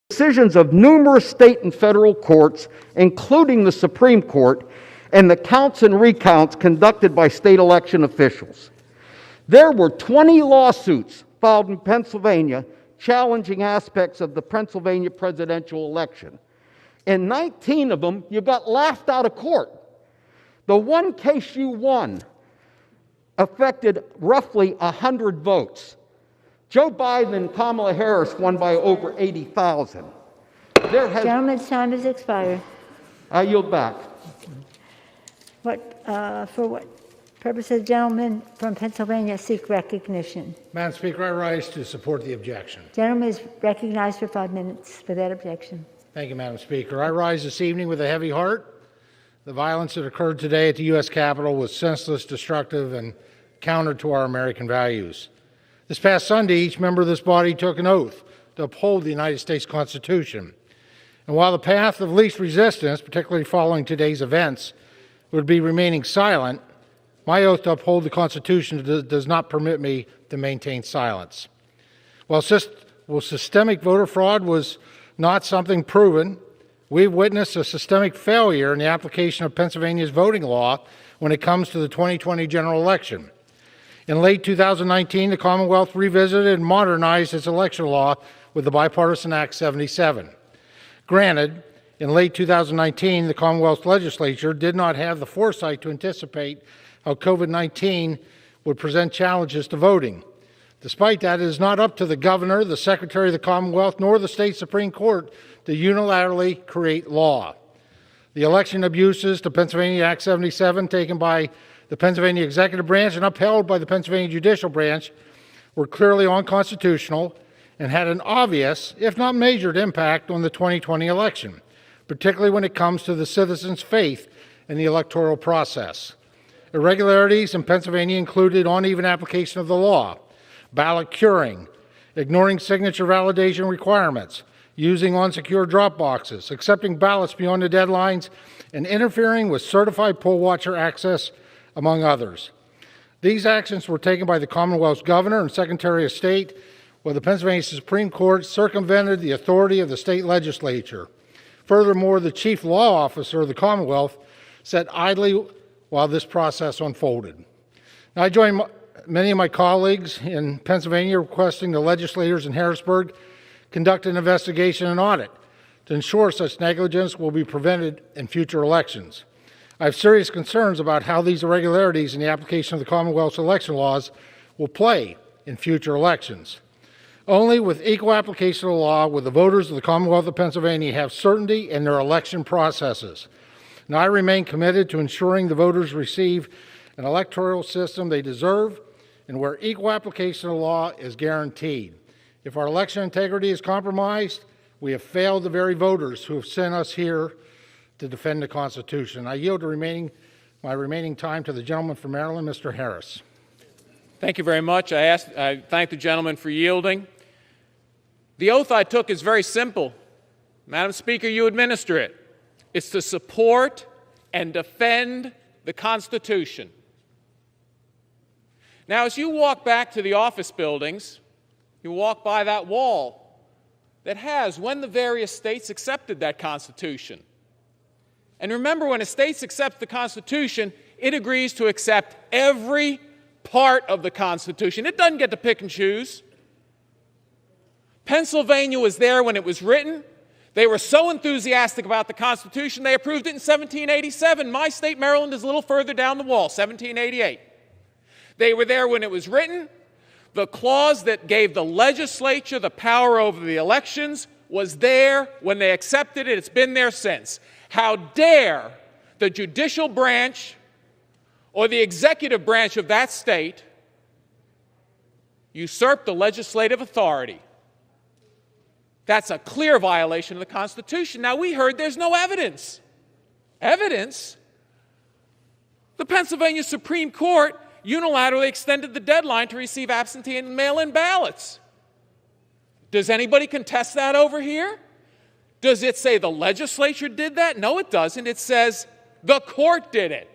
Decisions of numerous state and federal courts, including the Supreme Court, and the counts and recounts conducted by state election officials. There were 20 lawsuits filed in Pennsylvania challenging aspects of the Pennsylvania presidential election. In 19 of them, you got laughed out of court. The one case you won affected roughly 100 votes. Joe Biden and Kamala Harris won by over 80,000. Gentleman's time has expired. I yield back. For what purposes, gentleman from Pennsylvania seek recognition? Madam Speaker, I rise to support the objection. Gentleman is recognized for 5 minutes for that objection. Thank you, Madam Speaker. I rise this evening with a heavy heart. The violence that occurred today at the U.S. Capitol was senseless, destructive, and counter to our American values. This past Sunday, each member of this body took an oath to uphold the United States Constitution. And while the path of least resistance, particularly following today's events, would be remaining silent, my oath to uphold the Constitution does not permit me to maintain silence. While systemic voter fraud was not something proven, we've witnessed a systemic failure in the application of Pennsylvania's voting law when it comes to the 2020 general election. In late 2019, the Commonwealth revisited and modernized its election law with the Bipartisan Act 77. Granted, in late 2019, the Commonwealth legislature did not have the foresight to anticipate how COVID-19 would present challenges to voting. Despite that, it is not up to the governor, the Secretary of the Commonwealth, nor the state Supreme Court to unilaterally create law. The election abuses to Pennsylvania Act 77 taken by the Pennsylvania Executive Branch and upheld by the Pennsylvania Judicial Branch were clearly unconstitutional and had an obvious, if not measured, impact on the 2020 election, particularly when it comes to the citizens' faith in the electoral process. Irregularities in Pennsylvania included uneven application of the law, ballot curing, ignoring signature validation requirements, using unsecure drop boxes, accepting ballots beyond the deadlines, and interfering with certified poll watcher access, among others. These actions were taken by the Commonwealth's governor and Secretary of State, while the Pennsylvania Supreme Court circumvented the authority of the state legislature. Furthermore, the chief law officer of the Commonwealth sat idly while this process unfolded. Now, I join many of my colleagues in Pennsylvania requesting the legislators in Harrisburg conduct an investigation and audit to ensure such negligence will be prevented in future elections. I have serious concerns about how these irregularities in the application of the Commonwealth's election laws will play in future elections. Only with equal application of the law will the voters of the Commonwealth of Pennsylvania have certainty in their election processes. Now, I remain committed to ensuring the voters receive an electoral system they deserve and where equal application of the law is guaranteed. If our election integrity is compromised, we have failed the very voters who have sent us here to defend the Constitution. I yield my remaining time to the gentleman from Maryland, Mr. Harris. Thank you very much. I thank the gentleman for yielding. The oath I took is very simple. Madam Speaker, you administer it. It's to support and defend the Constitution. Now, as you walk back to the office buildings, you walk by that wall that has when the various states accepted that Constitution. And remember, when a state accepts the Constitution, it agrees to accept every part of the Constitution. It doesn't get to pick and choose. Pennsylvania was there when it was written. They were so enthusiastic about the Constitution, they approved it in 1787. My state, Maryland, is a little further down the wall, 1788. They were there when it was written. The clause that gave the legislature the power over the elections was there when they accepted it. It's been there since. How dare the judicial branch or the executive branch of that state usurp the legislative authority? That's a clear violation of the Constitution. Now, we heard there's no evidence. Evidence? The Pennsylvania Supreme Court unilaterally extended the deadline to receive absentee and mail-in ballots. Does anybody contest that over here? Does it say the legislature did that? No, it doesn't. It says the court did it.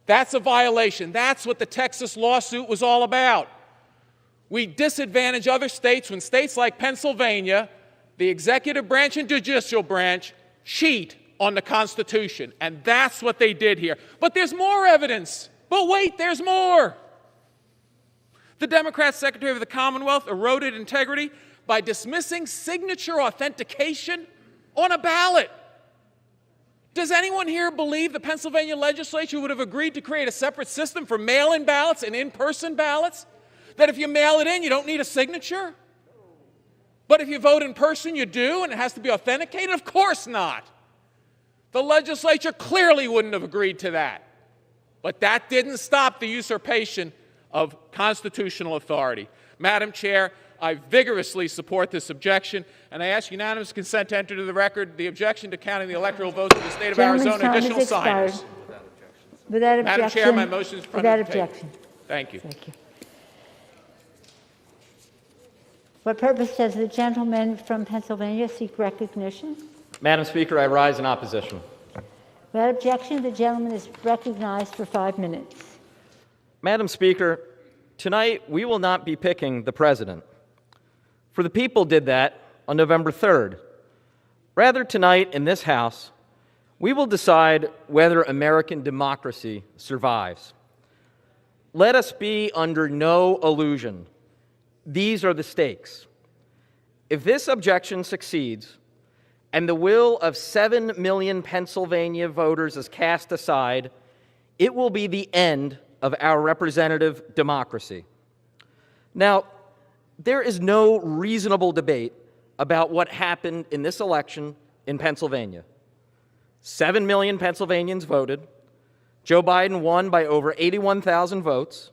That's a violation. That's what the Texas lawsuit was all about. We disadvantage other states when states like Pennsylvania, the executive branch and judicial branch, cheat on the Constitution. And that's what they did here. But there's more evidence. But wait, there's more. The Democrat Secretary of the Commonwealth eroded integrity by dismissing signature authentication on a ballot. Does anyone here believe the Pennsylvania legislature would have agreed to create a separate system for mail-in ballots and in-person ballots? That if you mail it in, you don't need a signature? But if you vote in person, you do, and it has to be authenticated? Of course not. The legislature clearly wouldn't have agreed to that. But that didn't stop the usurpation of constitutional authority. Madam Chair, I vigorously support this objection, and I ask unanimous consent to enter to the record the objection to counting the electoral votes of the state of Arizona additional signers. Without objection. Madam Chair, my motion is in front of the table. objection. Thank you. Thank you. What purpose does the gentleman from Pennsylvania seek recognition? Madam Speaker, I rise in opposition. Without objection, the gentleman is recognized for 5 minutes. Madam Speaker, tonight we will not be picking the president. For the people did that on November 3rd. Rather, tonight in this House, we will decide whether American democracy survives. Let us be under no illusion. These are the stakes. If this objection succeeds, and the will of 7 million Pennsylvania voters is cast aside, it will be the end of our representative democracy. Now, there is no reasonable debate about what happened in this election in Pennsylvania. 7 million Pennsylvanians voted. Joe Biden won by over 81,000 votes.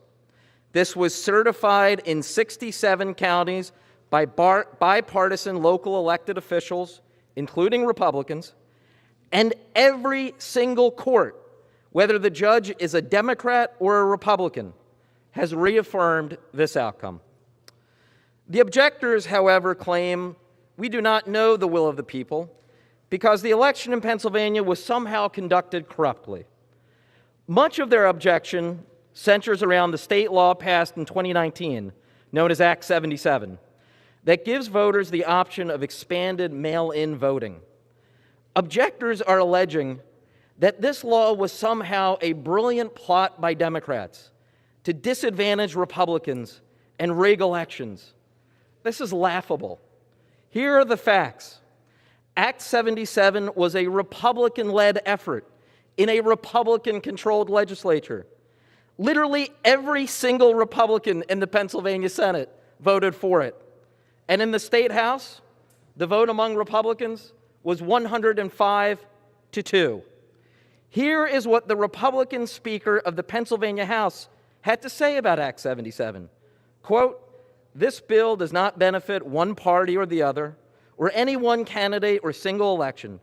This was certified in 67 counties by bipartisan local elected officials, including Republicans, and every single court, whether the judge is a Democrat or a Republican, has reaffirmed this outcome. The objectors, however, claim we do not know the will of the people because the election in Pennsylvania was somehow conducted corruptly. Much of their objection centers around the state law passed in 2019, known as Act 77, that gives voters the option of expanded mail-in voting. Objectors are alleging that this law was somehow a brilliant plot by Democrats to disadvantage Republicans and rig elections. This is laughable. Here are the facts. Act 77 was a Republican-led effort in a Republican-controlled legislature. Literally every single Republican in the Pennsylvania Senate voted for it. And in the State House, the vote among Republicans was 105-2. Here is what the Republican Speaker of the Pennsylvania House had to say about Act 77. Quote, "This bill does not benefit one party or the other, or any one candidate or single election.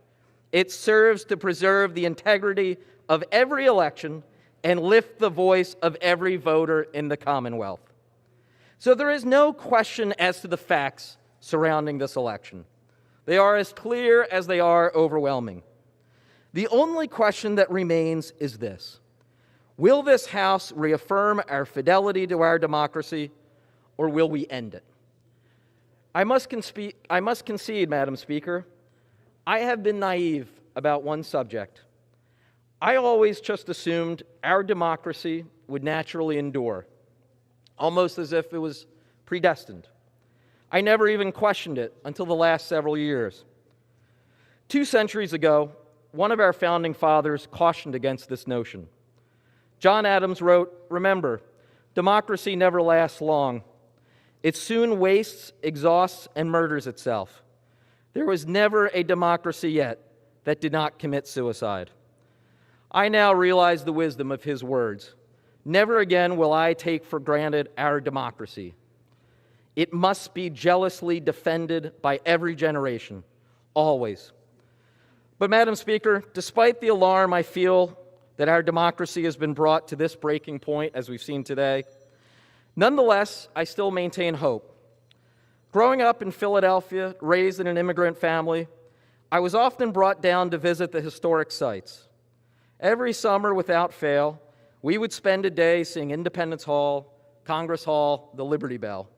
It serves to preserve the integrity of every election and lift the voice of every voter in the Commonwealth." So there is no question as to the facts surrounding this election. They are as clear as they are overwhelming. The only question that remains is this: will this House reaffirm our fidelity to our democracy, or will we end it? I must concede, Madam Speaker, I have been naive about one subject. I always just assumed our democracy would naturally endure, almost as if it was predestined. I never even questioned it until the last several years. 2 centuries ago, one of our founding fathers cautioned against this notion. John Adams wrote, "Remember, democracy never lasts long. It soon wastes, exhausts, and murders itself. There was never a democracy yet that did not commit suicide." I now realize the wisdom of his words. Never again will I take for granted our democracy. It must be jealously defended by every generation, always. But, Madam Speaker, despite the alarm I feel that our democracy has been brought to this breaking point, as we've seen today, nonetheless, I still maintain hope. Growing up in Philadelphia, raised in an immigrant family, I was often brought down to visit the historic sites. Every summer, without fail, we would spend a day seeing Independence Hall, Congress Hall, the Liberty Bell.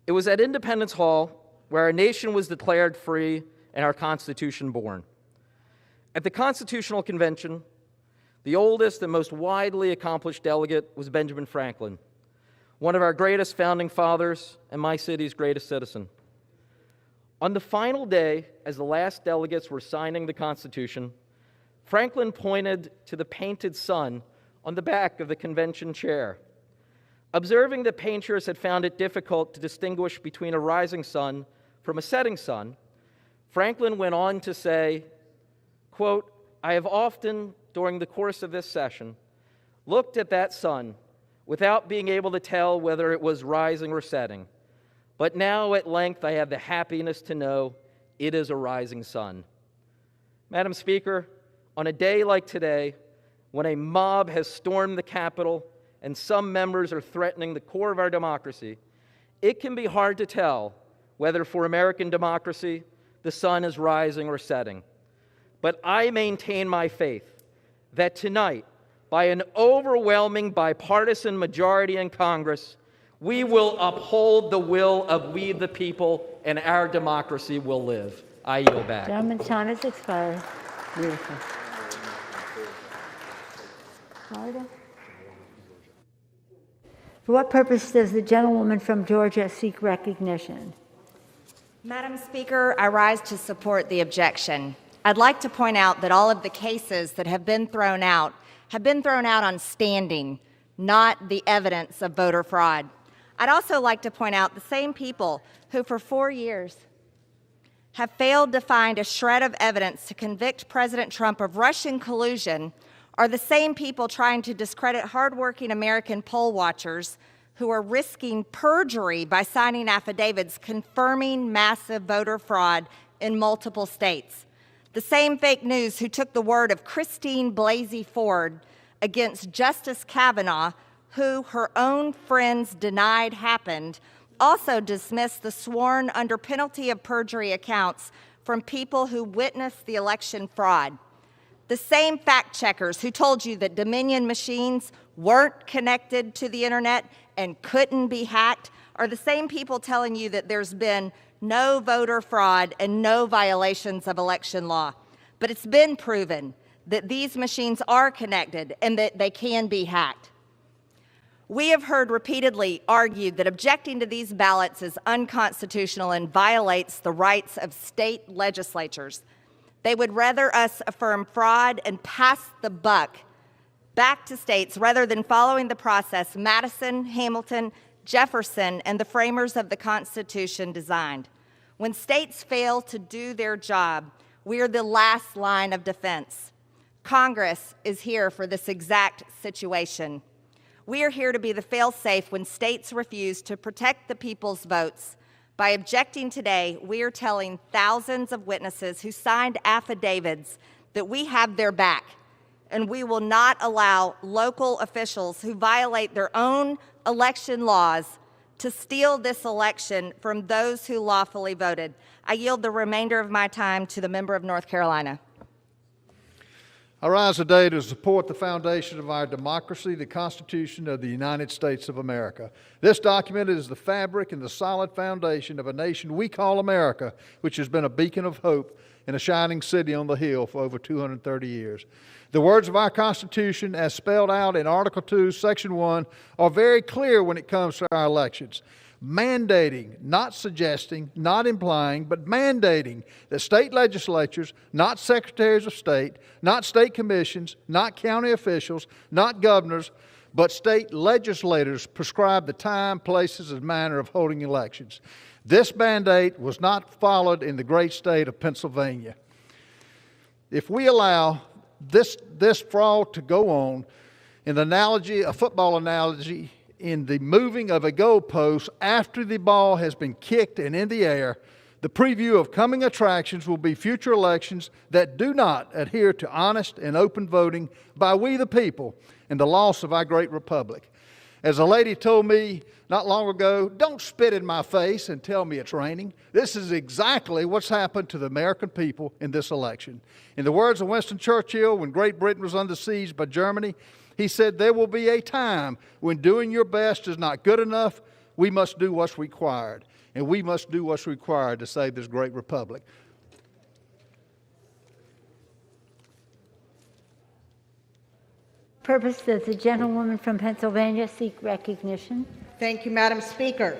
It was at Independence Hall where our nation was declared free and our Constitution born. At the Constitutional Convention, the oldest and most widely accomplished delegate was Benjamin Franklin, one of our greatest founding fathers and my city's greatest citizen. On the final day, as the last delegates were signing the Constitution, Franklin pointed to the painted sun on the back of the convention chair. Observing that painters had found it difficult to distinguish between a rising sun from a setting sun, Franklin went on to say, quote, "I have often, during the course of this session, looked at that sun without being able to tell whether it was rising or setting. But now at length I have the happiness to know it is a rising sun." Madam Speaker, on a day like today, when a mob has stormed the Capitol and some members are threatening the core of our democracy, it can be hard to tell whether for American democracy the sun is rising or setting. But I maintain my faith that tonight, by an overwhelming bipartisan majority in Congress, we will uphold the will of we the people, and our democracy will live. I yield back. Gentleman's time has expired. Beautiful. Florida? For what purpose does the gentlewoman from Georgia seek recognition? Madam Speaker, I rise to support the objection. I'd like to point out that all of the cases that have been thrown out on standing, not the evidence of voter fraud. I'd also like to point out the same people who for 4 years have failed to find a shred of evidence to convict President Trump of Russian collusion are the same people trying to discredit hardworking American poll watchers who are risking perjury by signing affidavits confirming massive voter fraud in multiple states. The same fake news who took the word of Christine Blasey Ford against Justice Kavanaugh, who her own friends denied happened, also dismissed the sworn under penalty of perjury accounts from people who witnessed the election fraud. The same fact checkers who told you that Dominion machines weren't connected to the internet and couldn't be hacked are the same people telling you that there's been no voter fraud and no violations of election law. But it's been proven that these machines are connected and that they can be hacked. We have heard repeatedly argued that objecting to these ballots is unconstitutional and violates the rights of state legislatures. They would rather us affirm fraud and pass the buck back to states rather than following the process Madison, Hamilton, Jefferson, and the framers of the Constitution designed. When states fail to do their job, we are the last line of defense. Congress is here for this exact situation. We are here to be the fail-safe when states refuse to protect the people's votes. By objecting today, we are telling thousands of witnesses who signed affidavits that we have their back, and we will not allow local officials who violate their own election laws to steal this election from those who lawfully voted. I yield the remainder of my time to the member of North Carolina. I rise today to support the foundation of our democracy, the Constitution of the United States of America. This document is the fabric and the solid foundation of a nation we call America, which has been a beacon of hope and a shining city on the hill for over 230 years. The words of our Constitution, as spelled out in Article 2, Section 1, are very clear when it comes to our elections. Mandating, not suggesting, not implying, but mandating that state legislatures, not secretaries of state, not state commissions, not county officials, not governors, but state legislators prescribe the time, places, and manner of holding elections. This mandate was not followed in the great state of Pennsylvania. If we allow this fraud to go on, in the analogy, a football analogy, in the moving of a goalpost after the ball has been kicked and in the air, the preview of coming attractions will be future elections that do not adhere to honest and open voting by we the people and the loss of our great republic. As a lady told me not long ago, don't spit in my face and tell me it's raining. This is exactly what's happened to the American people in this election. In the words of Winston Churchill, when Great Britain was under siege by Germany, he said, there will be a time when doing your best is not good enough. We must do what's required. And we must do what's required to save this great republic. Purpose does the gentlewoman from Pennsylvania seek recognition? Thank you, Madam Speaker.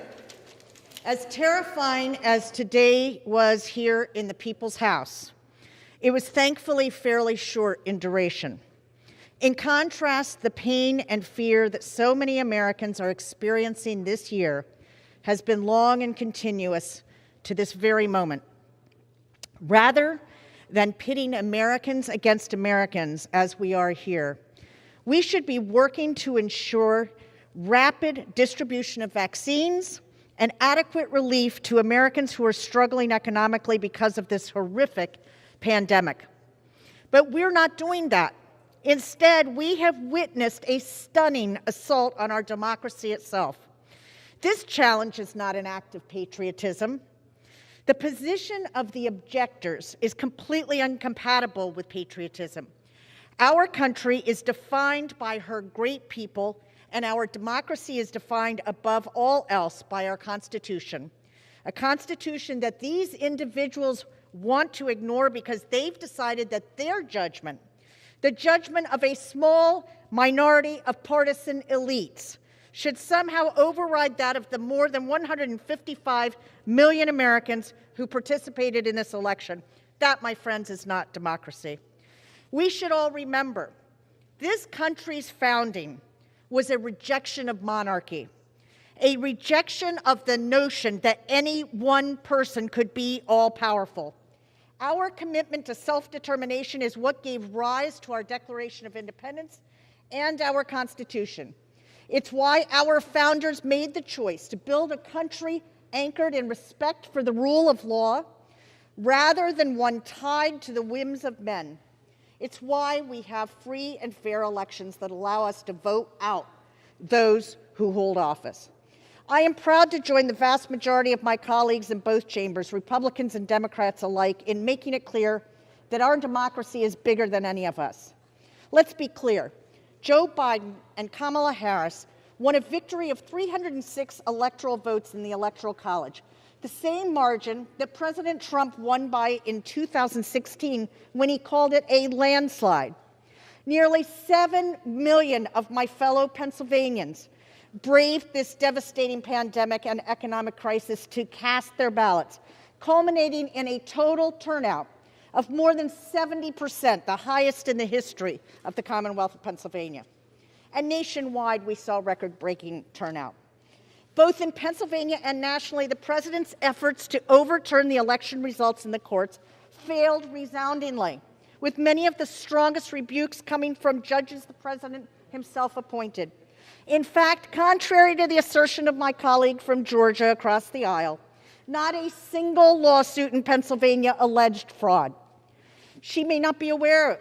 As terrifying as today was here in the People's House, it was thankfully fairly short in duration. In contrast, the pain and fear that so many Americans are experiencing this year has been long and continuous to this very moment. Rather than pitting Americans against Americans as we are here, we should be working to ensure rapid distribution of vaccines and adequate relief to Americans who are struggling economically because of this horrific pandemic. But we're not doing that. Instead, we have witnessed a stunning assault on our democracy itself. This challenge is not an act of patriotism. The position of the objectors is completely incompatible with patriotism. Our country is defined by her great people, and our democracy is defined above all else by our Constitution. A Constitution that these individuals want to ignore because they've decided that their judgment, the judgment of a small minority of partisan elites, should somehow override that of the more than 155 million Americans who participated in this election. That, my friends, is not democracy. We should all remember, this country's founding was a rejection of monarchy, a rejection of the notion that any one person could be all-powerful. Our commitment to self-determination is what gave rise to our Declaration of Independence and our Constitution. It's why our founders made the choice to build a country anchored in respect for the rule of law, rather than one tied to the whims of men. It's why we have free and fair elections that allow us to vote out those who hold office. I am proud to join the vast majority of my colleagues in both chambers, Republicans and Democrats alike, in making it clear that our democracy is bigger than any of us. Let's be clear. Joe Biden and Kamala Harris won a victory of 306 electoral votes in the Electoral College, the same margin that President Trump won by in 2016 when he called it a landslide. Nearly 7 million of my fellow Pennsylvanians braved this devastating pandemic and economic crisis to cast their ballots, culminating in a total turnout of more than 70%, the highest in the history of the Commonwealth of Pennsylvania. And nationwide, we saw record-breaking turnout. Both in Pennsylvania and nationally, the president's efforts to overturn the election results in the courts failed resoundingly, with many of the strongest rebukes coming from judges the president himself appointed. In fact, contrary to the assertion of my colleague from Georgia across the aisle, not a single lawsuit in Pennsylvania alleged fraud. She may not be aware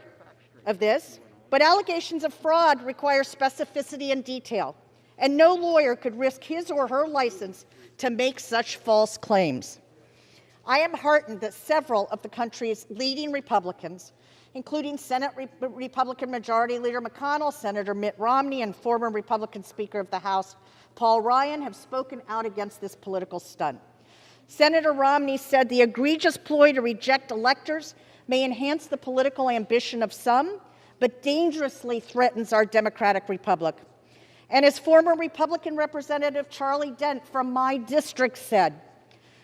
of this, but allegations of fraud require specificity and detail, and no lawyer could risk his or her license to make such false claims. I am heartened that several of the country's leading Republicans, including Senate Republican Majority Leader McConnell, Senator Mitt Romney, and former Republican Speaker of the House Paul Ryan, have spoken out against this political stunt. Senator Romney said the egregious ploy to reject electors may enhance the political ambition of some, but dangerously threatens our democratic republic. And as former Republican Representative Charlie Dent from my district said,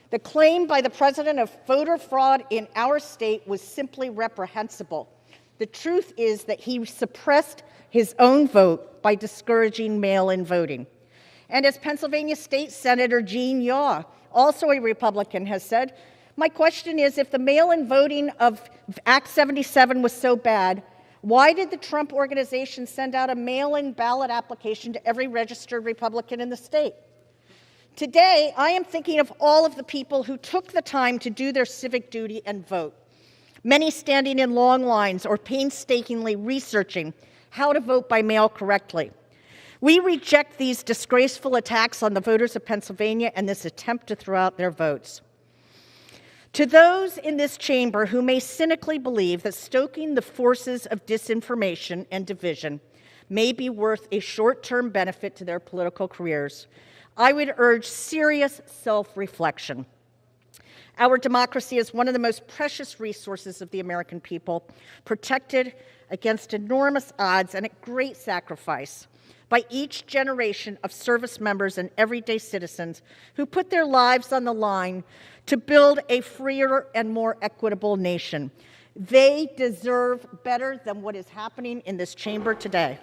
the claim by the president of voter fraud in our state was simply reprehensible. The truth is that he suppressed his own vote by discouraging mail-in voting. And as Pennsylvania State Senator Gene Yaw, also a Republican, has said, my question is, if the mail-in voting of Act 77 was so bad, why did the Trump organization send out a mail-in ballot application to every registered Republican in the state? Today, I am thinking of all of the people who took the time to do their civic duty and vote, many standing in long lines or painstakingly researching how to vote by mail correctly. We reject these disgraceful attacks on the voters of Pennsylvania and this attempt to throw out their votes. To those in this chamber who may cynically believe that stoking the forces of disinformation and division may be worth a short-term benefit to their political careers, I would urge serious self-reflection. Our democracy is one of the most precious resources of the American people, protected against enormous odds and at great sacrifice by each generation of service members and everyday citizens who put their lives on the line to build a freer and more equitable nation. They deserve better than what is happening in this chamber today.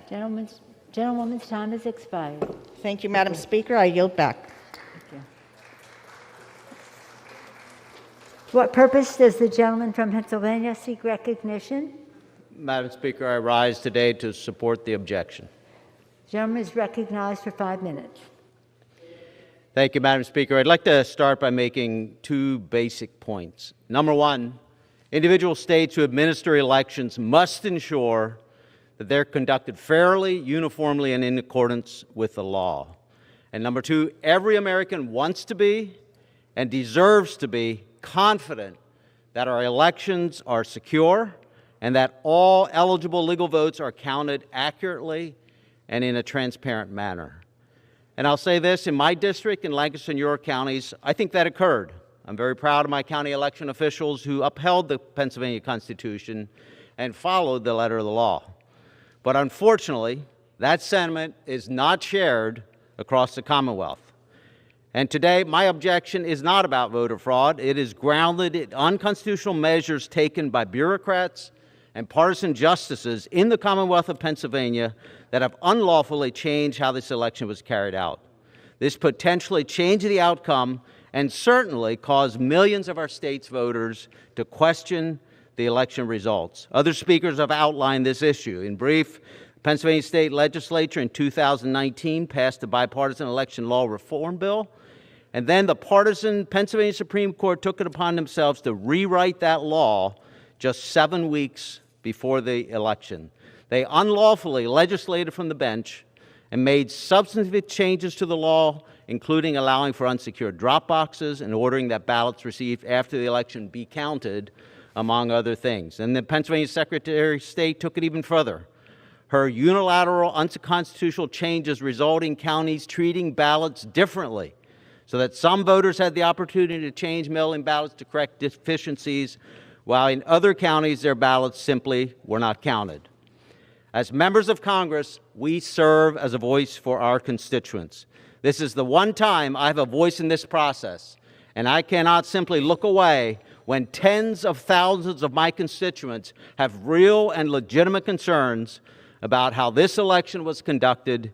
Gentlewoman's time has expired. Thank you, Madam Speaker. I yield back. Thank you. For what purpose does the gentleman from Pennsylvania seek recognition? Madam Speaker, I rise today to support the objection. The gentleman is recognized for 5 minutes. Thank you, Madam Speaker. I'd like to start by making two basic points. Number one, individual states who administer elections must ensure that they're conducted fairly, uniformly, and in accordance with the law. And number two, every American wants to be and deserves to be confident that our elections are secure and that all eligible legal votes are counted accurately and in a transparent manner. And I'll say this, in my district, in Lancaster and York counties, I think that occurred. I'm very proud of my county election officials who upheld the Pennsylvania Constitution and followed the letter of the law. But unfortunately, that sentiment is not shared across the Commonwealth. And today, my objection is not about voter fraud. It is grounded in unconstitutional measures taken by bureaucrats and partisan justices in the Commonwealth of Pennsylvania that have unlawfully changed how this election was carried out. This potentially changed the outcome and certainly caused millions of our state's voters to question the election results. Other speakers have outlined this issue. In brief, the Pennsylvania State Legislature in 2019 passed the bipartisan election law reform bill, and then the partisan Pennsylvania Supreme Court took it upon themselves to rewrite that law just 7 weeks before the election. They unlawfully legislated from the bench and made substantive changes to the law, including allowing for unsecured drop boxes and ordering that ballots received after the election be counted, among other things. And the Pennsylvania Secretary of State took it even further. Her unilateral unconstitutional changes resulted in counties treating ballots differently, so that some voters had the opportunity to change mail-in ballots to correct deficiencies, while in other counties their ballots simply were not counted. As members of Congress, we serve as a voice for our constituents. This is the one time I have a voice in this process, and I cannot simply look away when tens of thousands of my constituents have real and legitimate concerns about how this election was conducted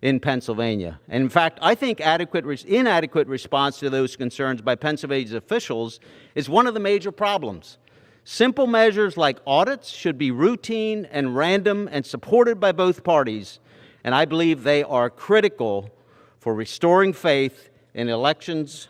in Pennsylvania. And in fact, I think inadequate response to those concerns by Pennsylvania's officials is one of the major problems. Simple measures like audits should be routine and random and supported by both parties, and I believe they are critical for restoring faith in elections,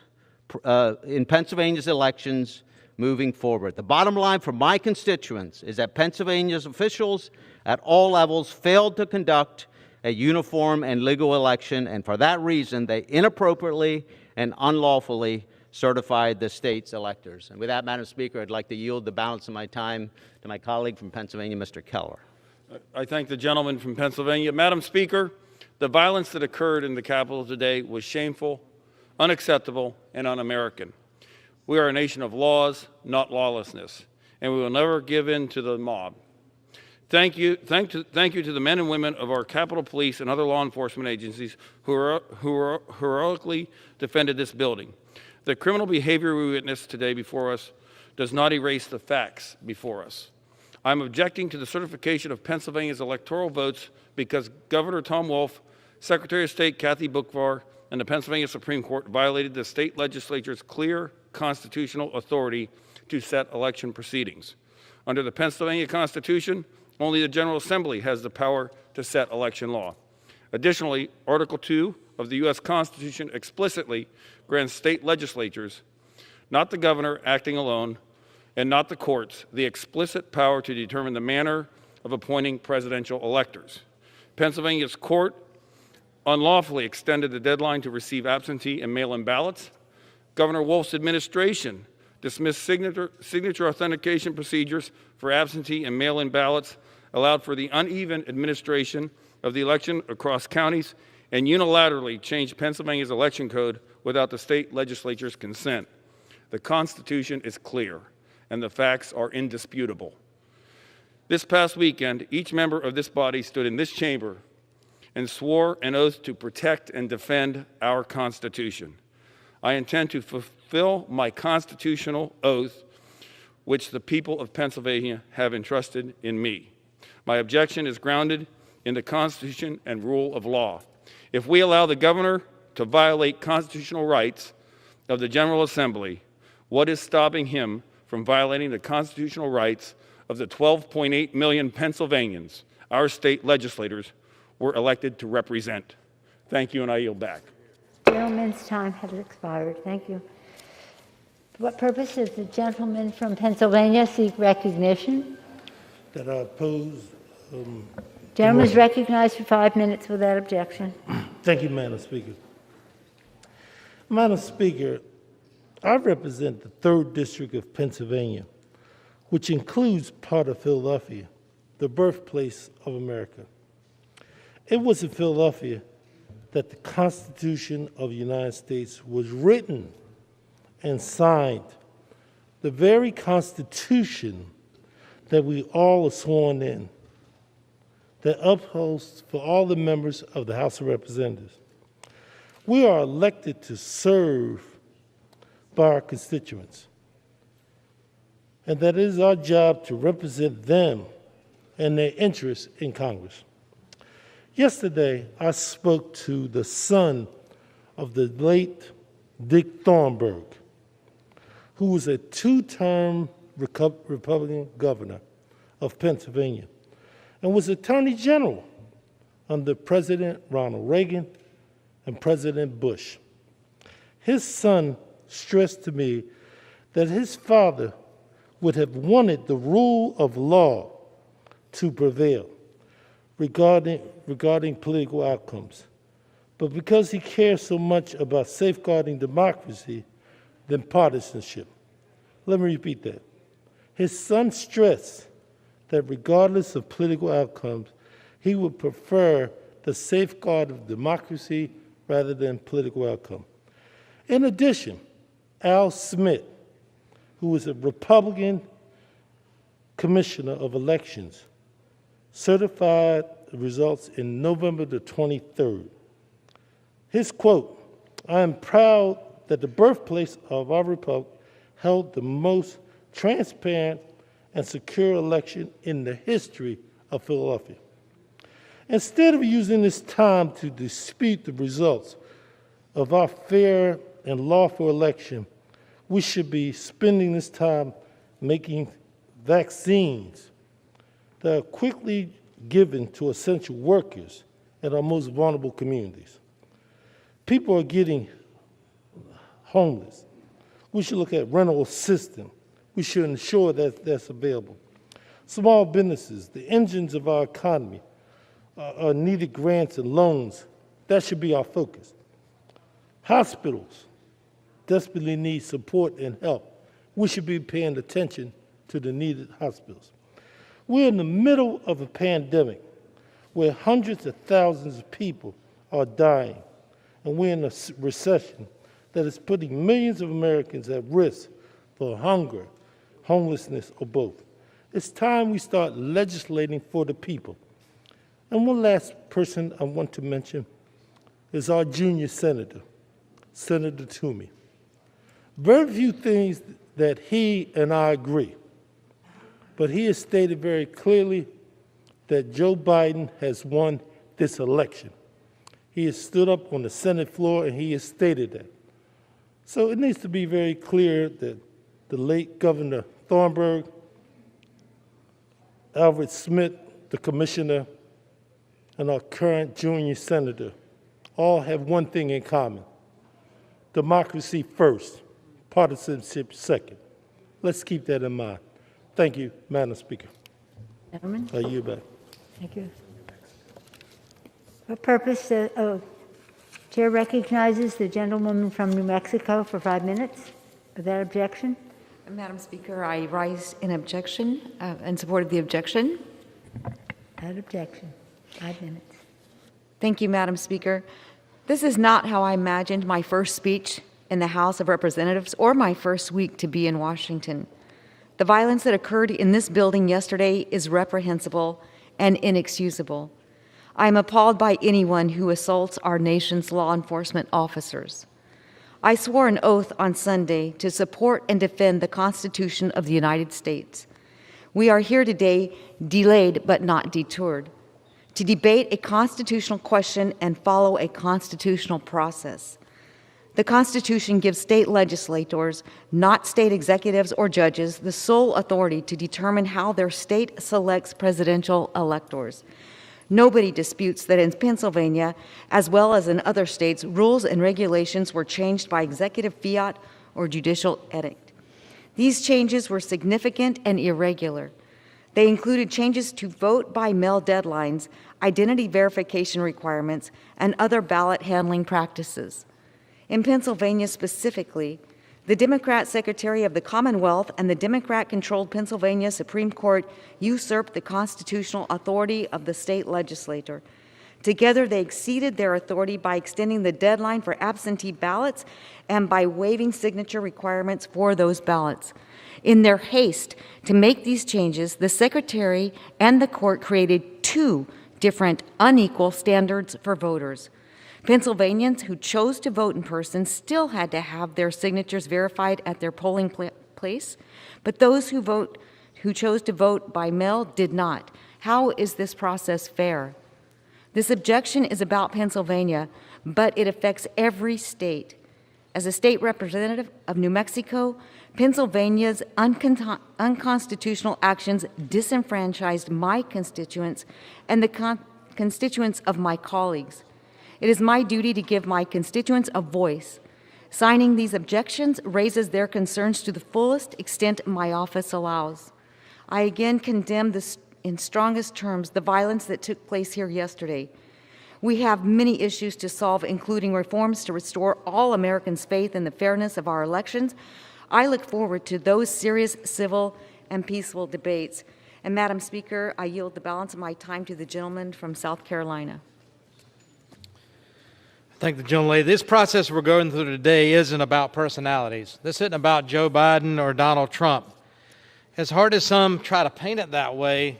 in Pennsylvania's elections moving forward. The bottom line for my constituents is that Pennsylvania's officials at all levels failed to conduct a uniform and legal election, and for that reason, they inappropriately and unlawfully certified the state's electors. And with that, Madam Speaker, I'd like to yield the balance of my time to my colleague from Pennsylvania, Mr. Keller. I thank the gentleman from Pennsylvania. Madam Speaker, the violence that occurred in the Capitol today was shameful, unacceptable, and un-American. We are a nation of laws, not lawlessness, and we will never give in to the mob. Thank you to the men and women of our Capitol Police and other law enforcement agencies who heroically defended this building. The criminal behavior we witnessed today before us does not erase the facts before us. I'm objecting to the certification of Pennsylvania's electoral votes because Governor Tom Wolf, Secretary of State Kathy Booker, and the Pennsylvania Supreme Court violated the state legislature's clear constitutional authority to set election proceedings. Under the Pennsylvania Constitution, only the General Assembly has the power to set election law. Additionally, Article 2 of the U.S. Constitution explicitly grants state legislatures, not the governor acting alone, and not the courts, the explicit power to determine the manner of appointing presidential electors. Pennsylvania's court unlawfully extended the deadline to receive absentee and mail-in ballots. Governor Wolf's administration dismissed signature authentication procedures for absentee and mail-in ballots, allowed for the uneven administration of the election across counties, and unilaterally changed Pennsylvania's election code without the state legislature's consent. The Constitution is clear, and the facts are indisputable. This past weekend, each member of this body stood in this chamber and swore an oath to protect and defend our Constitution. I intend to fulfill my constitutional oath, which the people of Pennsylvania have entrusted in me. My objection is grounded in the Constitution and rule of law. If we allow the governor to violate constitutional rights of the General Assembly, what is stopping him from violating the constitutional rights of the 12.8 million Pennsylvanians our state legislators were elected to represent? Thank you, and I yield back. The gentleman's time has expired. Thank you. For what purpose does the gentleman from Pennsylvania seek recognition? That I oppose. Gentleman is recognized for 5 minutes without objection. Thank you, Madam Speaker. Madam Speaker, I represent the 3rd District of Pennsylvania, which includes part of Philadelphia, the birthplace of America. It was in Philadelphia that the Constitution of the United States was written and signed, the very Constitution that we all are sworn in, that upholds for all the members of the House of Representatives. We are elected to serve by our constituents, and that it is our job to represent them and their interests in Congress. Yesterday, I spoke to the son of the late Dick Thornburgh, who was a 2-term Republican governor of Pennsylvania and was Attorney General under President Ronald Reagan and President Bush. His son stressed to me that his father would have wanted the rule of law to prevail regarding political outcomes. But because he cares so much about safeguarding democracy than partisanship. Let me repeat that. His son stressed that regardless of political outcomes, he would prefer the safeguard of democracy rather than political outcome. In addition, Al Smith, who was a Republican commissioner of elections, certified the results in November the 23rd. His quote, "I am proud that the birthplace of our republic held the most transparent, and secure election in the history of Philadelphia. Instead of using this time to dispute the results of our fair and lawful election, we should be spending this time making vaccines that are quickly given to essential workers in our most vulnerable communities. People are getting homeless. We should look at rental assistance. We should ensure that that's available. Small businesses, the engines of our economy, are needed grants and loans. That should be our focus. Hospitals desperately need support and help. We should be paying attention to the needed hospitals. We're in the middle of a pandemic where hundreds of thousands of people are dying, and we're in a recession that is putting millions of Americans at risk for hunger, homelessness, or both. It's time we start legislating for the people. And one last person I want to mention is our junior senator, Senator Toomey. Very few things that he and I agree, but he has stated very clearly that Joe Biden has won this election. He has stood up on the Senate floor and he has stated that. So it needs to be very clear that the late Governor Thornburg, Alfred Smith, the commissioner, and our current junior senator all have one thing in common: democracy first, partisanship second. Let's keep that in mind. Thank you, Madam Speaker. Gentlemen? I yield back. Thank you. For purpose, Chair recognizes the gentlewoman from New Mexico for 5 minutes. Without objection? Madam Speaker, I rise in objection, in support of the objection. Without objection. 5 minutes. Thank you, Madam Speaker. This is not how I imagined my first speech in the House of Representatives or my first week to be in Washington. The violence that occurred in this building yesterday is reprehensible and inexcusable. I am appalled by anyone who assaults our nation's law enforcement officers. I swore an oath on Sunday to support and defend the Constitution of the United States. We are here today, delayed but not deterred, to debate a constitutional question and follow a constitutional process. The Constitution gives state legislators, not state executives or judges, the sole authority to determine how their state selects presidential electors. Nobody disputes that in Pennsylvania, as well as in other states, rules and regulations were changed by executive fiat or judicial edict. These changes were significant and irregular. They included changes to vote by mail deadlines, identity verification requirements, and other ballot handling practices. In Pennsylvania specifically, the Democrat Secretary of the Commonwealth and the Democrat-controlled Pennsylvania Supreme Court usurped the constitutional authority of the state legislature. Together, they exceeded their authority by extending the deadline for absentee ballots and by waiving signature requirements for those ballots. In their haste to make these changes, the Secretary and the court created two different unequal standards for voters. Pennsylvanians who chose to vote in person still had to have their signatures verified at their polling place, but those who chose to vote by mail did not. How is this process fair? This objection is about Pennsylvania, but it affects every state. As a state representative of New Mexico, Pennsylvania's unconstitutional actions disenfranchised my constituents and the constituents of my colleagues. It is my duty to give my constituents a voice. Signing these objections raises their concerns to the fullest extent my office allows. I again condemn in strongest terms the violence that took place here yesterday. We have many issues to solve, including reforms to restore all Americans' faith in the fairness of our elections. I look forward to those serious, civil, and peaceful debates. And Madam Speaker, I yield the balance of my time to the gentleman from South Carolina. Thank the gentlelady. This process we're going through today isn't about personalities. This isn't about Joe Biden or Donald Trump. As hard as some try to paint it that way,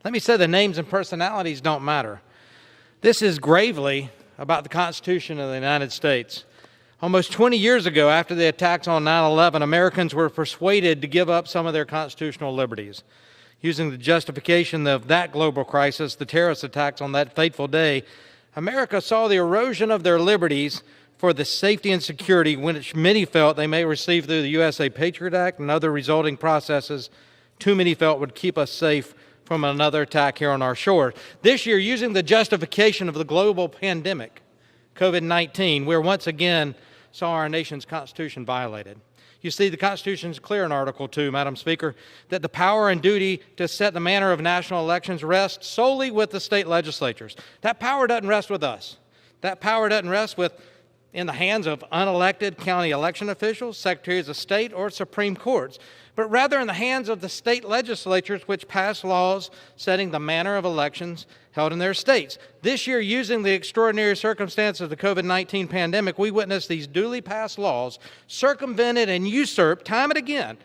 let me say the names and personalities don't matter. This is gravely about the Constitution of the United States. Almost 20 years ago, after the attacks on 9/11, Americans were persuaded to give up some of their constitutional liberties. Using the justification of that global crisis, the terrorist attacks on that fateful day, America saw the erosion of their liberties for the safety and security which many felt they may receive through the USA Patriot Act and other resulting processes too many felt would keep us safe from another attack here on our shores. This year, using the justification of the global pandemic, COVID-19, we're once again saw our nation's Constitution violated. You see, the Constitution is clear in Article 2, Madam Speaker, that the power and duty to set the manner of national elections rests solely with the state legislatures. That power doesn't rest with us. That power doesn't rest in the hands of unelected county election officials, secretaries of state, or Supreme Courts, but rather in the hands of the state legislatures which pass laws setting the manner of elections held in their states. This year, using the extraordinary circumstances of the COVID-19 pandemic, we witnessed these duly passed laws circumvented and usurped time and again,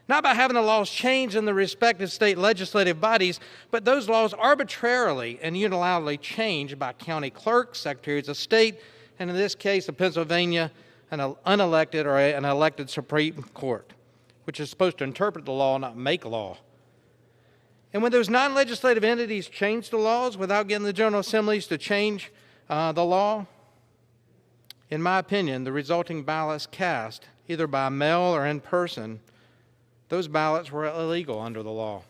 not by having the laws changed in the respective state legislative bodies, but those laws arbitrarily and unilaterally changed by county clerks, secretaries of state, and in this case of Pennsylvania, an unelected or an elected Supreme Court, which is supposed to interpret the law, not make law. And when those non-legislative entities change the laws without getting the General Assemblies to change the law, in my opinion, the resulting ballots cast, either by mail or in person, those ballots were illegal under the law.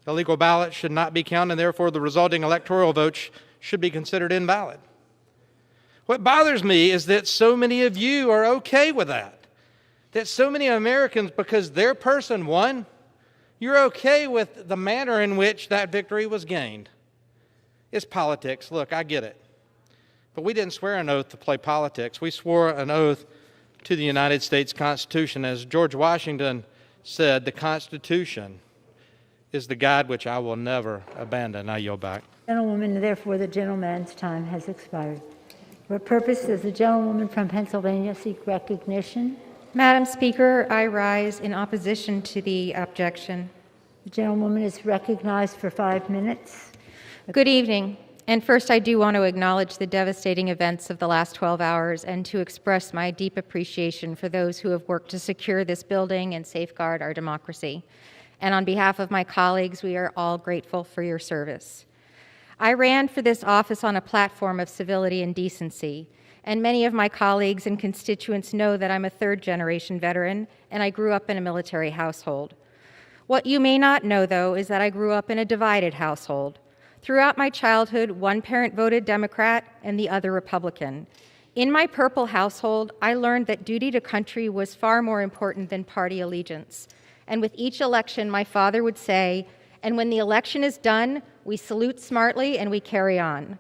Illegal ballots should not be counted, and therefore the resulting electoral votes should be considered invalid. What bothers me is that so many of you are okay with that. That so many Americans, because their person won, you're okay with the manner in which that victory was gained. It's politics. Look, I get it. But we didn't swear an oath to play politics. We swore an oath to the United States Constitution. As George Washington said, the Constitution is the guide which I will never abandon. I yield back. Gentlewoman, therefore, the gentleman's time has expired. For purpose does the gentlewoman from Pennsylvania seek recognition? Madam Speaker, I rise in opposition to the objection. The gentlewoman is recognized for 5 minutes. Good evening. And first, I do want to acknowledge the devastating events of the last 12 hours and to express my deep appreciation for those who have worked to secure this building and safeguard our democracy. And on behalf of my colleagues, we are all grateful for your service. I ran for this office on a platform of civility and decency. And many of my colleagues and constituents know that I'm a third-generation veteran, and I grew up in a military household. What you may not know, though, is that I grew up in a divided household. Throughout my childhood, one parent voted Democrat and the other Republican. In my purple household, I learned that duty to country was far more important than party allegiance. And with each election, my father would say, "And when the election is done, we salute smartly and we carry on."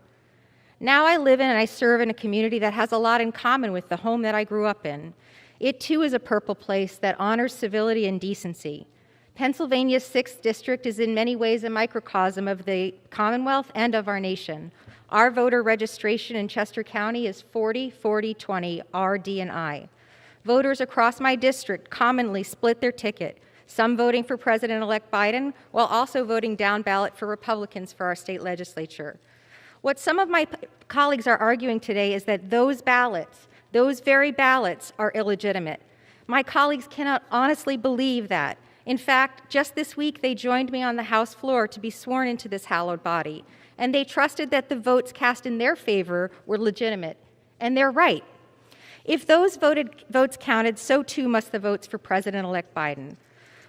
Now I live in and I serve in a community that has a lot in common with the home that I grew up in. It too is a purple place that honors civility and decency. Pennsylvania's 6th District is in many ways a microcosm of the Commonwealth and of our nation. Our voter registration in Chester County is 40-40-20, R, D, and I. Voters across my district commonly split their ticket, some voting for President-elect Biden while also voting down ballot for Republicans for our state legislature. What some of my colleagues are arguing today is that those ballots, those very ballots, are illegitimate. My colleagues cannot honestly believe that. In fact, just this week, they joined me on the House floor to be sworn into this hallowed body, and they trusted that the votes cast in their favor were legitimate, and they're right. If those votes counted, so too must the votes for President-elect Biden.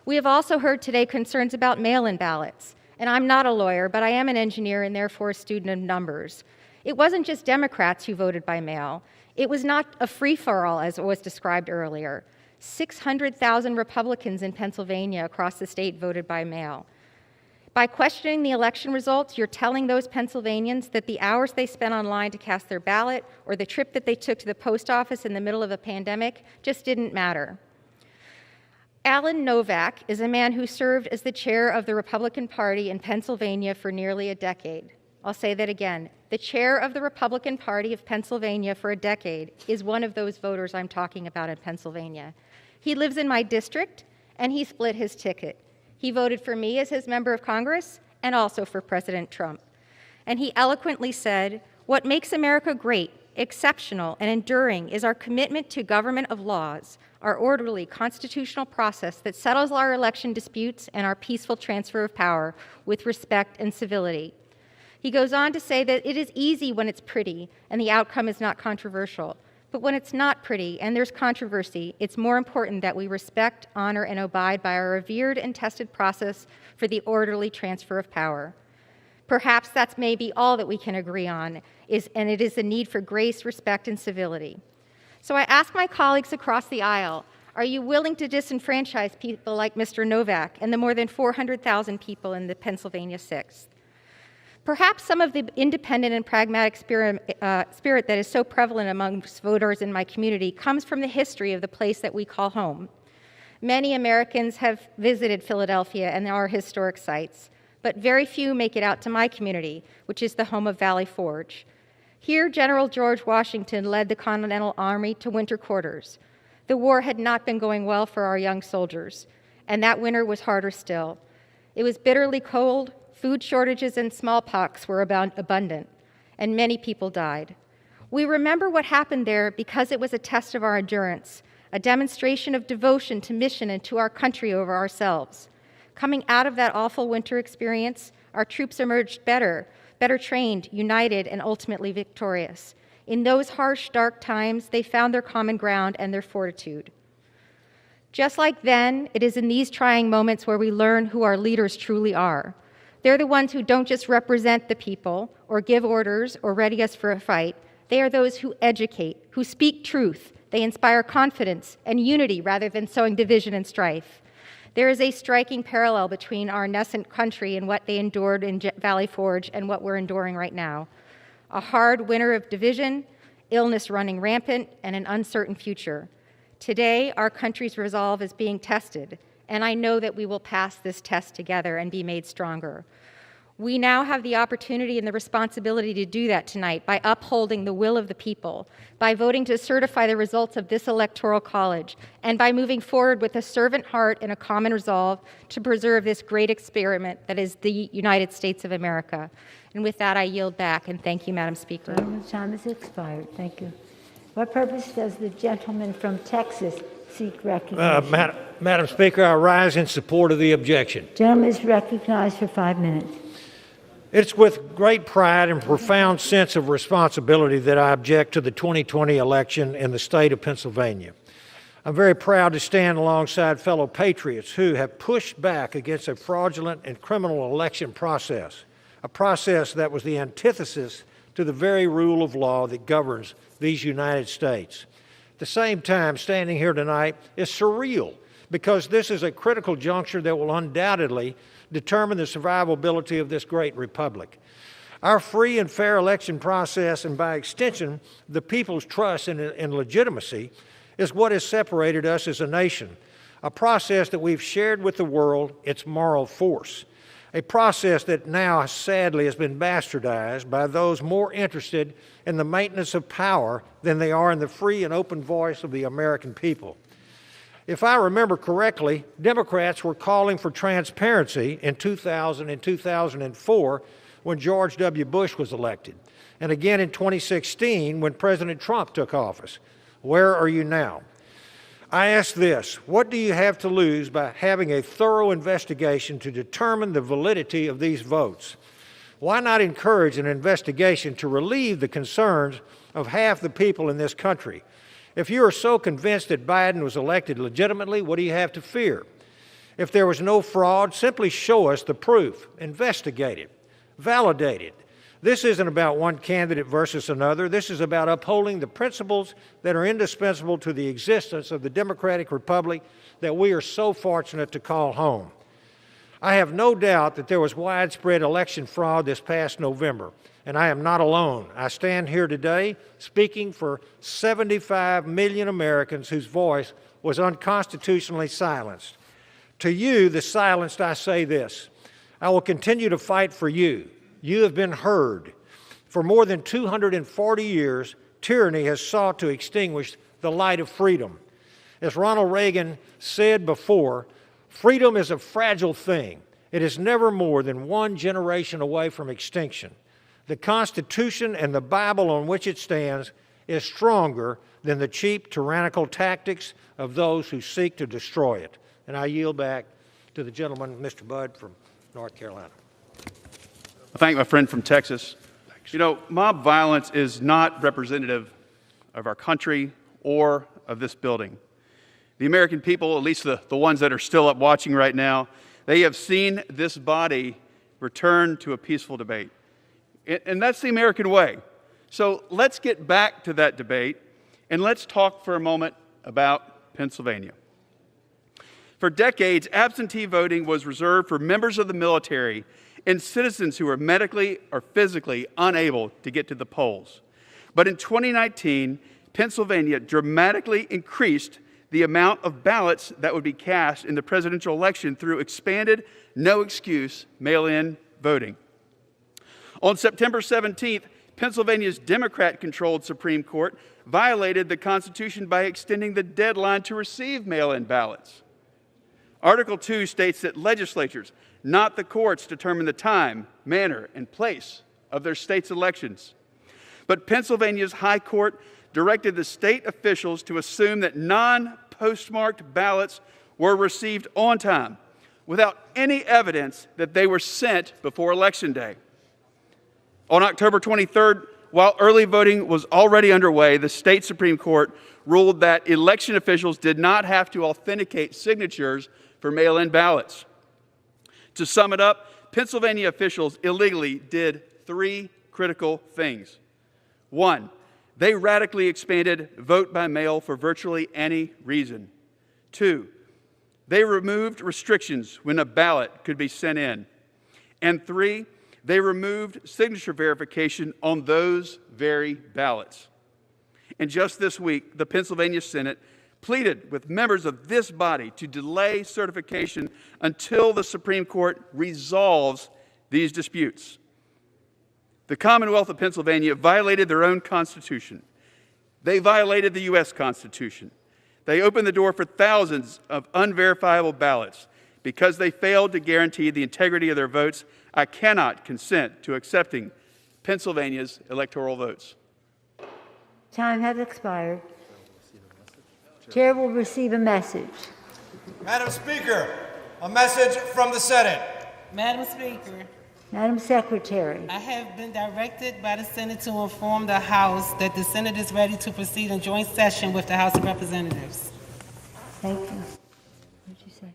We have also heard today concerns about mail-in ballots. And I'm not a lawyer, but I am an engineer and therefore a student of numbers. It wasn't just Democrats who voted by mail. It was not a free-for-all, as it was described earlier. 600,000 Republicans in Pennsylvania across the state voted by mail. By questioning the election results, you're telling those Pennsylvanians that the hours they spent online to cast their ballot or the trip that they took to the post office in the middle of a pandemic just didn't matter. Alan Novak is a man who served as the chair of the Republican Party in Pennsylvania for nearly a decade. I'll say that again. The chair of the Republican Party of Pennsylvania for a decade is one of those voters I'm talking about in Pennsylvania. He lives in my district, and he split his ticket. He voted for me as his member of Congress and also for President Trump. And he eloquently said, "What makes America great Exceptional and enduring is our commitment to government of laws, our orderly constitutional process that settles our election disputes and our peaceful transfer of power with respect and civility. He goes on to say that it is easy when it's pretty and the outcome is not controversial. But when it's not pretty and there's controversy, it's more important that we respect, honor, and abide by our revered and tested process for the orderly transfer of power. Perhaps that's maybe all that we can agree on, and it is the need for grace, respect, and civility. So I ask my colleagues across the aisle, are you willing to disenfranchise people like Mr. Novak and the more than 400,000 people in the Pennsylvania 6th? Perhaps some of the independent and pragmatic spirit that is so prevalent amongst voters in my community comes from the history of the place that we call home. Many Americans have visited Philadelphia and our historic sites, but very few make it out to my community, which is the home of Valley Forge. Here, General George Washington led the Continental Army to winter quarters. The war had not been going well for our young soldiers, and that winter was harder still. It was bitterly cold, food shortages and smallpox were abundant, and many people died. We remember what happened there because it was a test of our endurance, a demonstration of devotion to mission and to our country over ourselves. Coming out of that awful winter experience, our troops emerged better trained, united, and ultimately victorious. In those harsh, dark times, they found their common ground and their fortitude. Just like then, it is in these trying moments where we learn who our leaders truly are. They're the ones who don't just represent the people or give orders or ready us for a fight. They are those who educate, who speak truth. They inspire confidence and unity rather than sowing division and strife. There is a striking parallel between our nascent country and what they endured in Valley Forge and what we're enduring right now. A hard winter of division, illness running rampant, and an uncertain future. Today, our country's resolve is being tested, and I know that we will pass this test together and be made stronger. We now have the opportunity and the responsibility to do that tonight by upholding the will of the people, by voting to certify the results of this electoral college, and by moving forward with a servant heart and a common resolve to preserve this great experiment that is the United States of America. And with that, I yield back, and thank you, Madam Speaker. Time has expired. Thank you. What purpose does the gentleman from Texas seek recognition? Madam Speaker, I rise in support of the objection. Gentleman is recognized for 5 minutes. It's with great pride and profound sense of responsibility that I object to the 2020 election in the state of Pennsylvania. I'm very proud to stand alongside fellow patriots who have pushed back against a fraudulent and criminal election process, a process that was the antithesis to the very rule of law that governs these United States. At the same time, standing here tonight is surreal because this is a critical juncture that will undoubtedly determine the survivability of this great republic. Our free and fair election process, and by extension, the people's trust in legitimacy, is what has separated us as a nation, a process that we've shared with the world its moral force, a process that now sadly has been bastardized by those more interested in the maintenance of power than they are in the free and open voice of the American people. If I remember correctly, Democrats were calling for transparency in 2000 and 2004 when George W. Bush was elected, and again in 2016 when President Trump took office. Where are you now? I ask this: what do you have to lose by having a thorough investigation to determine the validity of these votes? Why not encourage an investigation to relieve the concerns of half the people in this country? If you are so convinced that Biden was elected legitimately, what do you have to fear? If there was no fraud, simply show us the proof, investigate it, validate it. This isn't about one candidate versus another. This is about upholding the principles that are indispensable to the existence of the democratic republic that we are so fortunate to call home. I have no doubt that there was widespread election fraud this past November, and I am not alone. I stand here today speaking for 75 million Americans whose voice was unconstitutionally silenced. To you, the silenced, I say this: I will continue to fight for you. You have been heard. For more than 240 years, tyranny has sought to extinguish the light of freedom. As Ronald Reagan said before, freedom is a fragile thing. It is never more than one generation away from extinction. The Constitution and the Bible on which it stands is stronger than the cheap, tyrannical tactics of those who seek to destroy it. And I yield back to the gentleman, Mr. Budd from North Carolina. I thank my friend from Texas. You know, mob violence is not representative of our country or of this building. The American people, at least the ones that are still up watching right now, they have seen this body return to a peaceful debate. And that's the American way. So let's get back to that debate, and let's talk for a moment about Pennsylvania. For decades, absentee voting was reserved for members of the military and citizens who were medically or physically unable to get to the polls. But in 2019, Pennsylvania dramatically increased the amount of ballots that would be cast in the presidential election through expanded, no-excuse mail-in voting. On September 17th, Pennsylvania's Democrat-controlled Supreme Court violated the Constitution by extending the deadline to receive mail-in ballots. Article 2 states that legislatures, not the courts, determine the time, manner, and place of their state's elections. But Pennsylvania's High Court directed the state officials to assume that non-postmarked ballots were received on time, without any evidence that they were sent before Election Day. On October 23rd, while early voting was already underway, the state Supreme Court ruled that election officials did not have to authenticate signatures for mail-in ballots. To sum it up, Pennsylvania officials illegally did three critical things. One, they radically expanded vote by mail for virtually any reason. Two, they removed restrictions when a ballot could be sent in. And three, they removed signature verification on those very ballots. And just this week, the Pennsylvania Senate pleaded with members of this body to delay certification until the Supreme Court resolves these disputes. The Commonwealth of Pennsylvania violated their own Constitution. They violated the U.S. Constitution. They opened the door for thousands of unverifiable ballots. Because they failed to guarantee the integrity of their votes, I cannot consent to accepting Pennsylvania's electoral votes. Time has expired. Chair will receive a message. Madam Speaker, a message from the Senate. Madam Speaker, Madam Secretary. I have been directed by the Senate to inform the House that the Senate is ready to proceed in joint session with the House of Representatives. Thank you. What did you say?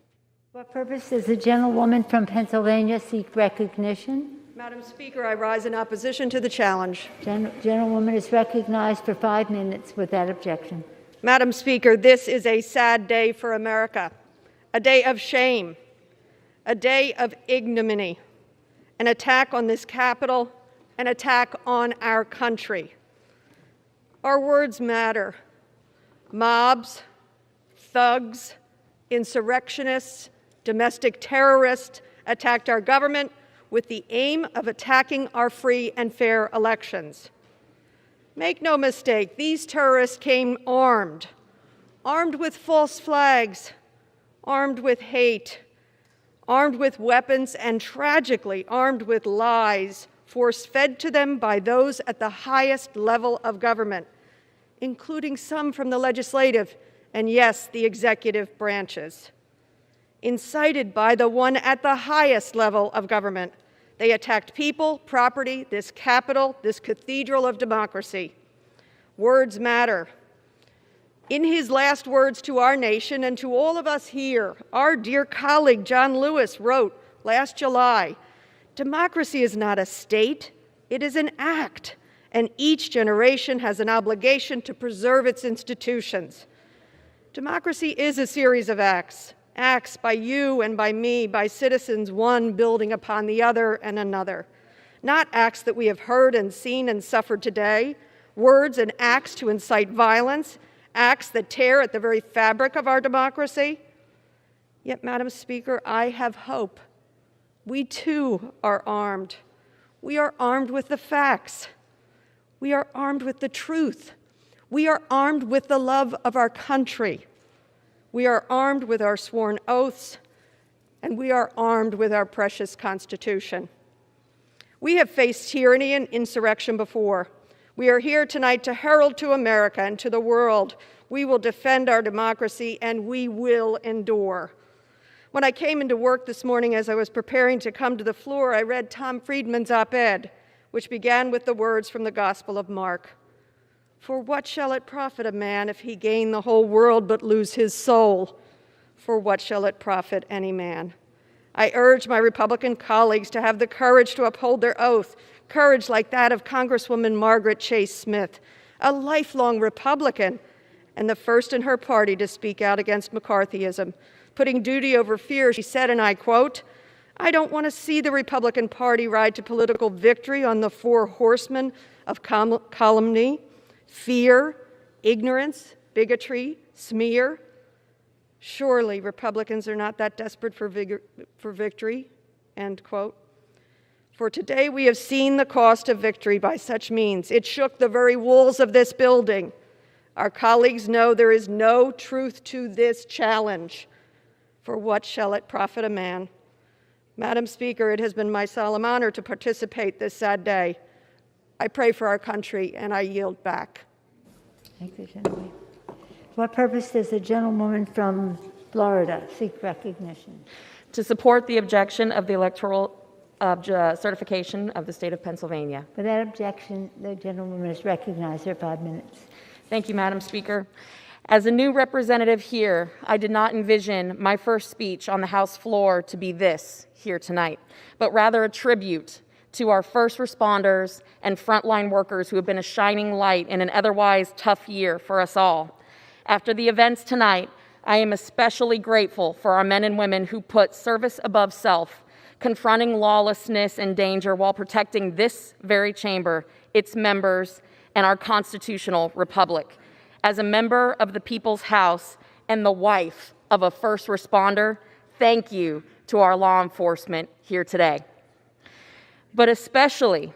What purpose does the gentlewoman from Pennsylvania seek recognition? Madam Speaker, I rise in opposition to the challenge. Gentlewoman is recognized for 5 minutes without objection. Madam Speaker, this is a sad day for America, a day of shame, a day of ignominy, an attack on this Capitol, an attack on our country. Our words matter. Mobs, thugs, insurrectionists, domestic terrorists attacked our government with the aim of attacking our free and fair elections. Make no mistake, these terrorists came armed with false flags, armed with hate, armed with weapons, and tragically armed with lies force-fed to them by those at the highest level of government, including some from the legislative and, yes, the executive branches. Incited by the one at the highest level of government, they attacked people, property, this Capitol, this cathedral of democracy. Words matter. In his last words to our nation and to all of us here, our dear colleague John Lewis wrote last July, "Democracy is not a state, it is an act, and each generation has an obligation to preserve its institutions." Democracy is a series of acts. Acts by you and by me, by citizens, one building upon the other and another. Not acts that we have heard and seen and suffered today, words and acts to incite violence, acts that tear at the very fabric of our democracy. Yet, Madam Speaker, I have hope. We too are armed. We are armed with the facts. We are armed with the truth. We are armed with the love of our country. We are armed with our sworn oaths, and we are armed with our precious Constitution. We have faced tyranny and insurrection before. We are here tonight to herald to America and to the world we will defend our democracy and we will endure. When I came into work this morning as I was preparing to come to the floor, I read Tom Friedman's op-ed, which began with the words from the Gospel of Mark. For what shall it profit a man if he gain the whole world but lose his soul? For what shall it profit any man? I urge my Republican colleagues to have the courage to uphold their oath, courage like that of Congresswoman Margaret Chase Smith, a lifelong Republican, and the first in her party to speak out against McCarthyism. Putting duty over fear, she said, and I quote, "I don't want to see the Republican Party ride to political victory on the four horsemen of calumny, fear, ignorance, bigotry, smear. Surely Republicans are not that desperate for victory," end quote. For today we have seen the cost of victory by such means. It shook the very walls of this building. Our colleagues know there is no truth to this challenge. For what shall it profit a man? Madam Speaker, it has been my solemn honor to participate this sad day. I pray for our country, and I yield back. Thank you, gentlemen. What purpose does the gentlewoman from Florida seek recognition? To support the objection of the electoral certification of the state of Pennsylvania. For that objection, the gentlewoman is recognized for 5 minutes. Thank you, Madam Speaker. As a new representative here, I did not envision my first speech on the House floor to be this here tonight, but rather a tribute to our first responders and frontline workers who have been a shining light in an otherwise tough year for us all. After the events tonight, I am especially grateful for our men and women who put service above self, confronting lawlessness and danger while protecting this very chamber, its members, and our constitutional republic. As a member of the People's House and the wife of a first responder, thank you to our law enforcement here today. But especially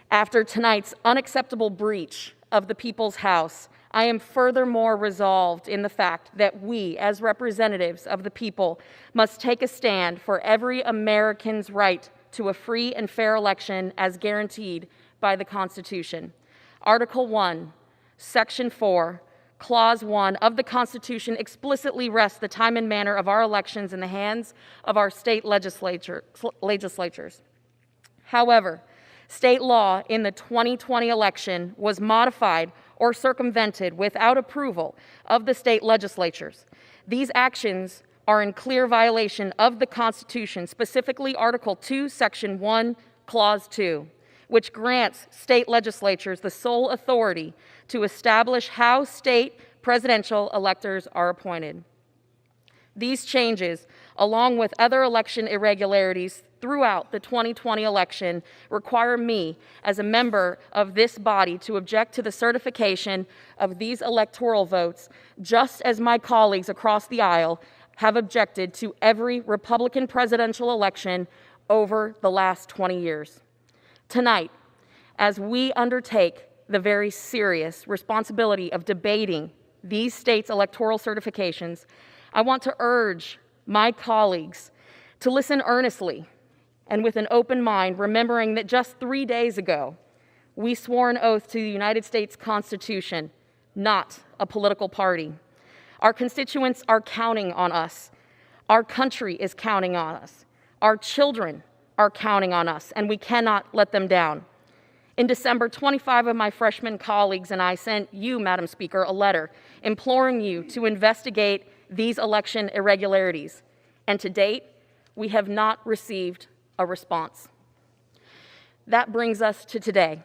after tonight's unacceptable breach of the People's House, I am furthermore resolved in the fact that we, as representatives of the people, must take a stand for every American's right to a free and fair election as guaranteed by the Constitution. Article 1, Section 4, Clause 1 of the Constitution explicitly rests the time and manner of our elections in the hands of our state legislatures. However, state law in the 2020 election was modified or circumvented without approval of the state legislatures. These actions are in clear violation of the Constitution, specifically Article 2, Section 1, Clause 2, which grants state legislatures the sole authority to establish how state presidential electors are appointed. These changes, along with other election irregularities throughout the 2020 election, require me, as a member of this body, to object to the certification of these electoral votes, just as my colleagues across the aisle have objected to every Republican presidential election over the last 20 years. Tonight, as we undertake the very serious responsibility of debating these states' electoral certifications, I want to urge my colleagues to listen earnestly and with an open mind, remembering that just 3 days ago, we swore an oath to the United States Constitution, not a political party. Our constituents are counting on us. Our country is counting on us. Our children are counting on us, and we cannot let them down. In December, 25 of my freshman colleagues and I sent you, Madam Speaker, a letter imploring you to investigate these election irregularities. And to date, we have not received a response. That brings us to today.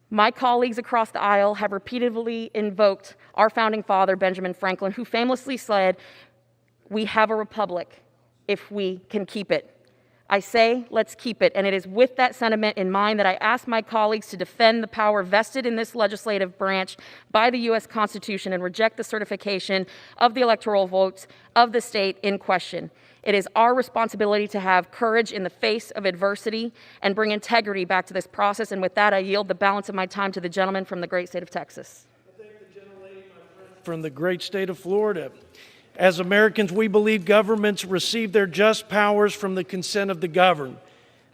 My colleagues across the aisle have repeatedly invoked our founding father, Benjamin Franklin, who famously said, "We have a republic if we can keep it." I say, let's keep it, and it is with that sentiment in mind that I ask my colleagues to defend the power vested in this legislative branch by the U.S. Constitution and reject the certification of the electoral votes of the state in question. It is our responsibility to have courage in the face of adversity and bring integrity back to this process, and with that, I yield the balance of my time to the gentleman from the great state of Texas. I thank the gentlelady, my friend from the great state of Florida. As Americans, we believe governments receive their just powers from the consent of the governed.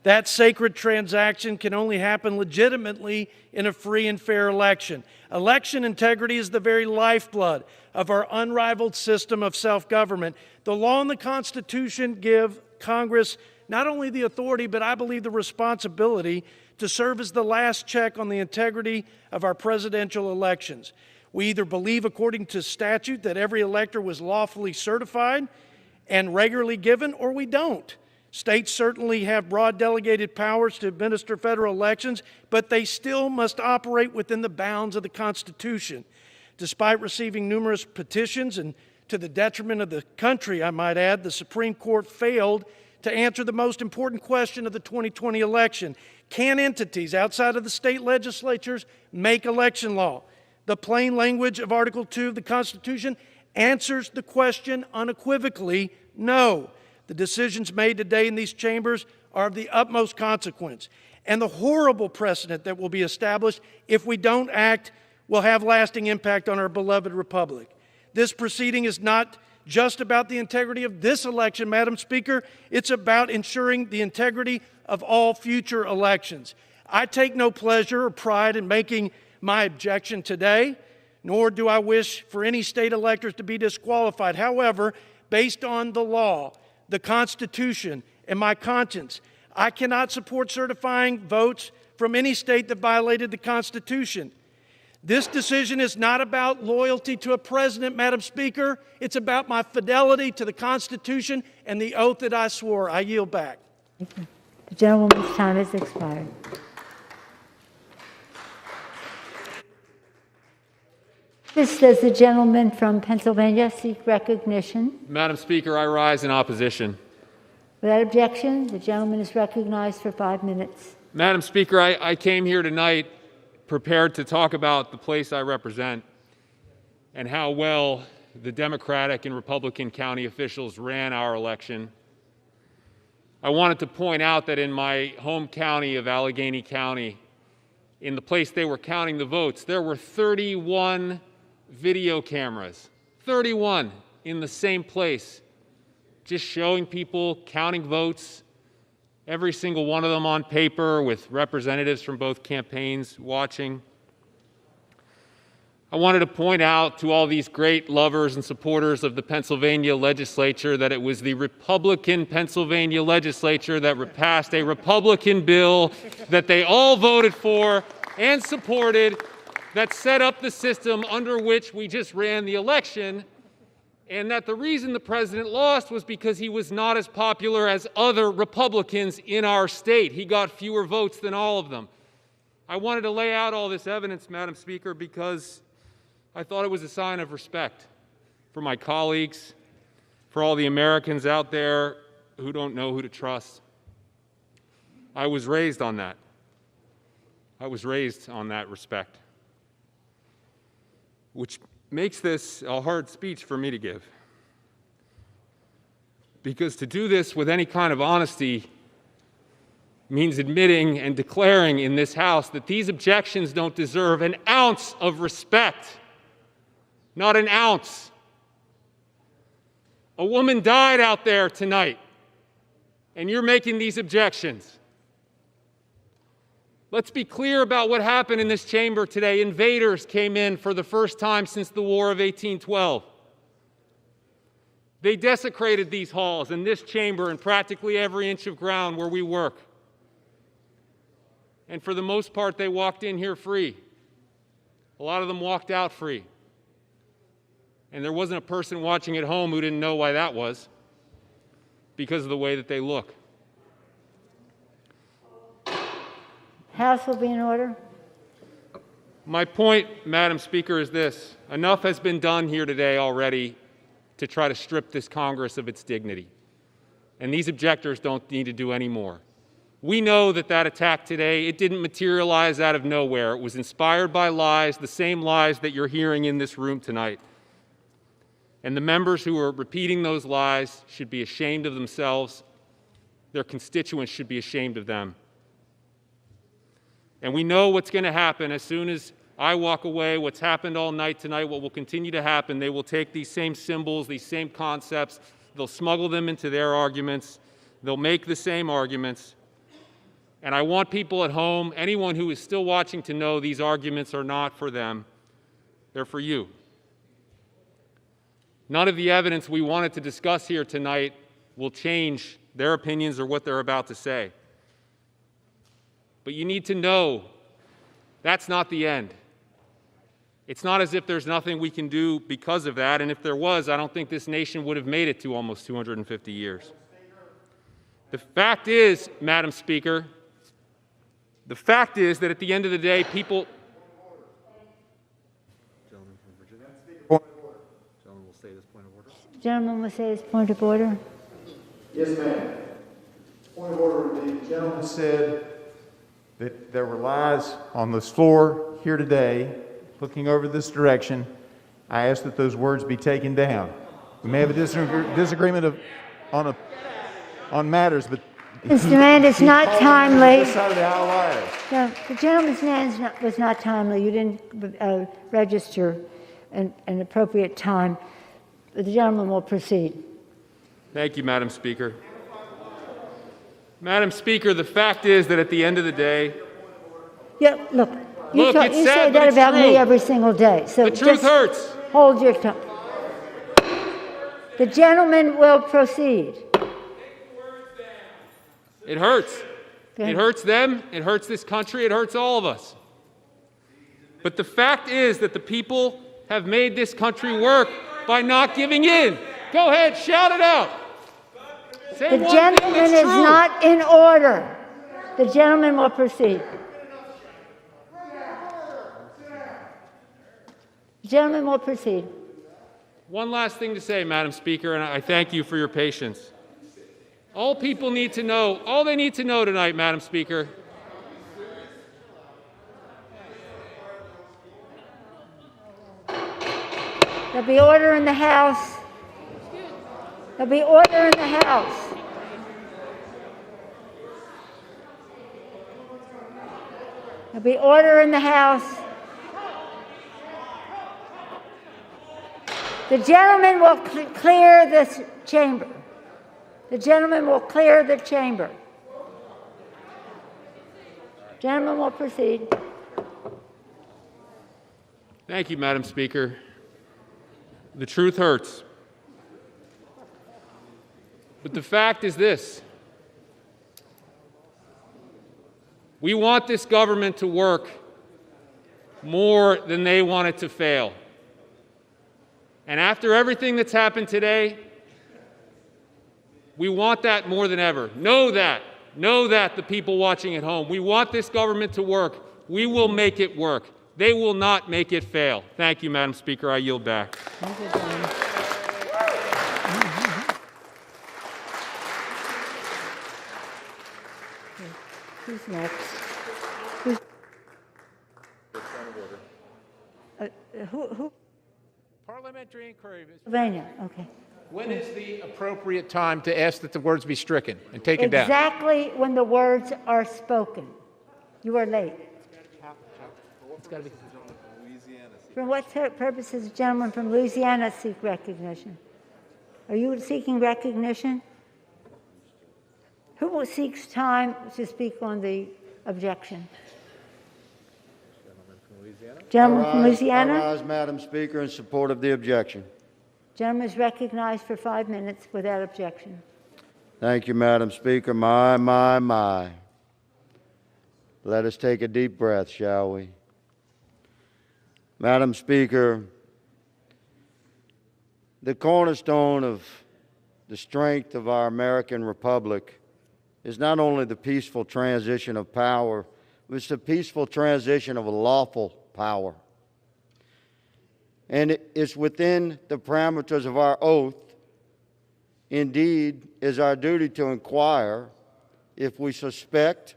That sacred transaction can only happen legitimately in a free and fair election. Election integrity is the very lifeblood of our unrivaled system of self-government. The law and the Constitution give Congress not only the authority, but I believe the responsibility to serve as the last check on the integrity of our presidential elections. We either believe, according to statute, that every elector was lawfully certified and regularly given, or we don't. States certainly have broad delegated powers to administer federal elections, but they still must operate within the bounds of the Constitution. Despite receiving numerous petitions, and to the detriment of the country, I might add, the Supreme Court failed to answer the most important question of the 2020 election. Can entities outside of the state legislatures make election law? The plain language of Article 2 of the Constitution answers the question unequivocally, no. The decisions made today in these chambers are of the utmost consequence, and the horrible precedent that will be established if we don't act will have lasting impact on our beloved republic. This proceeding is not just about the integrity of this election, Madam Speaker. It's about ensuring the integrity of all future elections. I take no pleasure or pride in making my objection today, nor do I wish for any state electors to be disqualified. However, based on the law, the Constitution, and my conscience, I cannot support certifying votes from any state that violated the Constitution. This decision is not about loyalty to a president, Madam Speaker. It's about my fidelity to the Constitution and the oath that I swore. I yield back. Thank you. The gentlewoman's time has expired. Does the gentleman from Pennsylvania seek recognition? Madam Speaker, I rise in opposition. Without objection, the gentleman is recognized for 5 minutes. Madam Speaker, I came here tonight prepared to talk about the place I represent and how well the Democratic and Republican county officials ran our election. I wanted to point out that in my home county of Allegheny County, in the place they were counting the votes, there were 31 video cameras, 31 in the same place, just showing people counting votes, every single one of them on paper with representatives from both campaigns watching. I wanted to point out to all these great lovers and supporters of the Pennsylvania legislature that it was the Republican Pennsylvania legislature that passed a Republican bill that they all voted for and supported that set up the system under which we just ran the election, and that the reason the president lost was because he was not as popular as other Republicans in our state. He got fewer votes than all of them. I wanted to lay out all this evidence, Madam Speaker, because I thought it was a sign of respect for my colleagues, for all the Americans out there who don't know who to trust. I was raised on that. I was raised on that respect, which makes this a hard speech for me to give. Because to do this with any kind of honesty means admitting and declaring in this House that these objections don't deserve an ounce of respect. Not an ounce. A woman died out there tonight, and you're making these objections. Let's be clear about what happened in this chamber today. Invaders came in for the first time since the War of 1812. They desecrated these halls and this chamber and practically every inch of ground where we work. And for the most part, they walked in here free. A lot of them walked out free. And there wasn't a person watching at home who didn't know why that was, because of the way that they look. House will be in order. My point, Madam Speaker, is this. Enough has been done here today already to try to strip this Congress of its dignity. And these objectors don't need to do any more. We know that that attack today, it didn't materialize out of nowhere. It was inspired by lies, the same lies that you're hearing in this room tonight. And the members who are repeating those lies should be ashamed of themselves. Their constituents should be ashamed of them. And we know what's going to happen as soon as I walk away, what's happened all night tonight, what will continue to happen. They will take these same symbols, these same concepts, they'll smuggle them into their arguments, they'll make the same arguments, And I want people at home, anyone who is still watching, to know these arguments are not for them. They're for you. None of the evidence we wanted to discuss here tonight will change their opinions or what they're about to say. But you need to know that's not the end. It's not as if there's nothing we can do because of that, and if there was, I don't think this nation would have made it to almost 250 years. The fact is, Madam Speaker, the fact is that at the end of the day, people... Gentleman from Virginia. Gentleman will say this point of order. Gentleman will say his point of order. Yes, ma'am. Point of order. The gentleman said that there were lies on this floor here today, looking over this direction. I ask that those words be taken down. We may have a disagreement on matters, but Mr. Rand, it's not timely. This side of the aisle liars. No, the gentleman's name was not timely. You didn't register an appropriate time. The gentleman will proceed. Thank you, Madam Speaker. Madam Speaker, the fact is that at the end of the day... Yeah, look, you say that about me every single day. So the truth hurts. Hold your tongue. The gentleman will proceed. It hurts. Okay. It hurts them, it hurts this country, it hurts all of us. But the fact is that the people have made this country work by not giving in. Go ahead, shout it out. Say The gentleman is not in order. The gentleman will proceed. The gentleman will proceed. One last thing to say, Madam Speaker, and I thank you for your patience. All people need to know, all they need to know tonight, Madam Speaker, There'll be order in the House. There'll be order in the House. There'll be order in the House. The gentleman will clear this chamber. The gentleman will clear the chamber. Gentleman will proceed. Thank you, Madam Speaker. The truth hurts. But the fact is this. We want this government to work more than they want it to fail. And after everything that's happened today, we want that more than ever. Know that, the people watching at home. We want this government to work. We will make it work. They will not make it fail. Thank you, Madam Speaker. I yield back. Who's next? Who? Parliamentary inquiry. Pennsylvania, okay. When is the appropriate time to ask that the words be stricken and taken down? Exactly when the words are spoken. You are late. It's got to be. For what purposes, gentleman from Louisiana seek recognition? Are you seeking recognition? Who seeks time to speak on the objection? Gentleman from Louisiana? I rise, Madam Speaker, in support of the objection. Gentleman is recognized for 5 minutes without objection. Thank you, Madam Speaker. My. Let us take a deep breath, shall we? Madam Speaker, the cornerstone of the strength of our American Republic is not only the peaceful transition of power, but it's the peaceful transition of a lawful power. And it's within the parameters of our oath, indeed, is our duty to inquire if we suspect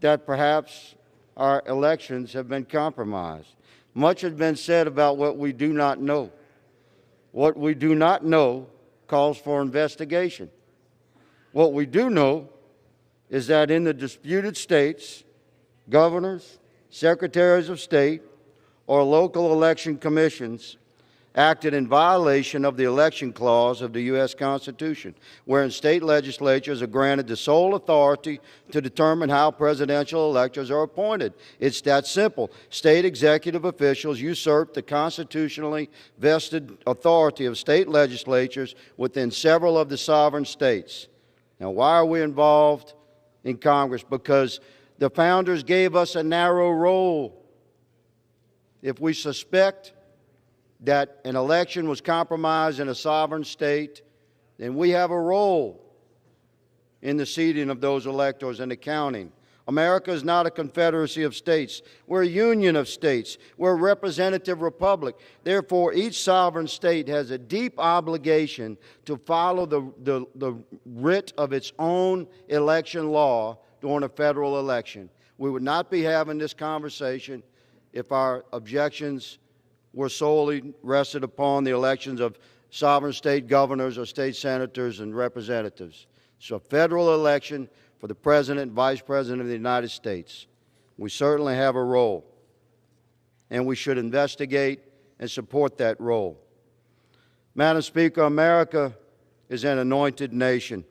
that perhaps our elections have been compromised. Much has been said about what we do not know. What we do not know calls for investigation. What we do know is that in the disputed states, governors, secretaries of state, or local election commissions, acted in violation of the election clause of the U.S. Constitution, wherein state legislatures are granted the sole authority to determine how presidential electors are appointed. It's that simple. State executive officials usurp the constitutionally vested authority of state legislatures within several of the sovereign states. Now, why are we involved in Congress? Because the founders gave us a narrow role. If we suspect that an election was compromised in a sovereign state, then we have a role in the seating of those electors and the counting. America is not a confederacy of states. We're a union of states. We're a representative republic. Therefore, each sovereign state has a deep obligation to follow the writ of its own election law during a federal election. We would not be having this conversation if our objections were solely rested upon the elections of sovereign state governors or state senators and representatives. It's a federal election for the President and Vice President of the United States. We certainly have a role, and we should investigate and support that role. Madam Speaker, America is an anointed nation,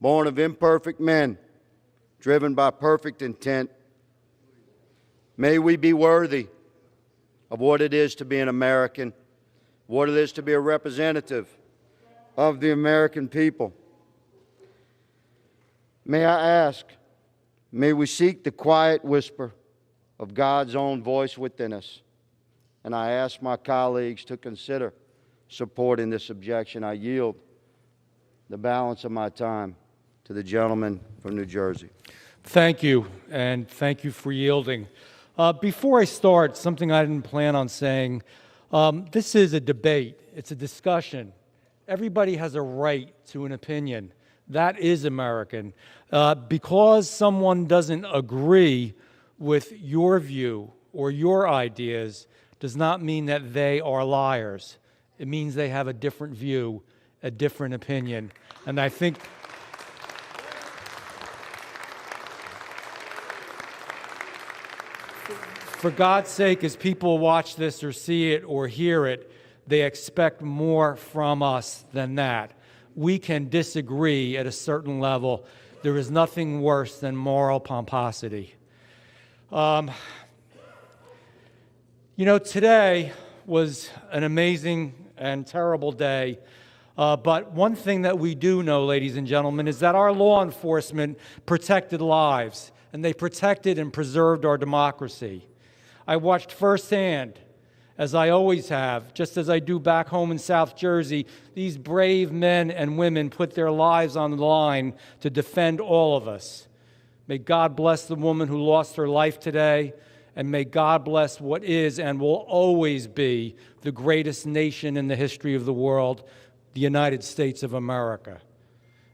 born of imperfect men, driven by perfect intent. May we be worthy of what it is to be an American, what it is to be a representative of the American people. May I ask, may we seek the quiet whisper of God's own voice within us. And I ask my colleagues to consider supporting this objection. I yield the balance of my time to the gentleman from New Jersey. Thank you, and thank you for yielding. Before I start, something I didn't plan on saying, this is a debate. It's a discussion. Everybody has a right to an opinion. That is American. Because someone doesn't agree with your view or your ideas does not mean that they are liars. It means they have a different view, a different opinion. And I think for God's sake, as people watch this or see it or hear it, they expect more from us than that. We can disagree at a certain level. There is nothing worse than moral pomposity. Today was an amazing and terrible day. But one thing that we do know, ladies and gentlemen, is that our law enforcement protected lives, and they protected and preserved our democracy. I watched firsthand, as I always have, just as I do back home in South Jersey, these brave men and women put their lives on the line to defend all of us. May God bless the woman who lost her life today, and may God bless what is and will always be the greatest nation in the history of the world, the United States of America.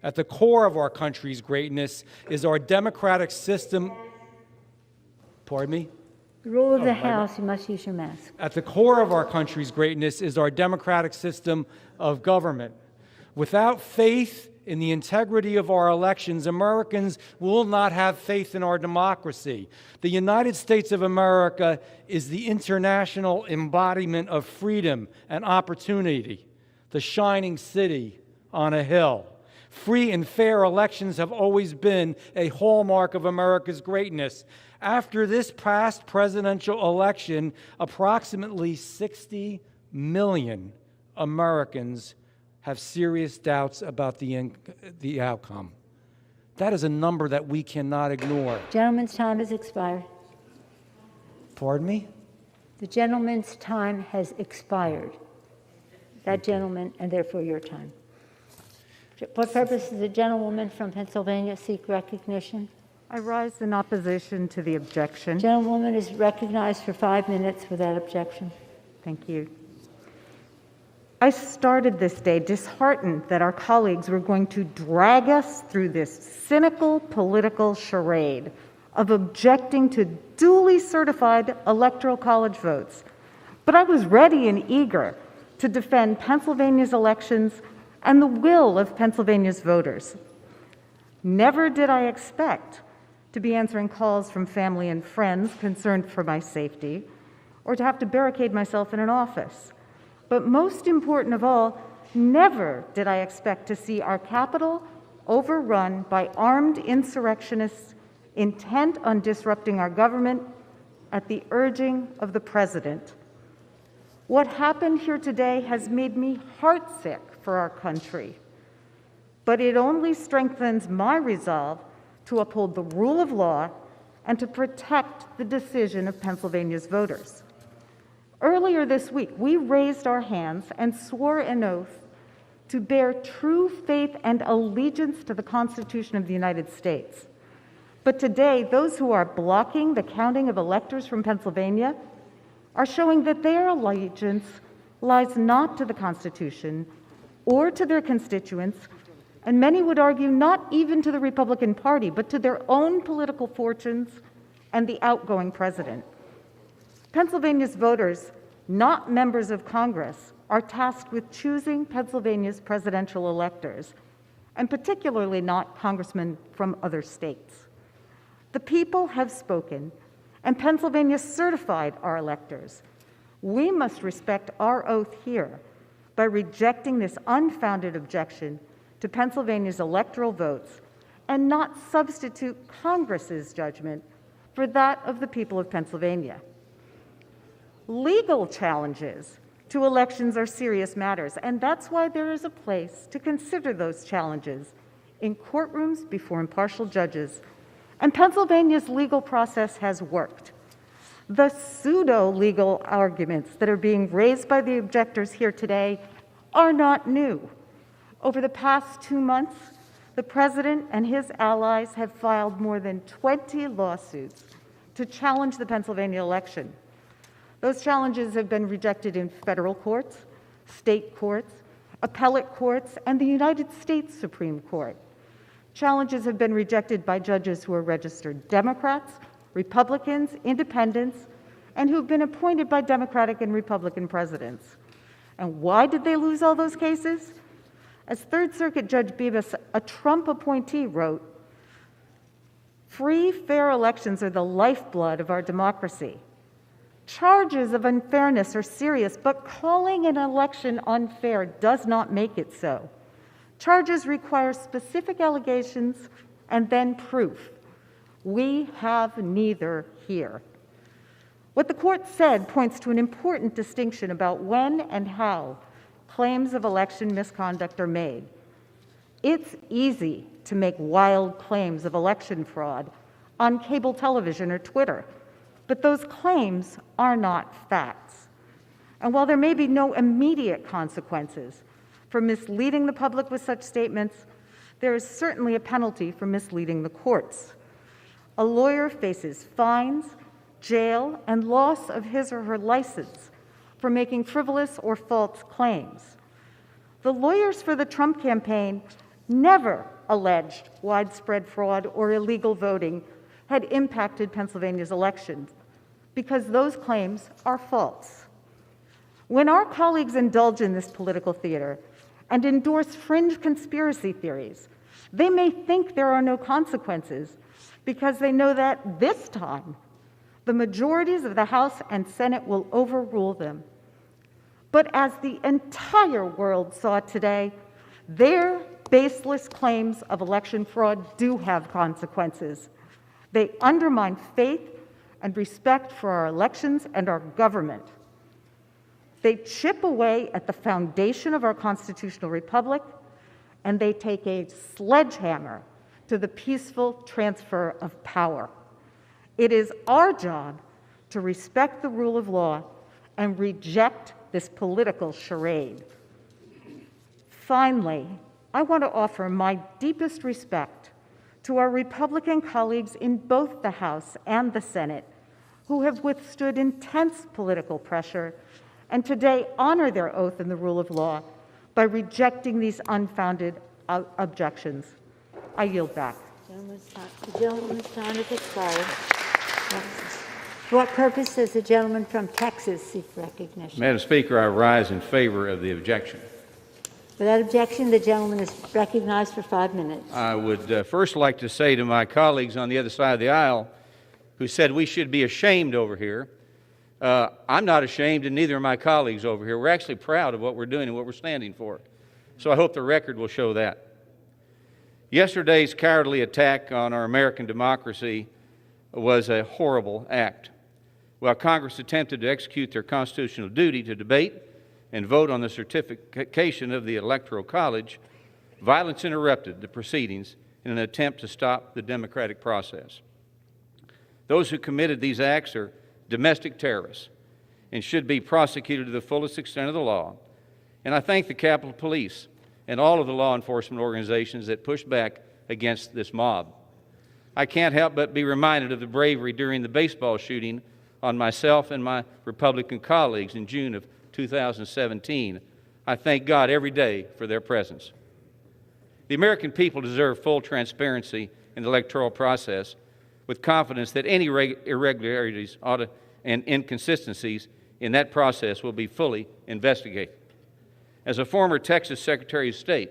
At the core of our country's greatness is our democratic system. Pardon me? The rule of the House, you must use your mask. At the core of our country's greatness is our democratic system of government. Without faith in the integrity of our elections, Americans will not have faith in our democracy. The United States of America is the international embodiment of freedom and opportunity, the shining city on a hill. Free and fair elections have always been a hallmark of America's greatness. After this past presidential election, approximately 60 million Americans have serious doubts about the outcome. That is a number that we cannot ignore. Gentleman's time has expired. Pardon me? The gentleman's time has expired. That gentleman, and therefore your time. What purpose does the gentlewoman from Pennsylvania seek recognition? I rise in opposition to the objection. Gentlewoman is recognized for 5 minutes without objection. Thank you. I started this day disheartened that our colleagues were going to drag us through this cynical political charade of objecting to duly certified electoral college votes. But I was ready and eager to defend Pennsylvania's elections and the will of Pennsylvania's voters. Never did I expect to be answering calls from family and friends concerned for my safety, or to have to barricade myself in an office. But most important of all, never did I expect to see our capital overrun by armed insurrectionists intent on disrupting our government at the urging of the president. What happened here today has made me heartsick for our country, but it only strengthens my resolve to uphold the rule of law and to protect the decision of Pennsylvania's voters. Earlier this week, we raised our hands and swore an oath to bear true faith and allegiance to the Constitution of the United States. But today, those who are blocking the counting of electors from Pennsylvania are showing that their allegiance lies not to the Constitution or to their constituents, and many would argue not even to the Republican Party, but to their own political fortunes and the outgoing president. Pennsylvania's voters, not members of Congress, are tasked with choosing Pennsylvania's presidential electors, and particularly not congressmen from other states. The people have spoken, and Pennsylvania certified our electors. We must respect our oath here by rejecting this unfounded objection to Pennsylvania's electoral votes and not substitute Congress's judgment for that of the people of Pennsylvania. Legal challenges to elections are serious matters, and that's why there is a place to consider those challenges in courtrooms before impartial judges. And Pennsylvania's legal process has worked. The pseudo-legal arguments that are being raised by the objectors here today are not new. Over the past 2 months, the president and his allies have filed more than 20 lawsuits to challenge the Pennsylvania election. Those challenges have been rejected in federal courts, state courts, appellate courts, and the United States Supreme Court. Challenges have been rejected by judges who are registered Democrats, Republicans, independents, and who've been appointed by Democratic and Republican presidents. And why did they lose all those cases? As Third Circuit Judge Bevis, a Trump appointee, wrote, "Free, fair elections are the lifeblood of our democracy. Charges of unfairness are serious, but calling an election unfair does not make it so. Charges require specific allegations and then proof. We have neither here." What the court said points to an important distinction about when and how claims of election misconduct are made. It's easy to make wild claims of election fraud on cable television or Twitter, but those claims are not facts. And while there may be no immediate consequences for misleading the public with such statements, there is certainly a penalty for misleading the courts. A lawyer faces fines, jail, and loss of his or her license for making frivolous or false claims. The lawyers for the Trump campaign never alleged widespread fraud or illegal voting had impacted Pennsylvania's elections, because those claims are false. When our colleagues indulge in this political theater and endorse fringe conspiracy theories, they may think there are no consequences because they know that this time the majorities of the House and Senate will overrule them. But as the entire world saw today, their baseless claims of election fraud do have consequences. They undermine faith and respect for our elections and our government. They chip away at the foundation of our constitutional republic, and they take a sledgehammer to the peaceful transfer of power. It is our job to respect the rule of law and reject this political charade. Finally, I want to offer my deepest respect to our Republican colleagues in both the House and the Senate who have withstood intense political pressure and today honor their oath in the rule of law by rejecting these unfounded objections. I yield back. The gentleman's time has expired. For what purpose does the gentleman from Texas seek recognition? Madam Speaker, I rise in favor of the objection. Without objection, the gentleman is recognized for 5 minutes. I would first like to say to my colleagues on the other side of the aisle who said we should be ashamed over here I'm not ashamed, and neither are my colleagues over here. We're actually proud of what we're doing and what we're standing for. So I hope the record will show that. Yesterday's cowardly attack on our American democracy was a horrible act. While Congress attempted to execute their constitutional duty to debate and vote on the certification of the Electoral College, violence interrupted the proceedings in an attempt to stop the democratic process. Those who committed these acts are domestic terrorists and should be prosecuted to the fullest extent of the law. And I thank the Capitol Police and all of the law enforcement organizations that pushed back against this mob. I can't help but be reminded of the bravery during the baseball shooting on myself and my Republican colleagues in June of 2017. I thank God every day for their presence. The American people deserve full transparency in the electoral process, with confidence that any irregularities and inconsistencies in that process will be fully investigated. As a former Texas Secretary of State,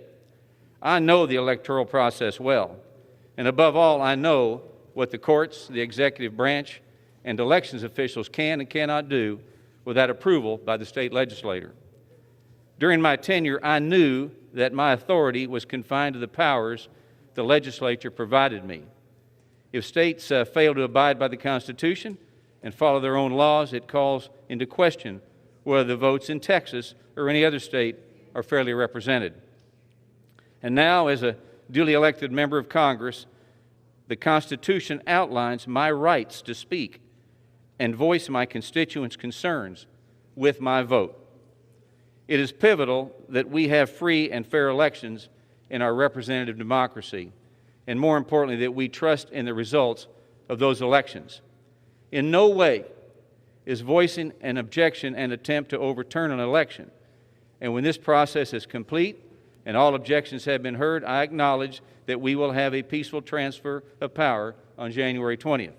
I know the electoral process well, and above all, I know what the courts, the executive branch, and elections officials can and cannot do without approval by the state legislature. During my tenure, I knew that my authority was confined to the powers the legislature provided me. If states fail to abide by the Constitution and follow their own laws, it calls into question whether the votes in Texas or any other state are fairly represented. And now, as a duly elected member of Congress, the Constitution outlines my rights to speak and voice my constituents' concerns with my vote. It is pivotal that we have free and fair elections in our representative democracy, and more importantly, that we trust in the results of those elections. In no way is voicing an objection an attempt to overturn an election. And when this process is complete and all objections have been heard, I acknowledge that we will have a peaceful transfer of power on January 20th.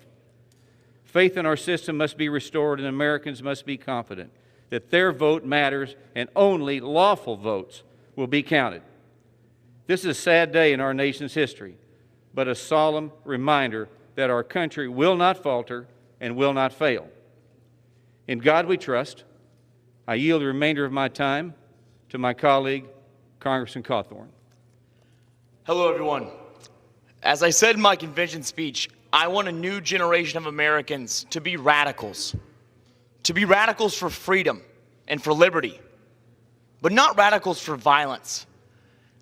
Faith in our system must be restored, and Americans must be confident that their vote matters and only lawful votes will be counted. This is a sad day in our nation's history, but a solemn reminder that our country will not falter and will not fail. In God we trust. I yield the remainder of my time to my colleague, Congressman Cawthorn. Hello, everyone. As I said in my convention speech, I want a new generation of Americans to be radicals for freedom and for liberty, but not radicals for violence.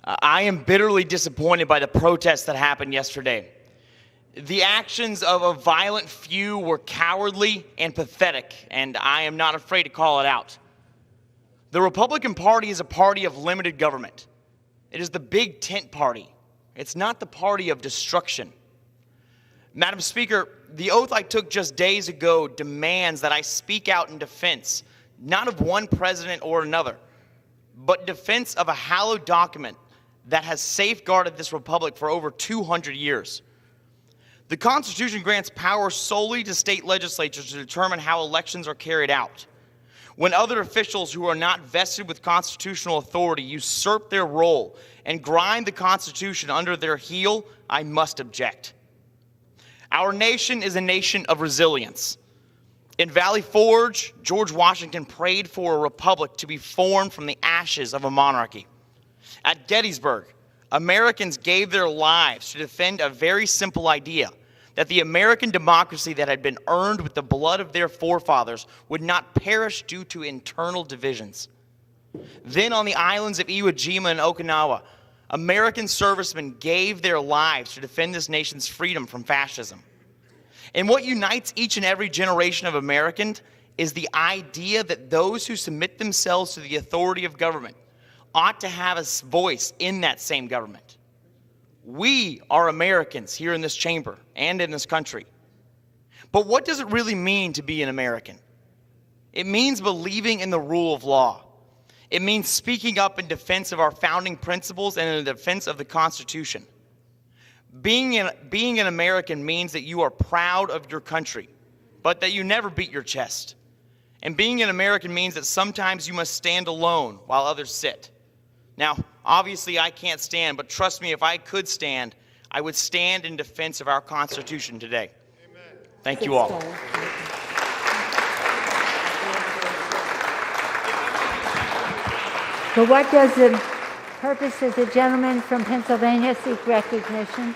I am bitterly disappointed by the protests that happened yesterday. The actions of a violent few were cowardly and pathetic, and I am not afraid to call it out. The Republican Party is a party of limited government. It is the big tent party. It's not the party of destruction. Madam Speaker, the oath I took just days ago demands that I speak out in defense, not of one president or another, but defense of a hallowed document that has safeguarded this republic for over 200 years. The Constitution grants power solely to state legislatures to determine how elections are carried out. When other officials who are not vested with constitutional authority usurp their role and grind the Constitution under their heel, I must object. Our nation is a nation of resilience. In Valley Forge, George Washington prayed for a republic to be formed from the ashes of a monarchy. At Gettysburg, Americans gave their lives to defend a very simple idea, that the American democracy that had been earned with the blood of their forefathers would not perish due to internal divisions. Then on the islands of Iwo Jima and Okinawa, American servicemen gave their lives to defend this nation's freedom from fascism. And what unites each and every generation of Americans is the idea that those who submit themselves to the authority of government ought to have a voice in that same government. We are Americans here in this chamber and in this country. But what does it really mean to be an American? It means believing in the rule of law. It means speaking up in defense of our founding principles and in defense of the Constitution. Being an American means that you are proud of your country, but that you never beat your chest. And being an American means that sometimes you must stand alone while others sit. Now, obviously I can't stand, but trust me, if I could stand, I would stand in defense of our Constitution today. Amen. Thank you all. For what does the purpose does the gentleman from Pennsylvania seek recognition?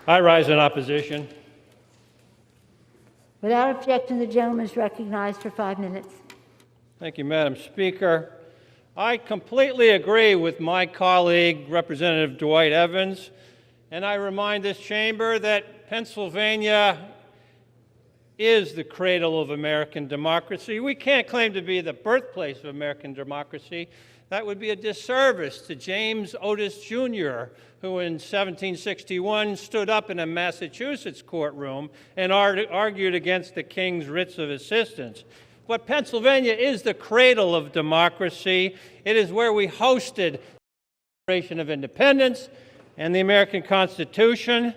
I rise in opposition. Without objection, the gentleman is recognized for 5 minutes. Thank you, Madam Speaker. I completely agree with my colleague, Representative Dwight Evans, and I remind this chamber that Pennsylvania is the cradle of American democracy. We can't claim to be the birthplace of American democracy. That would be a disservice to James Otis Jr., who in 1761 stood up in a Massachusetts courtroom and argued against the king's writs of assistance. But Pennsylvania is the cradle of democracy. It is where we hosted the Declaration of Independence and the American Constitution.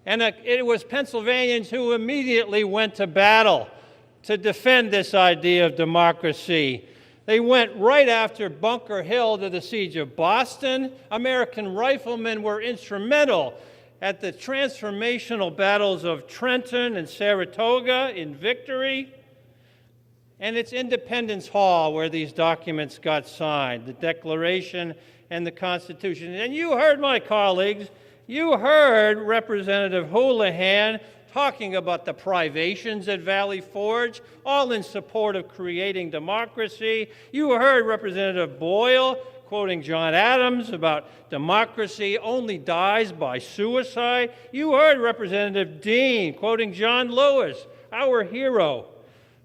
And it was Pennsylvanians who immediately went to battle to defend this idea of democracy. They went right after Bunker Hill to the siege of Boston. American riflemen were instrumental at the transformational battles of Trenton and Saratoga in victory. And it's Independence Hall where these documents got signed, the Declaration and the Constitution. And you heard my colleagues, you heard Representative Houlihan talking about the privations at Valley Forge, all in support of creating democracy. You heard Representative Boyle quoting John Adams about democracy only dies by suicide. You heard Representative Dean quoting John Lewis, our hero,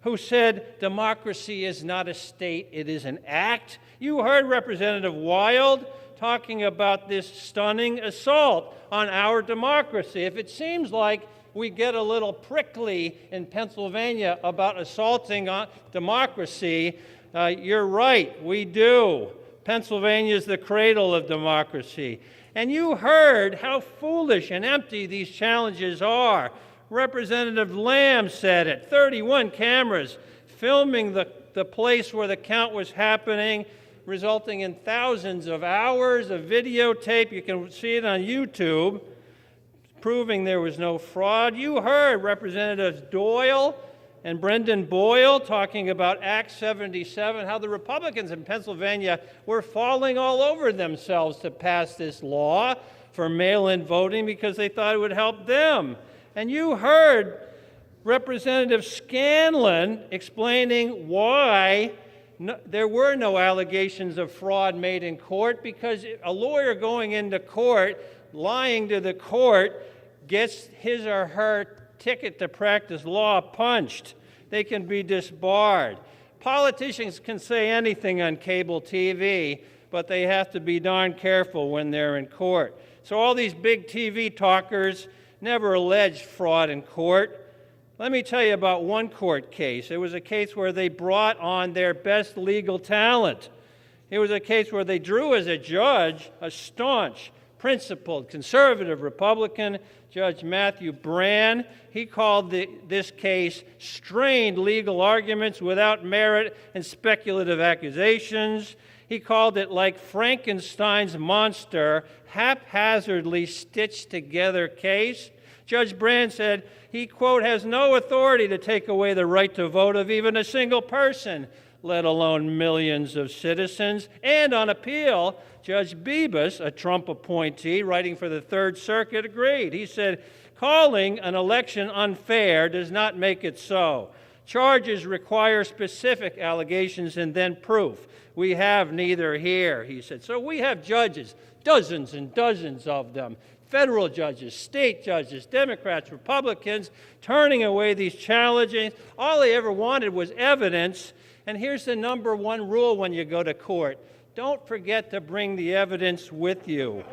who said democracy is not a state, it is an act. You heard Representative Wild talking about this stunning assault on our democracy. If it seems like we get a little prickly in Pennsylvania about assaulting on democracy, you're right, we do. Pennsylvania is the cradle of democracy. And you heard how foolish and empty these challenges are. Representative Lamb said it, 31 cameras filming the place where the count was happening, resulting in thousands of hours of videotape. You can see it on YouTube, proving there was no fraud. You heard Representatives Doyle and Brendan Boyle talking about Act 77, how the Republicans in Pennsylvania were falling all over themselves to pass this law for mail-in voting because they thought it would help them. And you heard Representative Scanlon explaining why there were no allegations of fraud made in court, because a lawyer going into court, lying to the court, gets his or her ticket to practice law punched. They can be disbarred. Politicians can say anything on cable TV, but they have to be darn careful when they're in court. So all these big TV talkers never alleged fraud in court. Let me tell you about one court case. It was a case where they brought on their best legal talent. It was a case where they drew as a judge a staunch, principled, conservative Republican, Judge Matthew Brann. He called this case strained legal arguments without merit and speculative accusations. He called it like Frankenstein's monster, haphazardly stitched together case. Judge Brann said he, quote, has no authority to take away the right to vote of even a single person, let alone millions of citizens. And on appeal, Judge Bibas, a Trump appointee writing for the Third Circuit, agreed. He said, calling an election unfair does not make it so. Charges require specific allegations and then proof. We have neither here, he said. So we have judges, dozens and dozens of them, federal judges, state judges, Democrats, Republicans, turning away these challenges. All they ever wanted was evidence. And here's the number one rule when you go to court. Don't forget to bring the evidence with you.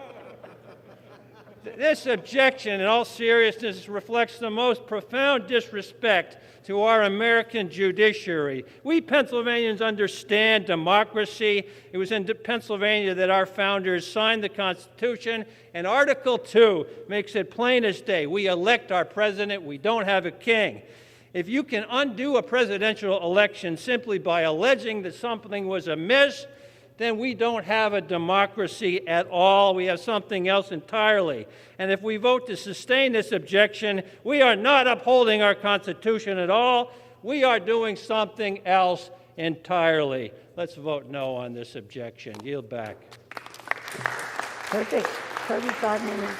This objection, in all seriousness, reflects the most profound disrespect to our American judiciary. We Pennsylvanians understand democracy. It was in Pennsylvania that our founders signed the Constitution, and Article 2 makes it plain as day. We elect our president. We don't have a king. If you can undo a presidential election simply by alleging that something was amiss, then we don't have a democracy at all. We have something else entirely. And if we vote to sustain this objection, we are not upholding our Constitution at all. We are doing something else entirely. Let's vote no on this objection. Yield back. Perfect. 35 minutes.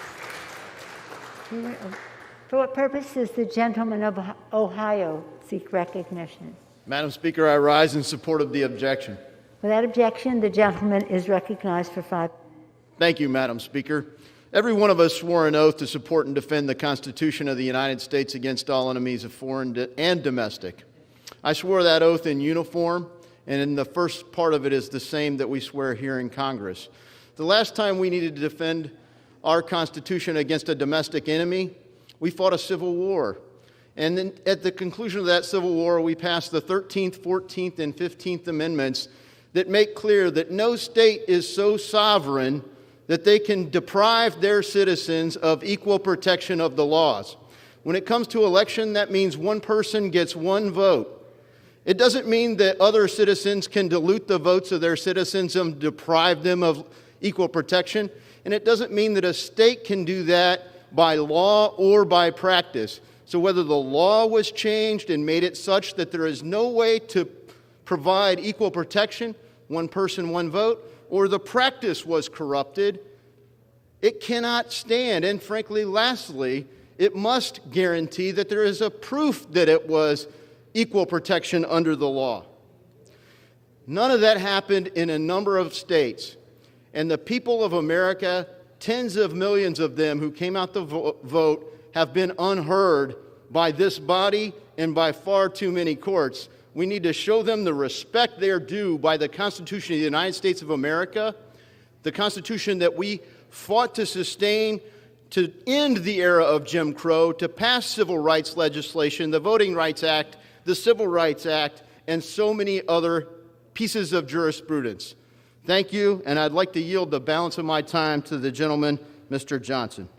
For what purpose does the gentleman of Ohio seek recognition? Madam Speaker, I rise in support of the objection. Without objection, the gentleman is recognized for 5 minutes. Thank you, Madam Speaker. Every one of us swore an oath to support and defend the Constitution of the United States against all enemies of foreign and domestic. I swore that oath in uniform, and in the first part of it is the same that we swear here in Congress. The last time we needed to defend our Constitution against a domestic enemy, we fought a civil war. And then at the conclusion of that civil war, we passed the 13th, 14th, and 15th Amendments that make clear that no state is so sovereign that they can deprive their citizens of equal protection of the laws. When it comes to election, that means one person gets one vote. It doesn't mean that other citizens can dilute the votes of their citizens and deprive them of equal protection. And it doesn't mean that a state can do that by law or by practice. So whether the law was changed and made it such that there is no way to provide equal protection, one person, one vote, or the practice was corrupted, it cannot stand. And frankly, lastly, it must guarantee that there is a proof that it was equal protection under the law. None of that happened in a number of states. And the people of America, tens of millions of them who came out to vote, have been unheard by this body and by far too many courts. We need to show them the respect they are due by the Constitution of the United States of America, the Constitution that we fought to sustain, to end the era of Jim Crow, to pass civil rights legislation, the Voting Rights Act, the Civil Rights Act, and so many other pieces of jurisprudence. Thank you, and I'd like to yield the balance of my time to the gentleman, Mr. Johnson.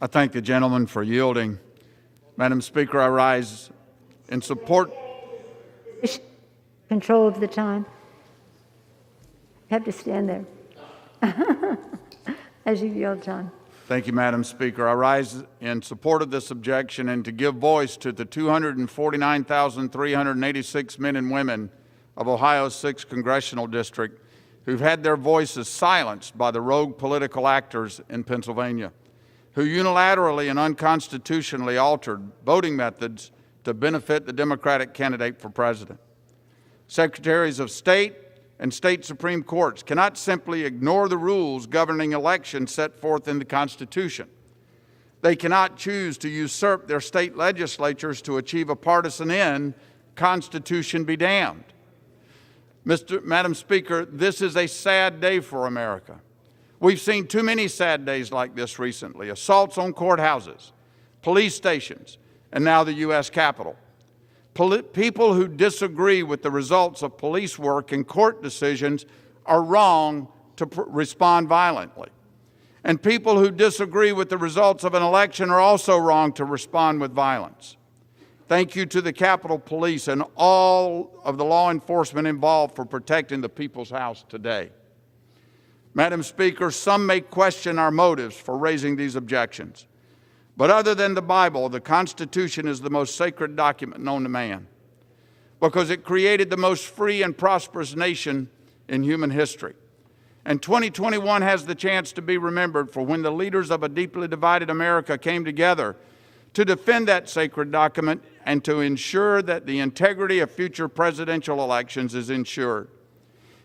I thank the gentleman for yielding. Madam Speaker, I rise in support. Control of the time. You have to stand there. As you yield, John. Thank you, Madam Speaker. I rise in support of this objection and to give voice to the 249,386 men and women of Ohio's 6th Congressional District who've had their voices silenced by the rogue political actors in Pennsylvania, who unilaterally and unconstitutionally altered voting methods to benefit the Democratic candidate for president. Secretaries of State and state Supreme Courts cannot simply ignore the rules governing elections set forth in the Constitution. They cannot choose to usurp their state legislatures to achieve a partisan end. Constitution be damned. Madam Speaker, this is a sad day for America. We've seen too many sad days like this recently: assaults on courthouses, police stations, and now the U.S. Capitol. People who disagree with the results of police work and court decisions are wrong to respond violently. And people who disagree with the results of an election are also wrong to respond with violence. Thank you to the Capitol Police and all of the law enforcement involved for protecting the people's house today. Madam Speaker, some may question our motives for raising these objections. But other than the Bible, the Constitution is the most sacred document known to man because it created the most free and prosperous nation in human history. And 2021 has the chance to be remembered for when the leaders of a deeply divided America came together to defend that sacred document and to ensure that the integrity of future presidential elections is ensured.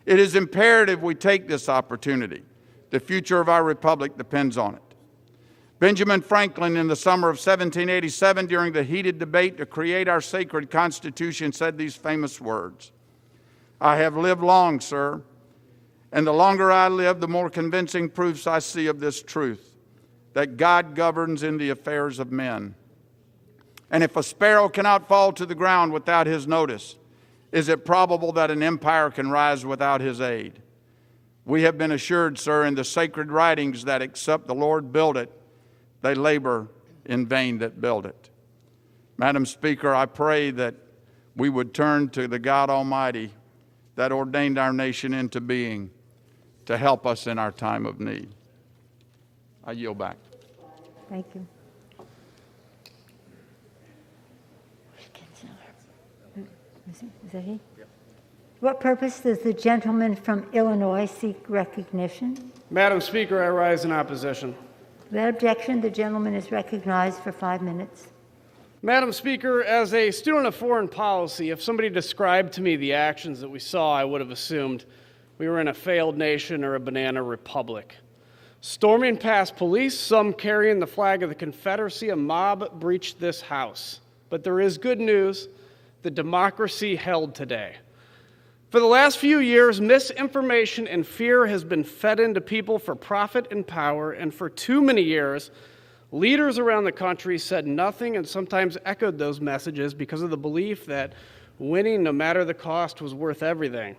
It is imperative we take this opportunity. The future of our republic depends on it. Benjamin Franklin, in the summer of 1787, during the heated debate to create our sacred Constitution, said these famous words: "I have lived long, sir, and the longer I live, the more convincing proofs I see of this truth, that God governs in the affairs of men. And if a sparrow cannot fall to the ground without his notice, is it probable that an empire can rise without his aid? We have been assured, sir, in the sacred writings that except the Lord build it, they labor in vain that build it." Madam Speaker, I pray that we would turn to the God Almighty that ordained our nation into being to help us in our time of need. I yield back. Thank you. Is that he? What purpose does the gentleman from Illinois seek recognition? Madam Speaker, I rise in opposition. Without objection, the gentleman is recognized for 5 minutes. Madam Speaker, as a student of foreign policy, if somebody described to me the actions that we saw, I would have assumed we were in a failed nation or a banana republic. Storming past police, some carrying the flag of the Confederacy, a mob breached this House. But there is good news: the democracy held today. For the last few years, misinformation and fear has been fed into people for profit and power, and for too many years, leaders around the country said nothing and sometimes echoed those messages because of the belief that winning, no matter the cost, was worth everything.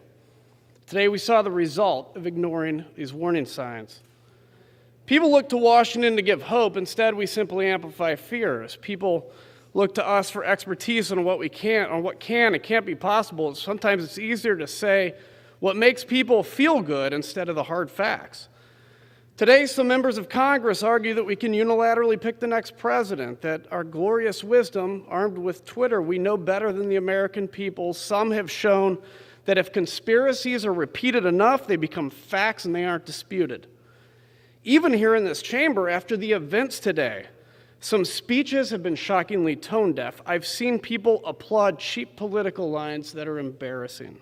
Today, we saw the result of ignoring these warning signs. People look to Washington to give hope. Instead, we simply amplify fears. People look to us for expertise on what can and can't be possible. Sometimes it's easier to say what makes people feel good instead of the hard facts. Today, some members of Congress argue that we can unilaterally pick the next president, that our glorious wisdom, armed with Twitter, we know better than the American people. Some have shown that if conspiracies are repeated enough, they become facts and they aren't disputed. Even here in this chamber, after the events today, some speeches have been shockingly tone deaf. I've seen people applaud cheap political lines that are embarrassing.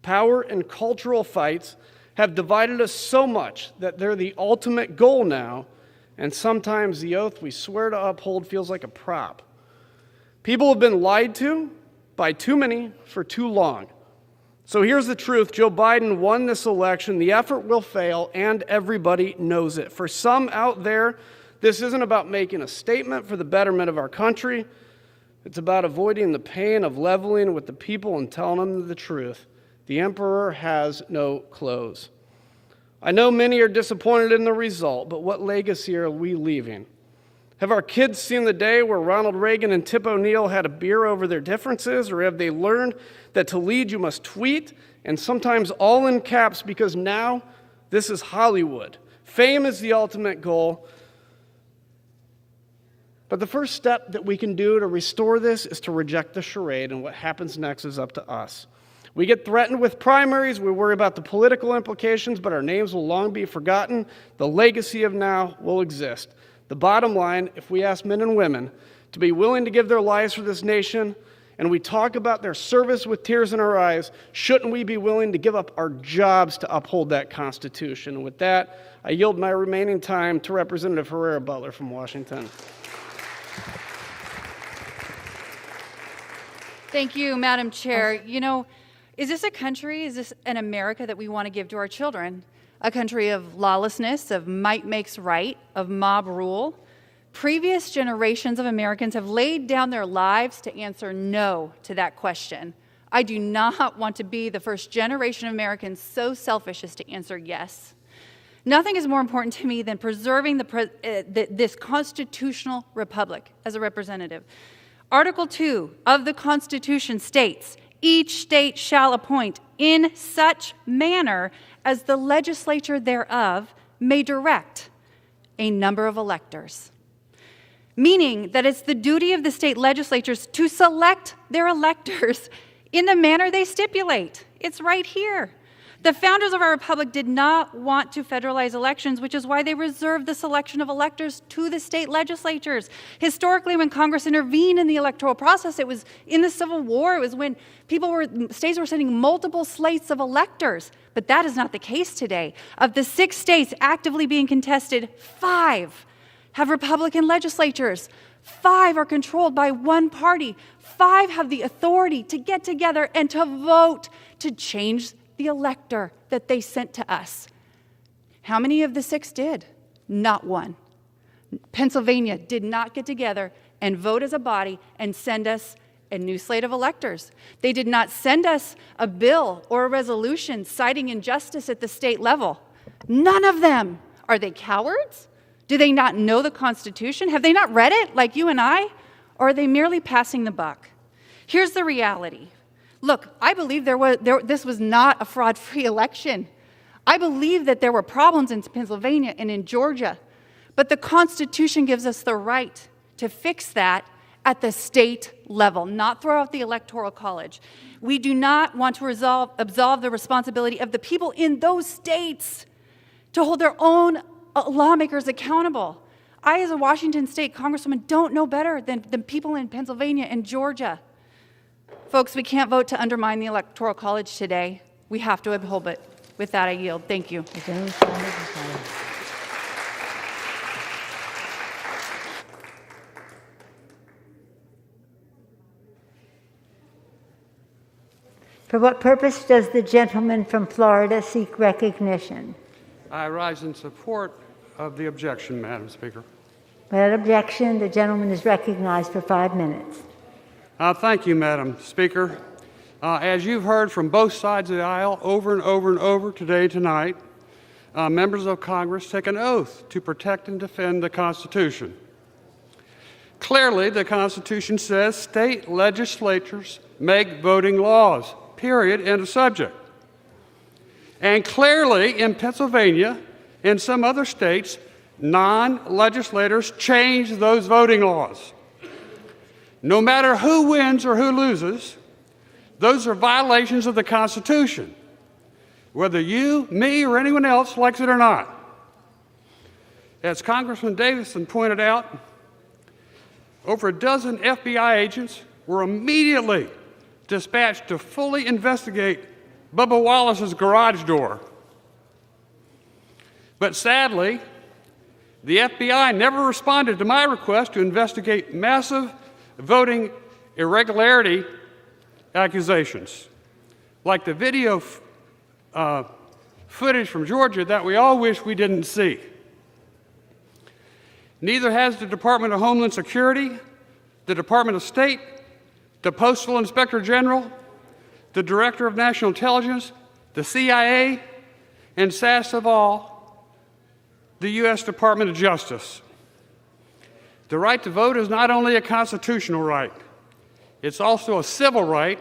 Power and cultural fights have divided us so much that they're the ultimate goal now, and sometimes the oath we swear to uphold feels like a prop. People have been lied to by too many for too long. So here's the truth: Joe Biden won this election, the effort will fail, and everybody knows it. For some out there, this isn't about making a statement for the betterment of our country. It's about avoiding the pain of leveling with the people and telling them the truth. The emperor has no clothes. I know many are disappointed in the result, but what legacy are we leaving? Have our kids seen the day where Ronald Reagan and Tip O'Neill had a beer over their differences, or have they learned that to lead you must tweet, and sometimes all in caps, because now this is Hollywood. Fame is the ultimate goal. But the first step that we can do to restore this is to reject the charade, and what happens next is up to us. We get threatened with primaries, we worry about the political implications, but our names will long be forgotten. The legacy of now will exist. The bottom line, if we ask men and women to be willing to give their lives for this nation, and we talk about their service with tears in our eyes, shouldn't we be willing to give up our jobs to uphold that Constitution? And with that, I yield my remaining time to Representative Herrera Butler from Washington. Thank you, Madam Chair. You know, is this an America that we want to give to our children? A country of lawlessness, of might makes right, of mob rule? Previous generations of Americans have laid down their lives to answer no to that question. I do not want to be the first generation of Americans so selfish as to answer yes. Nothing is more important to me than preserving this constitutional republic as a representative. Article 2 of the Constitution states, each state shall appoint in such manner as the legislature thereof may direct a number of electors. Meaning that it's the duty of the state legislatures to select their electors in the manner they stipulate. It's right here. The founders of our republic did not want to federalize elections, which is why they reserved the selection of electors to the state legislatures. Historically, when Congress intervened in the electoral process, it was in the Civil War, it was when states were sending multiple slates of electors. But that is not the case today. Of the 6 states actively being contested, 5 have Republican legislatures. 5 are controlled by one party. 5 have the authority to get together and to vote to change the elector that they sent to us. How many of the 6 did? Not one. Pennsylvania did not get together and vote as a body and send us a new slate of electors. They did not send us a bill or a resolution citing injustice at the state level. None of them. Are they cowards? Do they not know the Constitution? Have they not read it like you and I? Or are they merely passing the buck? Here's the reality. Look, I believe this was not a fraud-free election. I believe that there were problems in Pennsylvania and in Georgia, but the Constitution gives us the right to fix that at the state level, not throw out the Electoral College. We do not want to absolve the responsibility of the people in those states to hold their own lawmakers accountable. I, as a Washington State Congresswoman, don't know better than people in Pennsylvania and Georgia. Folks, we can't vote to undermine the Electoral College today. We have to uphold it. With that, I yield. Thank you. For what purpose does the gentleman from Florida seek recognition? I rise in support of the objection, Madam Speaker. Without objection, the gentleman is recognized for 5 minutes. Thank you, Madam Speaker. As you've heard from both sides of the aisle over and over and over tonight, members of Congress take an oath to protect and defend the Constitution. Clearly, the Constitution says state legislatures make voting laws, period, end of subject. And clearly, in Pennsylvania and some other states, non-legislators change those voting laws. No matter who wins or who loses, those are violations of the Constitution, whether you, me, or anyone else likes it or not. As Congressman Davison pointed out, over a dozen FBI agents were immediately dispatched to fully investigate Bubba Wallace's garage door. But sadly, the FBI never responded to my request to investigate massive voting irregularity accusations, like the video footage from Georgia that we all wish we didn't see. Neither has the Department of Homeland Security, the Department of State, the Postal Inspector General, the Director of National Intelligence, the CIA, and Sasse of all, the U.S. Department of Justice. The right to vote is not only a constitutional right, it's also a civil right,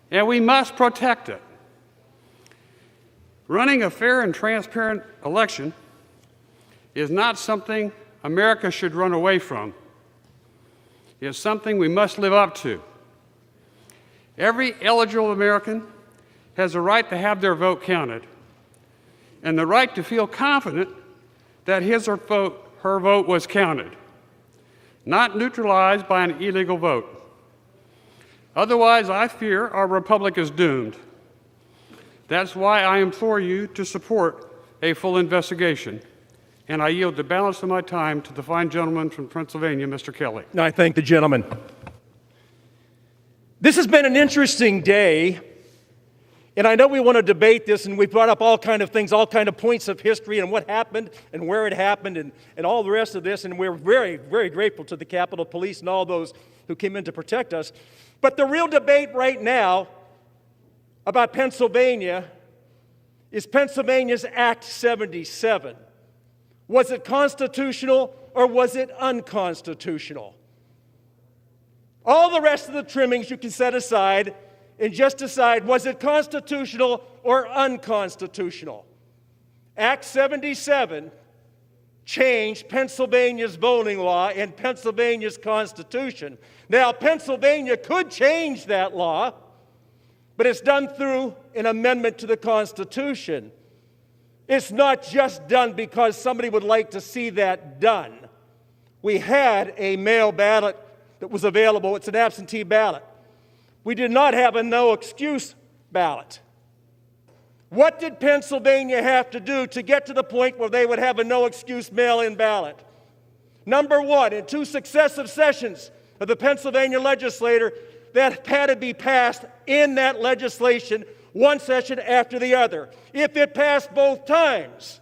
and we must protect it. Running a fair and transparent election is not something America should run away from. It's something we must live up to. Every eligible American has a right to have their vote counted and the right to feel confident that his or her vote was counted, not neutralized by an illegal vote. Otherwise, I fear our republic is doomed. That's why I implore you to support a full investigation. And I yield the balance of my time to the fine gentleman from Pennsylvania, Mr. Kelly. I thank the gentleman. This has been an interesting day, and I know we want to debate this, and we brought up all kind of things, all kind of points of history and what happened and where it happened and all the rest of this, and we're very, very grateful to the Capitol Police and all those who came in to protect us. But the real debate right now about Pennsylvania is Pennsylvania's Act 77. Was it constitutional or was it unconstitutional? All the rest of the trimmings you can set aside and just decide, was it constitutional or unconstitutional? Act 77 changed Pennsylvania's voting law and Pennsylvania's Constitution. Now, Pennsylvania could change that law, but it's done through an amendment to the Constitution. It's not just done because somebody would like to see that done. We had a mail ballot that was available. It's an absentee ballot. We did not have a no-excuse ballot. What did Pennsylvania have to do to get to the point where they would have a no-excuse mail-in ballot? Number one, in 2 successive sessions of the Pennsylvania legislature, that had to be passed in that legislation, one session after the other. If it passed both times,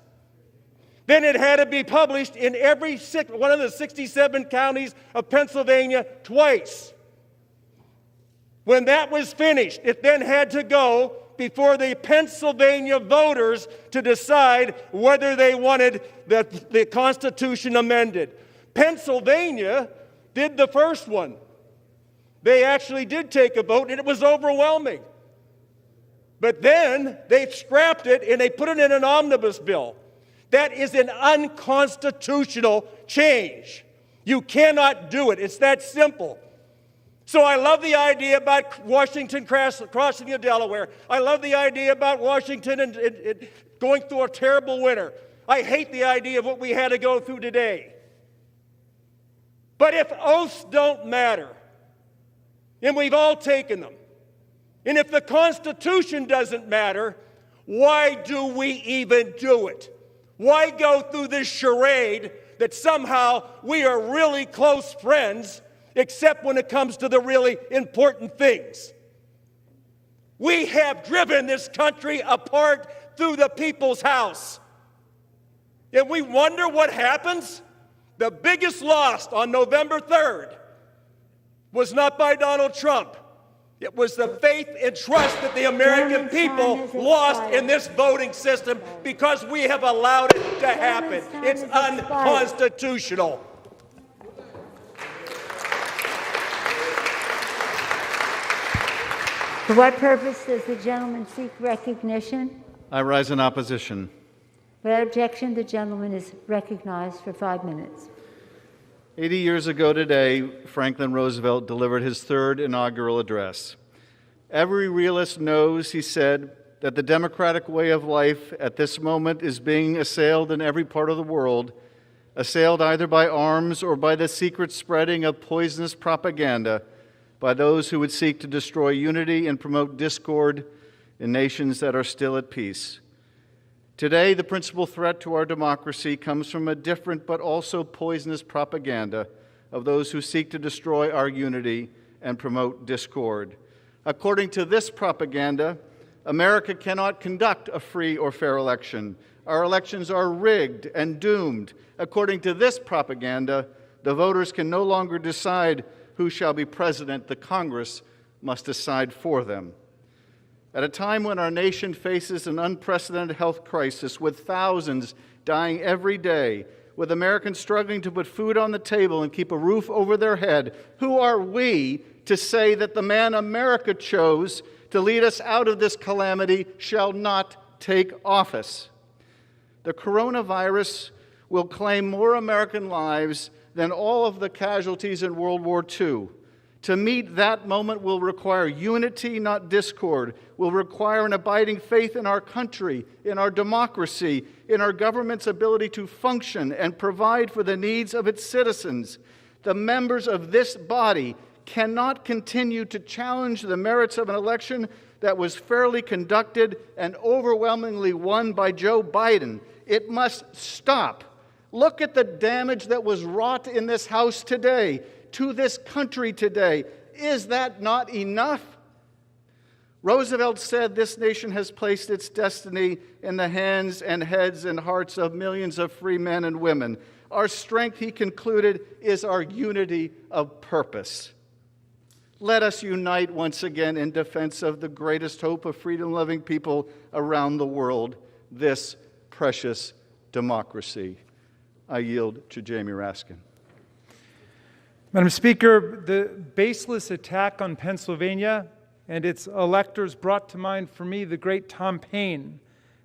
then it had to be published in every one of the 67 counties of Pennsylvania twice. When that was finished, it then had to go before the Pennsylvania voters to decide whether they wanted the Constitution amended. Pennsylvania did the first one. They actually did take a vote, and it was overwhelming. But then they scrapped it and they put it in an omnibus bill. That is an unconstitutional change. You cannot do it. It's that simple. So I love the idea about Washington crossing the Delaware. I love the idea about Washington and going through a terrible winter. I hate the idea of what we had to go through today. But if oaths don't matter, and we've all taken them, and if the Constitution doesn't matter, why do we even do it? Why go through this charade that somehow we are really close friends, except when it comes to the really important things? We have driven this country apart through the people's house. And we wonder what happens? The biggest loss on November 3rd was not by Donald Trump. It was the faith and trust that the American people lost in this voting system because we have allowed it to happen. It's unconstitutional. For what purpose does the gentleman seek recognition? I rise in opposition. Without objection, the gentleman is recognized for 5 minutes. 80 years ago today, Franklin Roosevelt delivered his third inaugural address. Every realist knows, he said, that the democratic way of life at this moment is being assailed in every part of the world, assailed either by arms or by the secret spreading of poisonous propaganda by those who would seek to destroy unity and promote discord in nations that are still at peace. Today, the principal threat to our democracy comes from a different but also poisonous propaganda of those who seek to destroy our unity and promote discord. According to this propaganda, America cannot conduct a free or fair election. Our elections are rigged and doomed. According to this propaganda, the voters can no longer decide who shall be president. The Congress must decide for them. At a time when our nation faces an unprecedented health crisis with thousands dying every day, with Americans struggling to put food on the table and keep a roof over their head, who are we to say that the man America chose to lead us out of this calamity shall not take office? The coronavirus will claim more American lives than all of the casualties in World War II. To meet that moment will require unity, not discord, will require an abiding faith in our country, in our democracy, in our government's ability to function and provide for the needs of its citizens. The members of this body cannot continue to challenge the merits of an election that was fairly conducted and overwhelmingly won by Joe Biden. It must stop. Look at the damage that was wrought in this House today, to this country today. Is that not enough? Roosevelt said this nation has placed its destiny in the hands and heads and hearts of millions of free men and women. Our strength, he concluded, is our unity of purpose. Let us unite once again in defense of the greatest hope of freedom-loving people around the world, this precious democracy. I yield to Jamie Raskin. Madam Speaker, the baseless attack on Pennsylvania and its electors brought to mind for me the great Tom Paine,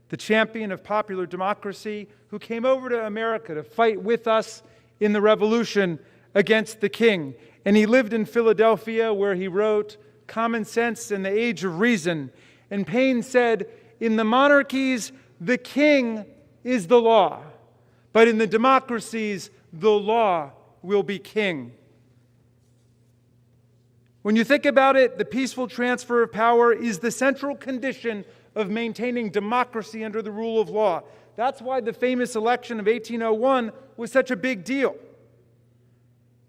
the champion of popular democracy, who came over to America to fight with us in the revolution against the king. And he lived in Philadelphia, where he wrote Common Sense and the Age of Reason. And Paine said, in the monarchies, the king is the law, but in the democracies, the law will be king. When you think about it, the peaceful transfer of power is the central condition of maintaining democracy under the rule of law. That's why the famous election of 1801 was such a big deal.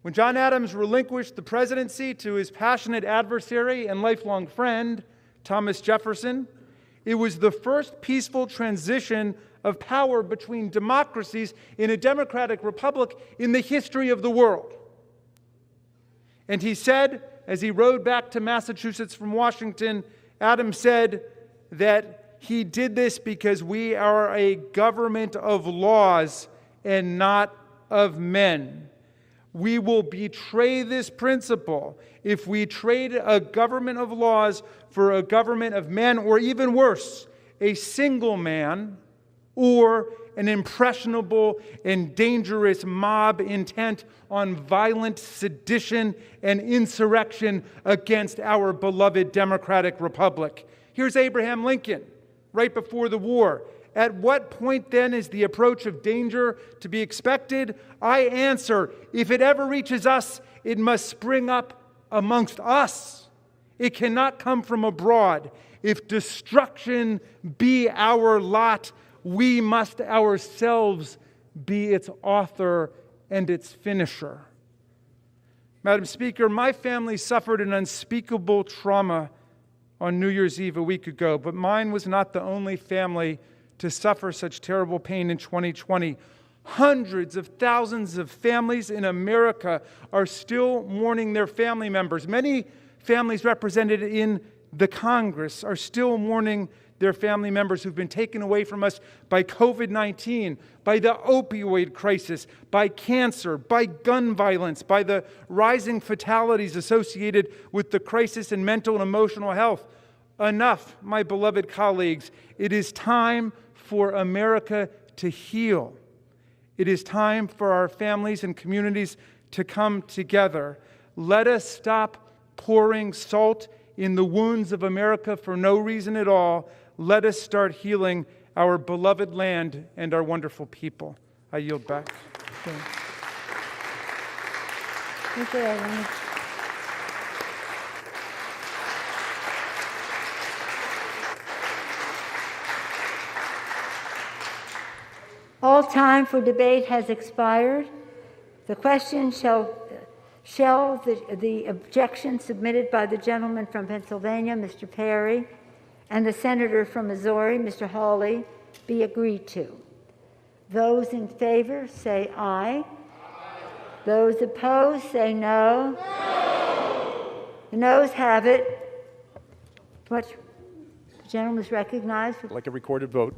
When John Adams relinquished the presidency to his passionate adversary and lifelong friend, Thomas Jefferson, it was the first peaceful transition of power between democracies in a democratic republic in the history of the world. And he said, as he rode back to Massachusetts from Washington, Adams said that he did this because we are a government of laws and not of men. We will betray this principle if we trade a government of laws for a government of men, or even worse, a single man or an impressionable and dangerous mob intent on violent sedition and insurrection against our beloved democratic republic. Here's Abraham Lincoln, right before the war. At what point then is the approach of danger to be expected? I answer, if it ever reaches us, it must spring up amongst us. It cannot come from abroad. If destruction be our lot, we must ourselves be its author and its finisher. Madam Speaker, my family suffered an unspeakable trauma on New Year's Eve a week ago, but mine was not the only family to suffer such terrible pain in 2020. Hundreds of thousands of families in America are still mourning their family members. Many families represented in the Congress are still mourning their family members who've been taken away from us by COVID-19, by the opioid crisis, by cancer, by gun violence, by the rising fatalities associated with the crisis in mental and emotional health. Enough, my beloved colleagues. It is time for America to heal. It is time for our families and communities to come together. Let us stop pouring salt in the wounds of America for no reason at all. Let us start healing our beloved land and our wonderful people. I yield back. Thank you, Evan. All time for debate has expired. The question shall the objection submitted by the gentleman from Pennsylvania, Mr. Perry, and the senator from Missouri, Mr. Hawley, be agreed to. Those in favor say aye. Those opposed say no. No. The noes have it. The gentleman is recognized. Like a recorded vote.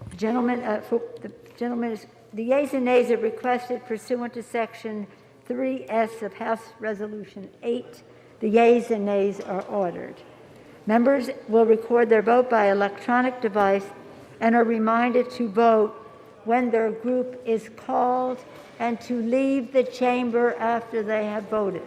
The gentleman is, the yeas and nays are requested pursuant to Section 3S of House Resolution 8. The yeas and nays are ordered. Members will record their vote by electronic device and are reminded to vote when their group is called and to leave the chamber after they have voted.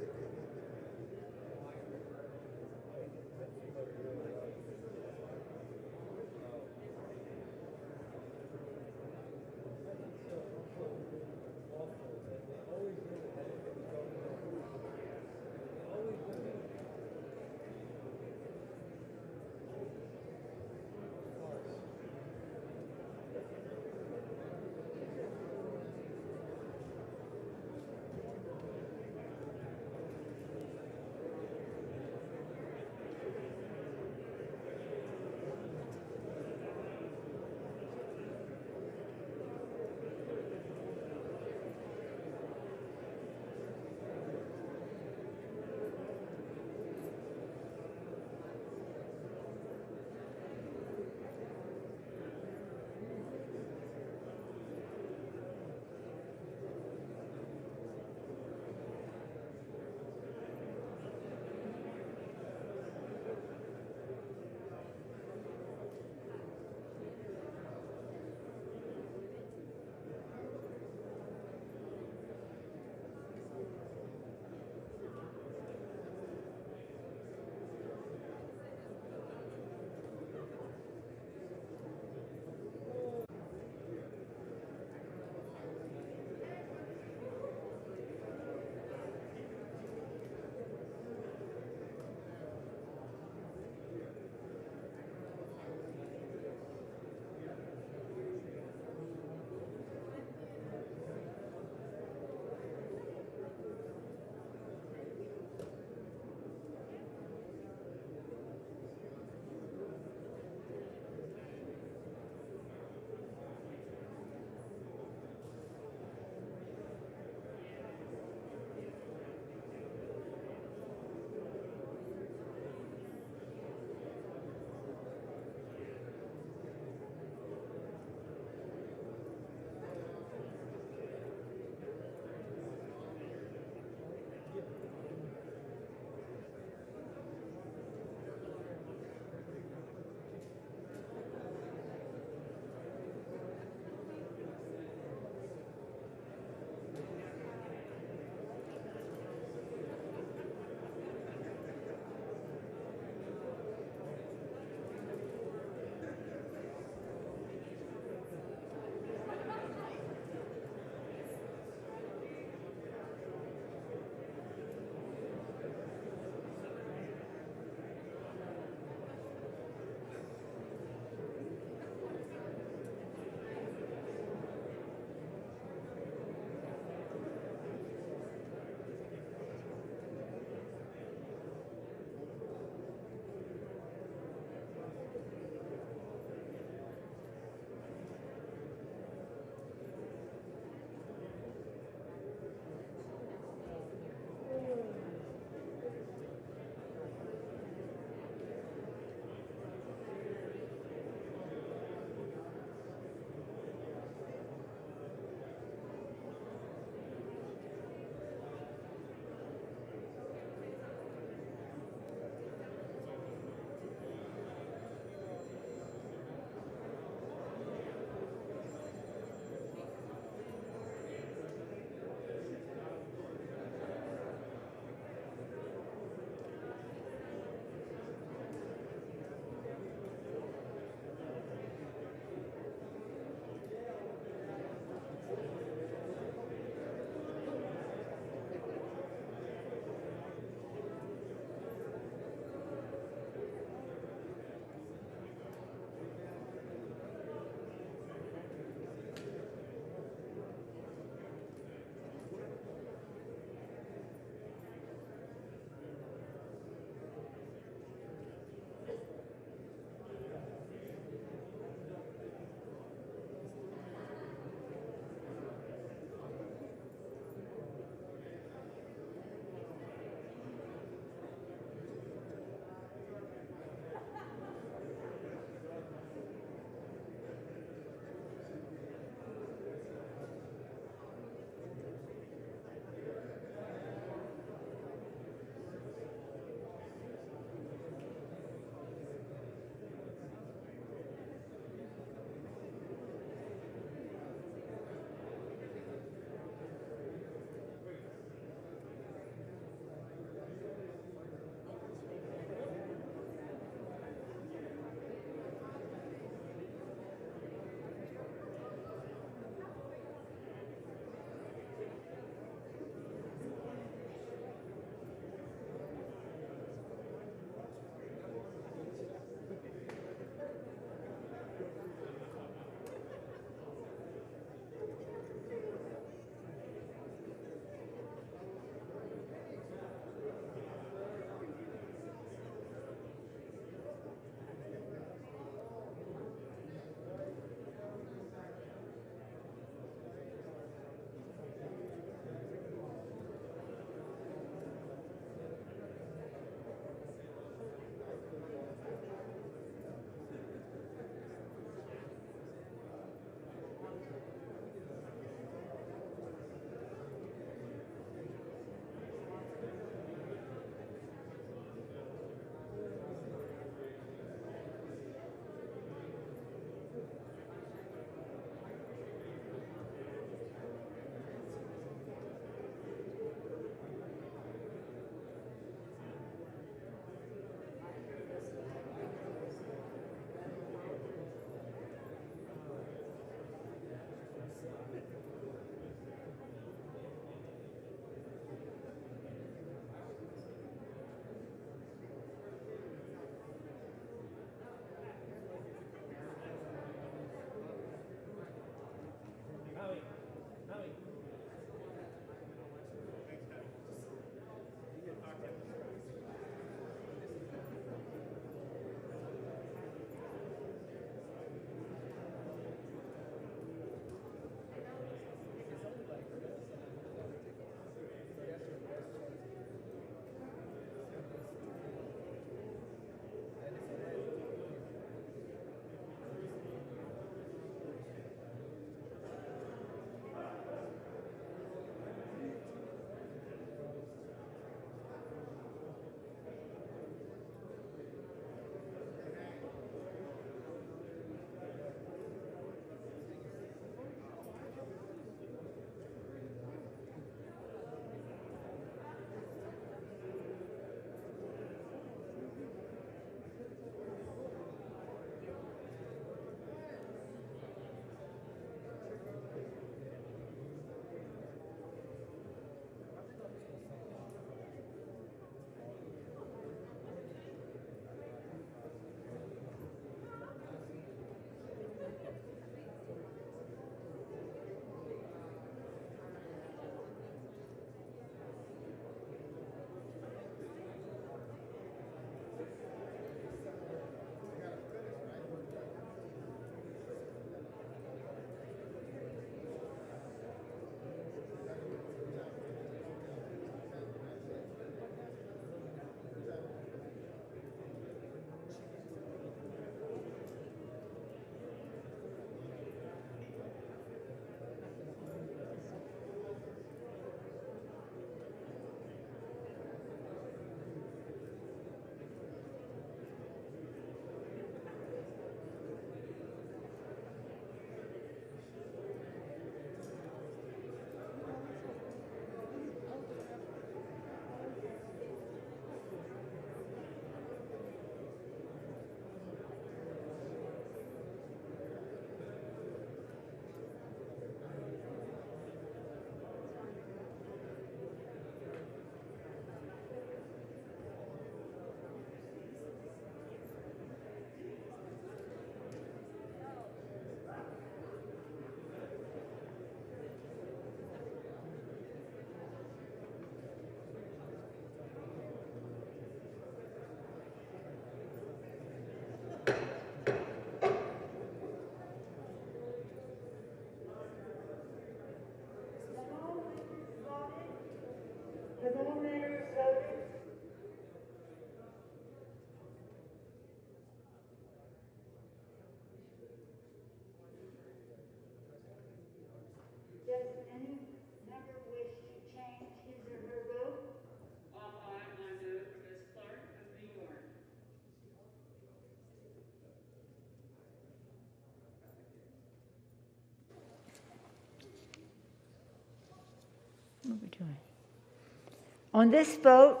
On this vote,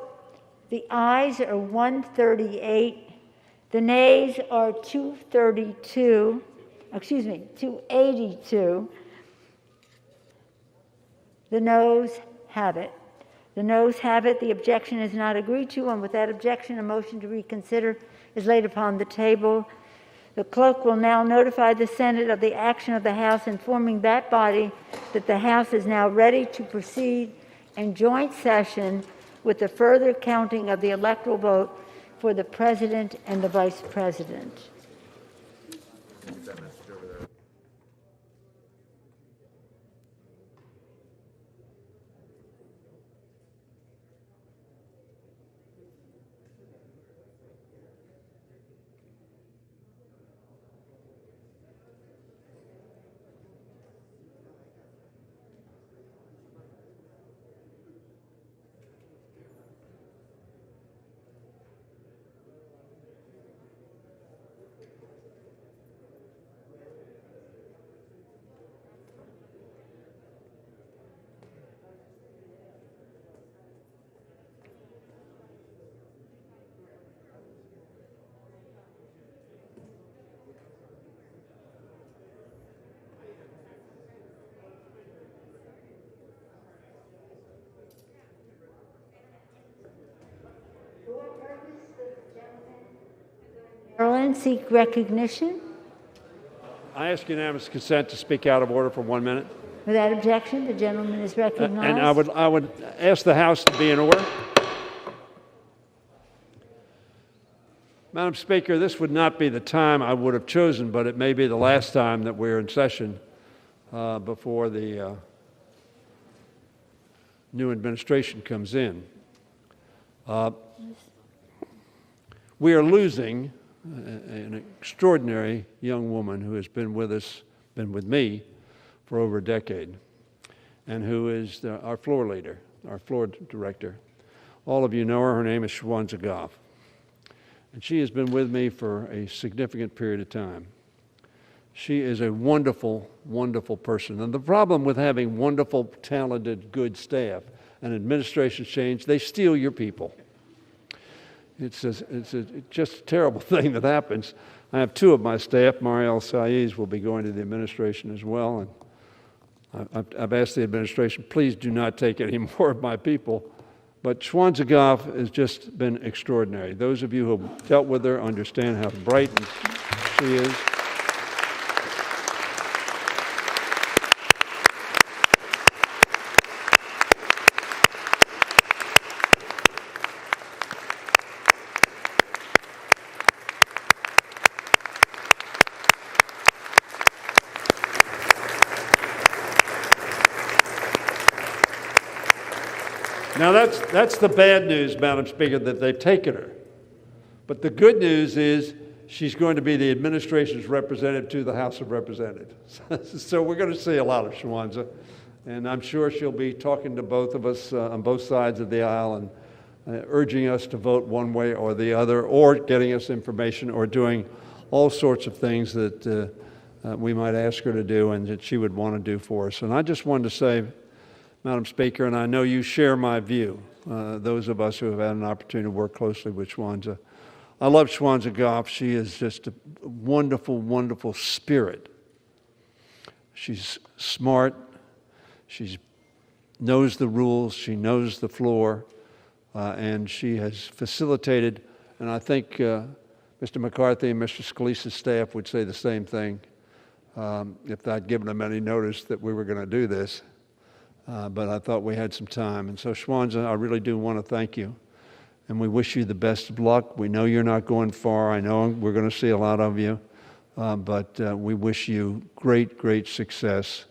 the ayes are 138, the nays are 232, 282. The noes have it. The noes have it. The objection is not agreed to, and with that objection, a motion to reconsider is laid upon the table. The clerk will now notify the Senate of the action of the House, informing that body that the House is now ready to proceed in joint session with the further counting of the electoral vote for the President and the Vice President. Maryland seek recognition. I ask unanimous consent to speak out of order for 1 minute. Without objection, the gentleman is recognized. And I would ask the House to be in order. Madam Speaker, this would not be the time I would have chosen, but it may be the last time that we're in session before the new administration comes in. We are losing an extraordinary young woman who has been with us, been with me for over a decade, and who is our floor leader, our floor director. All of you know her. Her name is Shaheen Goff. And she has been with me for a significant period of time. She is a wonderful, wonderful person. And the problem with having wonderful, talented, good staff and administration change, they steal your people. It's just a terrible thing that happens. I have two of my staff. Marielle Saez will be going to the administration as well. And I've asked the administration, please do not take any more of my people. But Shaheen Goff has just been extraordinary. Those of you who have dealt with her understand how bright she is. Now that's the bad news, Madam Speaker, that they've taken her. But the good news is she's going to be the administration's representative to the House of Representatives. So we're going to see a lot of Shaheen, and I'm sure she'll be talking to both of us on both sides of the aisle and urging us to vote one way or the other, or getting us information, or doing all sorts of things that we might ask her to do and that she would want to do for us. And I just wanted to say, Madam Speaker, and I know you share my view, those of us who have had an opportunity to work closely with Shaheen. I love Shaheen Goff. She is just a wonderful, wonderful spirit. She's smart. She knows the rules. She knows the floor. And she has facilitated, and I think Mr. McCarthy and Mr. Scalise's staff would say the same thing if I'd given them any notice that we were going to do this. But I thought we had some time. And so, Shaheen, I really do want to thank you. And we wish you the best of luck. We know you're not going far. I know we're going to see a lot of you. But we wish you great, great success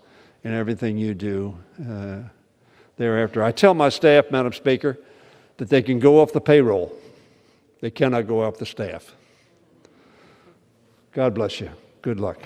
in everything you do thereafter. I tell my staff, Madam Speaker, that they can go off the payroll. They cannot go off the staff. God bless you. Good luck.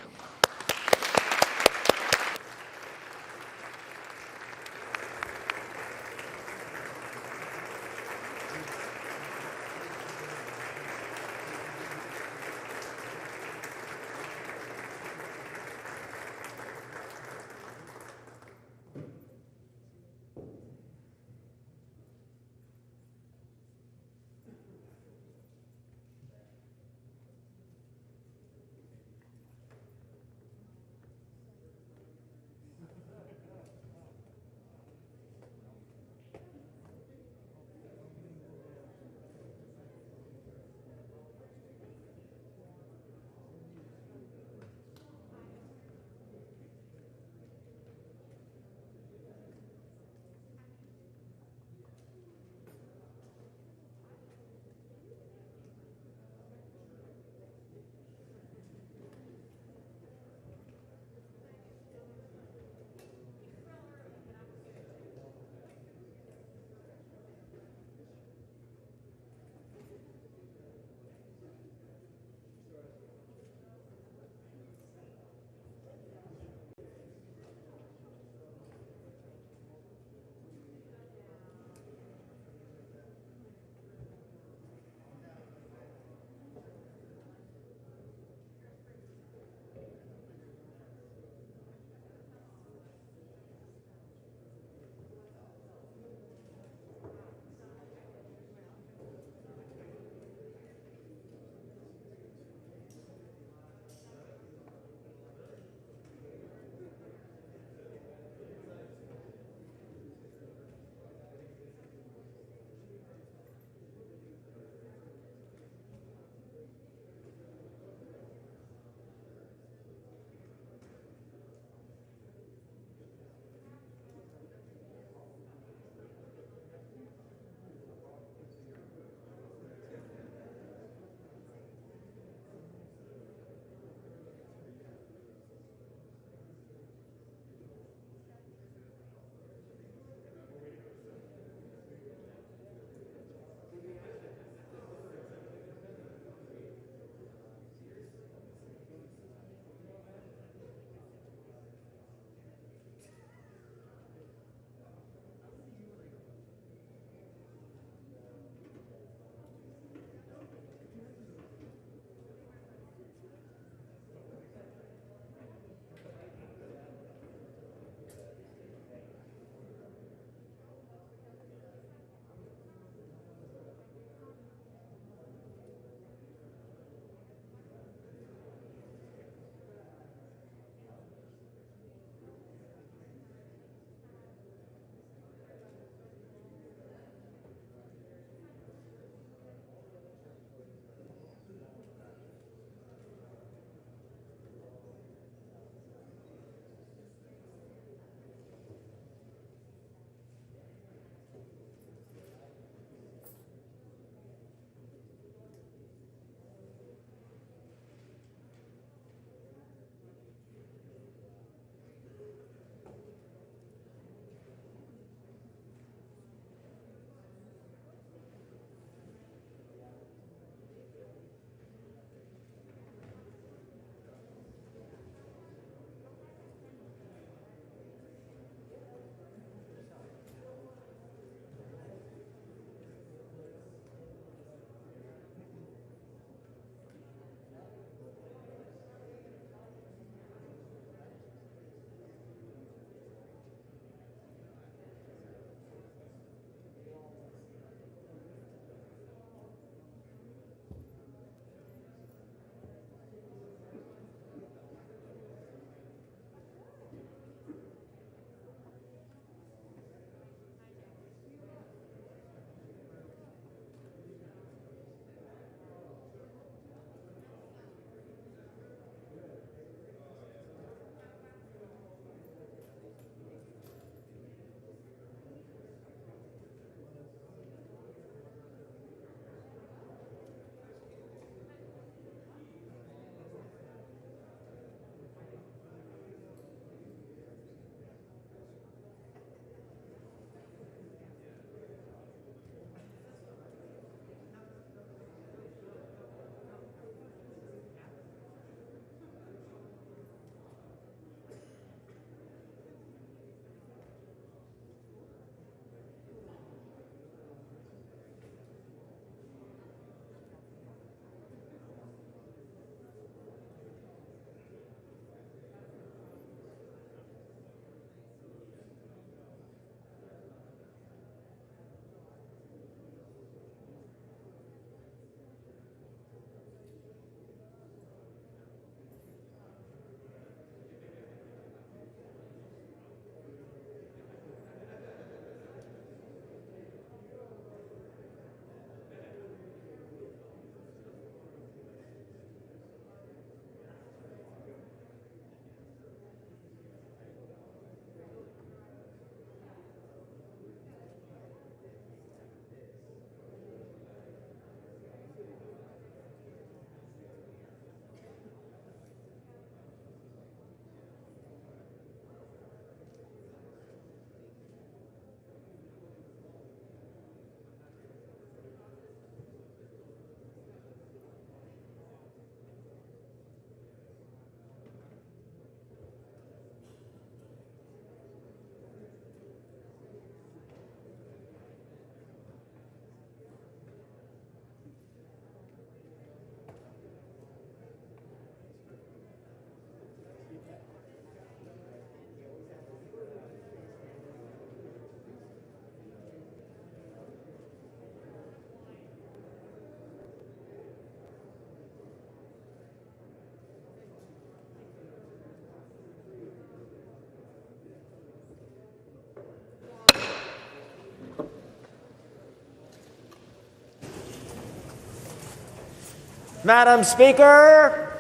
Madam Speaker,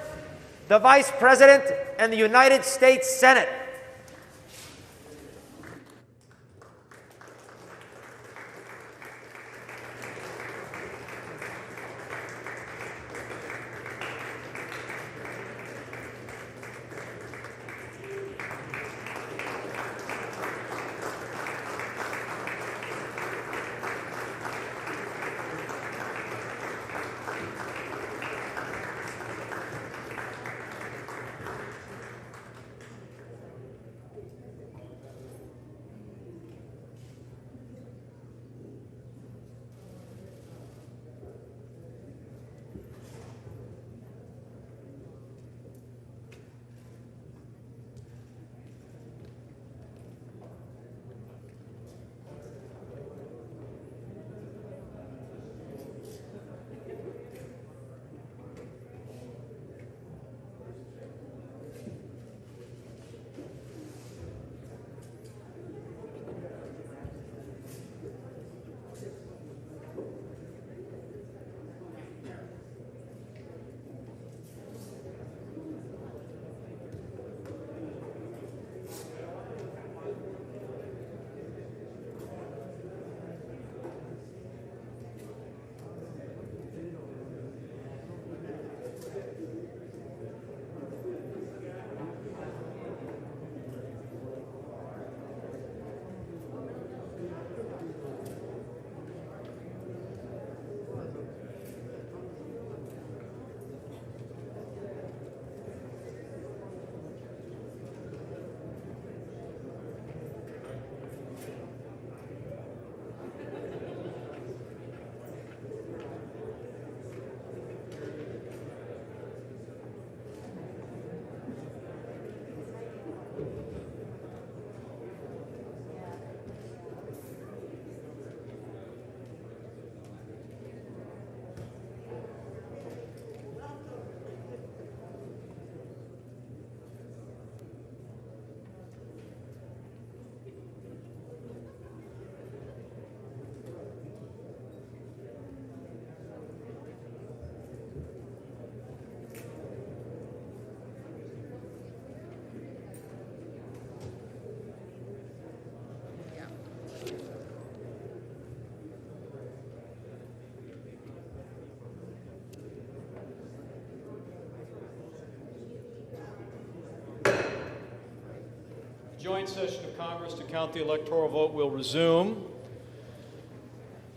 the Vice President and the United States Senate. Joint session of Congress to count the electoral vote will resume.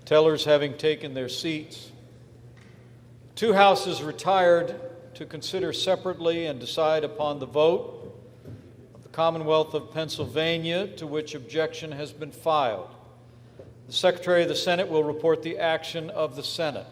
Tellers having taken their seats. Two houses retired to consider separately and decide upon the vote of the Commonwealth of Pennsylvania, to which objection has been filed. The Secretary of the Senate will report the action of the Senate.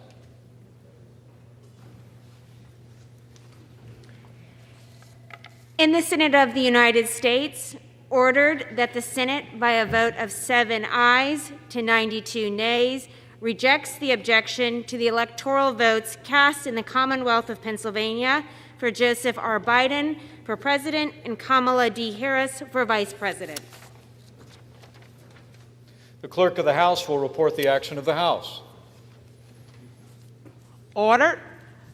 In the Senate of the United States, ordered that the Senate, by a vote of 7 ayes to 92 nays, rejects the objection to the electoral votes cast in the Commonwealth of Pennsylvania for Joseph R. Biden for President and Kamala D. Harris for Vice President. The Clerk of the House will report the action of the House. Ordered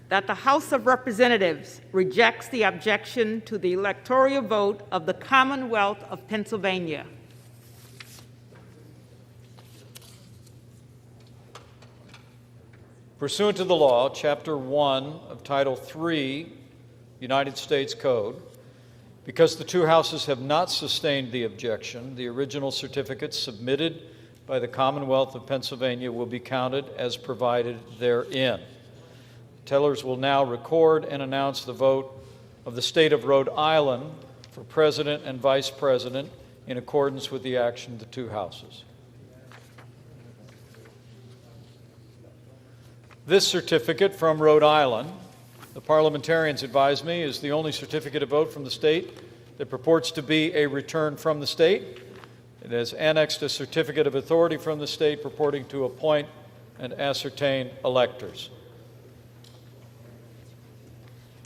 that the House of Representatives rejects the objection to the electoral vote of the Commonwealth of Pennsylvania. Pursuant to the law, Chapter 1 of Title 3, United States Code, because the two houses have not sustained the objection, the original certificates submitted by the Commonwealth of Pennsylvania will be counted as provided therein. Tellers will now record and announce the vote of the state of Rhode Island for President and Vice President in accordance with the action of the two houses. This certificate from Rhode Island, the parliamentarians advise me, is the only certificate of vote from the state that purports to be a return from the state. It has annexed a certificate of authority from the state purporting to appoint and ascertain electors.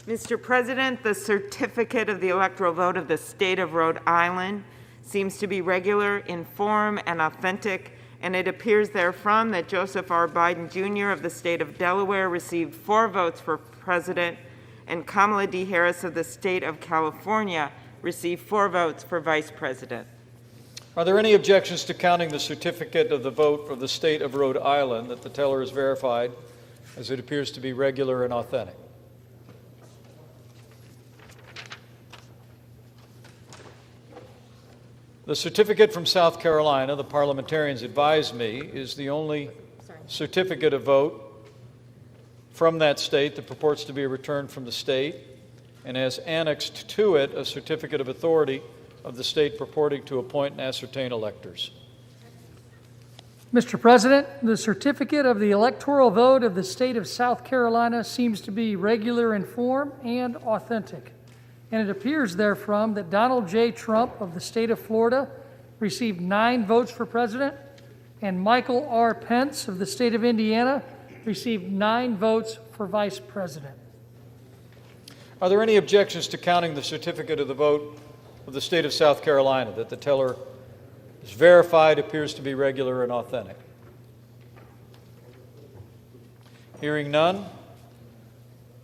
Mr. President, the certificate of the electoral vote of the state of Rhode Island seems to be regular in form and authentic, and it appears therefrom that Joseph R. Biden Jr. of the state of Delaware received 4 votes for president, and Kamala D. Harris of the state of California received 4 votes for vice president. Are there any objections to counting the certificate of the vote of the state of Rhode Island that the teller is verified, as it appears to be regular and authentic? The certificate from South Carolina, the parliamentarians advise me, is the only certificate of vote from that state that purports to be a return from the state, and has annexed to it a certificate of authority of the state purporting to appoint and ascertain electors. Mr. President, the certificate of the electoral vote of the state of South Carolina seems to be regular in form and authentic, and it appears therefrom that Donald J. Trump of the state of Florida received 9 votes for president, and Michael R. Pence of the state of Indiana received 9 votes for vice president. Are there any objections to counting the certificate of the vote of the state of South Carolina that the teller is verified, appears to be regular and authentic? Hearing none,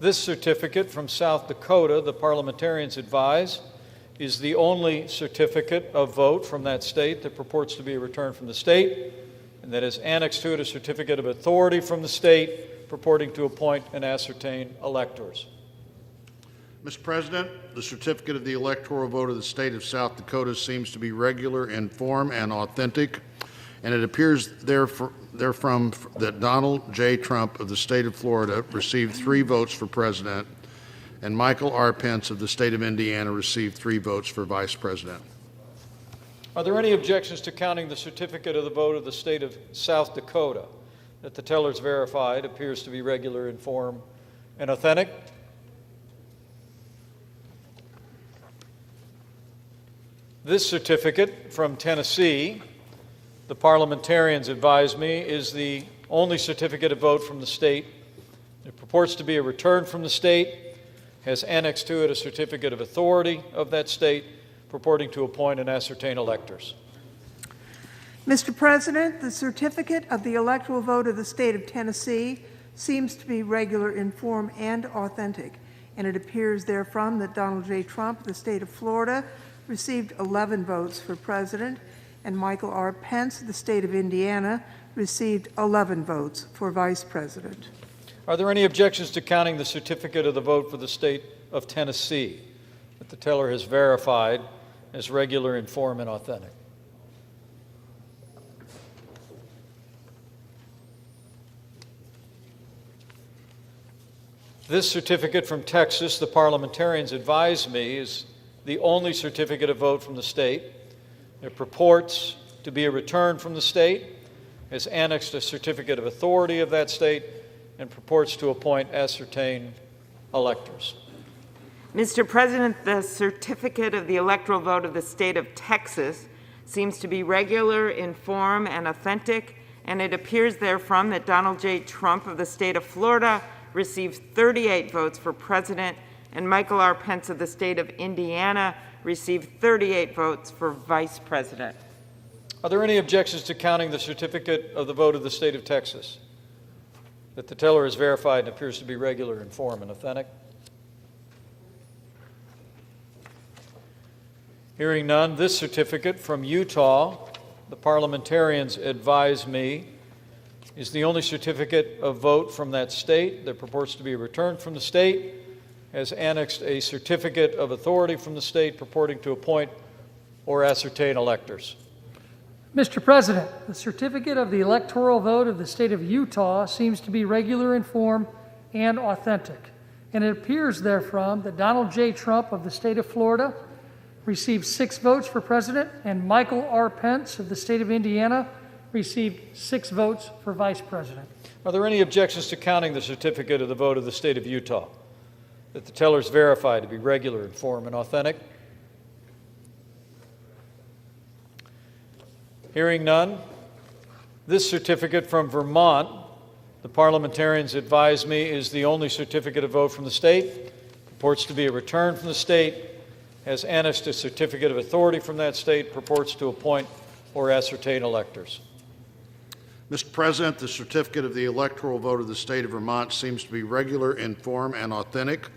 this certificate from South Dakota, the parliamentarians advise, is the only certificate of vote from that state that purports to be a return from the state, and that is annexed to it a certificate of authority from the state purporting to appoint and ascertain electors. Mr. President, the certificate of the electoral vote of the state of South Dakota seems to be regular in form and authentic, and it appears therefrom that Donald J. Trump of the state of Florida received 3 votes for president, and Michael R. Pence of the state of Indiana received 3 votes for vice president. Are there any objections to counting the certificate of the vote of the state of South Dakota that the teller is verified, appears to be regular in form and authentic? This certificate from Tennessee, the parliamentarians advise me, is the only certificate of vote from the state. It purports to be a return from the state, has annexed to it a certificate of authority of that state purporting to appoint and ascertain electors. Mr. President, the certificate of the electoral vote of the state of Tennessee seems to be regular in form and authentic, and it appears therefrom that Donald J. Trump of the state of Florida received 11 votes for president, and Michael R. Pence of the state of Indiana received 11 votes for vice president. Are there any objections to counting the certificate of the vote for the state of Tennessee that the teller has verified as regular in form and authentic? This certificate from Texas, the parliamentarians advise me, is the only certificate of vote from the state. It purports to be a return from the state, has annexed a certificate of authority of that state, and purports to appoint, ascertain electors. Mr. President, the certificate of the electoral vote of the state of Texas seems to be regular in form and authentic, and it appears therefrom that Donald J. Trump of the state of Florida received 38 votes for president, and Michael R. Pence of the state of Indiana received 38 votes for vice president. Are there any objections to counting the certificate of the vote of the state of Texas that the teller is verified and appears to be regular in form and authentic? Hearing none, this certificate from Utah, the parliamentarians advise me, is the only certificate of vote from that state that purports to be a return from the state, has annexed a certificate of authority from the state purporting to appoint or ascertain electors. Mr. President, the certificate of the electoral vote of the state of Utah seems to be regular in form and authentic, and it appears therefrom that Donald J. Trump of the state of Florida received 6 votes for president, and Michael R. Pence of the state of Indiana received 6 votes for vice president. Are there any objections to counting the certificate of the vote of the state of Utah that the teller is verified to be regular in form and authentic? Hearing none, this certificate from Vermont, the parliamentarians advise me, is the only certificate of vote from the state, purports to be a return from the state, has annexed a certificate of authority from that state, purports to appoint or ascertain electors. Mr. President, the certificate of the electoral vote of the state of Vermont seems to be regular in form and authentic,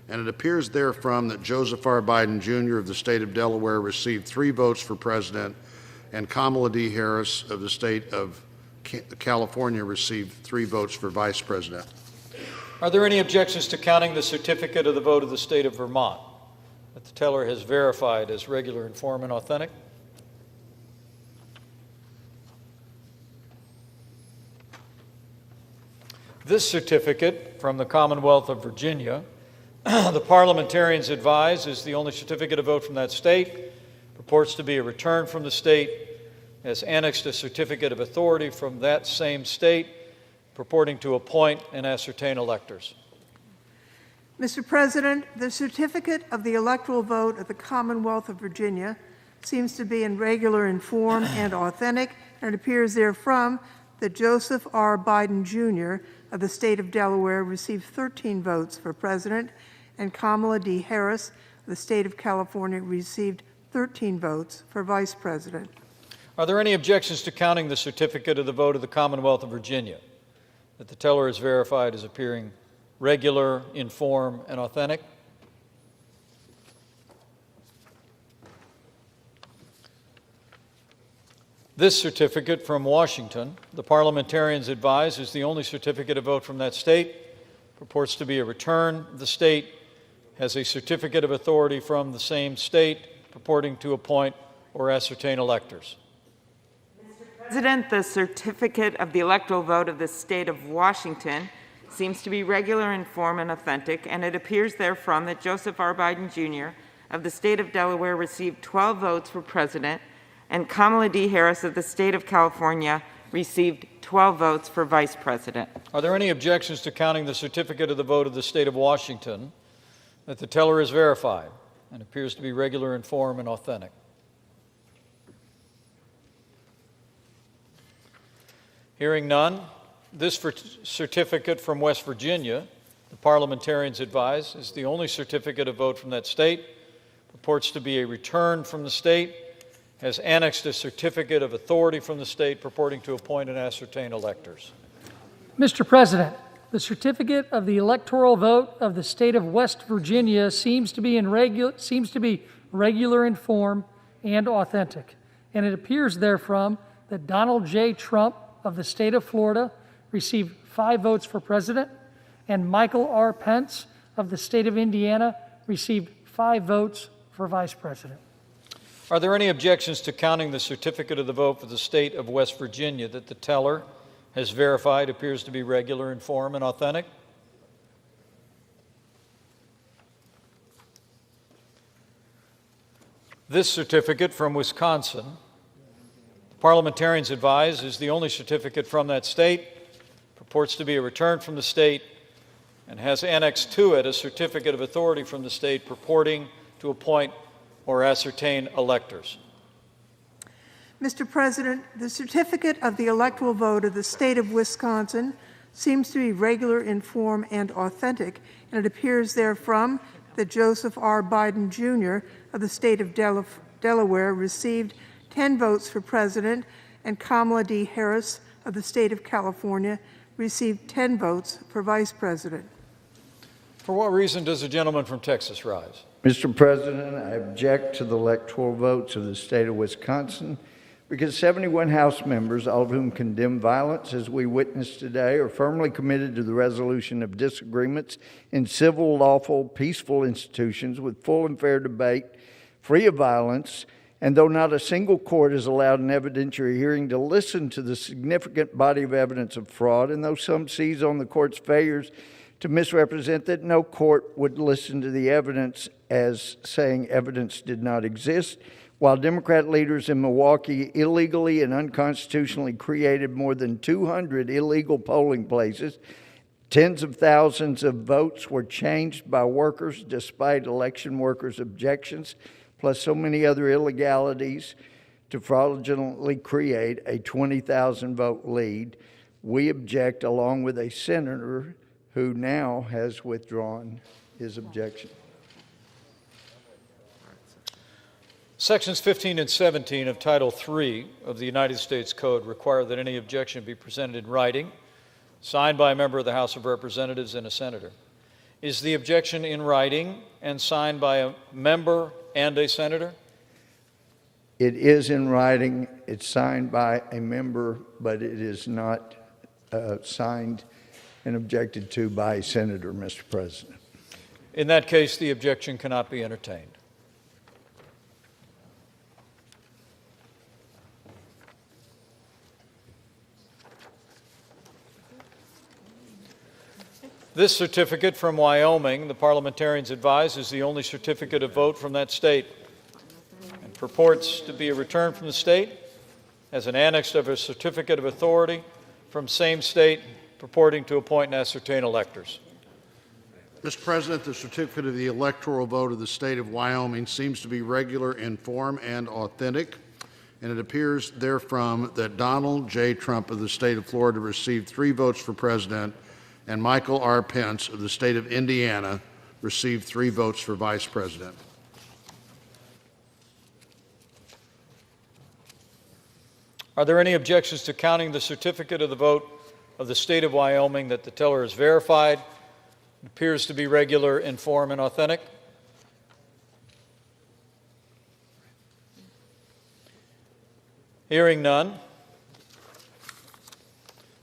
and it appears therefrom that Joseph R. Biden, Jr. of the state of Delaware received 3 votes for president, and Kamala D. Harris of the state of California received 3 votes for vice president. Are there any objections to counting the certificate of the vote of the state of Vermont that the teller has verified as regular in form and authentic? This certificate from the Commonwealth of Virginia, the parliamentarians advise, is the only certificate of vote from that state, purports to be a return from the state, has annexed a certificate of authority from that same state, purporting to appoint and ascertain electors. Mr. President, the certificate of the electoral vote of the Commonwealth of Virginia seems to be regular in form and authentic, and it appears therefrom that Joseph R. Biden, Jr. of the state of Delaware received 13 votes for president, and Kamala D. Harris of the state of California received 13 votes for vice president. Are there any objections to counting the certificate of the vote of the Commonwealth of Virginia that the teller is verified as appearing regular in form and authentic? This certificate from Washington, the parliamentarians advise, is the only certificate of vote from that state, purports to be a return of the state, has a certificate of authority from the same state, purporting to appoint or ascertain electors. President, the certificate of the electoral vote of the state of Washington seems to be regular in form and authentic, and it appears therefrom that Joseph R. Biden, Jr. of the state of Delaware received 12 votes for president, and Kamala D. Harris of the state of California received 12 votes for vice president. Are there any objections to counting the certificate of the vote of the state of Washington that the teller is verified and appears to be regular in form and authentic? Hearing none, this certificate from West Virginia, the parliamentarians advise, is the only certificate of vote from that state, purports to be a return from the state, has annexed a certificate of authority from the state, purporting to appoint and ascertain electors. Mr. President, the certificate of the electoral vote of the state of West Virginia seems to be regular in form and authentic, and it appears therefrom that Donald J. Trump of the state of Florida received 5 votes for president, and Michael R. Pence of the state of Indiana received 5 votes for vice president. Are there any objections to counting the certificate of the vote for the state of West Virginia that the teller has verified appears to be regular in form and authentic? This certificate from Wisconsin, the parliamentarians advise, is the only certificate from that state, purports to be a return from the state, and has annexed to it a certificate of authority from the state purporting to appoint or ascertain electors. Mr. President, the certificate of the electoral vote of the state of Wisconsin seems to be regular in form and authentic, and it appears therefrom that Joseph R. Biden, Jr. of the state of Delaware received 10 votes for president, and Kamala D. Harris of the state of California received 10 votes for vice president. For what reason does the gentleman from Texas rise? Mr. President, I object to the electoral votes of the state of Wisconsin because 71 House members, all of whom condemn violence as we witnessed today, are firmly committed to the resolution of disagreements in civil, lawful, peaceful institutions with full and fair debate, free of violence, and though not a single court is allowed an evidentiary hearing to listen to the significant body of evidence of fraud, and though some seize on the court's failures to misrepresent that, no court would listen to the evidence as saying evidence did not exist, while Democrat leaders in Milwaukee illegally and unconstitutionally created more than 200 illegal polling places. Tens of thousands of votes were changed by workers despite election workers' objections, plus so many other illegalities to fraudulently create a 20,000 vote lead. We object, along with a senator who now has withdrawn his objection. Sections 15 and 17 of Title III of the United States Code require that any objection be presented in writing, signed by a member of the House of Representatives and a senator. Is the objection in writing and signed by a member and a senator? It is in writing. It's signed by a member, but it is not signed and objected to by a senator, Mr. President. In that case, the objection cannot be entertained. This certificate from Wyoming, the parliamentarians advise, is the only certificate of vote from that state and purports to be a return from the state as an annex of a certificate of authority from same state purporting to appoint and ascertain electors. Mr. President, the certificate of the electoral vote of the state of Wyoming seems to be regular in form and authentic, and it appears therefrom that Donald J. Trump of the state of Florida received 3 votes for president, and Michael R. Pence of the state of Indiana received 3 votes for vice president. Are there any objections to counting the certificate of the vote of the state of Wyoming that the teller has verified? It appears to be regular in form and authentic. Hearing none,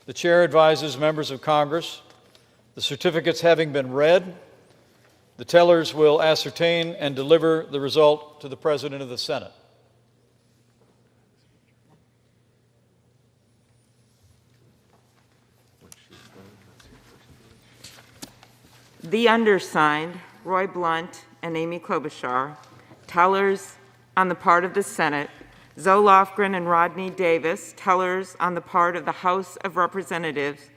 the chair advises members of Congress, the certificates having been read, the tellers will ascertain and deliver the result to the President of the Senate. The undersigned, Roy Blunt and Amy Klobuchar, tellers on the part of the Senate, Zoe Lofgren and Rodney Davis, tellers on the part of the House of Representatives,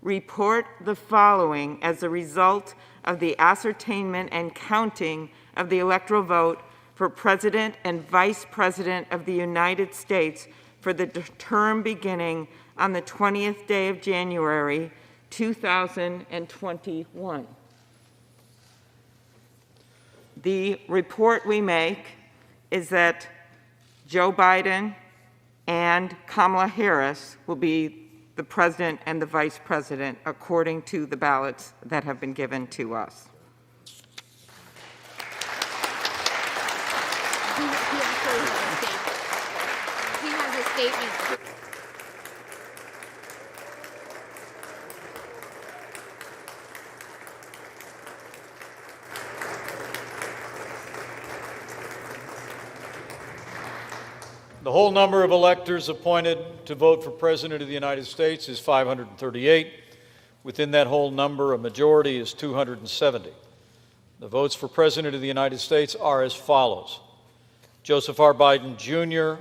report the following as a result of the ascertainment and counting of the electoral vote for President and Vice President of the United States for the term beginning on the 20th day of January, 2021. The report we make is that Joe Biden and Kamala Harris will be the president and the vice president according to the ballots that have been given to us. He has a statement. The whole number of electors appointed to vote for President of the United States is 538. Within that whole number, a majority is 270. The votes for President of the United States are as follows. Joseph R. Biden, Jr.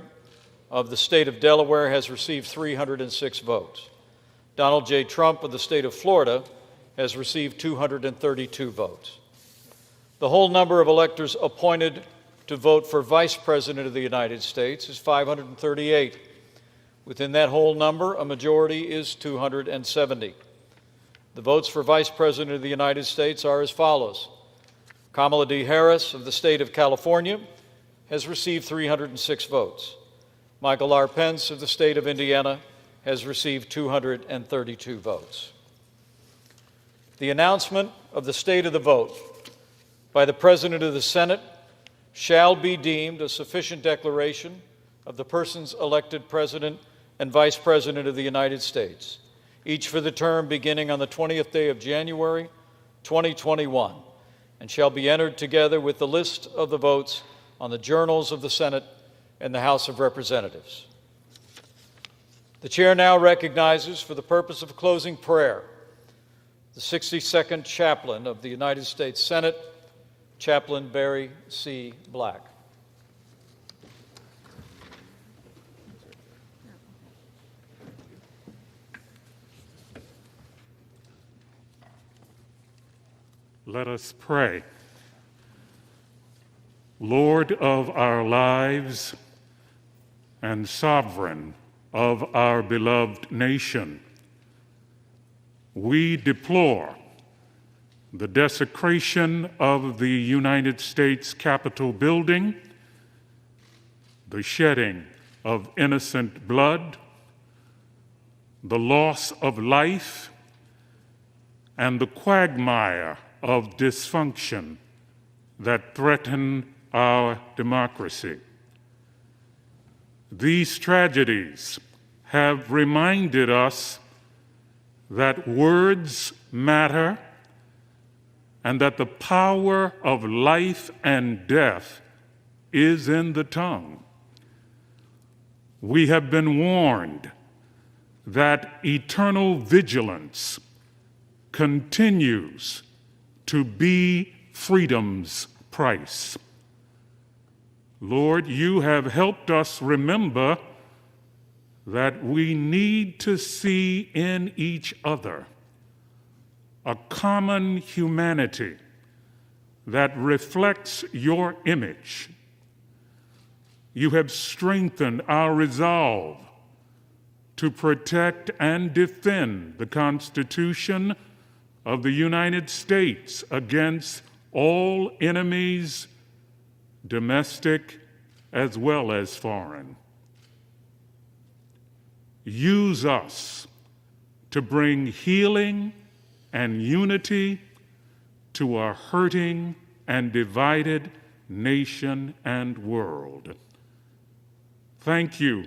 of the state of Delaware has received 306 votes. Donald J. Trump of the state of Florida has received 232 votes. The whole number of electors appointed to vote for Vice President of the United States is 538. Within that whole number, a majority is 270. The votes for Vice President of the United States are as follows. Kamala D. Harris of the state of California has received 306 votes. Michael R. Pence of the state of Indiana has received 232 votes. The announcement of the state of the vote by the President of the Senate shall be deemed a sufficient declaration of the persons elected President and Vice President of the United States, each for the term beginning on the 20th day of January, 2021, and shall be entered together with the list of the votes on the journals of the Senate and the House of Representatives. The chair now recognizes, for the purpose of closing prayer, the 62nd chaplain of the United States Senate, Chaplain Barry C. Black. Let us pray. Lord of our lives and sovereign of our beloved nation, we deplore the desecration of the United States Capitol building the shedding of innocent blood, the loss of life, and the quagmire of dysfunction that threaten our democracy. These tragedies have reminded us that words matter and that the power of life and death is in the tongue. We have been warned that eternal vigilance continues to be freedom's price. Lord, you have helped us remember that we need to see in each other a common humanity that reflects your image. You have strengthened our resolve to protect and defend the Constitution of the United States against all enemies, domestic as well as foreign. Use us to bring healing and unity to a hurting and divided nation and world. Thank you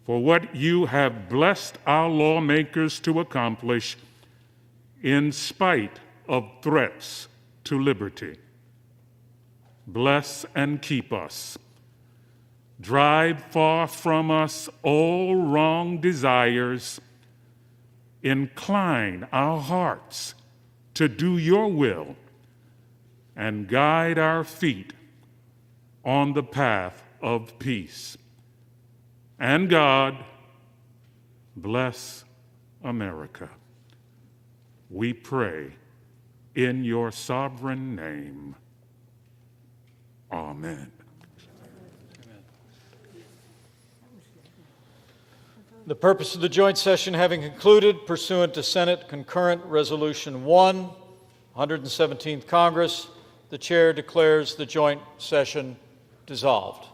for what you have blessed our lawmakers to accomplish in spite of threats to liberty. Bless and keep us. Drive far from us all wrong desires. Incline our hearts to do your will and guide our feet on the path of peace. And God, bless America. We pray in your sovereign name. Amen. The purpose of the joint session having concluded, pursuant to Senate Concurrent Resolution 1, 117th Congress, the chair declares the joint session dissolved.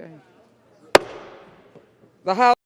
Okay. The House